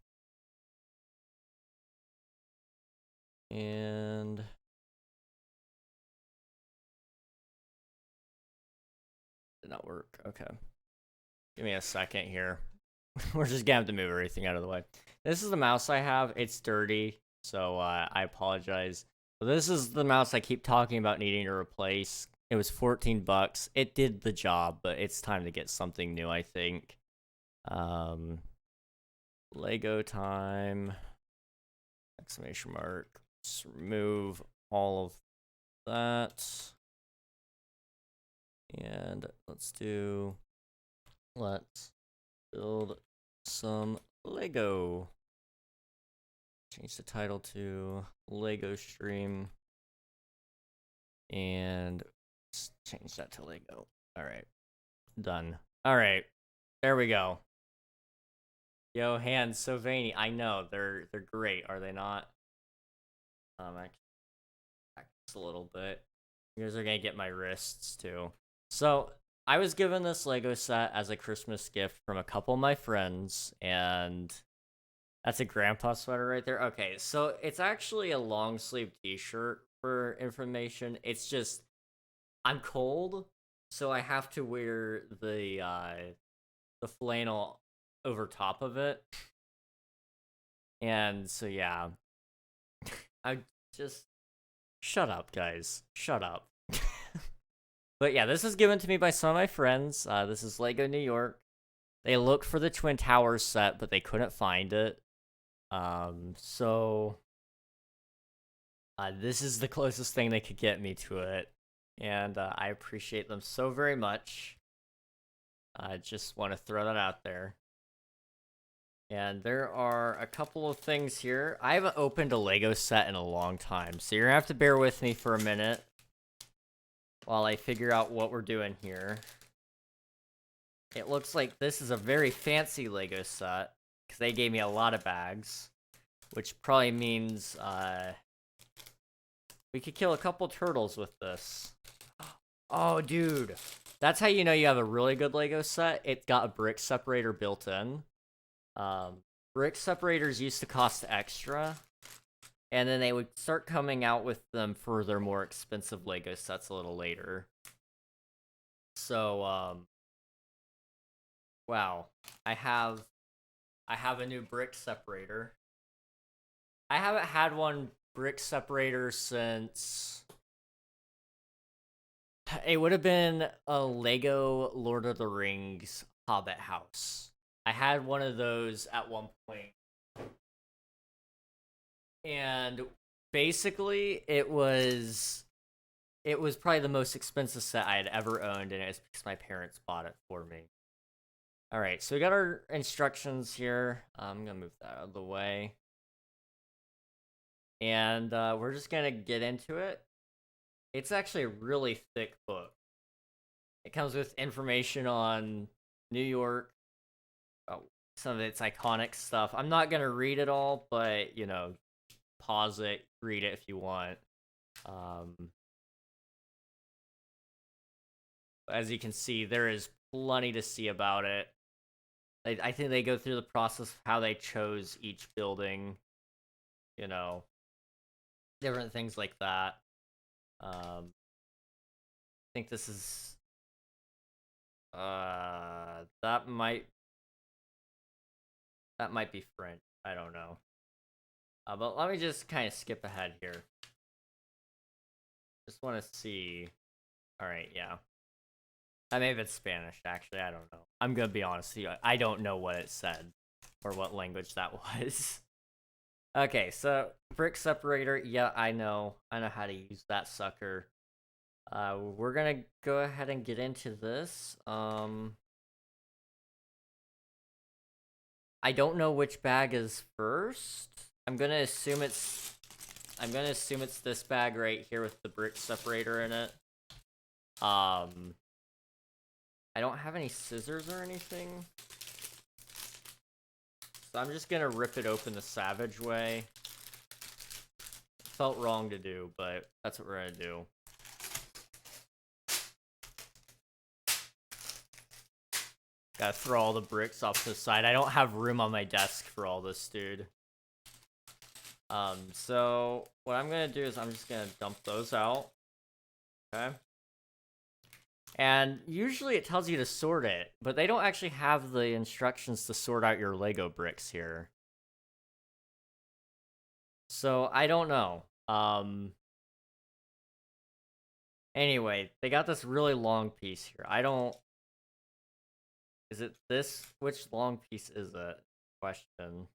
A: And did not work. Okay. Give me a second here. We're just gonna have to move everything out of the way. This is the mouse I have. It's dirty, so I apologize. But this is the mouse I keep talking about needing to replace. It was 14 bucks. It did the job, but it's time to get something new, I think. Lego time. Exclamation mark. Just remove all of that. And let's build some Lego. Change the title to Lego stream. And change that to Lego. All right. Done. All right. There we go. Yo, hands so veiny. I know they're great, are they not? I can practice a little bit. You guys are gonna get my wrists too. So I was given this Lego set as a Christmas gift from a couple of my friends, and that's a grandpa sweater right there. Okay, so it's actually a long sleeve t-shirt for information. It's just I'm cold, so I have to wear the flannel over top of it. And so yeah. I just shut up, guys. Shut up. But yeah, this is given to me by some of my friends. This is Lego New York. They looked for the Twin Towers set, but they couldn't find it. So this is the closest thing they could get me to it. And I appreciate them so very much. I just want to throw that out there. And there are a couple of things here. I haven't opened a Lego set in a long time, so you're gonna have to bear with me for a minute while I figure out what we're doing here. It looks like this is a very fancy Lego set, because they gave me a lot of bags, which probably means we could kill a couple turtles with this. Oh, dude. That's how you know you have a really good Lego set. It's got a brick separator built in. Brick separators used to cost extra, And then they would start coming out with them for their more expensive Lego sets a little later. So, wow. I have a new brick separator. I haven't had one brick separator since it would have been a Lego Lord of the Rings Hobbit house. I had one of those at one point. And basically it was probably the most expensive set I had ever owned, and it's because my parents bought it for me. All right, so we got our instructions here. I'm gonna move that out of the way. And we're just gonna get into it. It's actually a really thick book. It comes with information on New York, some of its iconic stuff. I'm not gonna read it all, but you know, pause it, read it if you want. As you can see, there is plenty to see about it. I think they go through the process of how they chose each building, you know, different things like that. I think this is that might be French. I don't know. But let me just kind of skip ahead here. Just want to see. All right, yeah. Maybe it's Spanish, actually. I don't know. I'm gonna be honest with you. I don't know what it said or what language that was. Okay, so brick separator. Yeah, I know how to use that sucker. We're gonna go ahead and get into this. I don't know which bag is first. I'm gonna assume it's this bag right here with the brick separator in it. I don't have any scissors or anything, so I'm just gonna rip it open the savage way. Felt wrong to do, but that's what we're gonna do. Gotta throw all the bricks off to the side. I don't have room on my desk for all this, dude. So what I'm gonna do is I'm just gonna dump those out. Okay. And usually it tells you to sort it, but they don't actually have the instructions to sort out your Lego bricks here. So I don't know. Anyway, they got this really long piece here. Is it this? Which long piece is it? Question.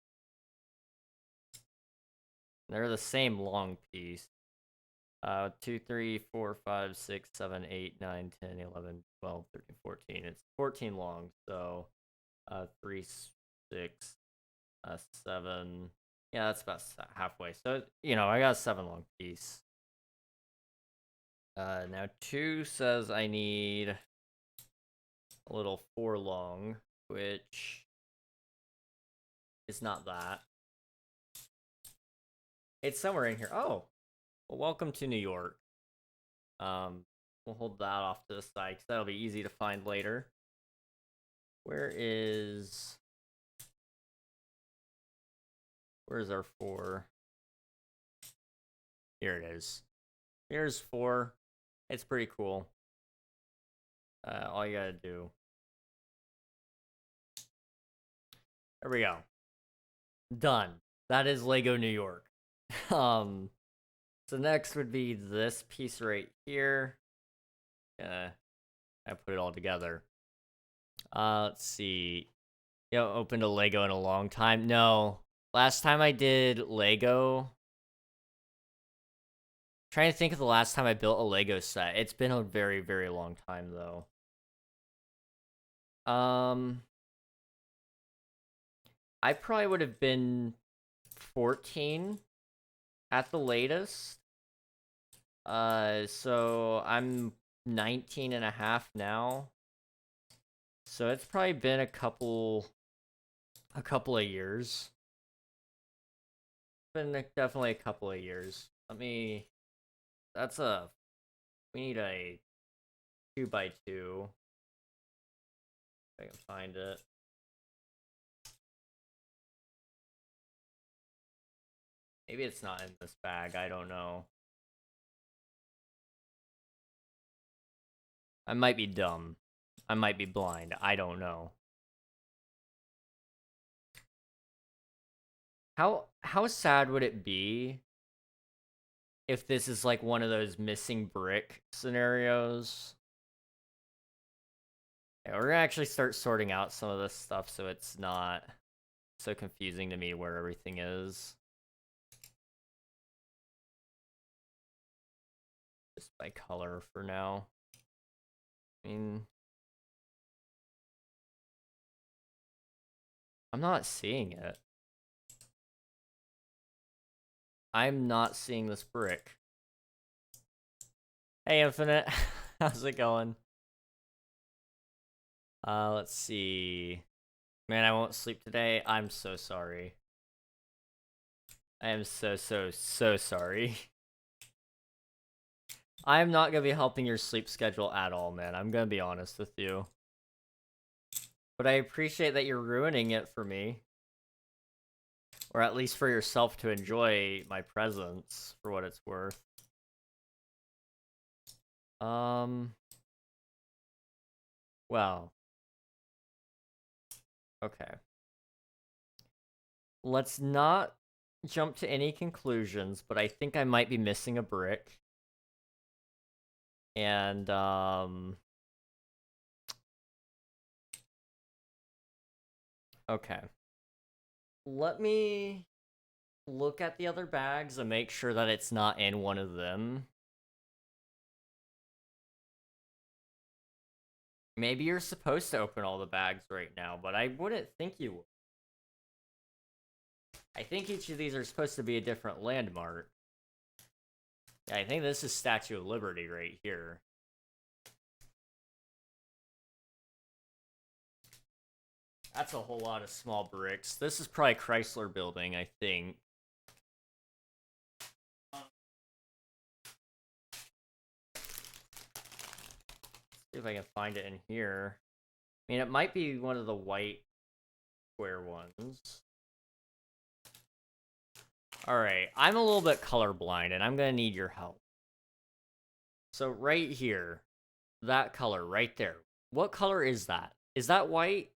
A: They're the same long piece. 2, 3, 4, 5, 6, 7, 8, 9, 10, 11, 12, 13, 14. It's 14 long, so 3, 6, 7. Yeah, that's about halfway. So, you know, I got a 7 long piece. Now 2 says I need a little 4 long, which is not that. It's somewhere in here. Oh, well, welcome to New York. We'll hold that off to the side because that'll be easy to find later. Where's our 4? Here it is. Here's 4. It's pretty cool. All you gotta do. There we go. Done. That is Lego New York. So next would be this piece right here. I put it all together. Let's see. You know, opened a Lego in a long time. No. Last time I did Lego. Trying to think of the last time I built a Lego set. It's been a very, very long time though. I probably would have been 14 at the latest. So I'm 19 and a half now. So it's probably been a couple of years. Been definitely a couple of years. We need a 2x2. If I can find it. Maybe it's not in this bag, I don't know. I might be dumb. I might be blind, I don't know. How sad would it be if this is like one of those missing brick scenarios? Yeah, we're gonna actually start sorting out some of this stuff so it's not so confusing to me where everything is. Just by color for now. I mean, I'm not seeing it. I'm not seeing this brick. Hey, Infinite. How's it going? Let's see. Man, I won't sleep today. I'm so sorry. I am so sorry. I'm not gonna be helping your sleep schedule at all, man. I'm gonna be honest with you. But I appreciate that you're ruining it for me. Or at least for yourself to enjoy my presence, for what it's worth. Well. Okay. Let's not jump to any conclusions, but I think I might be missing a brick. And, okay. Let me look at the other bags and make sure that it's not in one of them. Maybe you're supposed to open all the bags right now, but I wouldn't think you would. I think each of these are supposed to be a different landmark. Yeah, I think this is Statue of Liberty right here. That's a whole lot of small bricks. This is probably Chrysler Building, I think. See if I can find it in here. I mean, it might be one of the white square ones. Alright, I'm a little bit colorblind, and I'm gonna need your help. So right here, that color right there. What color is that? Is that white?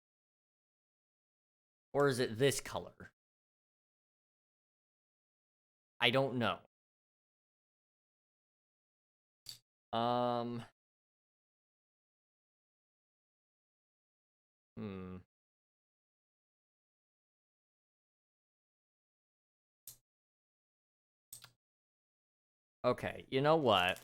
A: Or is it this color? I don't know. Okay, you know what?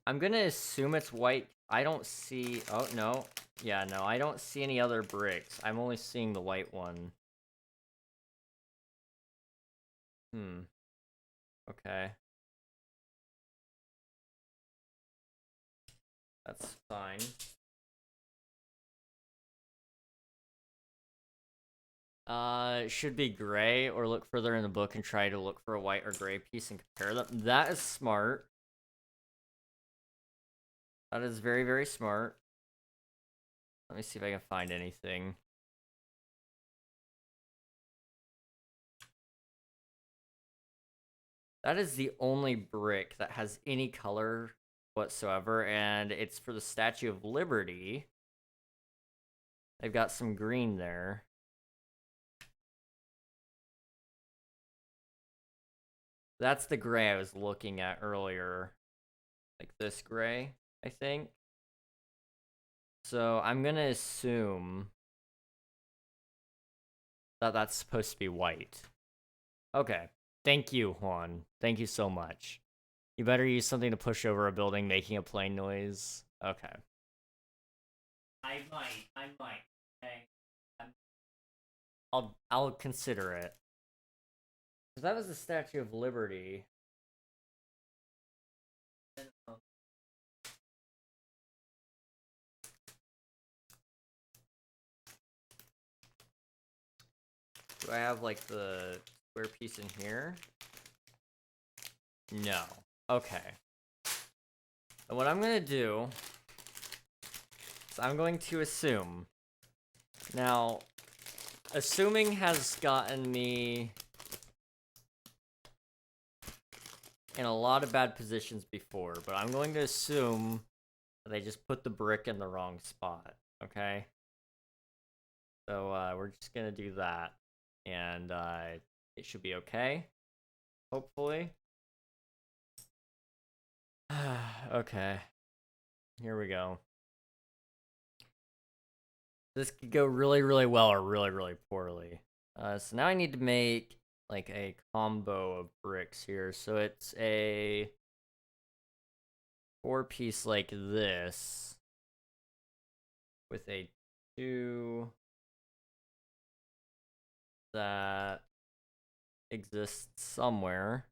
A: I'm gonna assume it's white. I don't see... Oh, no. Yeah, no, I don't see any other bricks. I'm only seeing the white one. Okay. That's fine. It should be gray, or look further in the book and try to look for a white or gray piece and compare them. That is smart. That is very, very smart. Let me see if I can find anything. That is the only brick that has any color whatsoever, and it's for the Statue of Liberty. They've got some green there. That's the gray I was looking at earlier. Like this gray, I think. So I'm gonna assume that that's supposed to be white. Okay. Thank you, Juan. Thank you so much. You better use something to push over a building making a plane noise. Okay. I might. Okay. I'll consider it. Because that was the Statue of Liberty. Do I have, like, the square piece in here? No. Okay. And what I'm gonna do is I'm going to assume Now, assuming has gotten me in a lot of bad positions before, but I'm going to assume that they just put the brick in the wrong spot, okay? So, we're just gonna do that, and, it should be okay, hopefully. Okay, here we go. This could go really, really well or really, really poorly. So now I need to make, like, a combo of bricks here. So it's a 4-piece like this with a 2 that exists somewhere.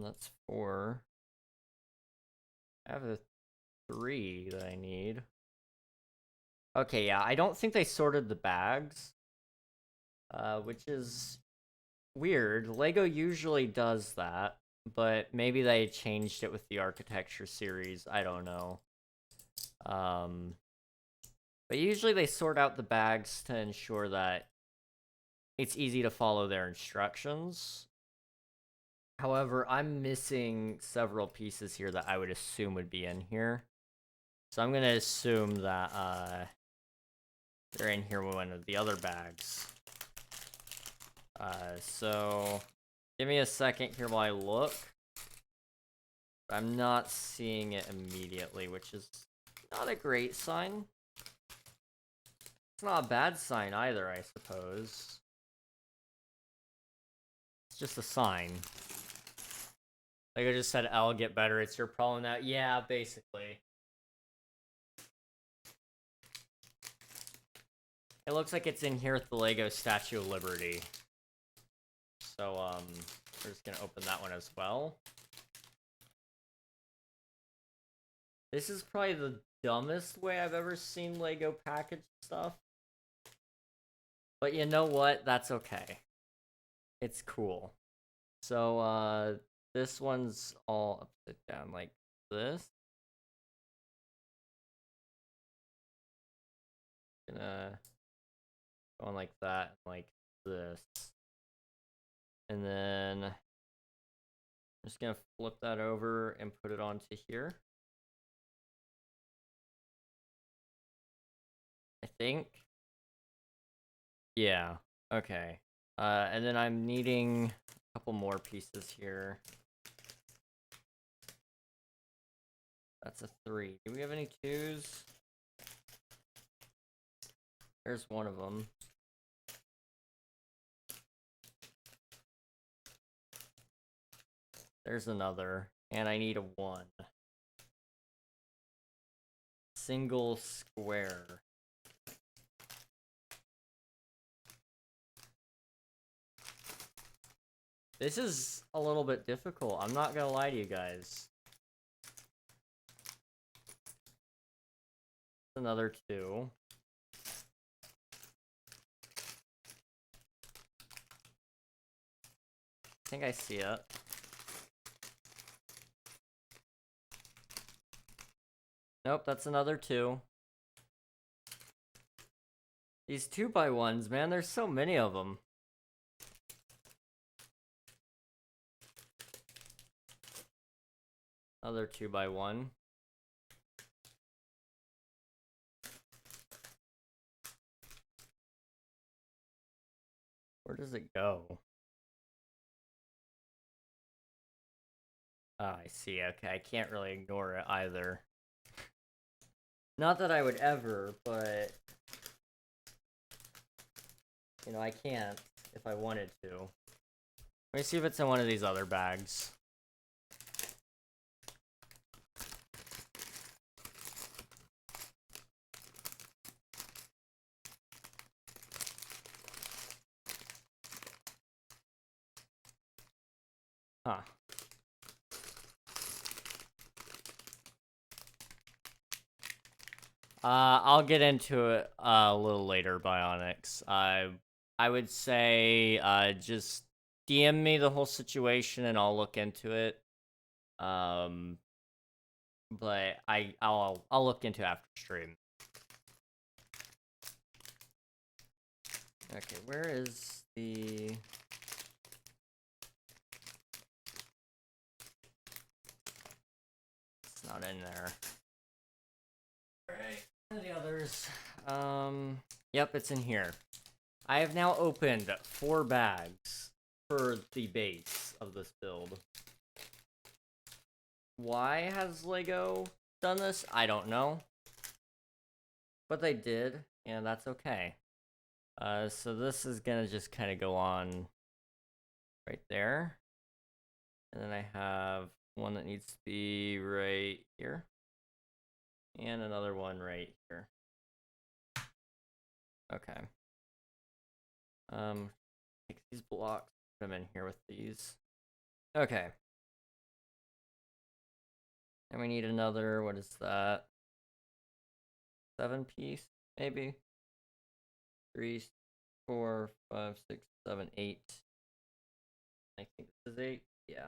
A: That's 4. I have a 3 that I need. Okay, yeah, I don't think they sorted the bags, which is weird. Lego usually does that, but maybe they changed it with the architecture series. I don't know. But usually they sort out the bags to ensure that it's easy to follow their instructions. However, I'm missing several pieces here that I would assume would be in here. So I'm gonna assume that they're in here with one of the other bags. So give me a second here while I look. I'm not seeing it immediately, which is not a great sign. It's not a bad sign either, I suppose. It's just a sign. Like I just said, I'll get better. It's your problem now. Yeah, basically. It looks like it's in here with the Lego Statue of Liberty. So, we're just gonna open that one as well. This is probably the dumbest way I've ever seen Lego package stuff. But you know what? That's okay. It's cool. So, this one's all upside down like this. Gonna go on like that, like this. And then I'm just gonna flip that over and put it onto here. I think. Yeah, okay. And then I'm needing a couple more pieces here. That's a 3. Do we have any 2s? There's one of them. There's another. And I need a 1. Single square. This is a little bit difficult. I'm not gonna lie to you guys. Another 2. I think I see it. Nope, that's another 2. These 2x1s, man, there's so many of them. Another 2x1. Where does it go? Oh, I see. Okay, I can't really ignore it either. Not that I would ever, but you know, I can't if I wanted to. Let me see if it's in one of these other bags. Huh. I'll get into it a little later, Bionics. I would say, just DM me the whole situation and I'll look into it. But I'll look into it after stream. Okay, where is the... It's not in there. Alright, and the others. Yep, it's in here. I have now opened 4 bags for the base of this build. Why has LEGO done this? I don't know. But they did, and that's okay. So this is gonna just kind of go on right there. And then I have one that needs to be right here. And another one right here. Okay. Take these blocks, put them in here with these. Okay. And we need another, what is that? 7 piece, maybe? 3, 4, 5, 6, 7, 8. I think this is 8. Yeah.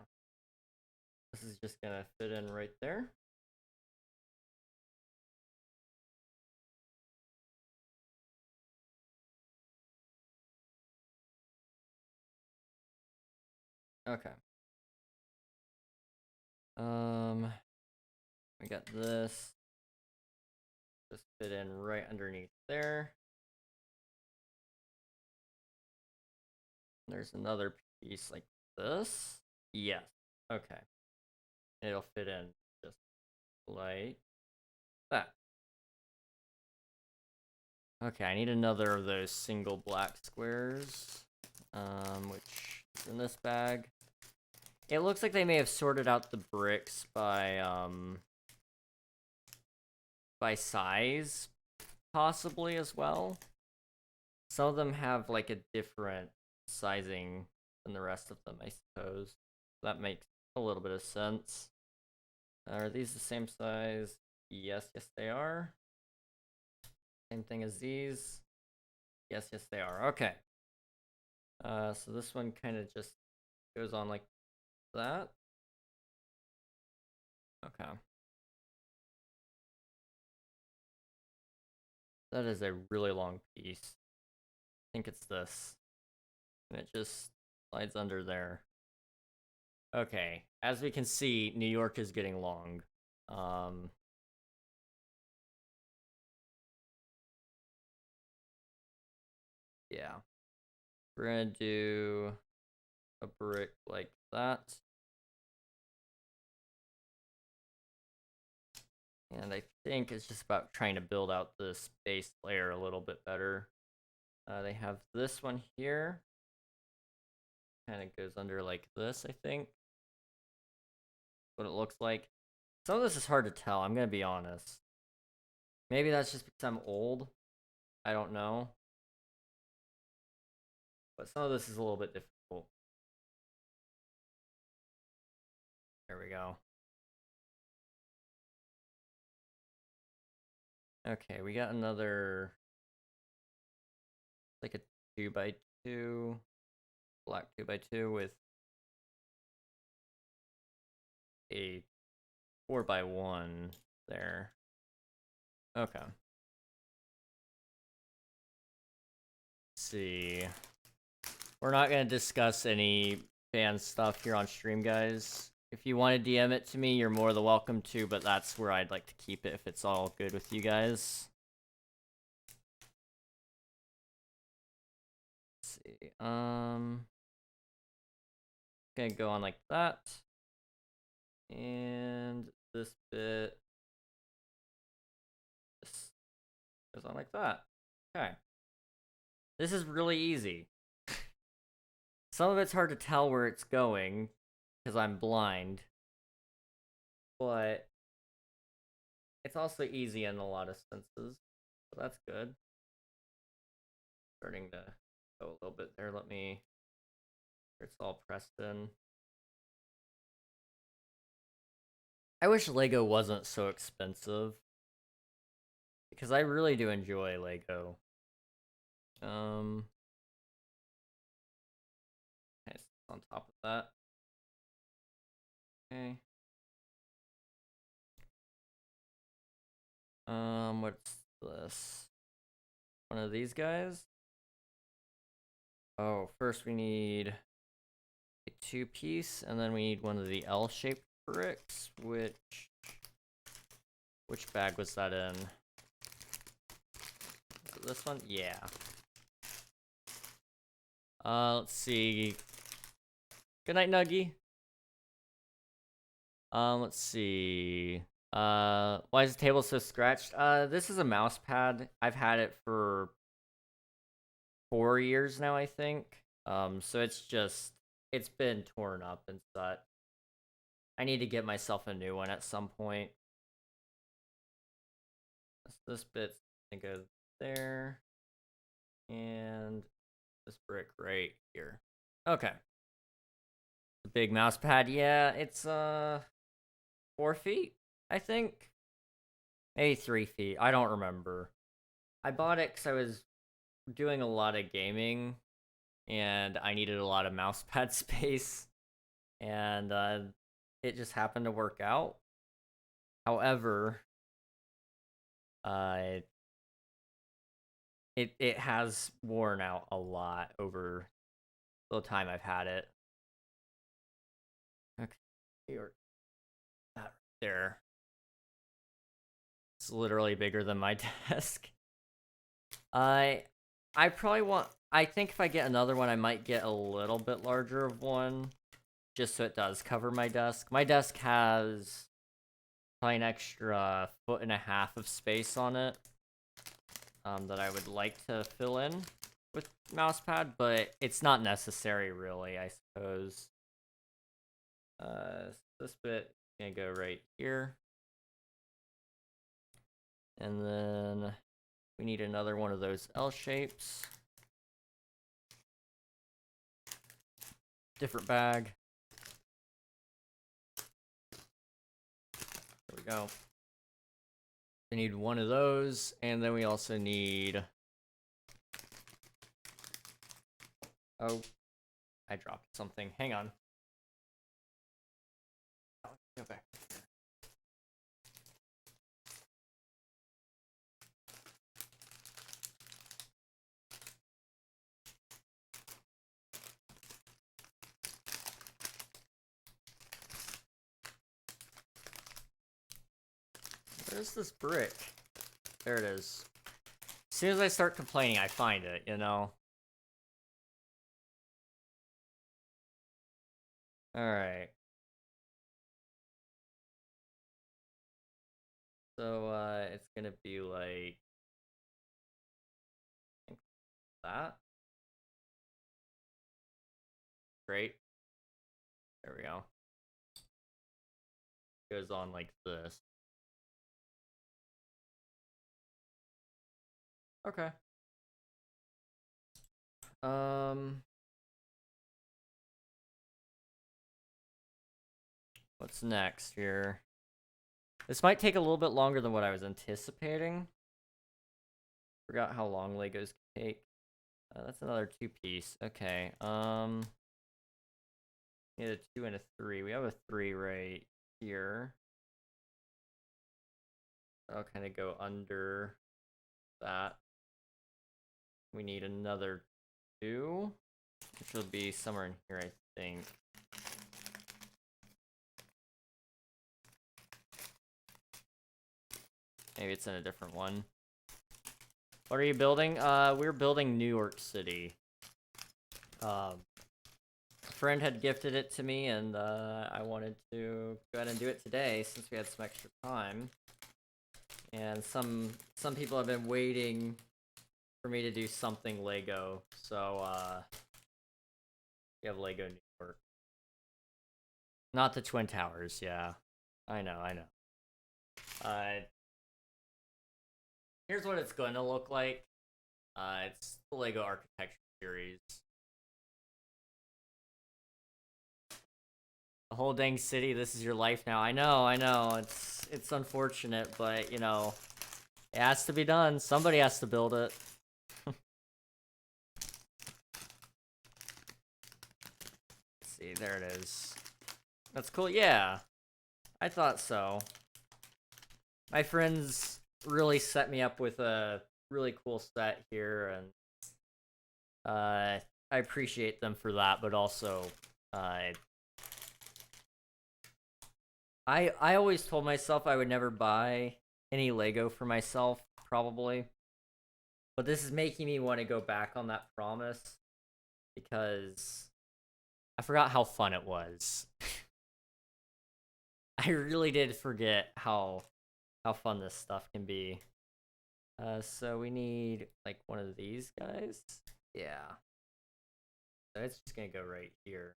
A: This is just gonna fit in right there. Okay. We got this. Just fit in right underneath there. There's another piece like this. Yes. Okay. It'll fit in just like that. Okay, I need another of those single black squares, which is in this bag. It looks like they may have sorted out the bricks by size, possibly as well. Some of them have like a different sizing than the rest of them, I suppose. That makes a little bit of sense. Are these the same size? Yes, they are. Same thing as these. Yes, they are. Okay. So this one kind of just goes on like that. Okay. That is a really long piece. I think it's this. And it just slides under there. Okay. As we can see, New York is getting long. Yeah. We're gonna do a brick like that. And I think it's just about trying to build out this base layer a little bit better. They have this one here. Kind of goes under like this, I think. What it looks like. Some of this is hard to tell, I'm gonna be honest. Maybe that's just because I'm old. I don't know. But some of this is a little bit difficult. There we go. Okay, we got another, like a 2x2, black 2x2 with a 4x1 there. Okay. Let's see. We're not gonna discuss any fan stuff here on stream, guys. If you want to DM it to me, you're more than welcome to, but that's where I'd like to keep it if it's all good with you guys. Let's see. Gonna go on like that. And this bit just goes on like that. Okay. This is really easy. Some of it's hard to tell where it's going because I'm blind. But it's also easy in a lot of senses. So that's good. Starting to go a little bit there. Let me... It's all pressed in. I wish Lego wasn't so expensive. Because I really do enjoy Lego. Okay, on top of that. Okay. What's this? One of these guys? Oh, first we need a 2-piece, and then we need one of the L-shaped bricks, which bag was that in? Is it this one? Yeah. Let's see. Good night, Nuggy. Let's see. Why is the table so scratched? This is a mouse pad. I've had it for 4 years now, I think. So it's been torn up and such. I need to get myself a new one at some point. This bit's gonna go there. And this brick right here. Okay. The big mouse pad, yeah, it's 4 feet, I think. Maybe 3 feet. I don't remember. I bought it because I was doing a lot of gaming and I needed a lot of mouse pad space. And it just happened to work out. However, it has worn out a lot over the time I've had it. Okay, here, that right there. It's literally bigger than my desk. I probably want. I think if I get another one, I might get a little bit larger of one, just so it does cover my desk. My desk has probably an extra 1.5 feet of space on it. That I would like to fill in with mousepad, but it's not necessary really, I suppose. This bit is gonna go right here. And then we need another one of those L shapes. Different bag. There we go. We need one of those, and then we also need... Oh, I dropped something. Hang on. Go back. Where's this brick? There it is. As soon as I start complaining, I find it, you know? Alright. So, it's gonna be like... that. Great. There we go. Goes on like this. Okay. What's next here? This might take a little bit longer than what I was anticipating. Forgot how long Legos can take. That's another 2-piece. Okay. Need a 2 and a 3. We have a 3 right here. I'll kind of go under that. We need another 2, which will be somewhere in here, I think. Maybe it's in a different one. What are you building? We're building New York City. A friend had gifted it to me, and I wanted to go ahead and do it today since we had some extra time. And some people have been waiting for me to do something Lego, so we have Lego New York. Not the Twin Towers, yeah. I know. Here's what it's going to look like. It's the Lego Architecture series. The whole dang city, this is your life now. I know. It's unfortunate, but, you know, it has to be done. Somebody has to build it. There it is. That's cool. Yeah, I thought so. My friends really set me up with a really cool set here, and I appreciate them for that, but also I always told myself I would never buy any Lego for myself, probably. But this is making me want to go back on that promise, because I forgot how fun it was. I really did forget how fun this stuff can be. So we need, like, one of these guys. Yeah. So it's just gonna go right here.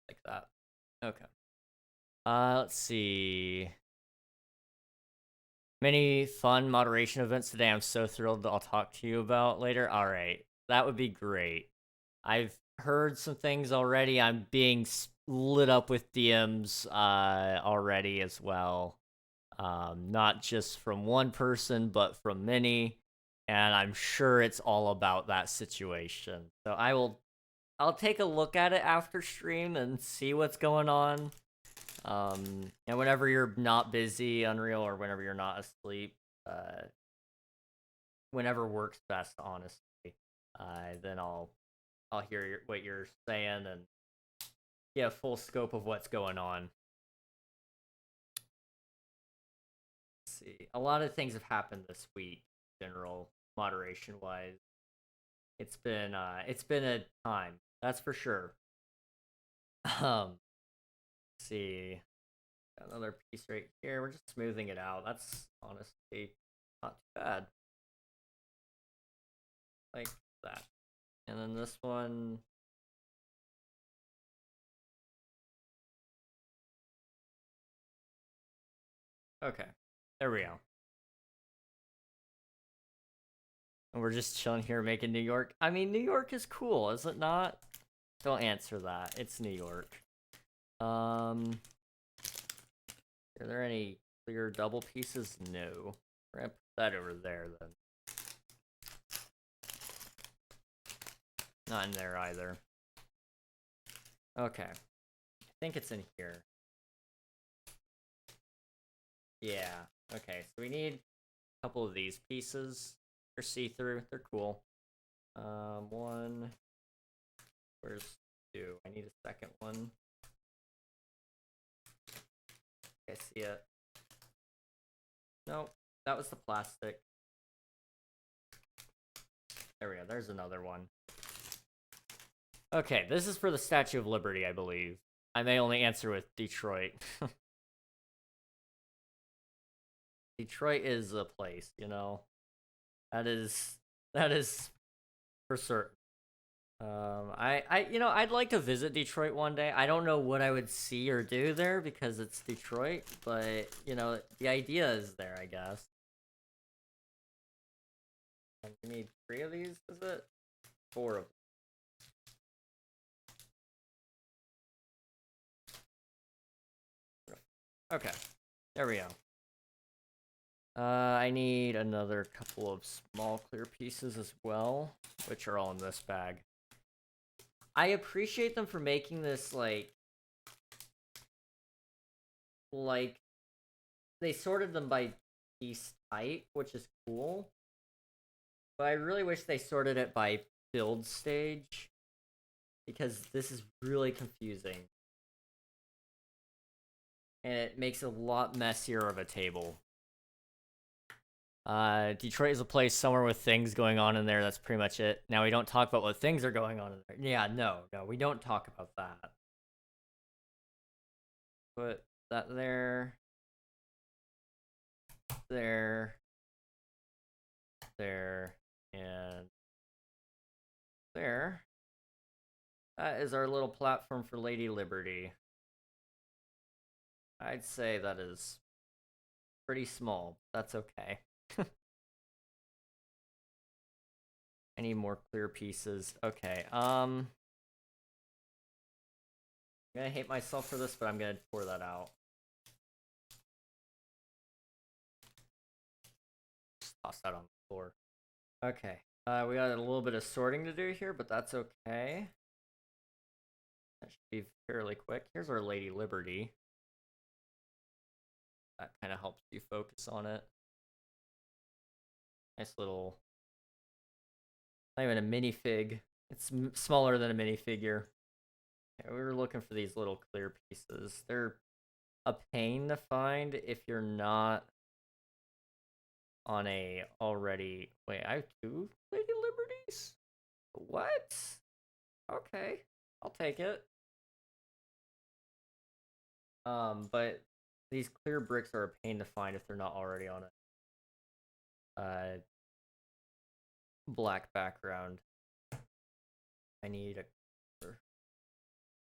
A: Like that. Okay. Let's see. Many fun moderation events today. I'm so thrilled that I'll talk to you about later. All right. That would be great. I've heard some things already. I'm being lit up with DMs already as well. Not just from one person, but from many. And I'm sure it's all about that situation. So I'll take a look at it after stream and see what's going on. And whenever you're not busy, Unreal, or whenever you're not asleep, whenever works best, honestly, then I'll hear what you're saying and get a full scope of what's going on. Let's see, a lot of things have happened this week, general moderation wise. It's been a time, that's for sure. Let's see. Another piece right here. We're just smoothing it out. That's honestly not too bad. Like that. And then this one. Okay. There we go. And we're just chilling here making New York. I mean, New York is cool, is it not? Don't answer that. It's New York. Are there any clear double pieces? No. We're gonna put that over there then. Not in there either. Okay. I think it's in here. Yeah. Okay, so we need a couple of these pieces. They're see-through. They're cool. One. Where's two? I need a second one. I see it. Nope. That was the plastic. There we go. There's another one. Okay, this is for the Statue of Liberty, I believe. I may only answer with Detroit. Detroit is a place, you know. That is for certain. I'd like to visit Detroit one day. I don't know what I would see or do there because it's Detroit, but you know, the idea is there, I guess. We need 3 of these, is it? 4 of them. Okay, there we go. I need another couple of small clear pieces as well, which are all in this bag. I appreciate them for making this, like, they sorted them by piece type, which is cool. But I really wish they sorted it by build stage, because this is really confusing. And it makes a lot messier of a table. Detroit is a place somewhere with things going on in there. That's pretty much it. Now, we don't talk about what things are going on in there. Yeah, no, we don't talk about that. Put that there. There. There. And there. That is our little platform for Lady Liberty. I'd say that is pretty small. That's okay. I need more clear pieces. Okay, I'm gonna hate myself for this, but I'm gonna pour that out. Just toss that on the floor. Okay, We got a little bit of sorting to do here, but that's okay. That should be fairly quick. Here's our Lady Liberty. That kind of helps you focus on it. Nice little... Not even a minifig. It's smaller than a minifigure. Okay, we were looking for these little clear pieces. They're a pain to find if you're not on a already... Wait, I have 2 Lady Liberties? What? Okay, I'll take it. But these clear bricks are a pain to find if they're not already on a black background. I need a...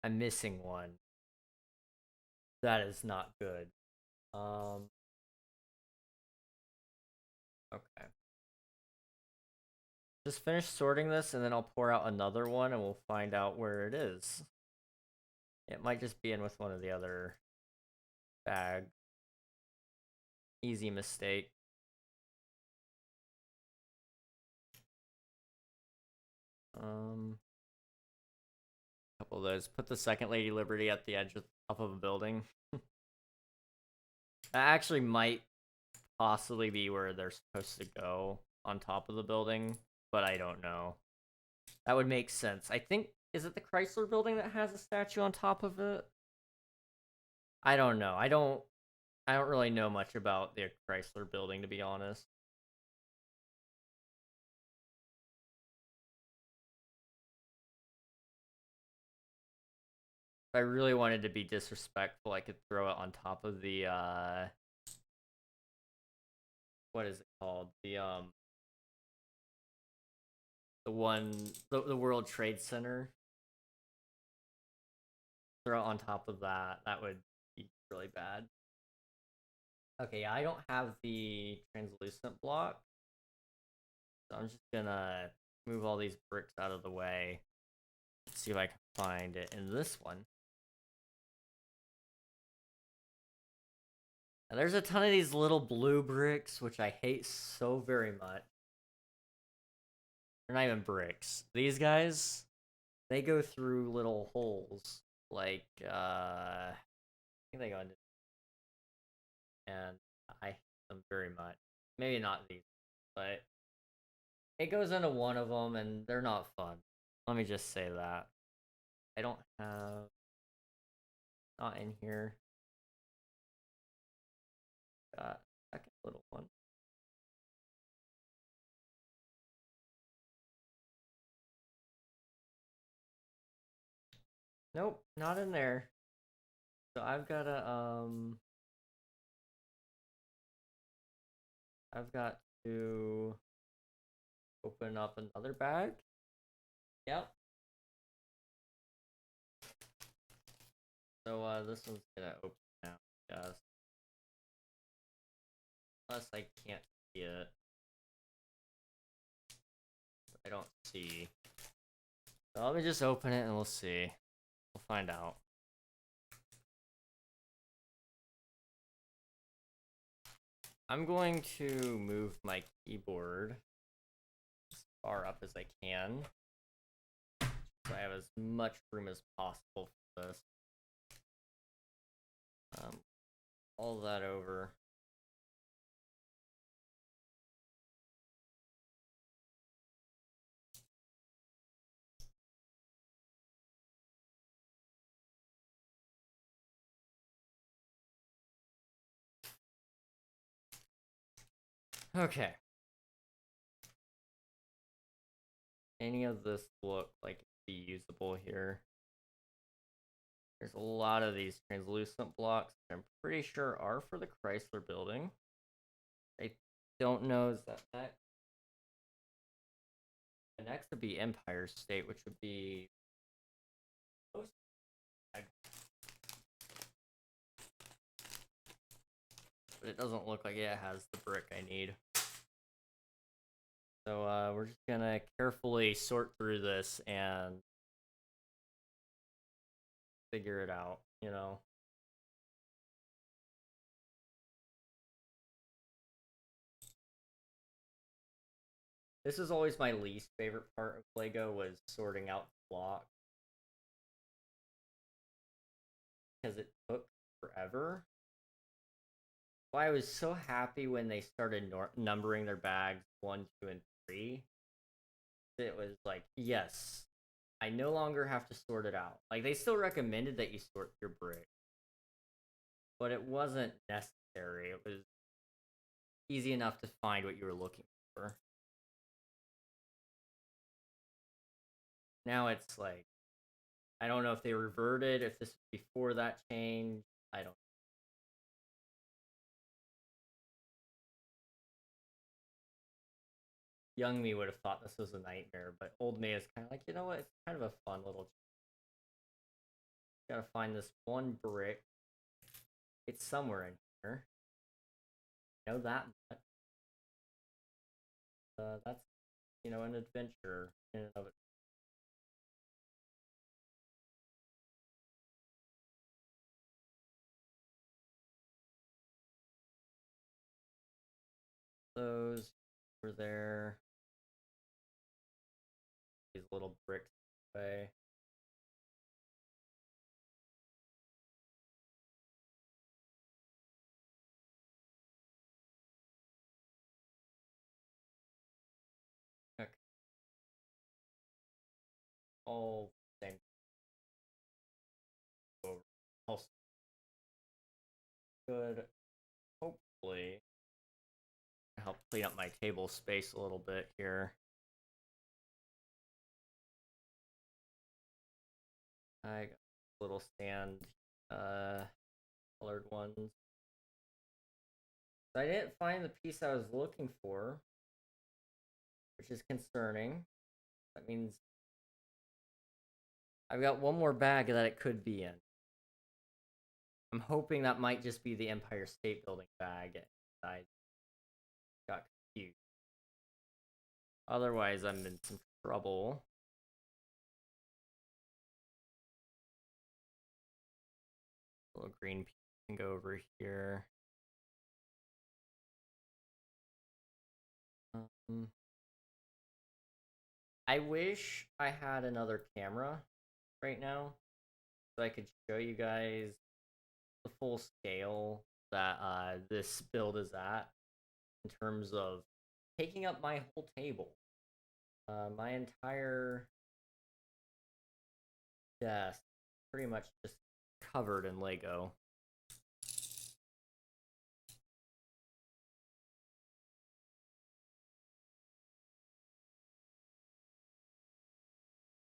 A: I'm missing one. That is not good. Okay. Just finish sorting this and then I'll pour out another one and we'll find out where it is. It might just be in with one of the other bags. Easy mistake. Couple of those. Put the second Lady Liberty at the edge of top of a building. That actually might possibly be where they're supposed to go, on top of the building, but I don't know. That would make sense. I think, is it the Chrysler building that has a statue on top of it? I don't know. I don't really know much about the Chrysler building, to be honest. If I really wanted to be disrespectful, I could throw it on top of the, what is it called? The World Trade Center. Throw it on top of that. That would be really bad. Okay, I don't have the translucent block. So I'm just gonna move all these bricks out of the way. See if I can find it in this one. And there's a ton of these little blue bricks, which I hate so very much. They're not even bricks. These guys, they go through little holes. Like, I think they go into... And I hate them very much. Maybe not these, but it goes into one of them, and they're not fun. Let me just say that. I don't have... Not in here. Got a second little one. Nope, not in there. So I've got to open up another bag. Yep. So this one's gonna open now, yes. Unless I can't see it. I don't see. So let me just open it and we'll see. We'll find out. I'm going to move my keyboard as far up as I can, so I have as much room as possible for this. All that over. Okay. Any of this look like it'd be usable here? There's a lot of these translucent blocks that I'm pretty sure are for the Chrysler building. I don't know, is that next? The next would be Empire State, which would be... But it doesn't look like it has the brick I need. So we're just gonna carefully sort through this and figure it out, you know. This is always my least favorite part of Lego, was sorting out blocks, because it took forever. Well, I was so happy when they started numbering their bags 1, 2, and 3. It was like, yes, I no longer have to sort it out. Like, they still recommended that you sort your brick, but it wasn't necessary. It was easy enough to find what you were looking for. Now it's like, I don't know if they reverted, if this was before that change. I don't. Young me would have thought this was a nightmare, but old me is kind of like, you know what? It's kind of a fun little. Gotta find this one brick. It's somewhere in here. I know that much. That's, an adventure in and of it. Those were there. These little bricks away. Okay. All same. Over. Also good. Hopefully, help clean up my table space a little bit here. I got little sand, colored ones. I didn't find the piece I was looking for, which is concerning. That means I've got one more bag that it could be in. I'm hoping that might just be the Empire State Building bag. I got confused. Otherwise, I'm in some trouble. Little green piece can go over here. I wish I had another camera right now so I could show you guys the full scale that this build is at in terms of taking up my whole table. My entire desk pretty much just covered in Lego.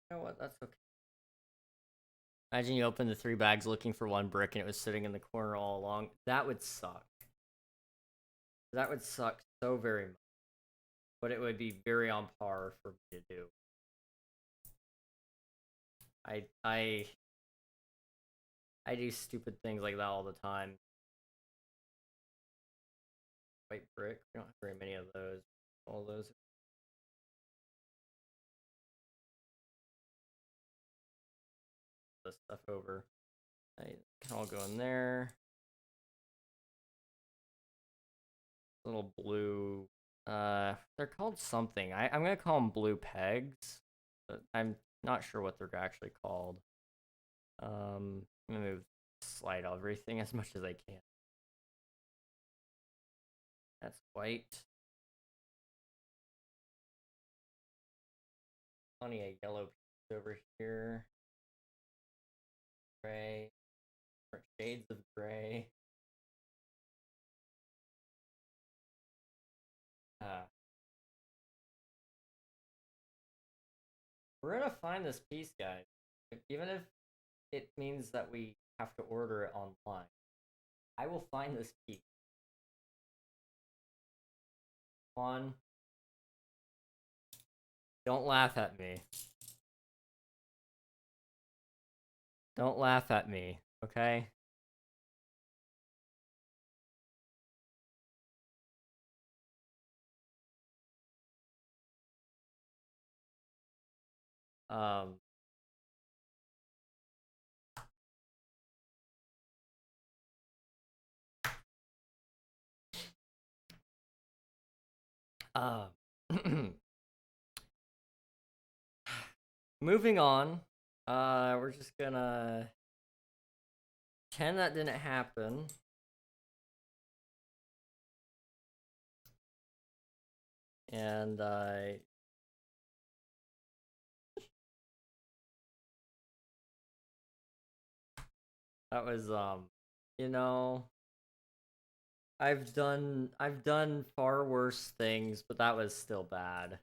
A: You know what? That's okay. Imagine you open the 3 bags looking for one brick and it was sitting in the corner all along. That would suck. That would suck so very much. But it would be very on par for me to do. I do stupid things like that all the time. White brick. We don't have very many of those. All those. This stuff over. They can all go in there. Little blue. They're called something. I'm gonna call them blue pegs, but I'm not sure what they're actually called. I'm gonna move slide everything as much as I can. That's white. Plenty of yellow pieces over here. Gray. Shades of gray. We're gonna find this piece, guys. Even if it means that we have to order it online, I will find this piece. Come on. Don't laugh at me. Don't laugh at me, okay? Um, uh, moving on. We're just gonna pretend that didn't happen. And that was you know, I've done far worse things, but that was still bad.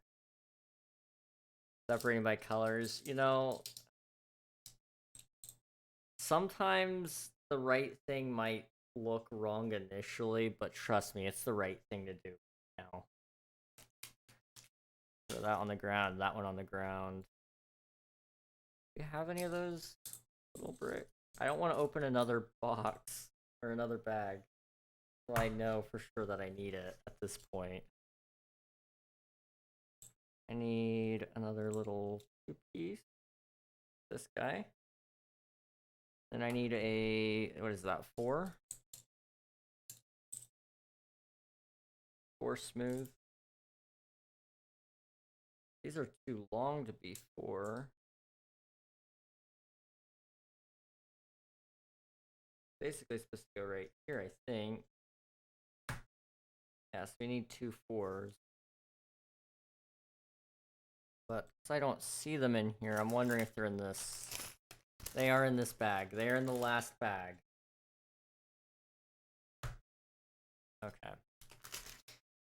A: Separating by colors, you know, sometimes the right thing might look wrong initially, but trust me, it's the right thing to do now. So that on the ground, that one on the ground. Do you have any of those little bricks? I don't want to open another box or another bag. Well, I know for sure that I need it at this point. I need another little piece. This guy. Then I need a, what is that, 4? 4 smooth. These are too long to be 4. Basically supposed to go right here, I think. Yes, we need 2 4s. But since I don't see them in here, I'm wondering if they're in this. They are in this bag. They are in the last bag. Okay.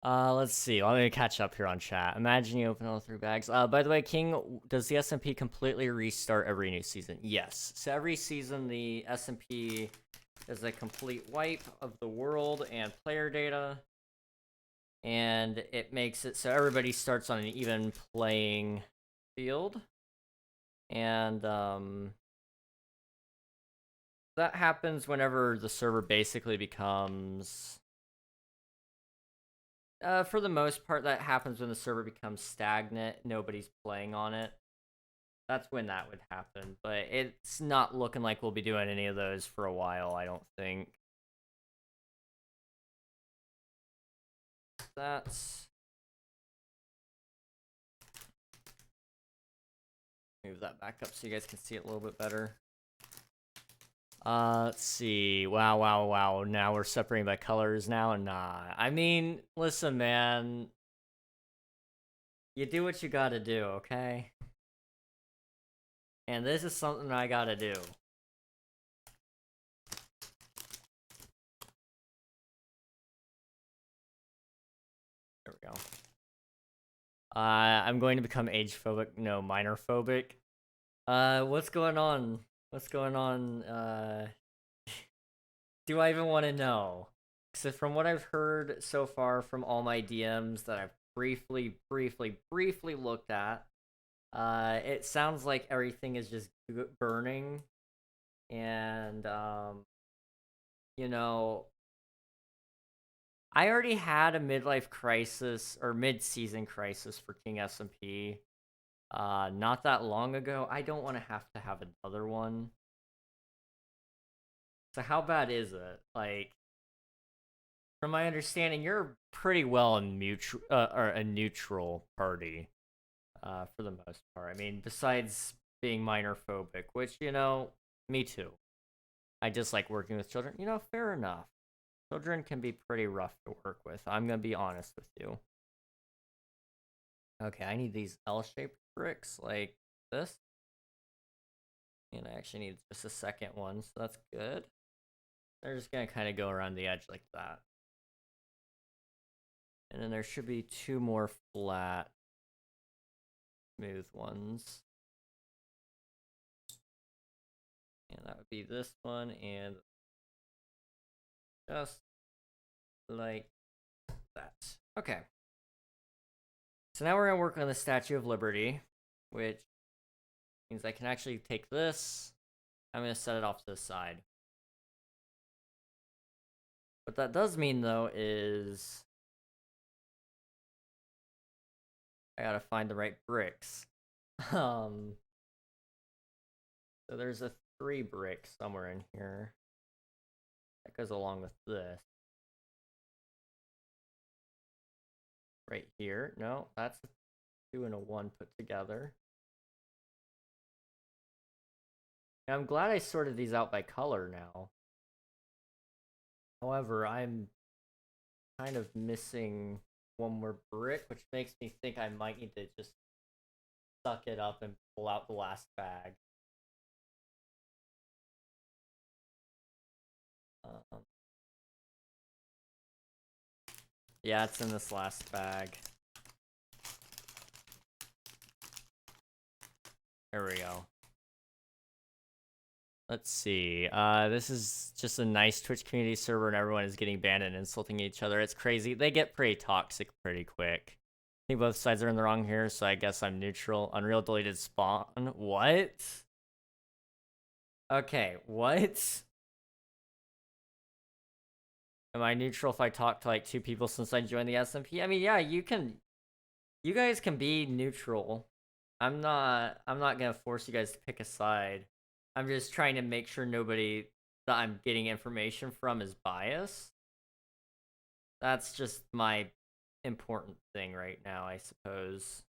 A: Let's see. Let me catch up here on chat. Imagine you open all 3 bags. By the way, King, does the SMP completely restart every new season? Yes. So every season, the SMP is a complete wipe of the world and player data. And it makes it so everybody starts on an even playing field. And, that happens whenever the server basically becomes... for the most part, that happens when the server becomes stagnant. Nobody's playing on it. That's when that would happen. But it's not looking like we'll be doing any of those for a while, I don't think. That's... Move that back up so you guys can see it a little bit better. Let's see. Wow. Now we're separating by colors now. Nah. I mean, listen, man. You do what you gotta do, okay? And this is something I gotta do. There we go. I'm going to become age phobic. No, minor phobic. What's going on? What's going on? Do I even want to know? Because from what I've heard so far from all my DMs that I've briefly looked at, it sounds like everything is just burning. And, you know, I already had a midlife crisis, or mid-season crisis for King SMP, not that long ago. I don't want to have another one. So how bad is it? Like, from my understanding, you're pretty well a neutral party, for the most part. I mean, besides being minor phobic, which, you know, me too. I just like working with children. You know, fair enough. Children can be pretty rough to work with. I'm gonna be honest with you. Okay, I need these L-shaped bricks like this. And I actually need just a second one, so that's good. They're just gonna kind of go around the edge like that. And then there should be 2 more flat, smooth ones. And that would be this one, and just like that. Okay. So now we're gonna work on the Statue of Liberty, which means I can actually take this. I'm gonna set it off to the side. What that does mean, though, is I gotta find the right bricks. So there's a 3 brick somewhere in here that goes along with this. Right here. No, that's a 2 and a 1 put together. And I'm glad I sorted these out by color now. However, I'm kind of missing one more brick, which makes me think I might need to just suck it up and pull out the last bag. Yeah, it's in this last bag. There we go. Let's see. This is just a nice Twitch community server and everyone is getting banned and insulting each other. It's crazy. They get pretty toxic pretty quick. I think both sides are in the wrong here, so I guess I'm neutral. Unreal deleted spawn. What? Okay, what? Am I neutral if I talk to like 2 people since I joined the SMP? I mean, yeah, you guys can be neutral. I'm not gonna force you guys to pick a side. I'm just trying to make sure nobody that I'm getting information from is biased. That's just my important thing right now, I suppose.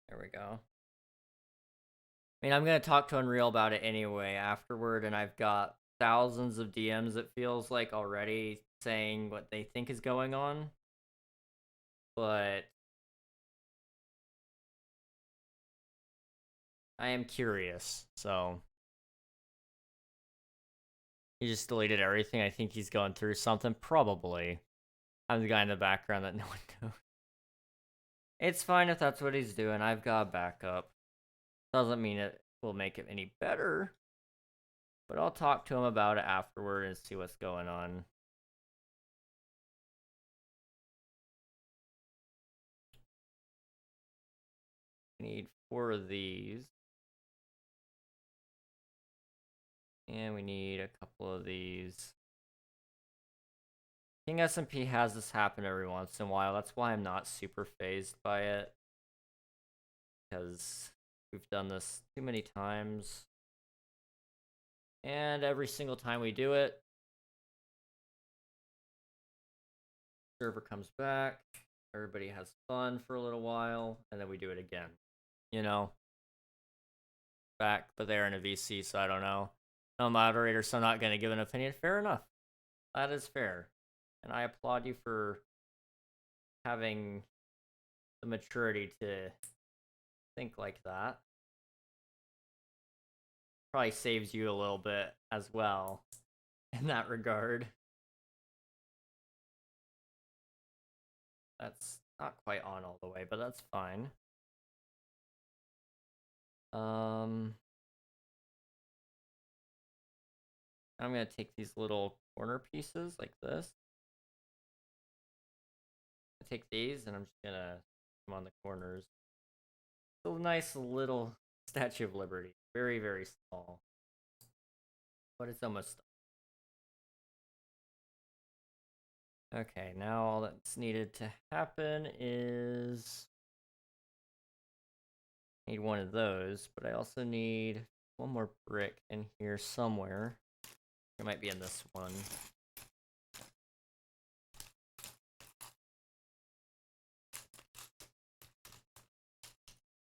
A: There we go. I mean, I'm gonna talk to Unreal about it anyway afterward, and I've got thousands of DMs, it feels like, already saying what they think is going on. But I am curious, so he just deleted everything. I think he's going through something, probably. I'm the guy in the background that no one knows. It's fine if that's what he's doing. I've got backup. Doesn't mean it will make it any better. But I'll talk to him about it afterward and see what's going on. I need 4 of these. And we need a couple of these. King SMP has this happen every once in a while. That's why I'm not super phased by it. Because we've done this too many times. And every single time we do it, server comes back, everybody has fun for a little while, and then we do it again. You know? Back, but they're in a VC, so I don't know. No moderator, so I'm not going to give an opinion. Fair enough. That is fair. And I applaud you for having the maturity to think like that. Probably saves you a little bit as well in that regard. That's not quite on all the way, but that's fine. I'm gonna take these little corner pieces like this. I take these and I'm just gonna put them on the corners. It's a nice little Statue of Liberty. Very, very small. But it's almost done. Okay, now all that's needed to happen is I need one of those, but I also need one more brick in here somewhere. It might be in this one.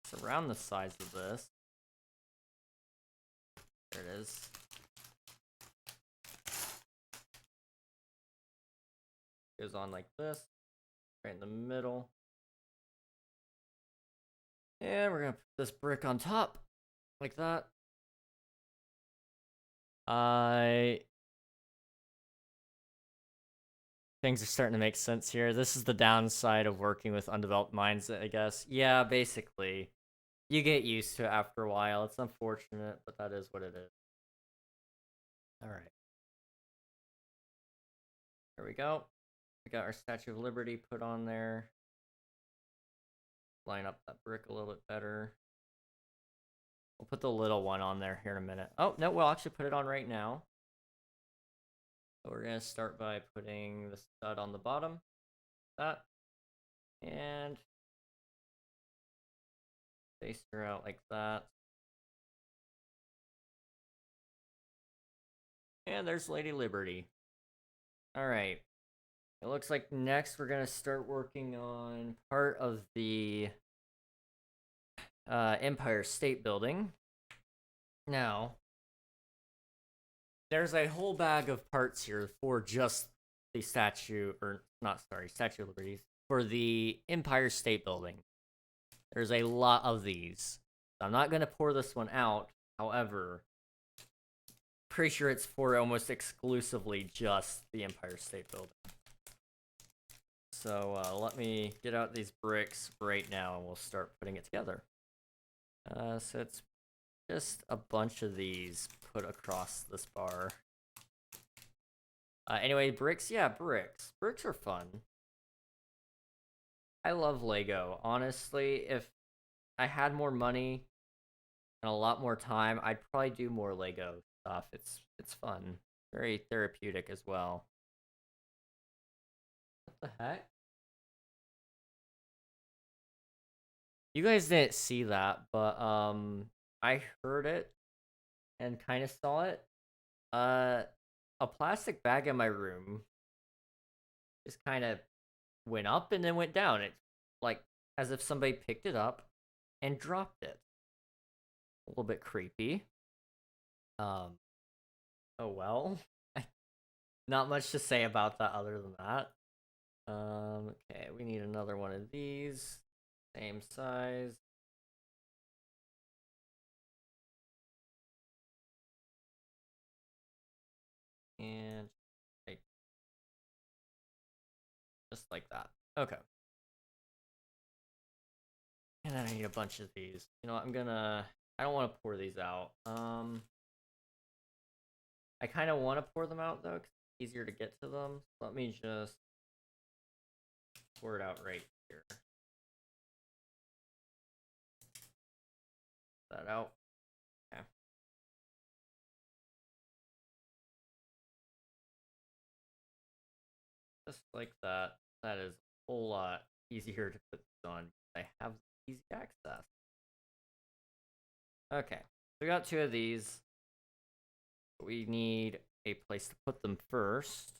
A: It's around the size of this. There it is. Goes on like this, right in the middle. And we're gonna put this brick on top, like that. Things are starting to make sense here. This is the downside of working with undeveloped minds, I guess. Yeah, basically. You get used to it after a while. It's unfortunate, but that is what it is. Alright. There we go. We got our Statue of Liberty put on there. Line up that brick a little bit better. We'll put the little one on there here in a minute. Oh, no, we'll actually put it on right now. So we're going to start by putting the stud on the bottom. That. And face her out like that. And there's Lady Liberty. Alright. It looks like next we're gonna start working on part of the Empire State Building. Now, there's a whole bag of parts here for just the Statue of Liberty, for the Empire State Building. There's a lot of these. I'm not gonna pour this one out, however, pretty sure it's for almost exclusively just the Empire State Building. So let me get out these bricks right now and we'll start putting it together. So it's just a bunch of these put across this bar. Anyway, bricks, yeah, bricks. Bricks are fun. I love Lego. Honestly, if I had more money and a lot more time, I'd probably do more Lego stuff. It's fun. Very therapeutic as well. What the heck? You guys didn't see that, but I heard it and kind of saw it. A plastic bag in my room just kind of went up and then went down. It like as if somebody picked it up and dropped it. A little bit creepy. Oh well. Not much to say about that other than that. Okay, we need another one of these. Same size. And just like that. Okay. And then I need a bunch of these. You know, I don't want to pour these out. I kind of want to pour them out though, because it's easier to get to them. So let me just pour it out right here. That out. Okay. Just like that. That is a whole lot easier to put these on. I have easy access. Okay. We got two of these. We need a place to put them first.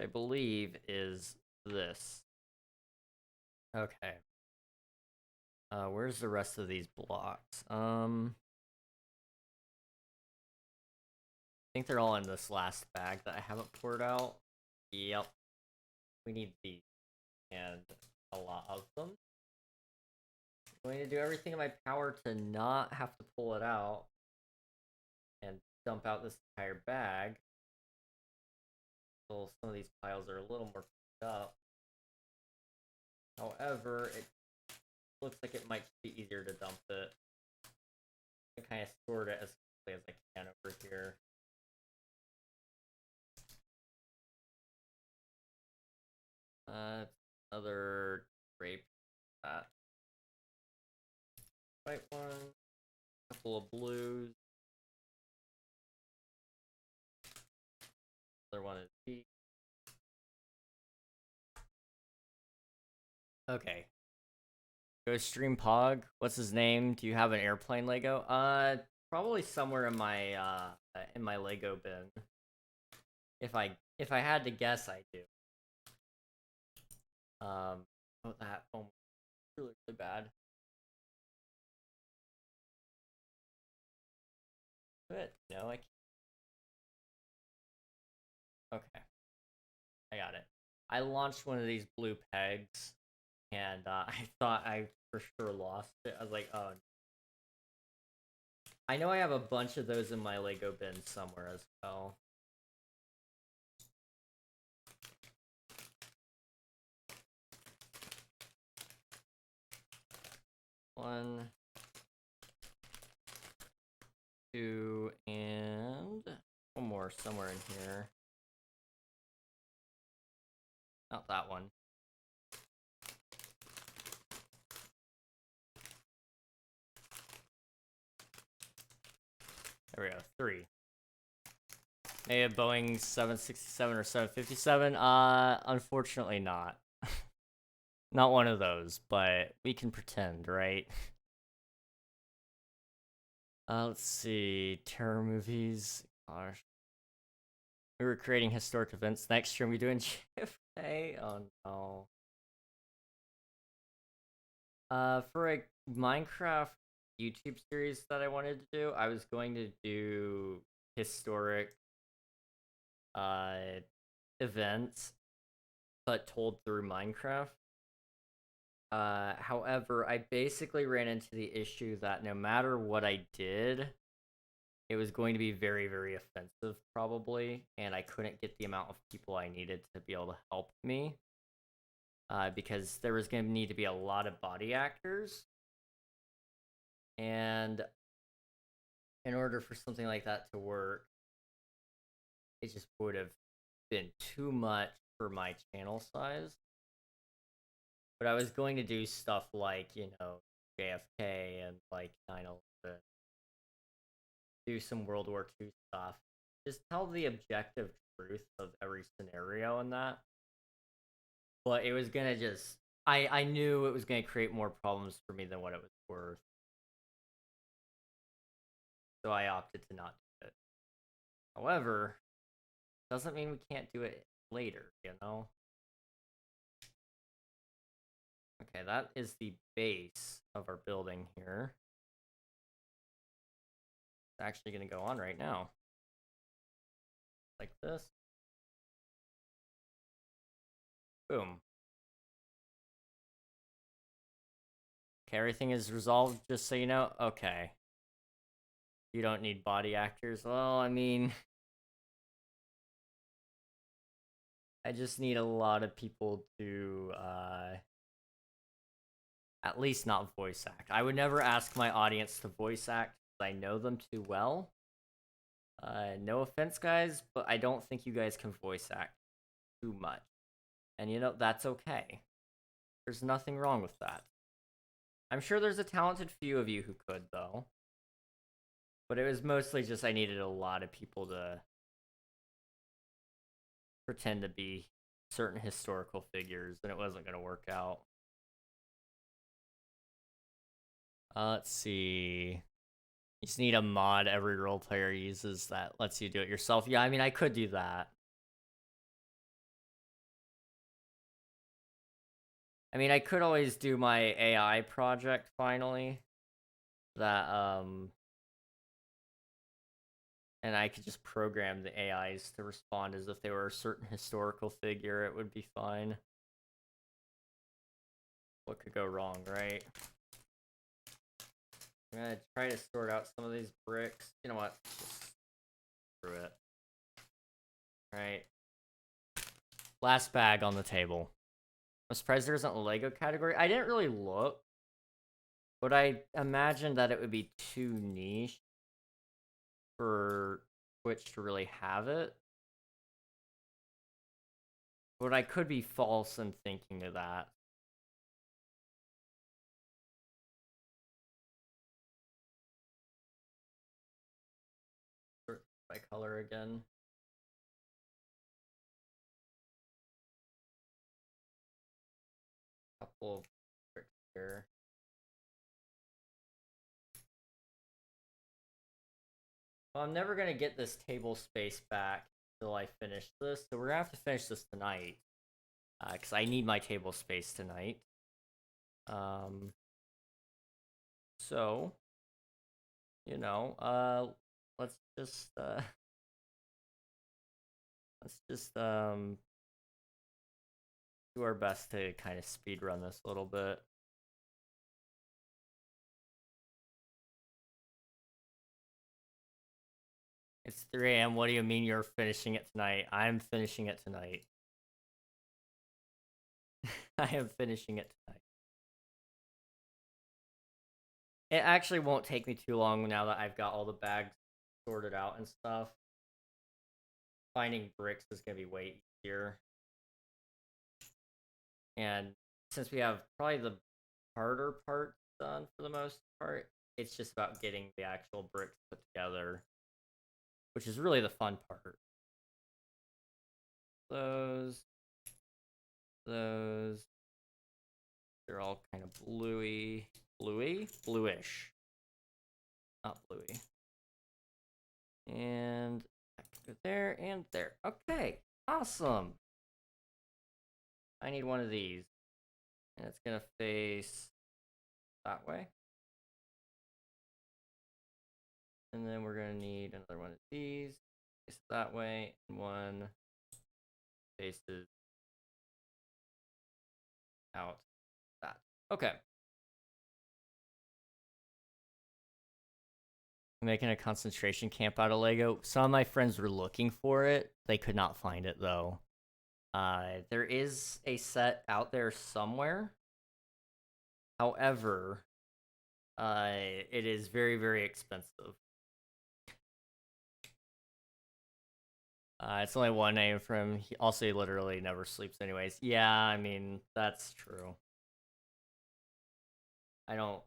A: I believe is this. Okay. Where's the rest of these blocks? I think they're all in this last bag that I haven't poured out. Yep. We need these. And a lot of them. I'm going to do everything in my power to not have to pull it out and dump out this entire bag. So some of these piles are a little more fucked up. However, it looks like it might be easier to dump it. I kind of stored it as quickly as I can over here. Another grape. White one. A couple of blues. Another one is pink. Okay. Go stream Pog. What's his name? Do you have an airplane Lego? Probably somewhere in my Lego bin. If I had to guess, I do. Oh, that foam really bad. Good. No, I can't. Okay. I got it. I launched one of these blue pegs, and I thought I for sure lost it. I was like, oh. I know I have a bunch of those in my Lego bin somewhere as well. One, two, and one more somewhere in here. Not that one. There we go. 3. Maybe a Boeing 767 or 757. Unfortunately not. Not one of those, but we can pretend, right? Let's see. Terror movies. Gosh. We were creating historic events. Next stream, we doing JFK? Oh no. For a Minecraft YouTube series that I wanted to do, I was going to do historic events, but told through Minecraft. However, I basically ran into the issue that no matter what I did, it was going to be very, very offensive, probably, and I couldn't get the amount of people I needed to be able to help me. Because there was going to need to be a lot of body actors. And in order for something like that to work, it just would have been too much for my channel size. But I was going to do stuff like, you know, JFK and like 9/11, do some World War II stuff. Just tell the objective truth of every scenario in that. But it was gonna just I knew it was gonna create more problems for me than what it was worth. So I opted to not do it. However, doesn't mean we can't do it later, you know? Okay, that is the base of our building here. It's actually gonna go on right now. Like this. Boom. Okay, everything is resolved, just so you know. Okay. You don't need body actors. Well, I mean, I just need a lot of people to, at least not voice act. I would never ask my audience to voice act because I know them too well. No offense, guys, but I don't think you guys can voice act too much. And you know, that's okay. There's nothing wrong with that. I'm sure there's a talented few of you who could, though. But it was mostly just I needed a lot of people to pretend to be certain historical figures, and it wasn't going to work out. Let's see. You just need a mod every role player uses that lets you do it yourself. Yeah, I mean, I could do that. I mean, I could always do my AI project finally. That, and I could just program the AIs to respond as if they were a certain historical figure. It would be fine. What could go wrong, right? I'm gonna try to sort out some of these bricks. You know what? Just screw it. Right. Last bag on the table. I'm surprised there isn't a Lego category. I didn't really look, but I imagined that it would be too niche for Twitch to really have it. But I could be false in thinking of that. Sort by color again. Couple of bricks here. Well, I'm never gonna get this table space back until I finish this, so we're gonna have to finish this tonight. Because I need my table space tonight. So, you know, let's just do our best to kind of speed run this a little bit. It's 3 a.m. What do you mean you're finishing it tonight? I'm finishing it tonight. I am finishing it tonight. It actually won't take me too long now that I've got all the bags sorted out and stuff. Finding bricks is going to be way easier. And since we have probably the harder part done for the most part, it's just about getting the actual bricks put together, which is really the fun part. Those, they're all kind of bluish, not bluey. And Go there and there. Okay, awesome. I need one of these. And it's gonna face that way. And then we're gonna need another one of these. Face that way, and one faces out that. Okay. Making a concentration camp out of Lego. Some of my friends were looking for it. They could not find it though. There is a set out there somewhere. However, it is very, very expensive. It's only one name from. He also literally never sleeps, anyways. Yeah, I mean that's true. I don't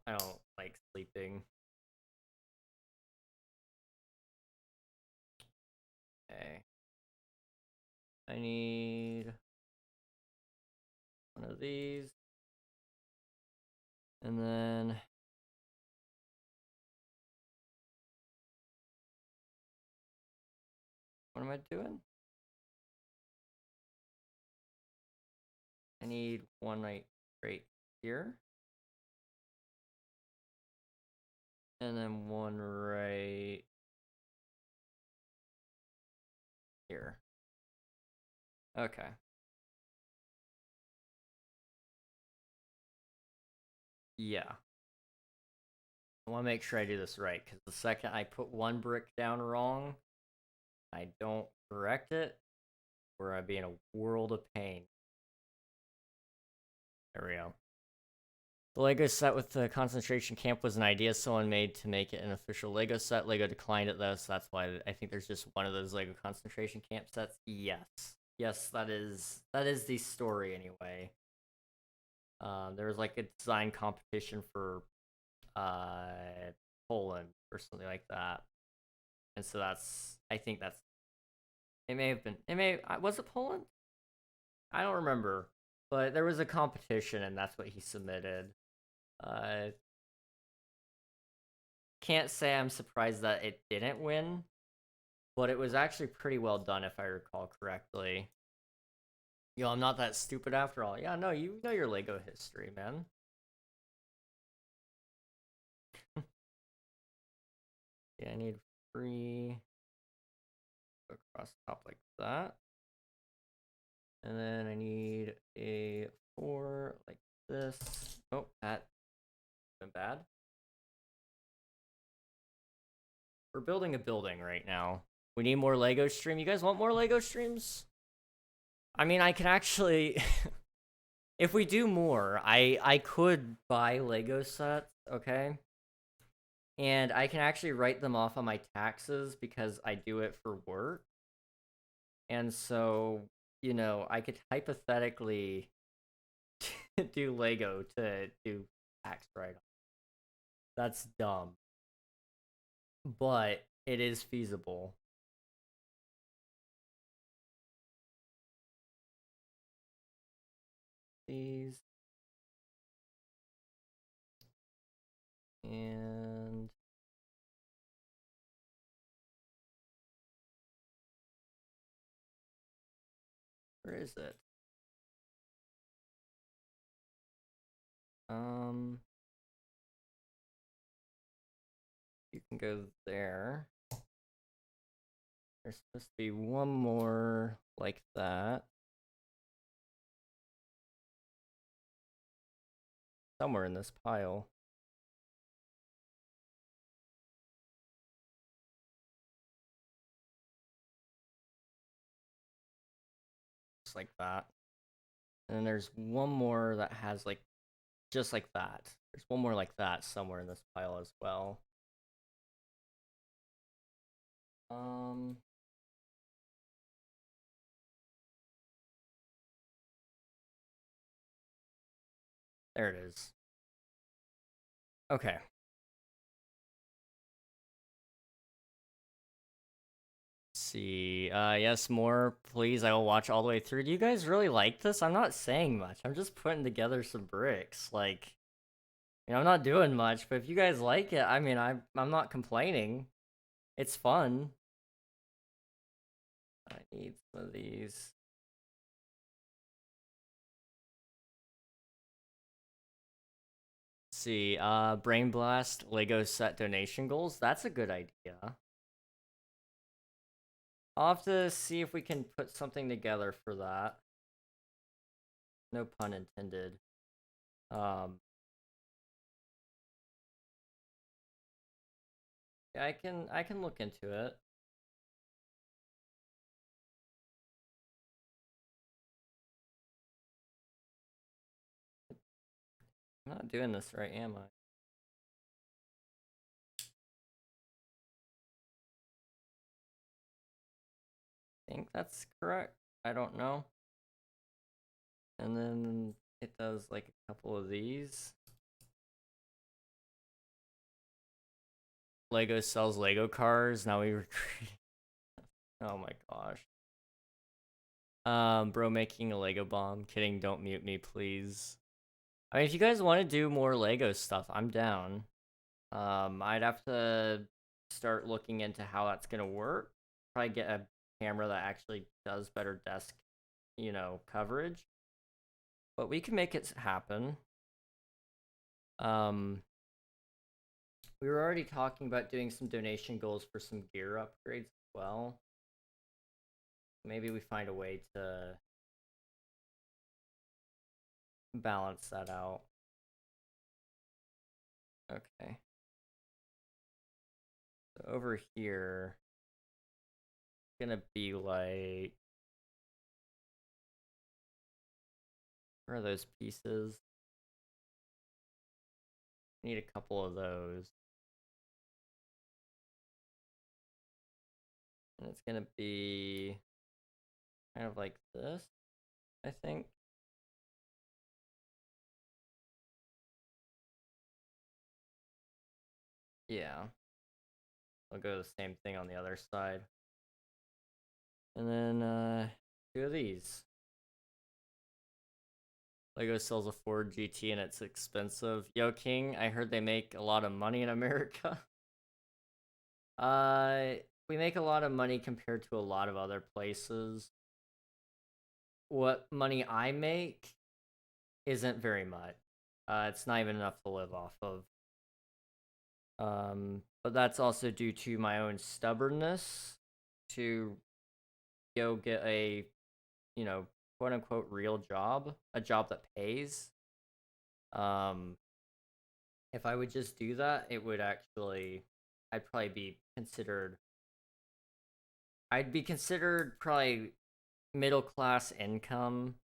A: like sleeping. Okay. I need one of these. And then what am I doing? I need one right here. And then one right here. Okay. Yeah. I want to make sure I do this right, because the second I put one brick down wrong, I don't correct it, or I'd be in a world of pain. There we go. The Lego set with the concentration camp was an idea someone made to make it an official Lego set. Lego declined it though, so that's why I think there's just one of those Lego concentration camp sets. Yes. Yes, that is the story anyway. There was like a design competition for Poland or something like that. And so I think that's, it may have been, was it Poland? I don't remember. But there was a competition and that's what he submitted. Can't say I'm surprised that it didn't win, but it was actually pretty well done if I recall correctly. Yo, I'm not that stupid after all. Yeah, no, you know your Lego history, man. Yeah, I need 3 across the top like that. And then I need a 4 like this. Oh, that's been bad. We're building a building right now. We need more Lego stream. You guys want more Lego streams? I mean, I can actually if we do more, I could buy Lego sets, okay? And I can actually write them off on my taxes because I do it for work. And so, you know, I could hypothetically do Lego to do tax write-off. That's dumb. But it is feasible. These. And where is it? You can go there. There's supposed to be one more like that. Somewhere in this pile. Just like that. And then there's one more that has like, just like that. There's one more like that somewhere in this pile as well. There it is. Okay. See, yes, more, please. I will watch all the way through. Do you guys really like this? I'm not saying much. I'm just putting together some bricks. Like, you know, I'm not doing much, but if you guys like it, I mean, I'm not complaining. It's fun. I need some of these. Let's see, Brain Blast Lego set donation goals. That's a good idea. I'll have to see if we can put something together for that. No pun intended. Yeah, I can look into it. I'm not doing this right, am I? I think that's correct. I don't know. And then it does like a couple of these. Lego sells Lego cars. Now we recruit. Oh my gosh. Bro making a Lego bomb. Kidding, don't mute me, please. I mean, if you guys want to do more Lego stuff, I'm down. I'd have to start looking into how that's gonna work. Probably get a camera that actually does better desk, coverage. But we can make it happen. We were already talking about doing some donation goals for some gear upgrades as well. Maybe we find a way to balance that out. Okay. So over here, it's gonna be like, where are those pieces? Need a couple of those. And it's gonna be kind of like this, I think. Yeah. I'll go the same thing on the other side. And then, two of these. Lego sells a Ford GT and it's expensive. Yo, King, I heard they make a lot of money in America. We make a lot of money compared to a lot of other places. What money I make isn't very much. It's not even enough to live off of. But that's also due to my own stubbornness to go get a, quote unquote real job, a job that pays. If I would just do that, it would actually, I'd probably be considered, I'd be considered probably middle class income,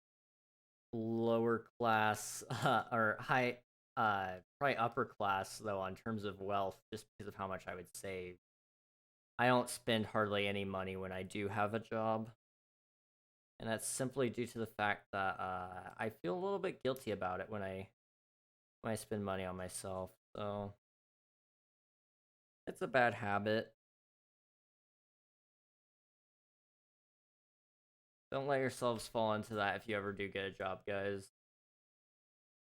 A: lower class, or high, probably upper class though, in terms of wealth, just because of how much I would save. I don't spend hardly any money when I do have a job. And that's simply due to the fact that I feel a little bit guilty about it when I spend money on myself. So it's a bad habit. Don't let yourselves fall into that if you ever do get a job, guys.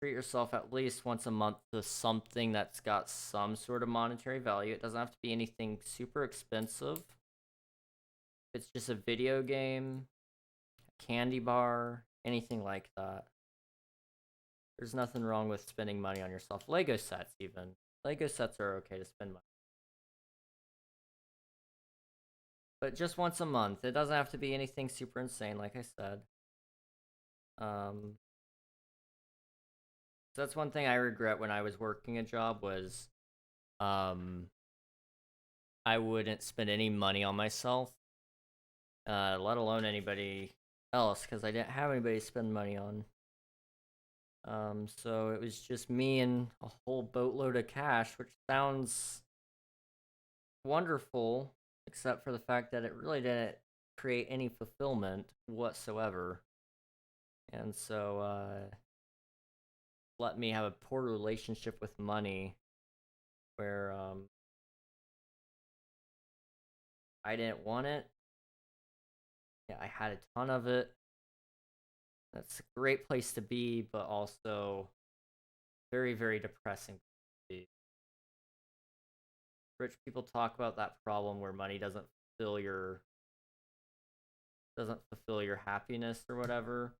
A: Treat yourself at least once a month to something that's got some sort of monetary value. It doesn't have to be anything super expensive. It's just a video game, a candy bar, anything like that. There's nothing wrong with spending money on yourself. Lego sets, even. Lego sets are okay to spend money. But just once a month. It doesn't have to be anything super insane, like I said. So that's one thing I regret when I was working a job was I wouldn't spend any money on myself, let alone anybody else, because I didn't have anybody to spend money on. So it was just me and a whole boatload of cash, which sounds wonderful, except for the fact that it really didn't create any fulfillment whatsoever. And so, let me have a poor relationship with money where, I didn't want it. Yeah, I had a ton of it. That's a great place to be, but also very, very depressing to be. Rich people talk about that problem where money doesn't fill your doesn't fulfill your happiness or whatever.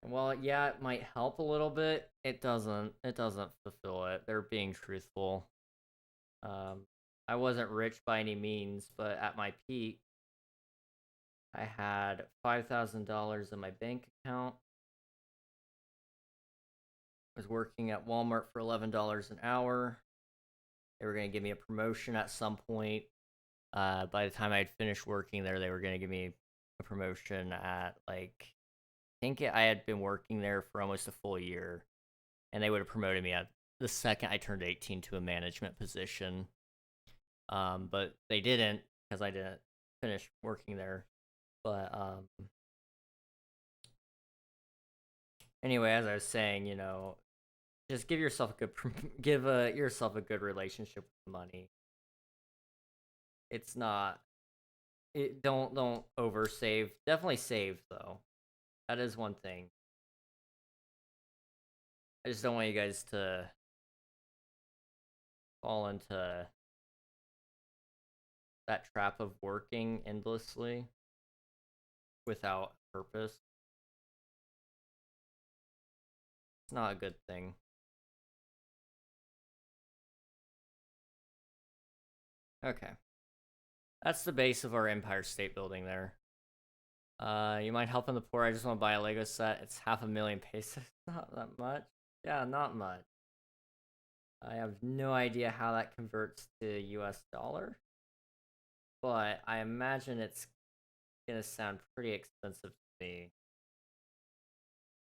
A: And while yeah, it might help a little bit, it doesn't. It doesn't fulfill it. They're being truthful. I wasn't rich by any means, but at my peak, I had $5,000 in my bank account. I was working at Walmart for $11 an hour. They were going to give me a promotion at some point. By the time I'd finished working there, they were going to give me a promotion at like, I think I had been working there for almost a full year, and they would have promoted me at the second I turned 18 to a management position. But they didn't because I didn't finish working there. But anyway, as I was saying, just give yourself a good yourself a good relationship with money. It's not don't oversave. Definitely save though. That is one thing. I just don't want you guys to fall into that trap of working endlessly without purpose. It's not a good thing. Okay. That's the base of our Empire State Building there. You mind helping the poor? I just want to buy a Lego set. It's 500,000 pesos. Not that much. Yeah, not much. I have no idea how that converts to US dollar. But I imagine it's gonna sound pretty expensive to me.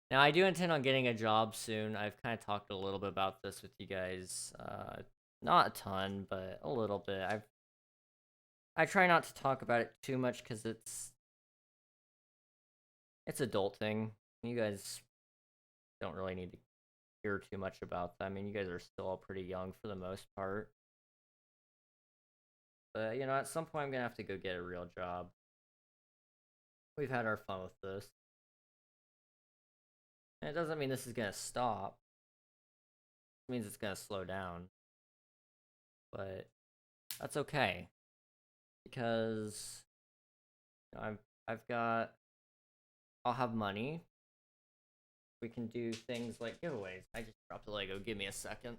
A: Now, I do intend on getting a job soon. I've kind of talked a little bit about this with you guys. Not a ton, but a little bit. I try not to talk about it too much because it's adulting. You guys don't really need to hear too much about that. I mean, you guys are still all pretty young for the most part. But, at some point I'm going to have to go get a real job. We've had our fun with this. And it doesn't mean this is going to stop. It means it's going to slow down. But that's okay. Because I'll have money. We can do things like giveaways. I just dropped a Lego. Give me a second.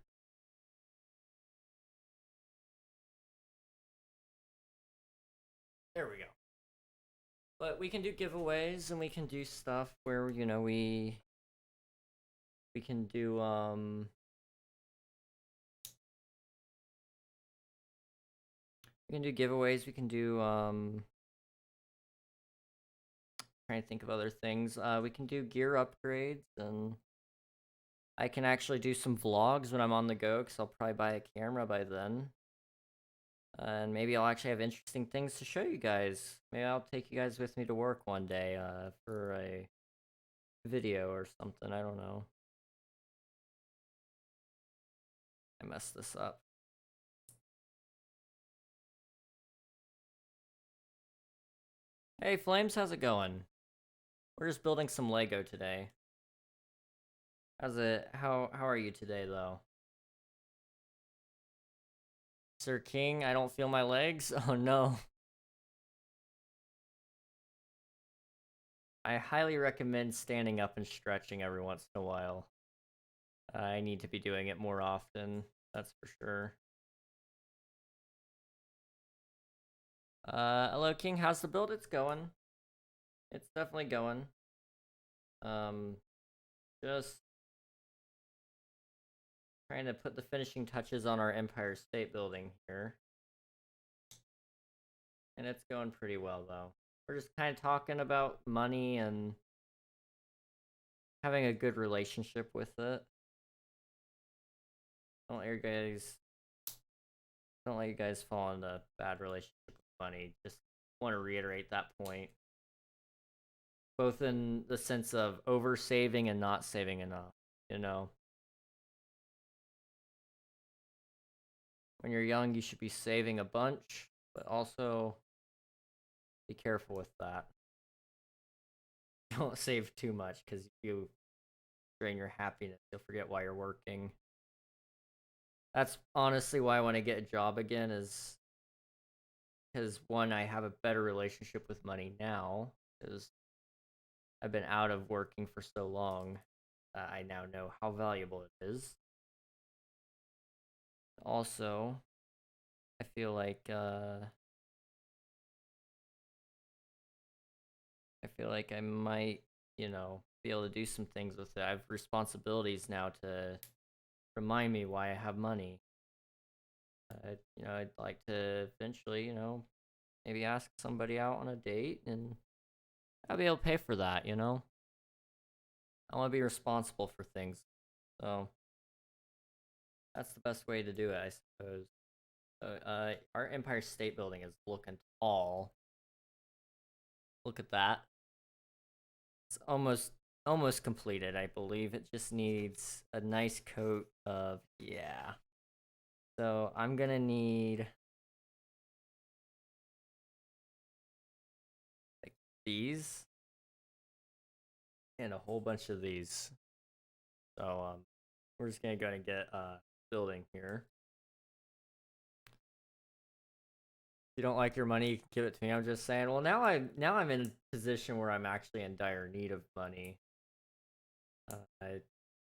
A: There we go. But we can do giveaways and we can do stuff where, we can do giveaways, we can do trying to think of other things. We can do gear upgrades, and I can actually do some vlogs when I'm on the go because I'll probably buy a camera by then. And maybe I'll actually have interesting things to show you guys. Maybe I'll take you guys with me to work one day for a video or something. I don't know. I messed this up. Hey Flames, how's it going? We're just building some Lego today. How are you today though? Sir King, I don't feel my legs? Oh no. I highly recommend standing up and stretching every once in a while. I need to be doing it more often, that's for sure. Hello King, how's the build? It's going. It's definitely going. Just trying to put the finishing touches on our Empire State Building here. And it's going pretty well, though. We're just kind of talking about money and having a good relationship with it. Don't let you guys fall into a bad relationship with money. Just want to reiterate that point. Both in the sense of over saving and not saving enough, When you're young, you should be saving a bunch, but also be careful with that. Don't save too much, because if you drain your happiness, you'll forget why you're working. That's honestly why I want to get a job again, is because one, I have a better relationship with money now because I've been out of working for so long that I now know how valuable it is. Also, I feel like I might, be able to do some things with it. I have responsibilities now to remind me why I have money. I'd like to eventually, maybe ask somebody out on a date and I'll be able to pay for that, I want to be responsible for things. So that's the best way to do it, I suppose. So, our Empire State Building is looking tall. Look at that. It's almost completed, I believe. It just needs a nice coat of, yeah. So I'm gonna need like these and a whole bunch of these. So we're just gonna go and get building here. If you don't like your money, you can give it to me. I'm just saying. Well, now I'm in a position where I'm actually in dire need of money.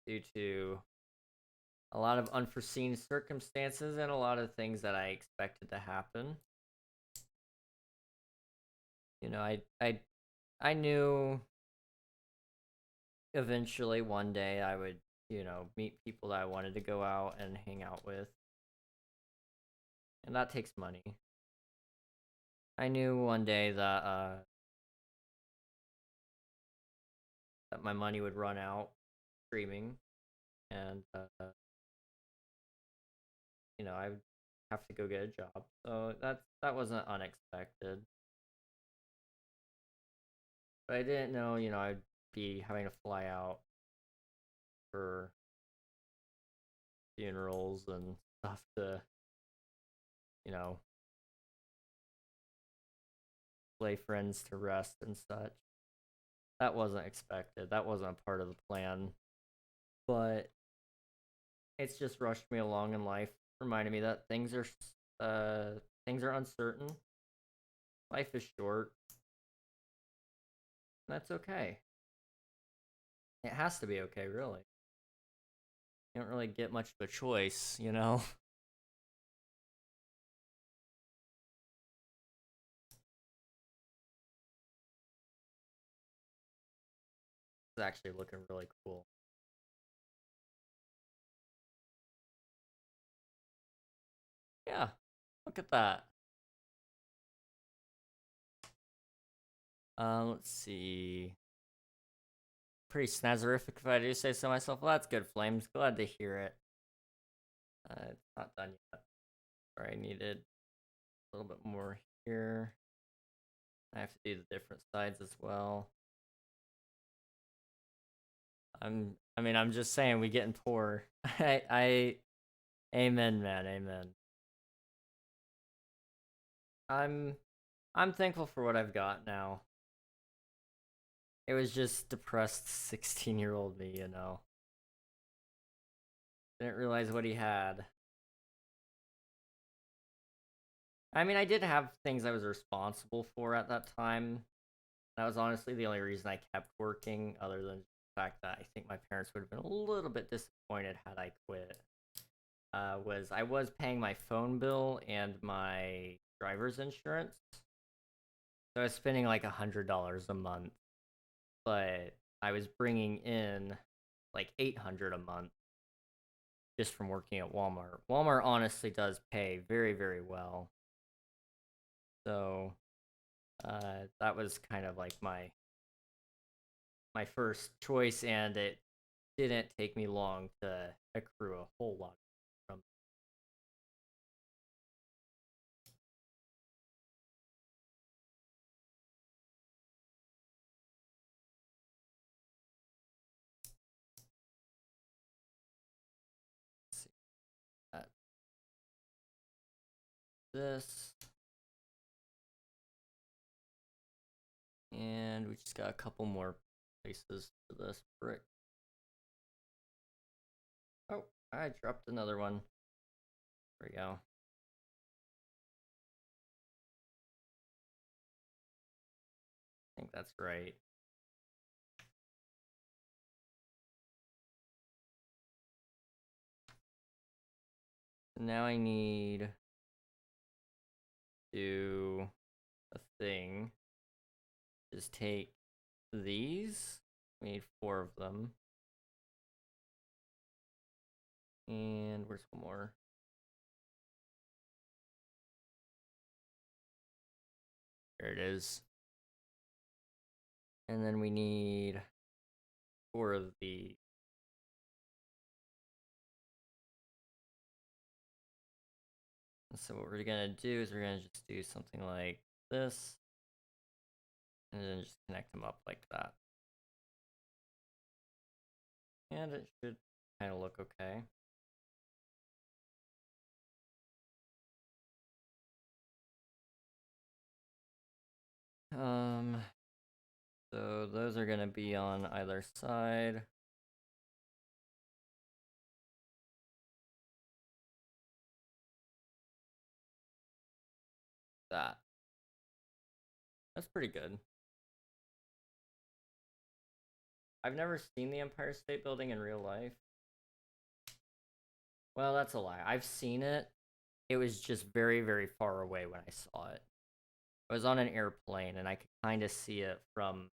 A: Due to a lot of unforeseen circumstances and a lot of things that I expected to happen. I knew eventually one day I would, meet people that I wanted to go out and hang out with. And that takes money. I knew one day that that my money would run out streaming and I would have to go get a job. So that wasn't unexpected. But I didn't know, I'd be having to fly out for funerals and stuff to, you know, lay friends to rest and such. That wasn't expected. That wasn't a part of the plan. But it's just rushed me along in life, reminding me that things are uncertain. Life is short. That's okay. It has to be okay, really. You don't really get much of a choice, It's actually looking really cool. Yeah, look at that. Let's see. Pretty snazzerific if I do say so myself. Well, that's good, Flames. Glad to hear it. It's not done yet. Sorry, I needed a little bit more here. I have to do the different sides as well. I'm just saying we getting poor. Amen, man, amen. I'm thankful for what I've got now. It was just depressed 16-year-old me. Didn't realize what he had. I did have things I was responsible for at that time. That was honestly the only reason I kept working, other than the fact that I think my parents would have been a little bit disappointed had I quit. Was I was paying my phone bill and my driver's insurance. So I was spending like $100 a month, but I was bringing in like 800 a month just from working at Walmart. Walmart honestly does pay very, very well. So that was kind of like my first choice, and it didn't take me long to accrue a whole lot from that. This, and we just got a couple more places for this brick. Oh, I dropped another one. There we go. think that's right. Now I need to do a thing. Just take these. We need 4 of them. And where's one more? There it is. And then we need 4 of these. So what we're gonna do is we're gonna just do something like this. And then just connect them up like that. And it should kind of look okay. So those are gonna be on either side. That. That's pretty good. I've never seen the Empire State Building in real life. Well, that's a lie. I've seen it. It was just very, very far away when I saw it. I was on an airplane and I could kind of see it from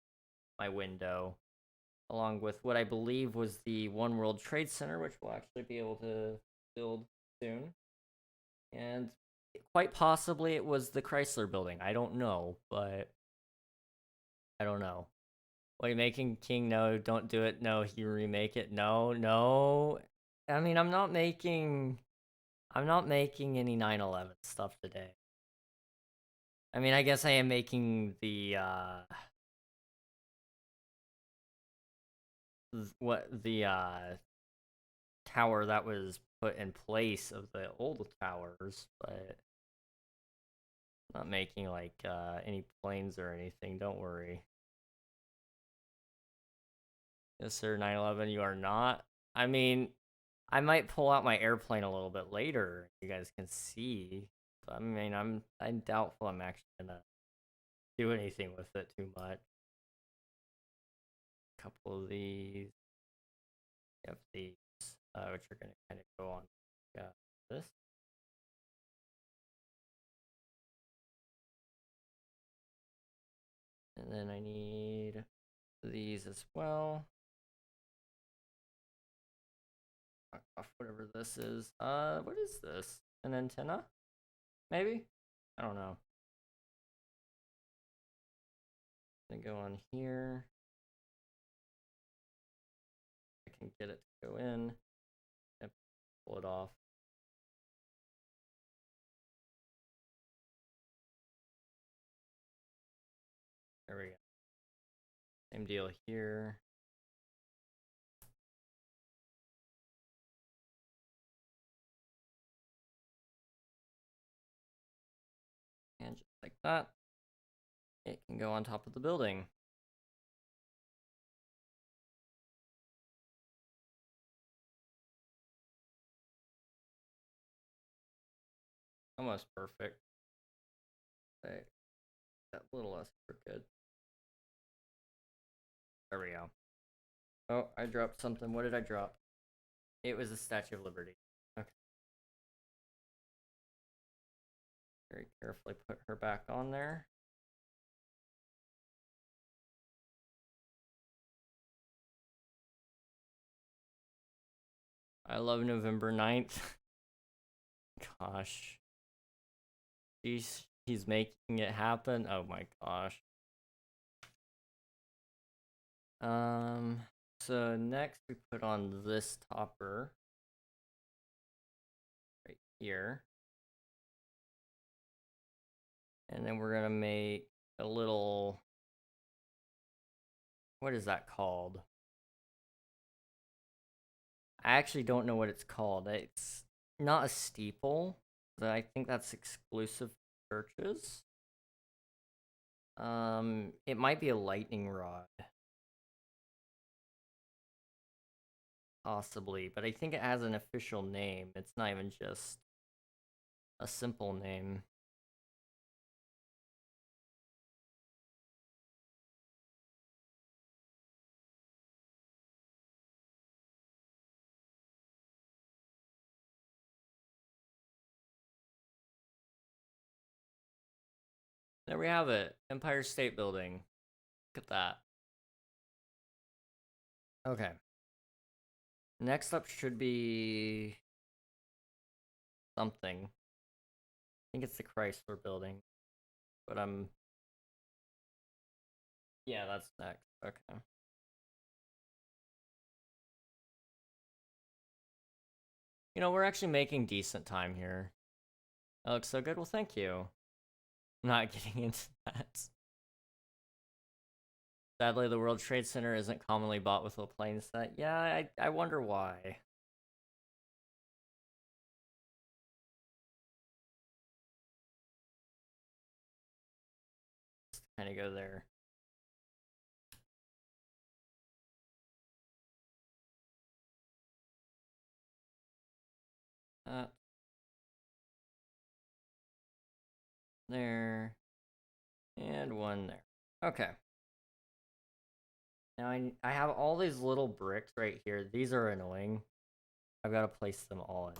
A: my window, along with what I believe was the One World Trade Center, which we'll actually be able to build soon. And quite possibly it was the Chrysler Building. I don't know, but I don't know. What are you making, King? No, don't do it. No, you remake it. No, no. I mean, I'm not making any 9/11 stuff today. I mean, I guess I am making the tower that was put in place of the old towers, but not making like any planes or anything. Don't worry. Yes, sir. 9/11. You are not. I mean, I might pull out my airplane a little bit later. You guys can see. But I mean, I'm doubtful I'm actually gonna do anything with it too much. A couple of these. We have these, which are gonna kind of go on this. And then I need these as well. Off whatever this is. What is this? An antenna? Maybe? I don't know. Gonna go on here. I can get it to go in. And pull it off. There we go. Same deal here. And just like that, it can go on top of the building. Almost perfect. Okay. That little less crooked. There we go. Oh, I dropped something. What did I drop? It was the Statue of Liberty. Okay. Very carefully put her back on there. I love November 9th. Gosh. He's making it happen. Oh my gosh. So next we put on this topper right here. And then we're gonna make a little, what is that called? I actually don't know what it's called. It's not a steeple, but I think that's exclusive to churches. It might be a lightning rod. Possibly, but I think it has an official name. It's not even just a simple name. There we have it. Empire State Building. Look at that. Okay. Next up should be something. I think it's the Chrysler Building. But yeah, that's next. Okay. You know, we're actually making decent time here. That looks so good. Well, thank you. I'm not getting into that. Sadly, the World Trade Center isn't commonly bought with a plane set. Yeah, I wonder why. Just kind of go there. There. And one there. Okay. Now I have all these little bricks right here. These are annoying. I've got to place them all in.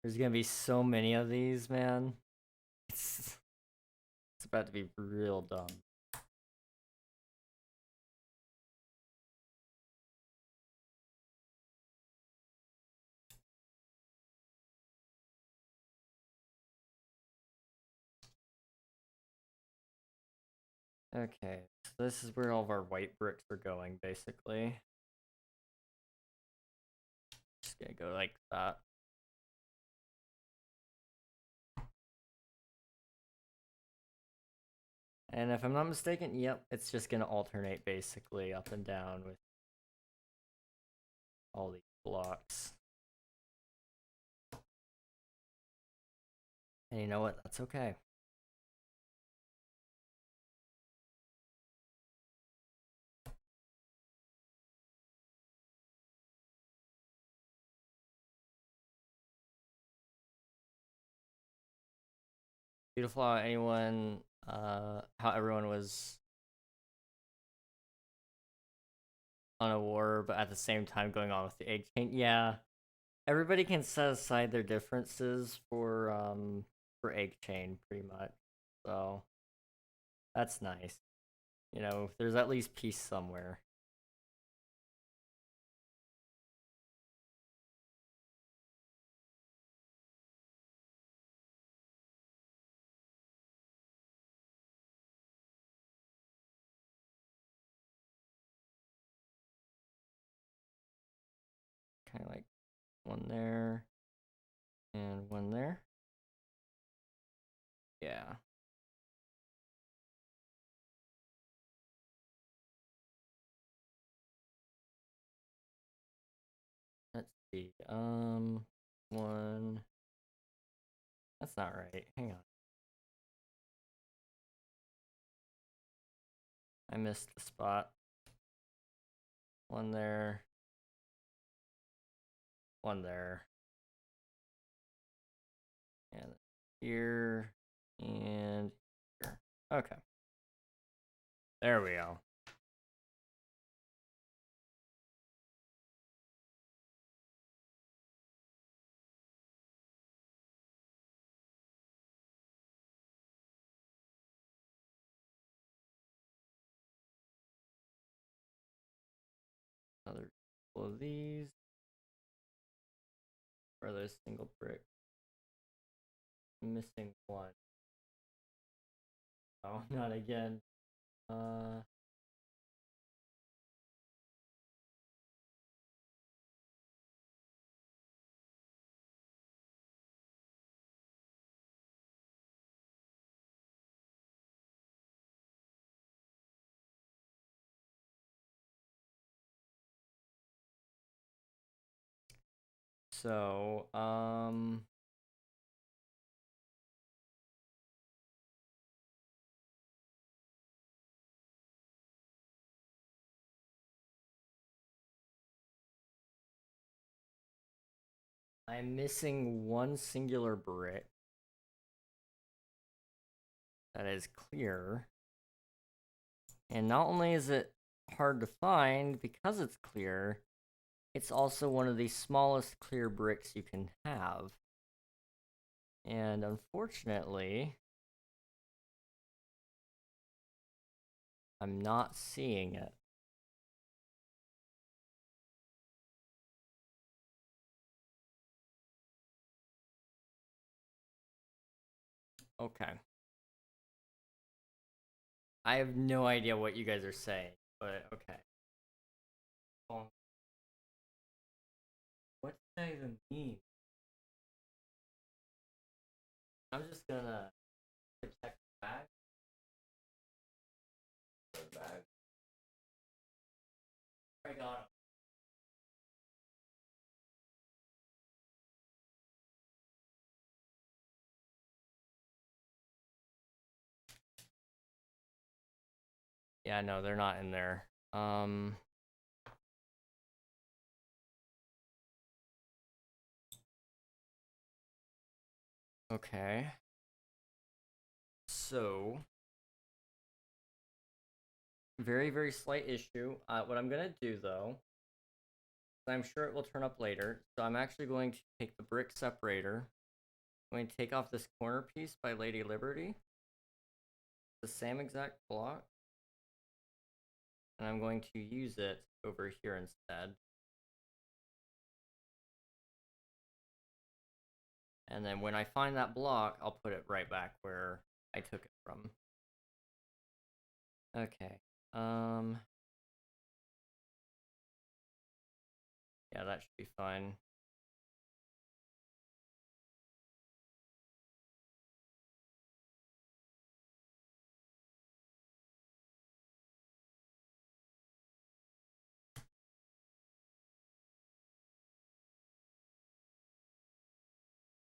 A: There's gonna be so many of these, man. It's about to be real dumb. Okay, so this is where all of our white bricks are going, basically. Just gonna go like that. And if I'm not mistaken, yep, it's just gonna alternate basically up and down with all these blocks. And you know what? That's okay. Beautiful how how everyone was on a war, but at the same time going on with the egg chain. Yeah, everybody can set aside their differences for egg chain, pretty much. So that's nice. You know, there's at least peace somewhere. Kind of like one there and one there. Yeah. Let's see. One. That's not right. Hang on. I missed the spot. One there. One there. And here. And here. Okay. There we go. Another couple of these. Or those single brick. Missing one. Oh, not again. So, I'm missing one singular brick that is clear. And not only is it hard to find because it's clear, it's also one of the smallest clear bricks you can have. And unfortunately, I'm not seeing it. Okay. I have no idea what you guys are saying, but okay. What does that even mean? I'm just gonna check the bag. I got him. Yeah, no, they're not in there. Okay. So, very, very slight issue. What I'm gonna do though, I'm sure it will turn up later. So I'm actually going to take the brick separator. I'm going to take off this corner piece by Lady Liberty. The same exact block. And I'm going to use it over here instead. And then when I find that block, I'll put it right back where I took it from. Okay. Yeah, that should be fine.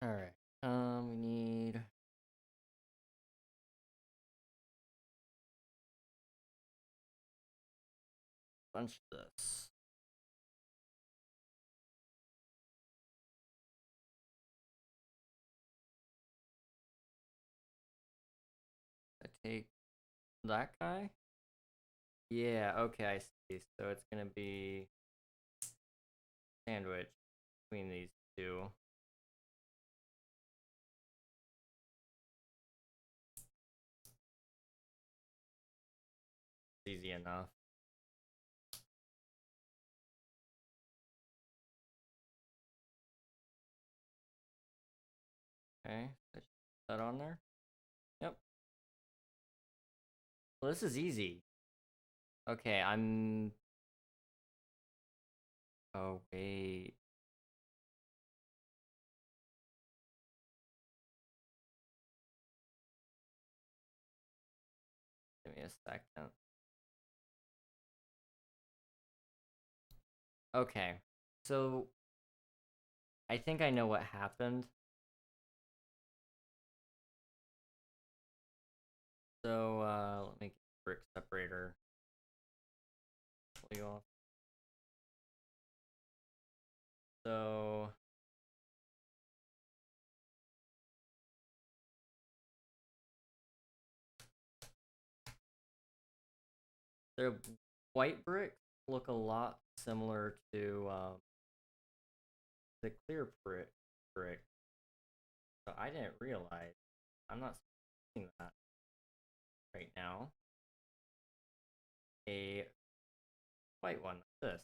A: All right. We need a bunch of this. I take that guy. Yeah. Okay, I see. So it's gonna be sandwich between these two. It's easy enough. Okay. Put that on there. Yep. Well, this is easy. Okay, I'm. Oh wait. Give me a second. Okay. So I think I know what happened. So let me get the brick separator. Pull you off. So the white bricks look a lot similar to the clear brick. So I didn't realize. I'm not seeing that right now. A white one like this.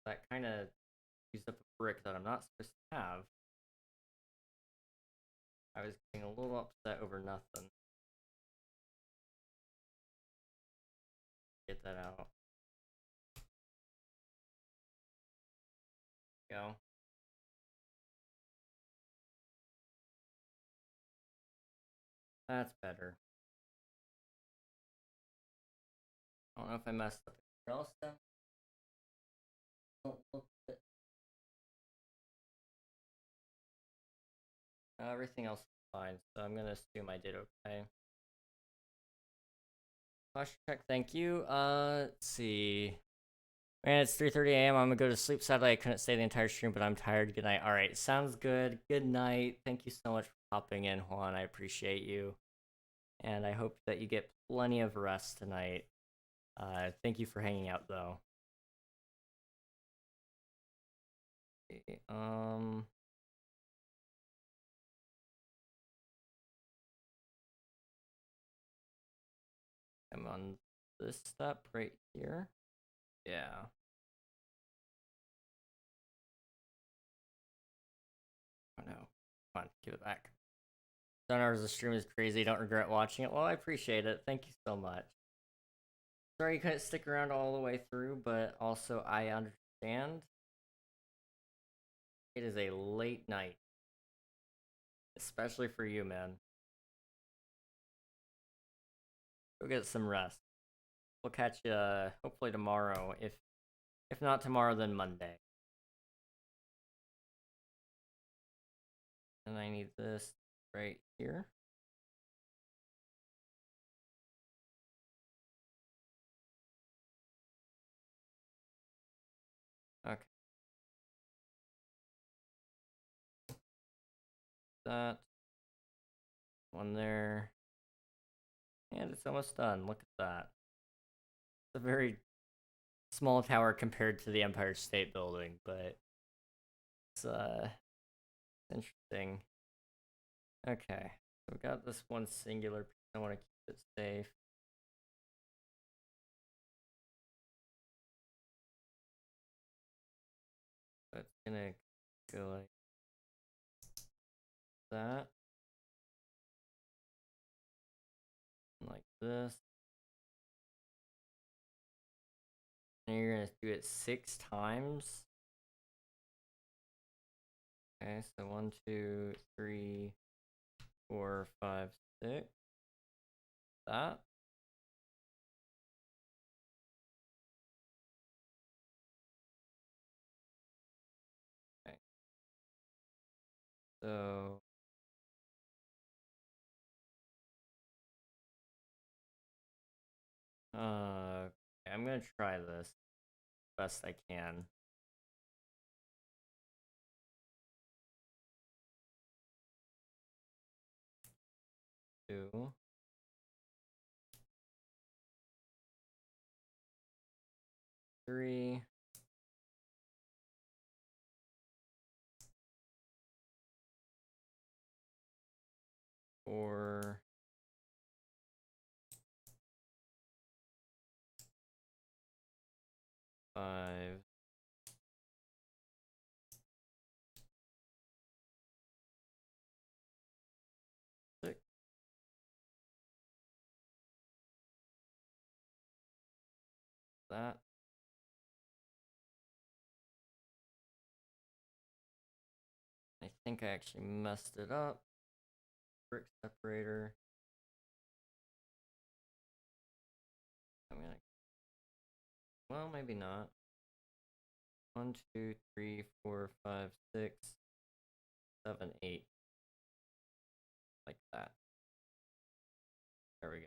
A: That kind of used up a brick that I'm not supposed to have. I was getting a little upset over nothing. Get that out. Go. That's better. I don't know if I messed up the trail stuff. Everything else is fine, so I'm gonna assume I did okay. Flash check, thank you. Let's see. Man, it's 3:30 a.m. I'm gonna go to sleep. Sadly, I couldn't stay the entire stream, but I'm tired. Good night. All right, sounds good. Good night. Thank you so much for popping in, Juan. I appreciate you, and I hope that you get plenty of rest tonight. Thank you for hanging out, though. Okay, I'm on this step right here. Yeah. Oh no. Come on, give it back. 7 hours of stream is crazy. Don't regret watching it. Well, I appreciate it. Thank you so much. Sorry you couldn't stick around all the way through, but also I understand. It is a late night. Especially for you, man. Go get some rest. We'll catch you hopefully tomorrow. If not tomorrow, then Monday. And I need this right here. Okay. That one there. And it's almost done. Look at that. It's a very small tower compared to the Empire State Building, but it's interesting. Okay. So we got this one singular piece. I want to keep it safe. So it's gonna go like that. Like this. And you're gonna do it 6 times. Okay, so 1, 2, 3, 4, 5, 6. That. Okay. So okay, I'm gonna try this best I can. Two. 3. 4. 5. 6. That. I think I actually messed it up. Brick separator. I'm gonna. Well, maybe not. 1, 2, 3, 4, 5, 6, 7, 8. Like that. There we go.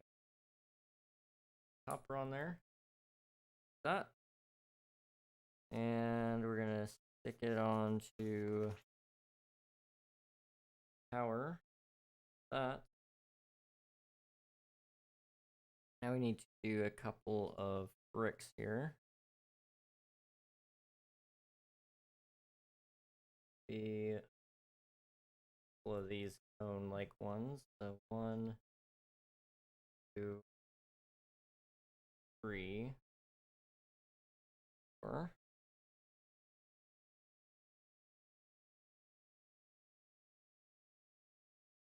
A: Copper on there. That. And we're gonna stick it onto power. That. Now we need to do a couple of bricks here. Be a couple of these cone-like ones. So 1, 2, 3, 4.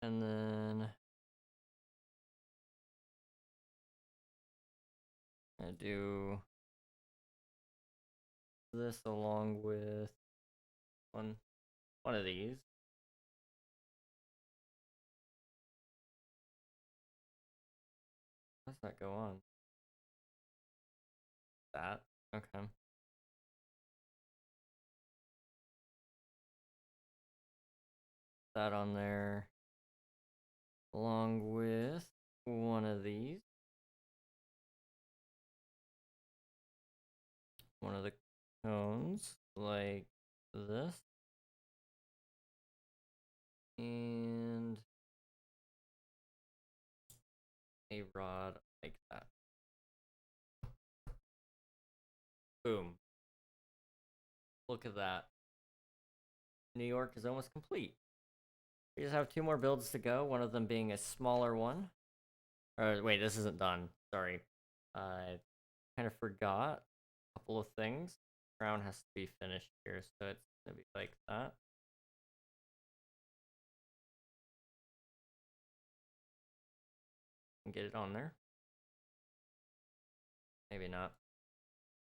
A: And then I do this along with one of these. How does that go on? That. Okay. That on there along with one of these. One of the cones like this. And a rod like that. Boom. Look at that. New York is almost complete. We just have 2 more builds to go, one of them being a smaller one. Or wait, this isn't done. Sorry. sorry. I kind of forgot a couple of things. Crown has to be finished here, so it's gonna be like that. And get it on there. Maybe not.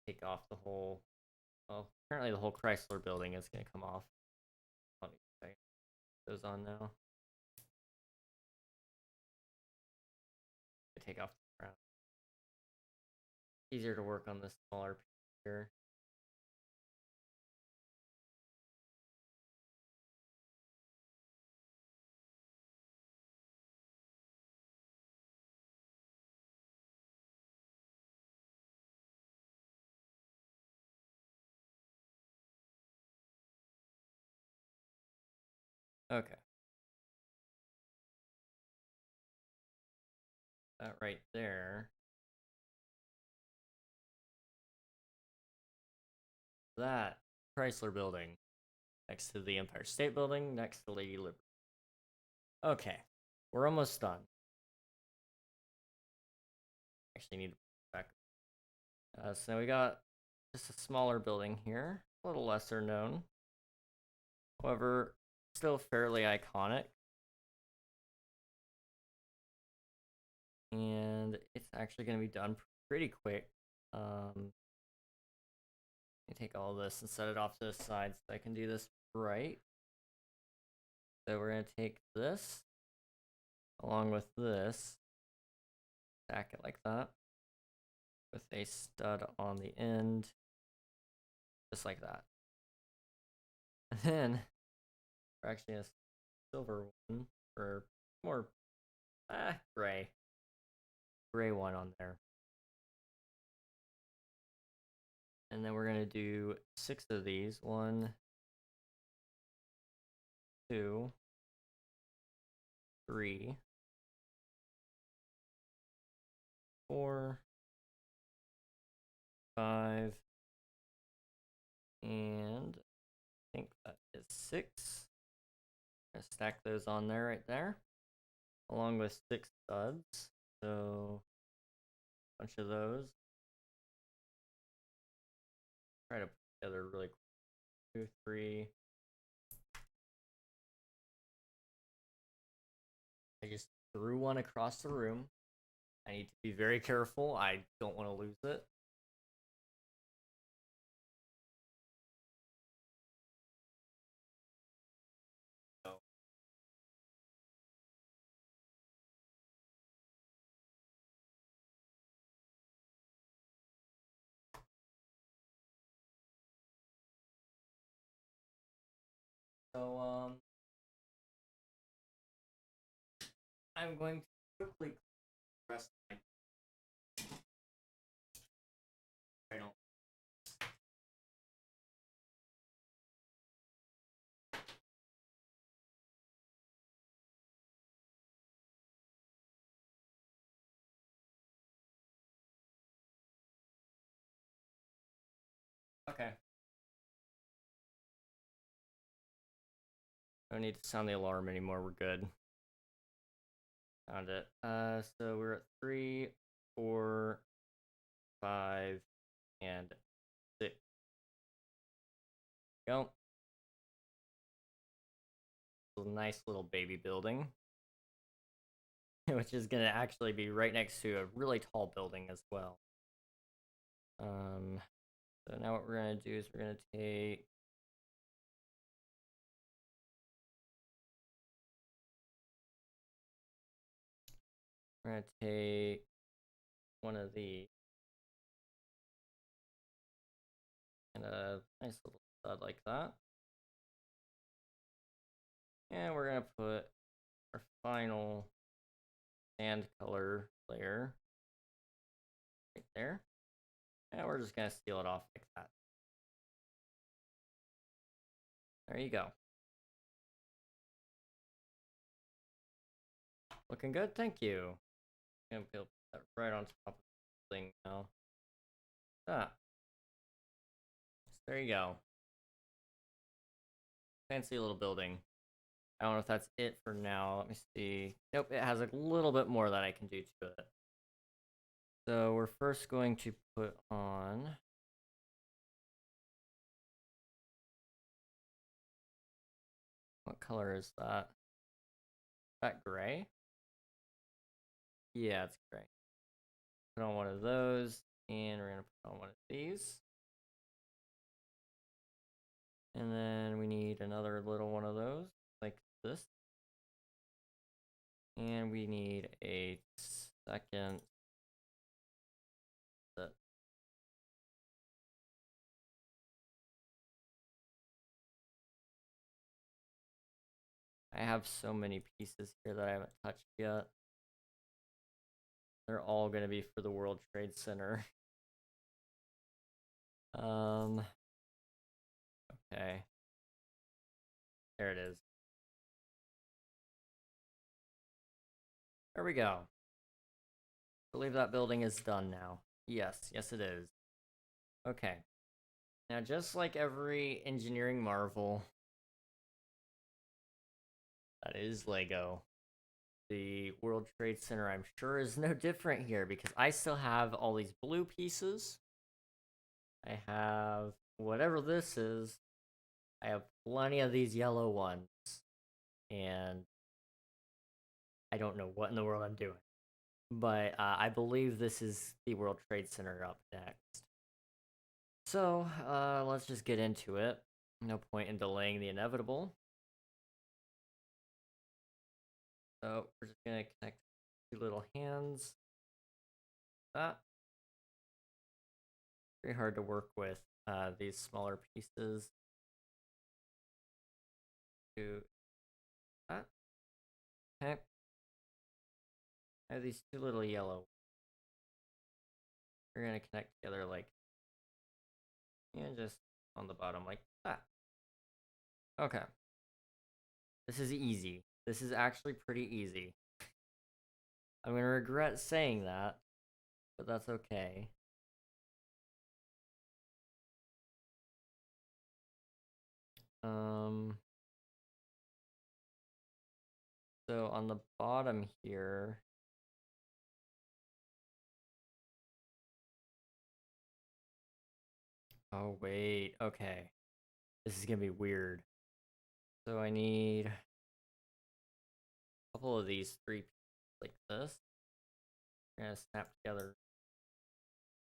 A: Take off the whole. Well, apparently the whole Chrysler building is gonna come off. Let me check. Goes on now. Take off the crown. Easier to work on this smaller piece here. Okay. That right there. That Chrysler building next to the Empire State Building, next to Lady Liberty. Okay, we're almost done. Actually, need to back. So now we got just a smaller building here, a little lesser known. However, still fairly iconic. And it's actually going to be done pretty quick. Let me take all this and set it off to the side so I can do this right. So we're going to take this along with this, stack it like that, with a stud on the end, just like that. And then we're actually a silver one, or more gray one on there. And then we're gonna do 6 of these. 1, 2, 3, 4, 5, and I think that is 6. I'm gonna stack those on there right there, along with 6 studs. So a bunch of those. Try to put together really quick. 2, 3. I just threw one across the room. I need to be very careful. I don't want to lose it. So, I'm going to quickly press my. I don't. Okay. Don't need to sound the alarm anymore. We're good. Found it. So we're at 3, 4, 5, and 6. Go. A nice little baby building, which is gonna actually be right next to a really tall building as well. So now what we're gonna do is we're gonna take. We're gonna take one of these and a nice little stud like that. And we're gonna put our final sand color layer right there. And we're just gonna seal it off like that. There you go. Looking good, thank you. I'm gonna put that right on top of the thing now. Ah. So there you go. Fancy little building. I don't know if that's it for now. Let me see. Nope, it has a little bit more that I can do to it. So we're first going to put on... What color is that? Is that gray? Yeah, it's gray. Put on one of those, and we're gonna put on one of these. And then we need another little one of those, like this. And we need a second. I have so many pieces here that I haven't touched yet. They're all gonna be for the World Trade Center. Okay. There it is. There we go. I believe that building is done now. Yes, yes it is. Okay. Now, just like every engineering marvel that is Lego, the World Trade Center, I'm sure, is no different here because I still have all these blue pieces. I have whatever this is. I have plenty of these yellow ones. And I don't know what in the world I'm doing. But I believe this is the World Trade Center up next. So, let's just get into it. No point in delaying the inevitable. So, we're just gonna connect two little hands. That. Very hard to work with these smaller pieces. Do that. Okay. I have these two little yellow. We're gonna connect together like, and just on the bottom like that. Okay. This is easy. This is actually pretty easy. I'm gonna regret saying that, but that's okay. So on the bottom here, oh wait, okay. This is gonna be weird. So I need a couple of these three pieces like this. We're gonna snap together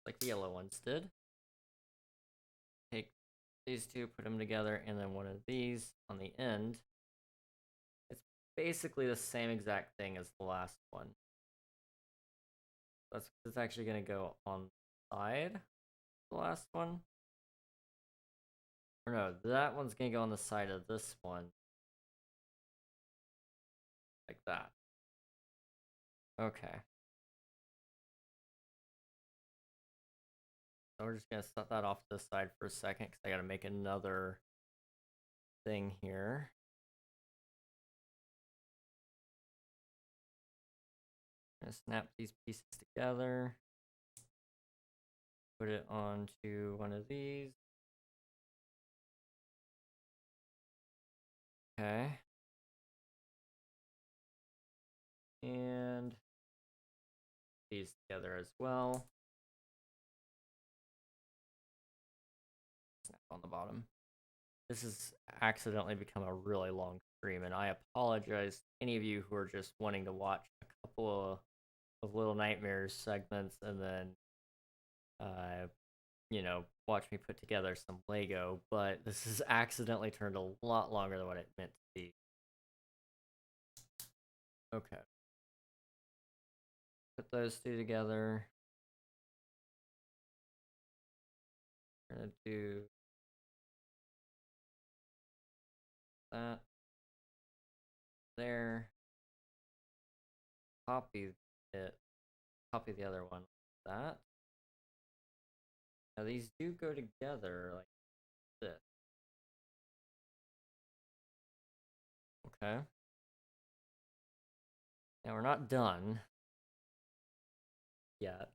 A: like the yellow ones did. Take these two, put them together, and then one of these on the end. It's basically the same exact thing as the last one. It's actually gonna go on the side, the last one. Or no, that one's gonna go on the side of this one. Like that. Okay. So we're just gonna set that off to the side for a second because I gotta make another thing here. I'm gonna snap these pieces together. Put it onto one of these. Okay. And these together as well. Snap on the bottom. This has accidentally become a really long stream, and I apologize to any of you who are just wanting to watch a couple of Little Nightmares segments and then, you know, watch me put together some Lego, but this has accidentally turned a lot longer than what it meant to be. Okay. Put those two together. We're gonna do that there. Copy it. Copy the other one like that. Now these do go together like this. Okay. Now we're not done yet.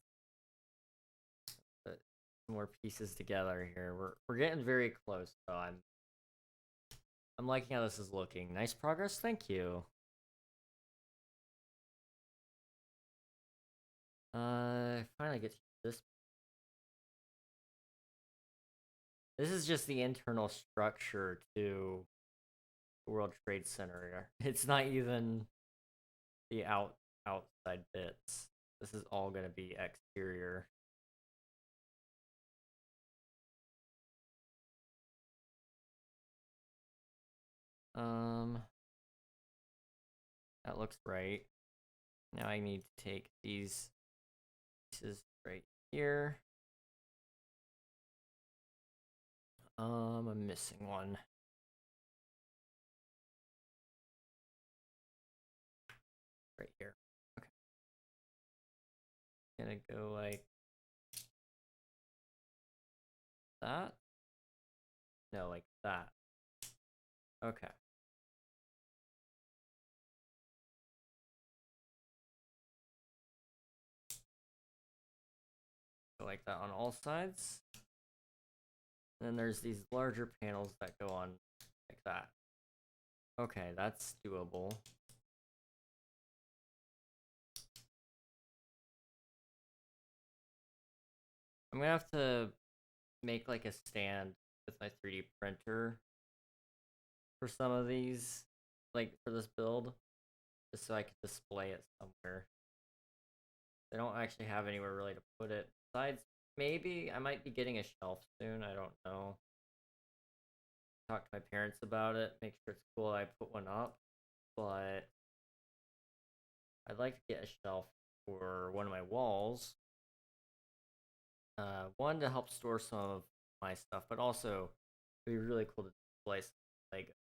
A: But some more pieces together here. We're getting very close, so I'm liking how this is looking. Nice progress, thank you. Finally get to this. This is just the internal structure to the World Trade Center. It's not even the outside bits. This is all gonna be exterior. That looks right. Now I need to take these pieces right here. I'm missing one. Right here. Okay. Gonna go like that. No, like that. Okay. Go like that on all sides. And then there's these larger panels that go on like that. Okay, that's doable. I'm gonna have to make like a stand with my 3D printer for some of these, like for this build, just so I can display it somewhere. They don't actually have anywhere really to put it. Besides, maybe I might be getting a shelf soon. I don't know. Talk to my parents about it. Make sure it's cool. I put one up, but I'd like to get a shelf for one of my walls. One to help store some of my stuff, but also it'd be really cool to display some Lego.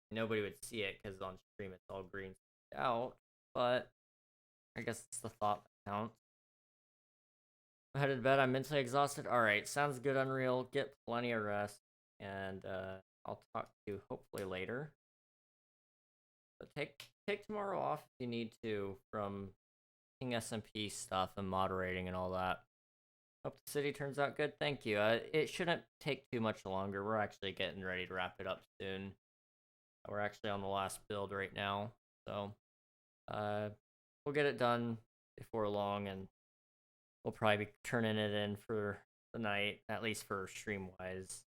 A: Nobody would see it because on stream it's all green out, but I guess it's the thought that counts. I'm headed to bed. I'm mentally exhausted. All right, sounds good, Unreal. Get plenty of rest, and I'll talk to you hopefully later. But take tomorrow off if you need to from King SMP stuff and moderating and all that. Hope the city turns out good. Thank you. It shouldn't take too much longer. We're actually getting ready to wrap it up soon. We're actually on the last build right now, so we'll get it done before long, and we'll probably be turning it in for the night, at least for stream wise.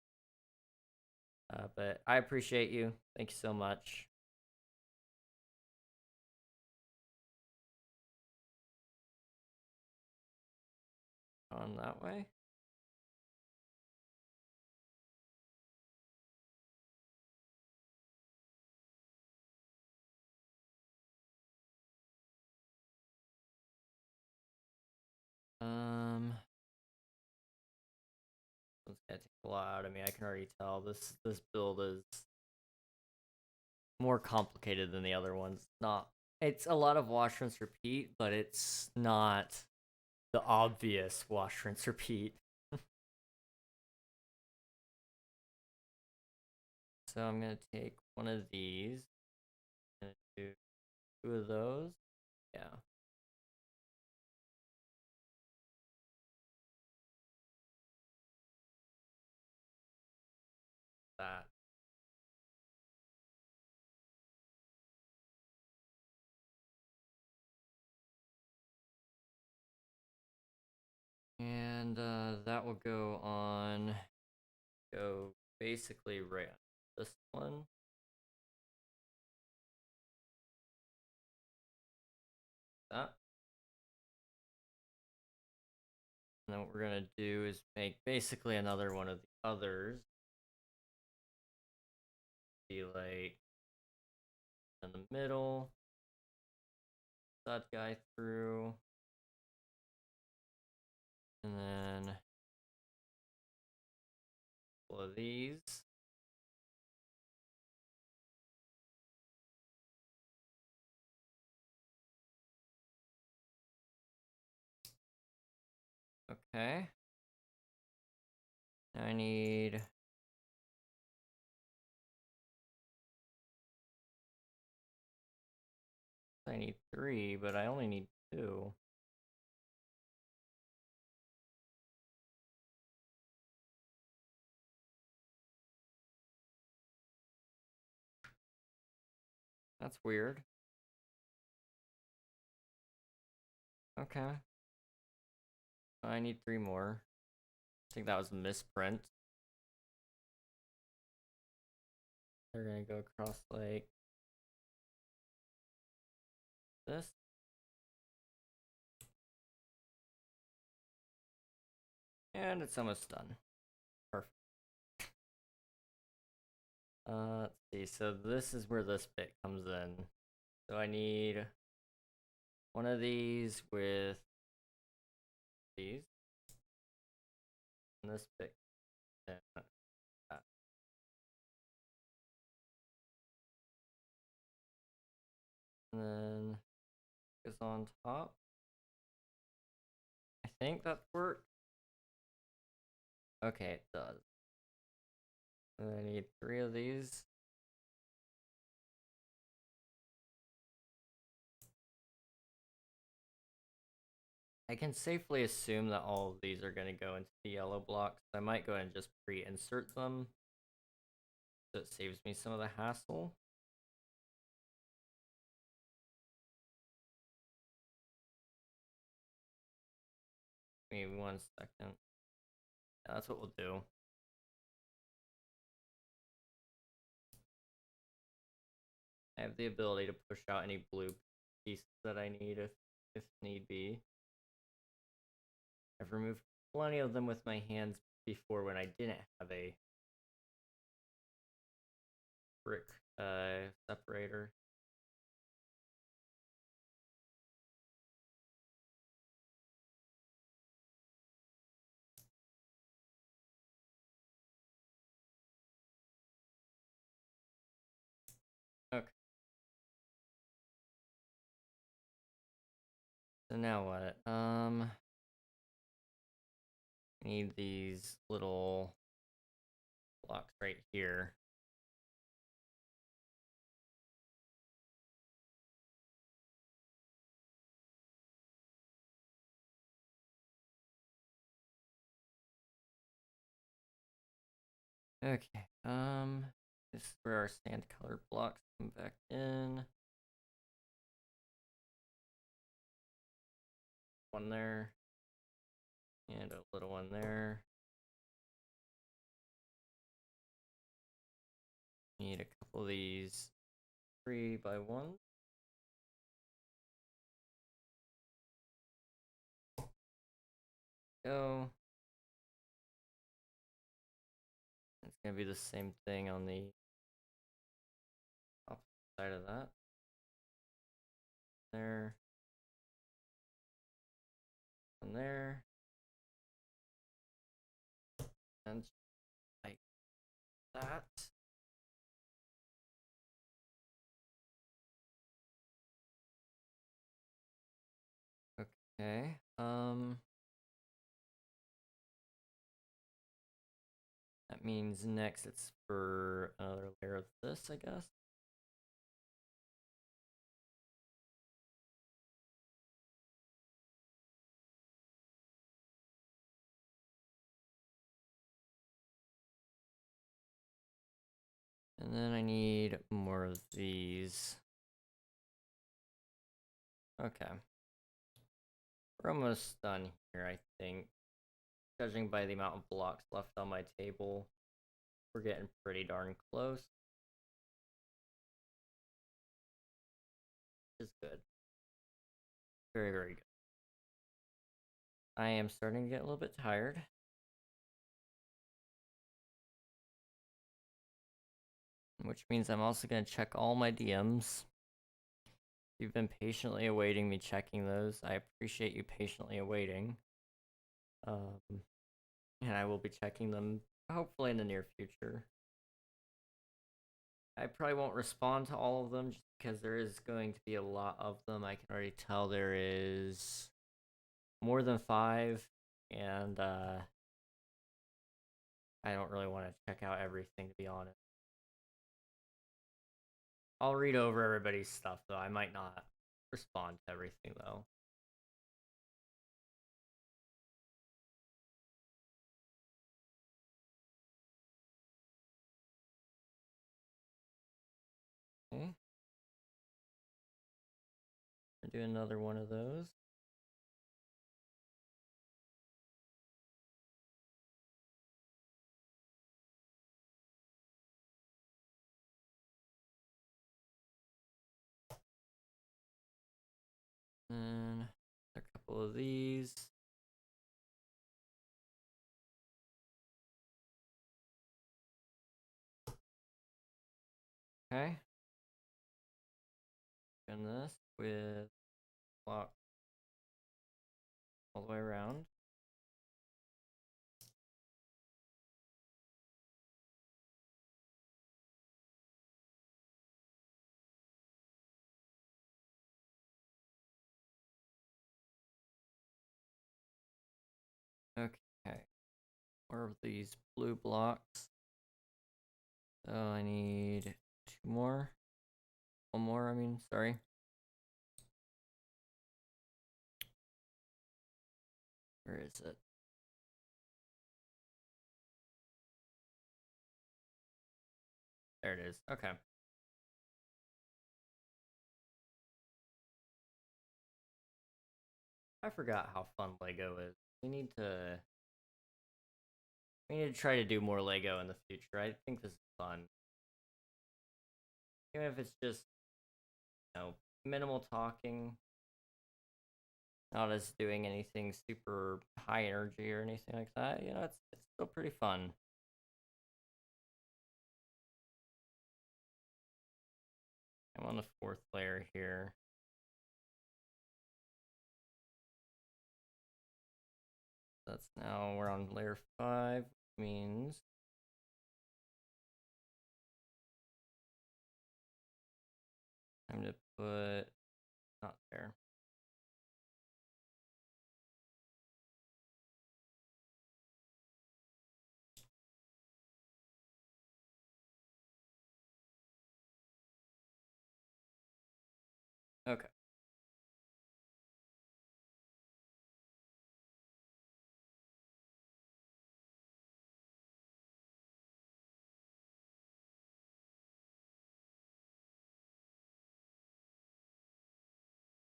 A: But I appreciate you. Thank you so much. On that way. It's gonna take a lot out of me. I can already tell this build is more complicated than the other ones. Not it's a lot of wash rinse repeat, but it's not the obvious wash rinse repeat. So I'm gonna take one of these and do two of those. Yeah. That. And that will go basically right on this one. That. And then what we're gonna do is make basically another one of the others. Be like in the middle. That guy through. And then all of these. Okay. Now I need three, but I only need two. That's weird. Okay. I need 3 more. I think that was a misprint. They're gonna go across like this. And it's almost done. Perfect. Let's see. So this is where this bit comes in. So I need one of these with these. And this bit. And that. And then is on top. I think that worked. Okay, it does. And I need 3 of these. I can safely assume that all of these are going to go into the yellow blocks. I might go ahead and just pre-insert them, so it saves me some of the hassle. Maybe 1 second. Yeah, that's what we'll do. I have the ability to push out any blue pieces that I need if need be. I've removed plenty of them with my hands before when I didn't have a brick separator. Okay. So now what? I need these little blocks right here. Okay, this is where our sand colored blocks come back in. One there, and a little one there. Need a couple of these 3x1. Go. It's gonna be the same thing on the opposite side of that. There. And there. And like that. Okay. That means next it's for another layer of this, I guess. And then I need more of these. Okay. We're almost done here, I think. Judging by the amount of blocks left on my table, we're getting pretty darn close. Which is good. Very, very good. I am starting to get a little bit tired. Which means I'm also going to check all my DMs. You've been patiently awaiting me checking those. I appreciate you patiently awaiting. And I will be checking them hopefully in the near future. I probably won't respond to all of them just because there is going to be a lot of them. I can already tell there is more than 5, and I don't really want to check out everything, to be honest. I'll read over everybody's stuff, though. I might not respond to everything, though. Okay. I'll do another one of those. then a couple of these. Okay. And this with block all the way around. Okay. More of these blue blocks. So I need 2 more. 1 more, I mean, sorry. Where is it? There it is. Okay. I forgot how fun Lego is. We need to try to do more Lego in the future. I think this is fun. Even if it's just, minimal talking. Not as doing anything super high energy or anything like that. It's still pretty fun. I'm on the 4th layer here. That's now we're on layer 5, which means time to put not there. Okay.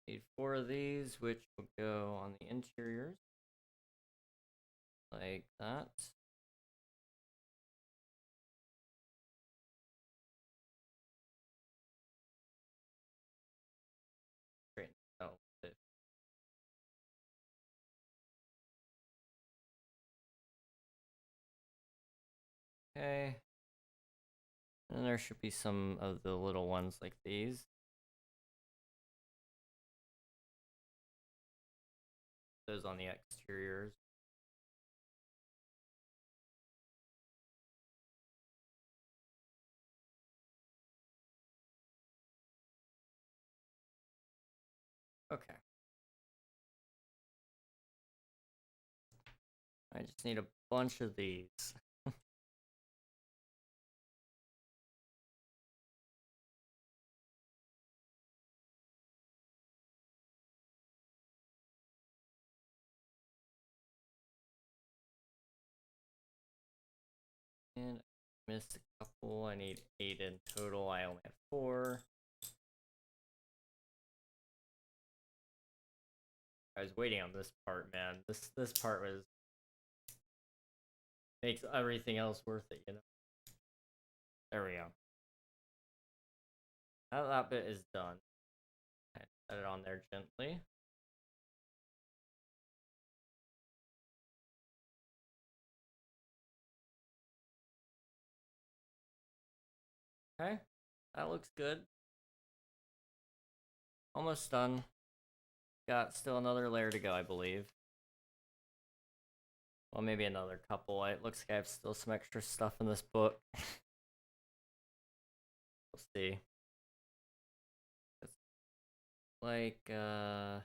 A: Need 4 of these, which will go on the interiors. Like that. Great. Oh, okay. And there should be some of the little ones like these. Those on the exteriors. Okay. I just need a bunch of these. And I missed a couple. I need 8 in total. I only have 4. I was waiting on this part, man. This part makes everything else worth it, There we go. Now that bit is done. Set it on there gently. Okay, that looks good. Almost done. Got still another layer to go, I believe. Well, maybe another couple. It looks like I have still some extra stuff in this book. We'll see. It's like, right.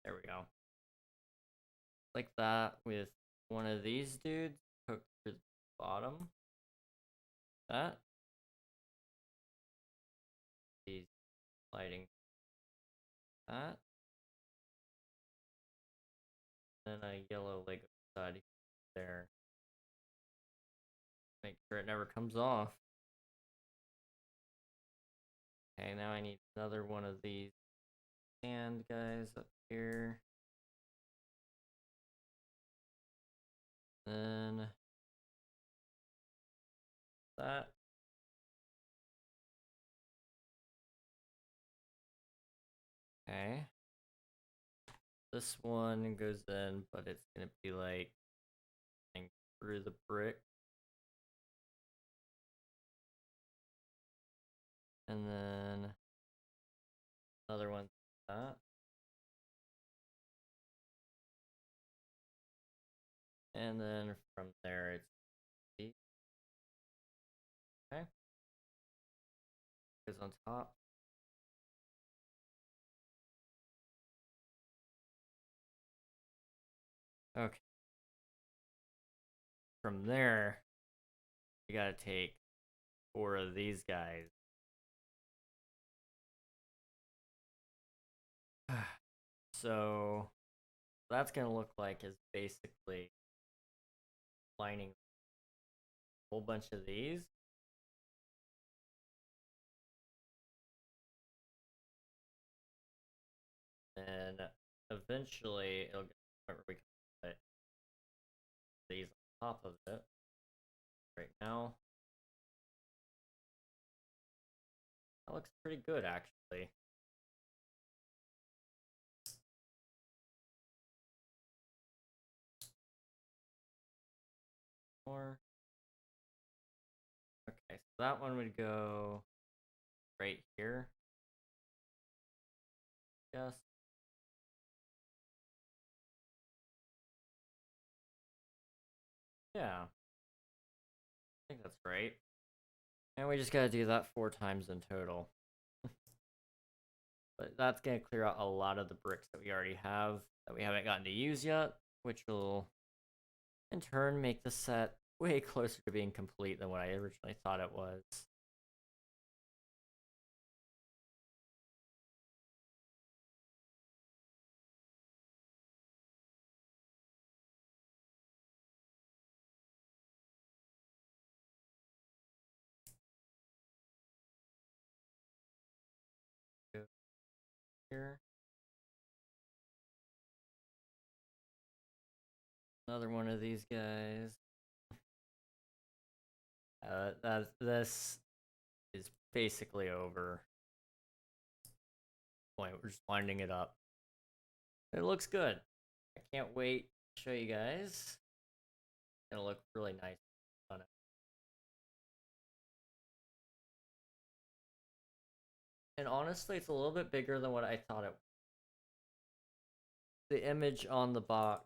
A: There we go. Like that with one of these dudes hooked to the bottom. That. These lighting. That. Then a yellow Lego side there. Make sure it never comes off. Okay, now I need another one of these sand guys up here. Then that. Okay. This one goes in, but it's gonna be like through the brick. And then another one like that. And then from there it's B. Okay. Goes on top. Okay. From there, you gotta take 4 of these guys. So that's gonna look like is basically lining a whole bunch of these. And eventually it'll get to the point where we can put these on top of it. Right now, that looks pretty good actually. More. Okay, so that one would go right here. Yes. Yeah. I think that's right. And we just gotta do that 4 times in total. But that's gonna clear out a lot of the bricks that we already have that we haven't gotten to use yet, which will in turn make the set way closer to being complete than what I originally thought it was. Go here. Another one of these guys. This is basically over. Point, we're just winding it up. It looks good. I can't wait to show you guys. It's gonna look really nice on it. And honestly, it's a little bit bigger than what I thought it was. The image on the box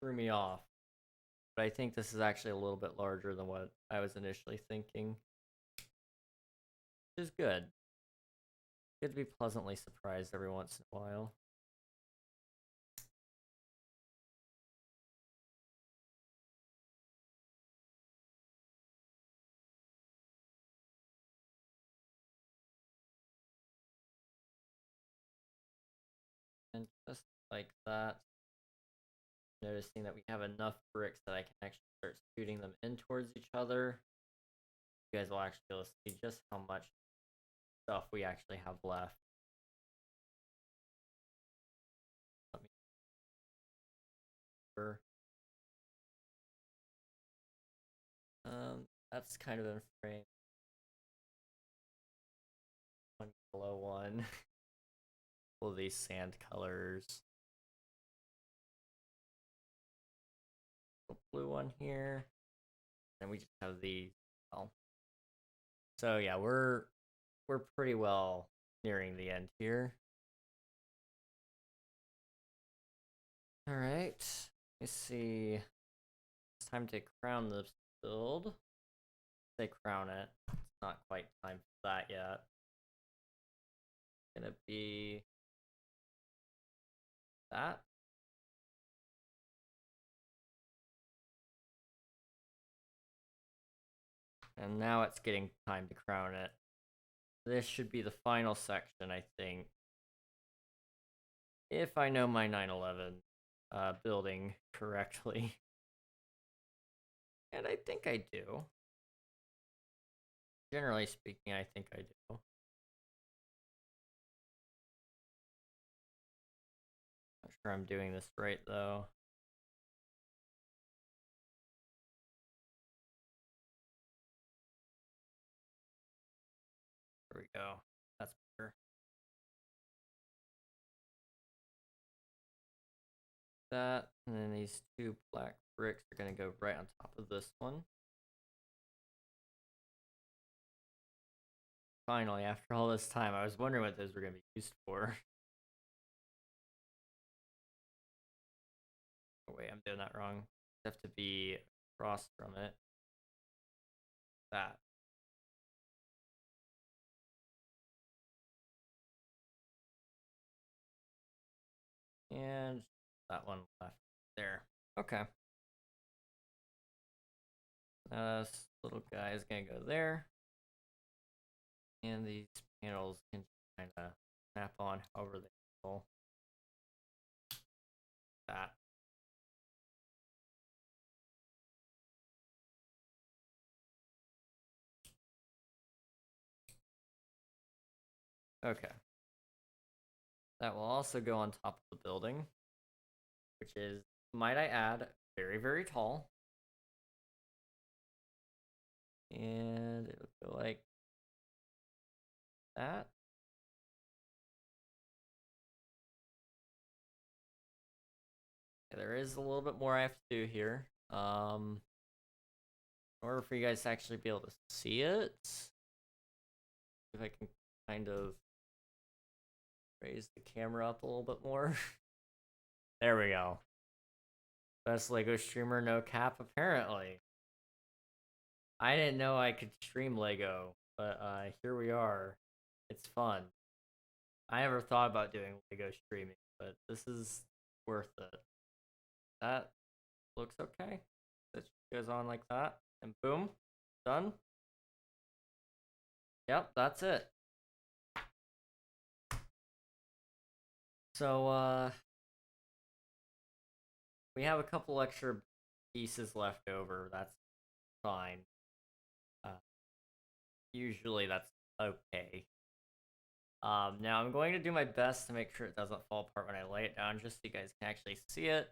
A: threw me off. But I think this is actually a little bit larger than what I was initially thinking. Which is good. Good to be pleasantly surprised every once in a while. And just like that, noticing that we have enough bricks that I can actually start shooting them in towards each other. You guys will actually be able to see just how much stuff we actually have left. Let me that's kind of in frame. One yellow one. All of these sand colors. Blue one here. And we just have these. Oh. So yeah, we're pretty well nearing the end here. All right. Let's see. It's time to crown this build. Say crown it. It's not quite time for that yet. It's gonna be that. And now it's getting time to crown it. This should be the final section, I think. If I know my 9/11 building correctly. And I think I do. Generally speaking, I think I do. Not sure I'm doing this right, though. go. That's better. That, and then these two black bricks are gonna go right on top of this one. Finally, after all this time, I was wondering what those were gonna be used for. Oh wait, I'm doing that wrong. They have to be across from it. That. And that one left there. Okay. This little guy is gonna go there. And these panels can kind of snap on however they will. That. Okay. That will also go on top of the building, which is, might I add, very, very tall. And it'll go like that. Okay, there is a little bit more I have to do here. In order for you guys to actually be able to see it, if I can kind of raise the camera up a little bit more. There we go. Best Lego streamer, no cap, apparently. I didn't know I could stream Lego, but here we are. It's fun. I never thought about doing Lego streaming, but this is worth it. That looks okay. That goes on like that, and boom, done. Yep, that's it. So, we have a couple extra pieces left over. That's fine. Usually that's okay. Now I'm going to do my best to make sure it doesn't fall apart when I lay it down, just so you guys can actually see it.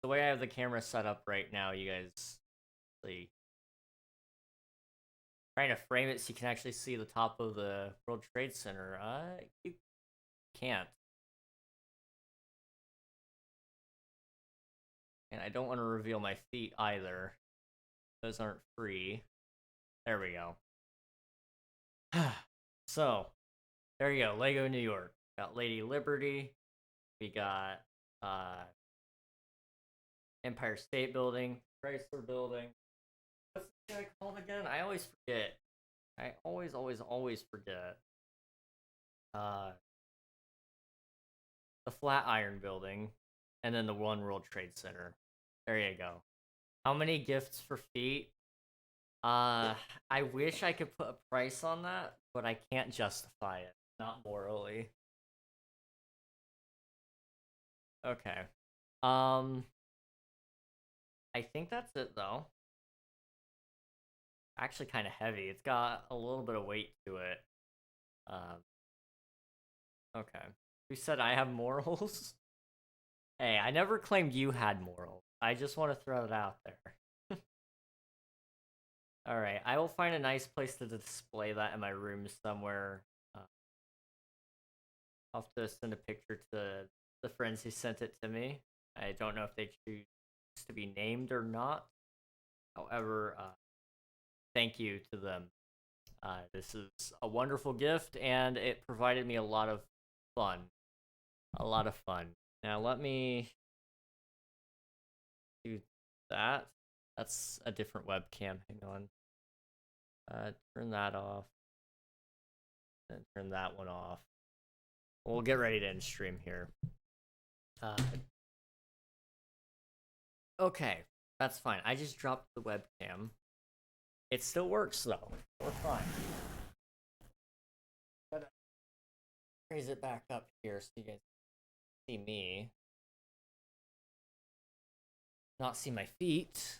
A: The way I have the camera set up right now, you guys see. Trying to frame it so you can actually see the top of the World Trade Center. You can't. And I don't want to reveal my feet either. Those aren't free. There we go. So, there you go. Lego New York. Got Lady Liberty. We got Empire State Building. Chrysler Building. What's the guy called again? I always forget. I always forget. The Flatiron Building. And then the One World Trade Center. There you go. How many gifts for feet? I wish I could put a price on that, but I can't justify it. Not morally. Okay. I think that's it though. Actually kind of heavy. It's got a little bit of weight to it. Okay. Who said I have morals? Hey, I never claimed you had morals. I just want to throw it out there. Alright, I will find a nice place to display that in my room somewhere. I'll have to send a picture to the friends who sent it to me. I don't know if they choose to be named or not. However, thank you to them. This is a wonderful gift, and it provided me a lot of fun. A lot of fun. Now, let me do that. That's a different webcam. Hang on. Turn that off. And turn that one off. We'll get ready to end stream here. Okay, that's fine. I just dropped the webcam. It still works though. We're fine. Gotta raise it back up here so you guys see me. Not see my feet.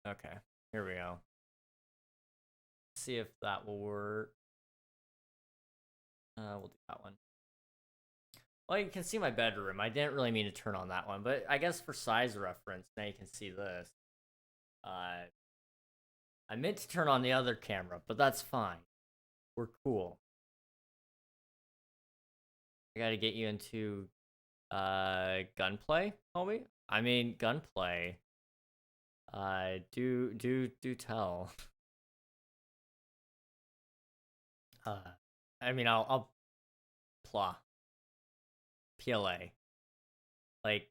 A: Okay, here we go. See if that will work. We'll do that one. Well, you can see my bedroom. I didn't really mean to turn on that one, but I guess for size reference, now you can see this. I meant to turn on the other camera, but that's fine. We're cool. I gotta get you into gunplay, homie. I mean gunplay. Do tell. I mean I'll PLA. Like,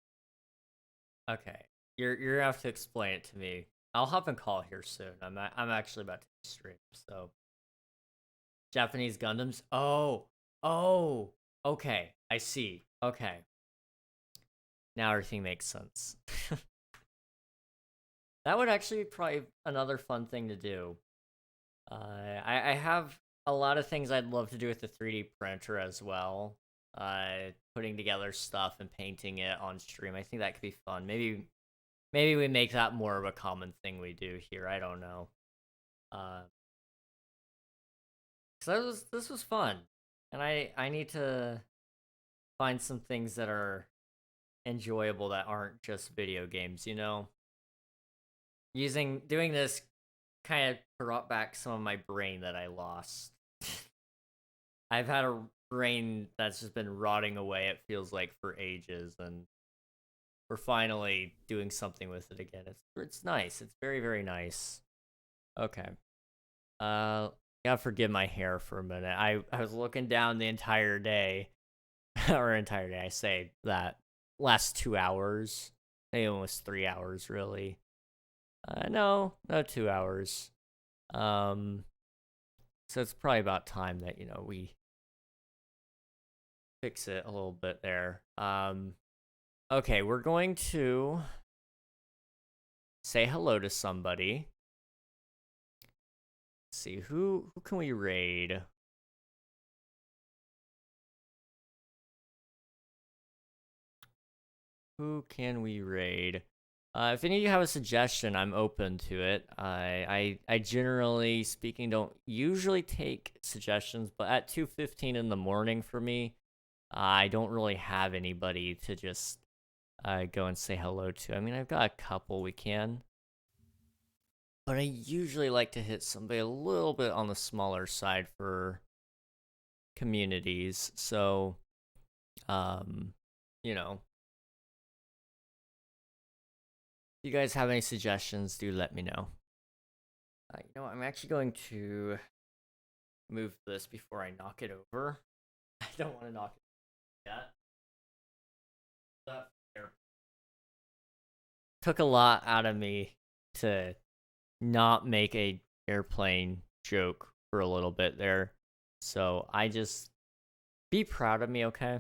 A: okay, you're gonna have to explain it to me. I'll hop and call here soon. I'm actually about to stream. So Japanese Gundams. Oh, okay. I see. Okay, now everything makes sense. That would actually be probably another fun thing to do. I have a lot of things I'd love to do with the 3D printer as well. Putting together stuff and painting it on stream. I think that could be fun. Maybe we make that more of a common thing we do here. I don't know. So this was fun, and I need to find some things that are enjoyable that aren't just video games. You know, doing this kind of brought back some of my brain that I lost. I've had a brain that's just been rotting away, it feels like, for ages, and we're finally doing something with it again. It's nice. It's very, very nice. Okay. Gotta forgive my hair for a minute. I was looking down the entire day. Or entire day, I say that. Last 2 hours. Maybe almost 3 hours, really. No, 2 hours. So it's probably about time that, you know, we fix it a little bit there. Okay, we're going to say hello to somebody. Let's see, who can we raid? Who can we raid? If any of you have a suggestion, I'm open to it. I generally speaking don't usually take suggestions, but at 2:15 in the morning for me, I don't really have anybody to just go and say hello to. I mean, I've got a couple we can, but I usually like to hit somebody a little bit on the smaller side for communities. So, you know, if you guys have any suggestions, do let me know. You know, I'm actually going to move this before I knock it over. I don't want to knock it yet. Took a lot out of me to not make a airplane joke for a little bit there. So I just be proud of me, okay?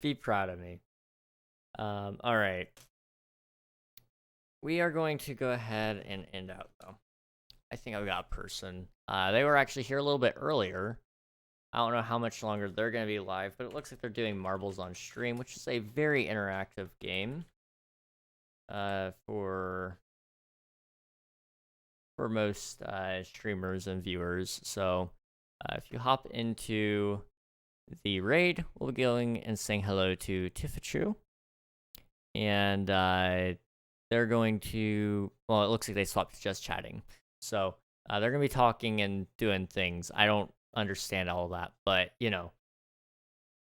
A: Be proud of me. All right. We are going to go ahead and end out though. I think I've got a person. They were actually here a little bit earlier. I don't know how much longer they're going to be live, but it looks like they're doing Marbles on Stream, which is a very interactive game. For most streamers and viewers. So if you hop into the raid, we'll be going and saying hello to Tifachu. And they're going to, well, it looks like they swapped just chatting. So they're going to be talking and doing things. I don't understand all of that, but, you know,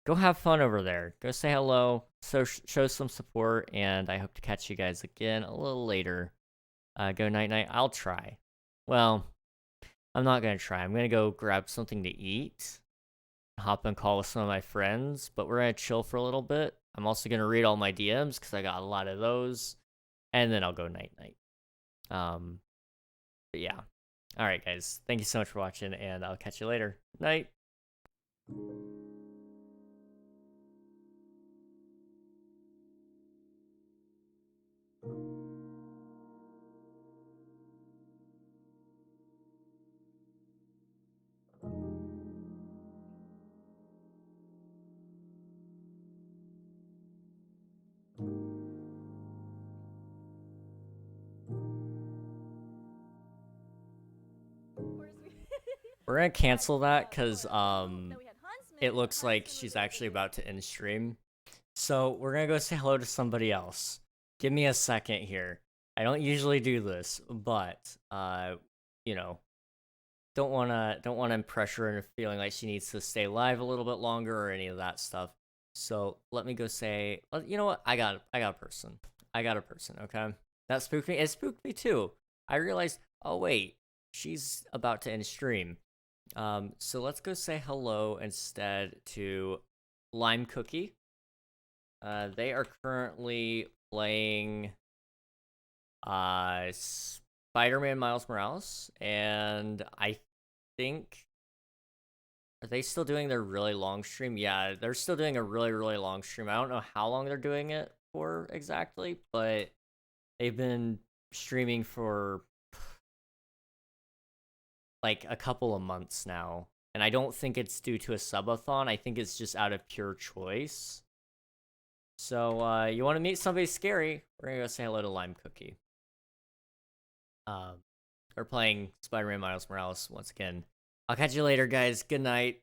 A: go have fun over there. Go say hello, show some support, and I hope to catch you guys again a little later. Go night-night. I'll try. Well, I'm not going to try. I'm going to go grab something to eat, hop on call with some of my friends, but we're going to chill for a little bit. I'm also going to read all my DMs because I got a lot of those, and then I'll go night-night. But yeah. All right, guys. Thank you so much for watching, and I'll catch you later. Night. We're gonna cancel that because it looks like she's actually about to end stream. So we're gonna go say hello to somebody else. Give me a second here. I don't usually do this, but you know, don't wanna pressure her into feeling like she needs to stay live a little bit longer or any of that stuff. So let me go say, you know what? I got a person. I got a person. Okay, that spooked me. It spooked me too. I realized, oh wait, she's about to end stream. So let's go say hello instead to Lime Cookie. They are currently playing Spider-Man Miles Morales, and I think, are they still doing their really long stream? Yeah, they're still doing a really, really long stream. I don't know how long they're doing it for exactly, but they've been streaming for like a couple of months now. And I don't think it's due to a subathon. I think it's just out of pure choice. So, you want to meet somebody scary? We're gonna go say hello to Lime Cookie. We're playing Spider-Man Miles Morales once again. I'll catch you later, guys. Good night.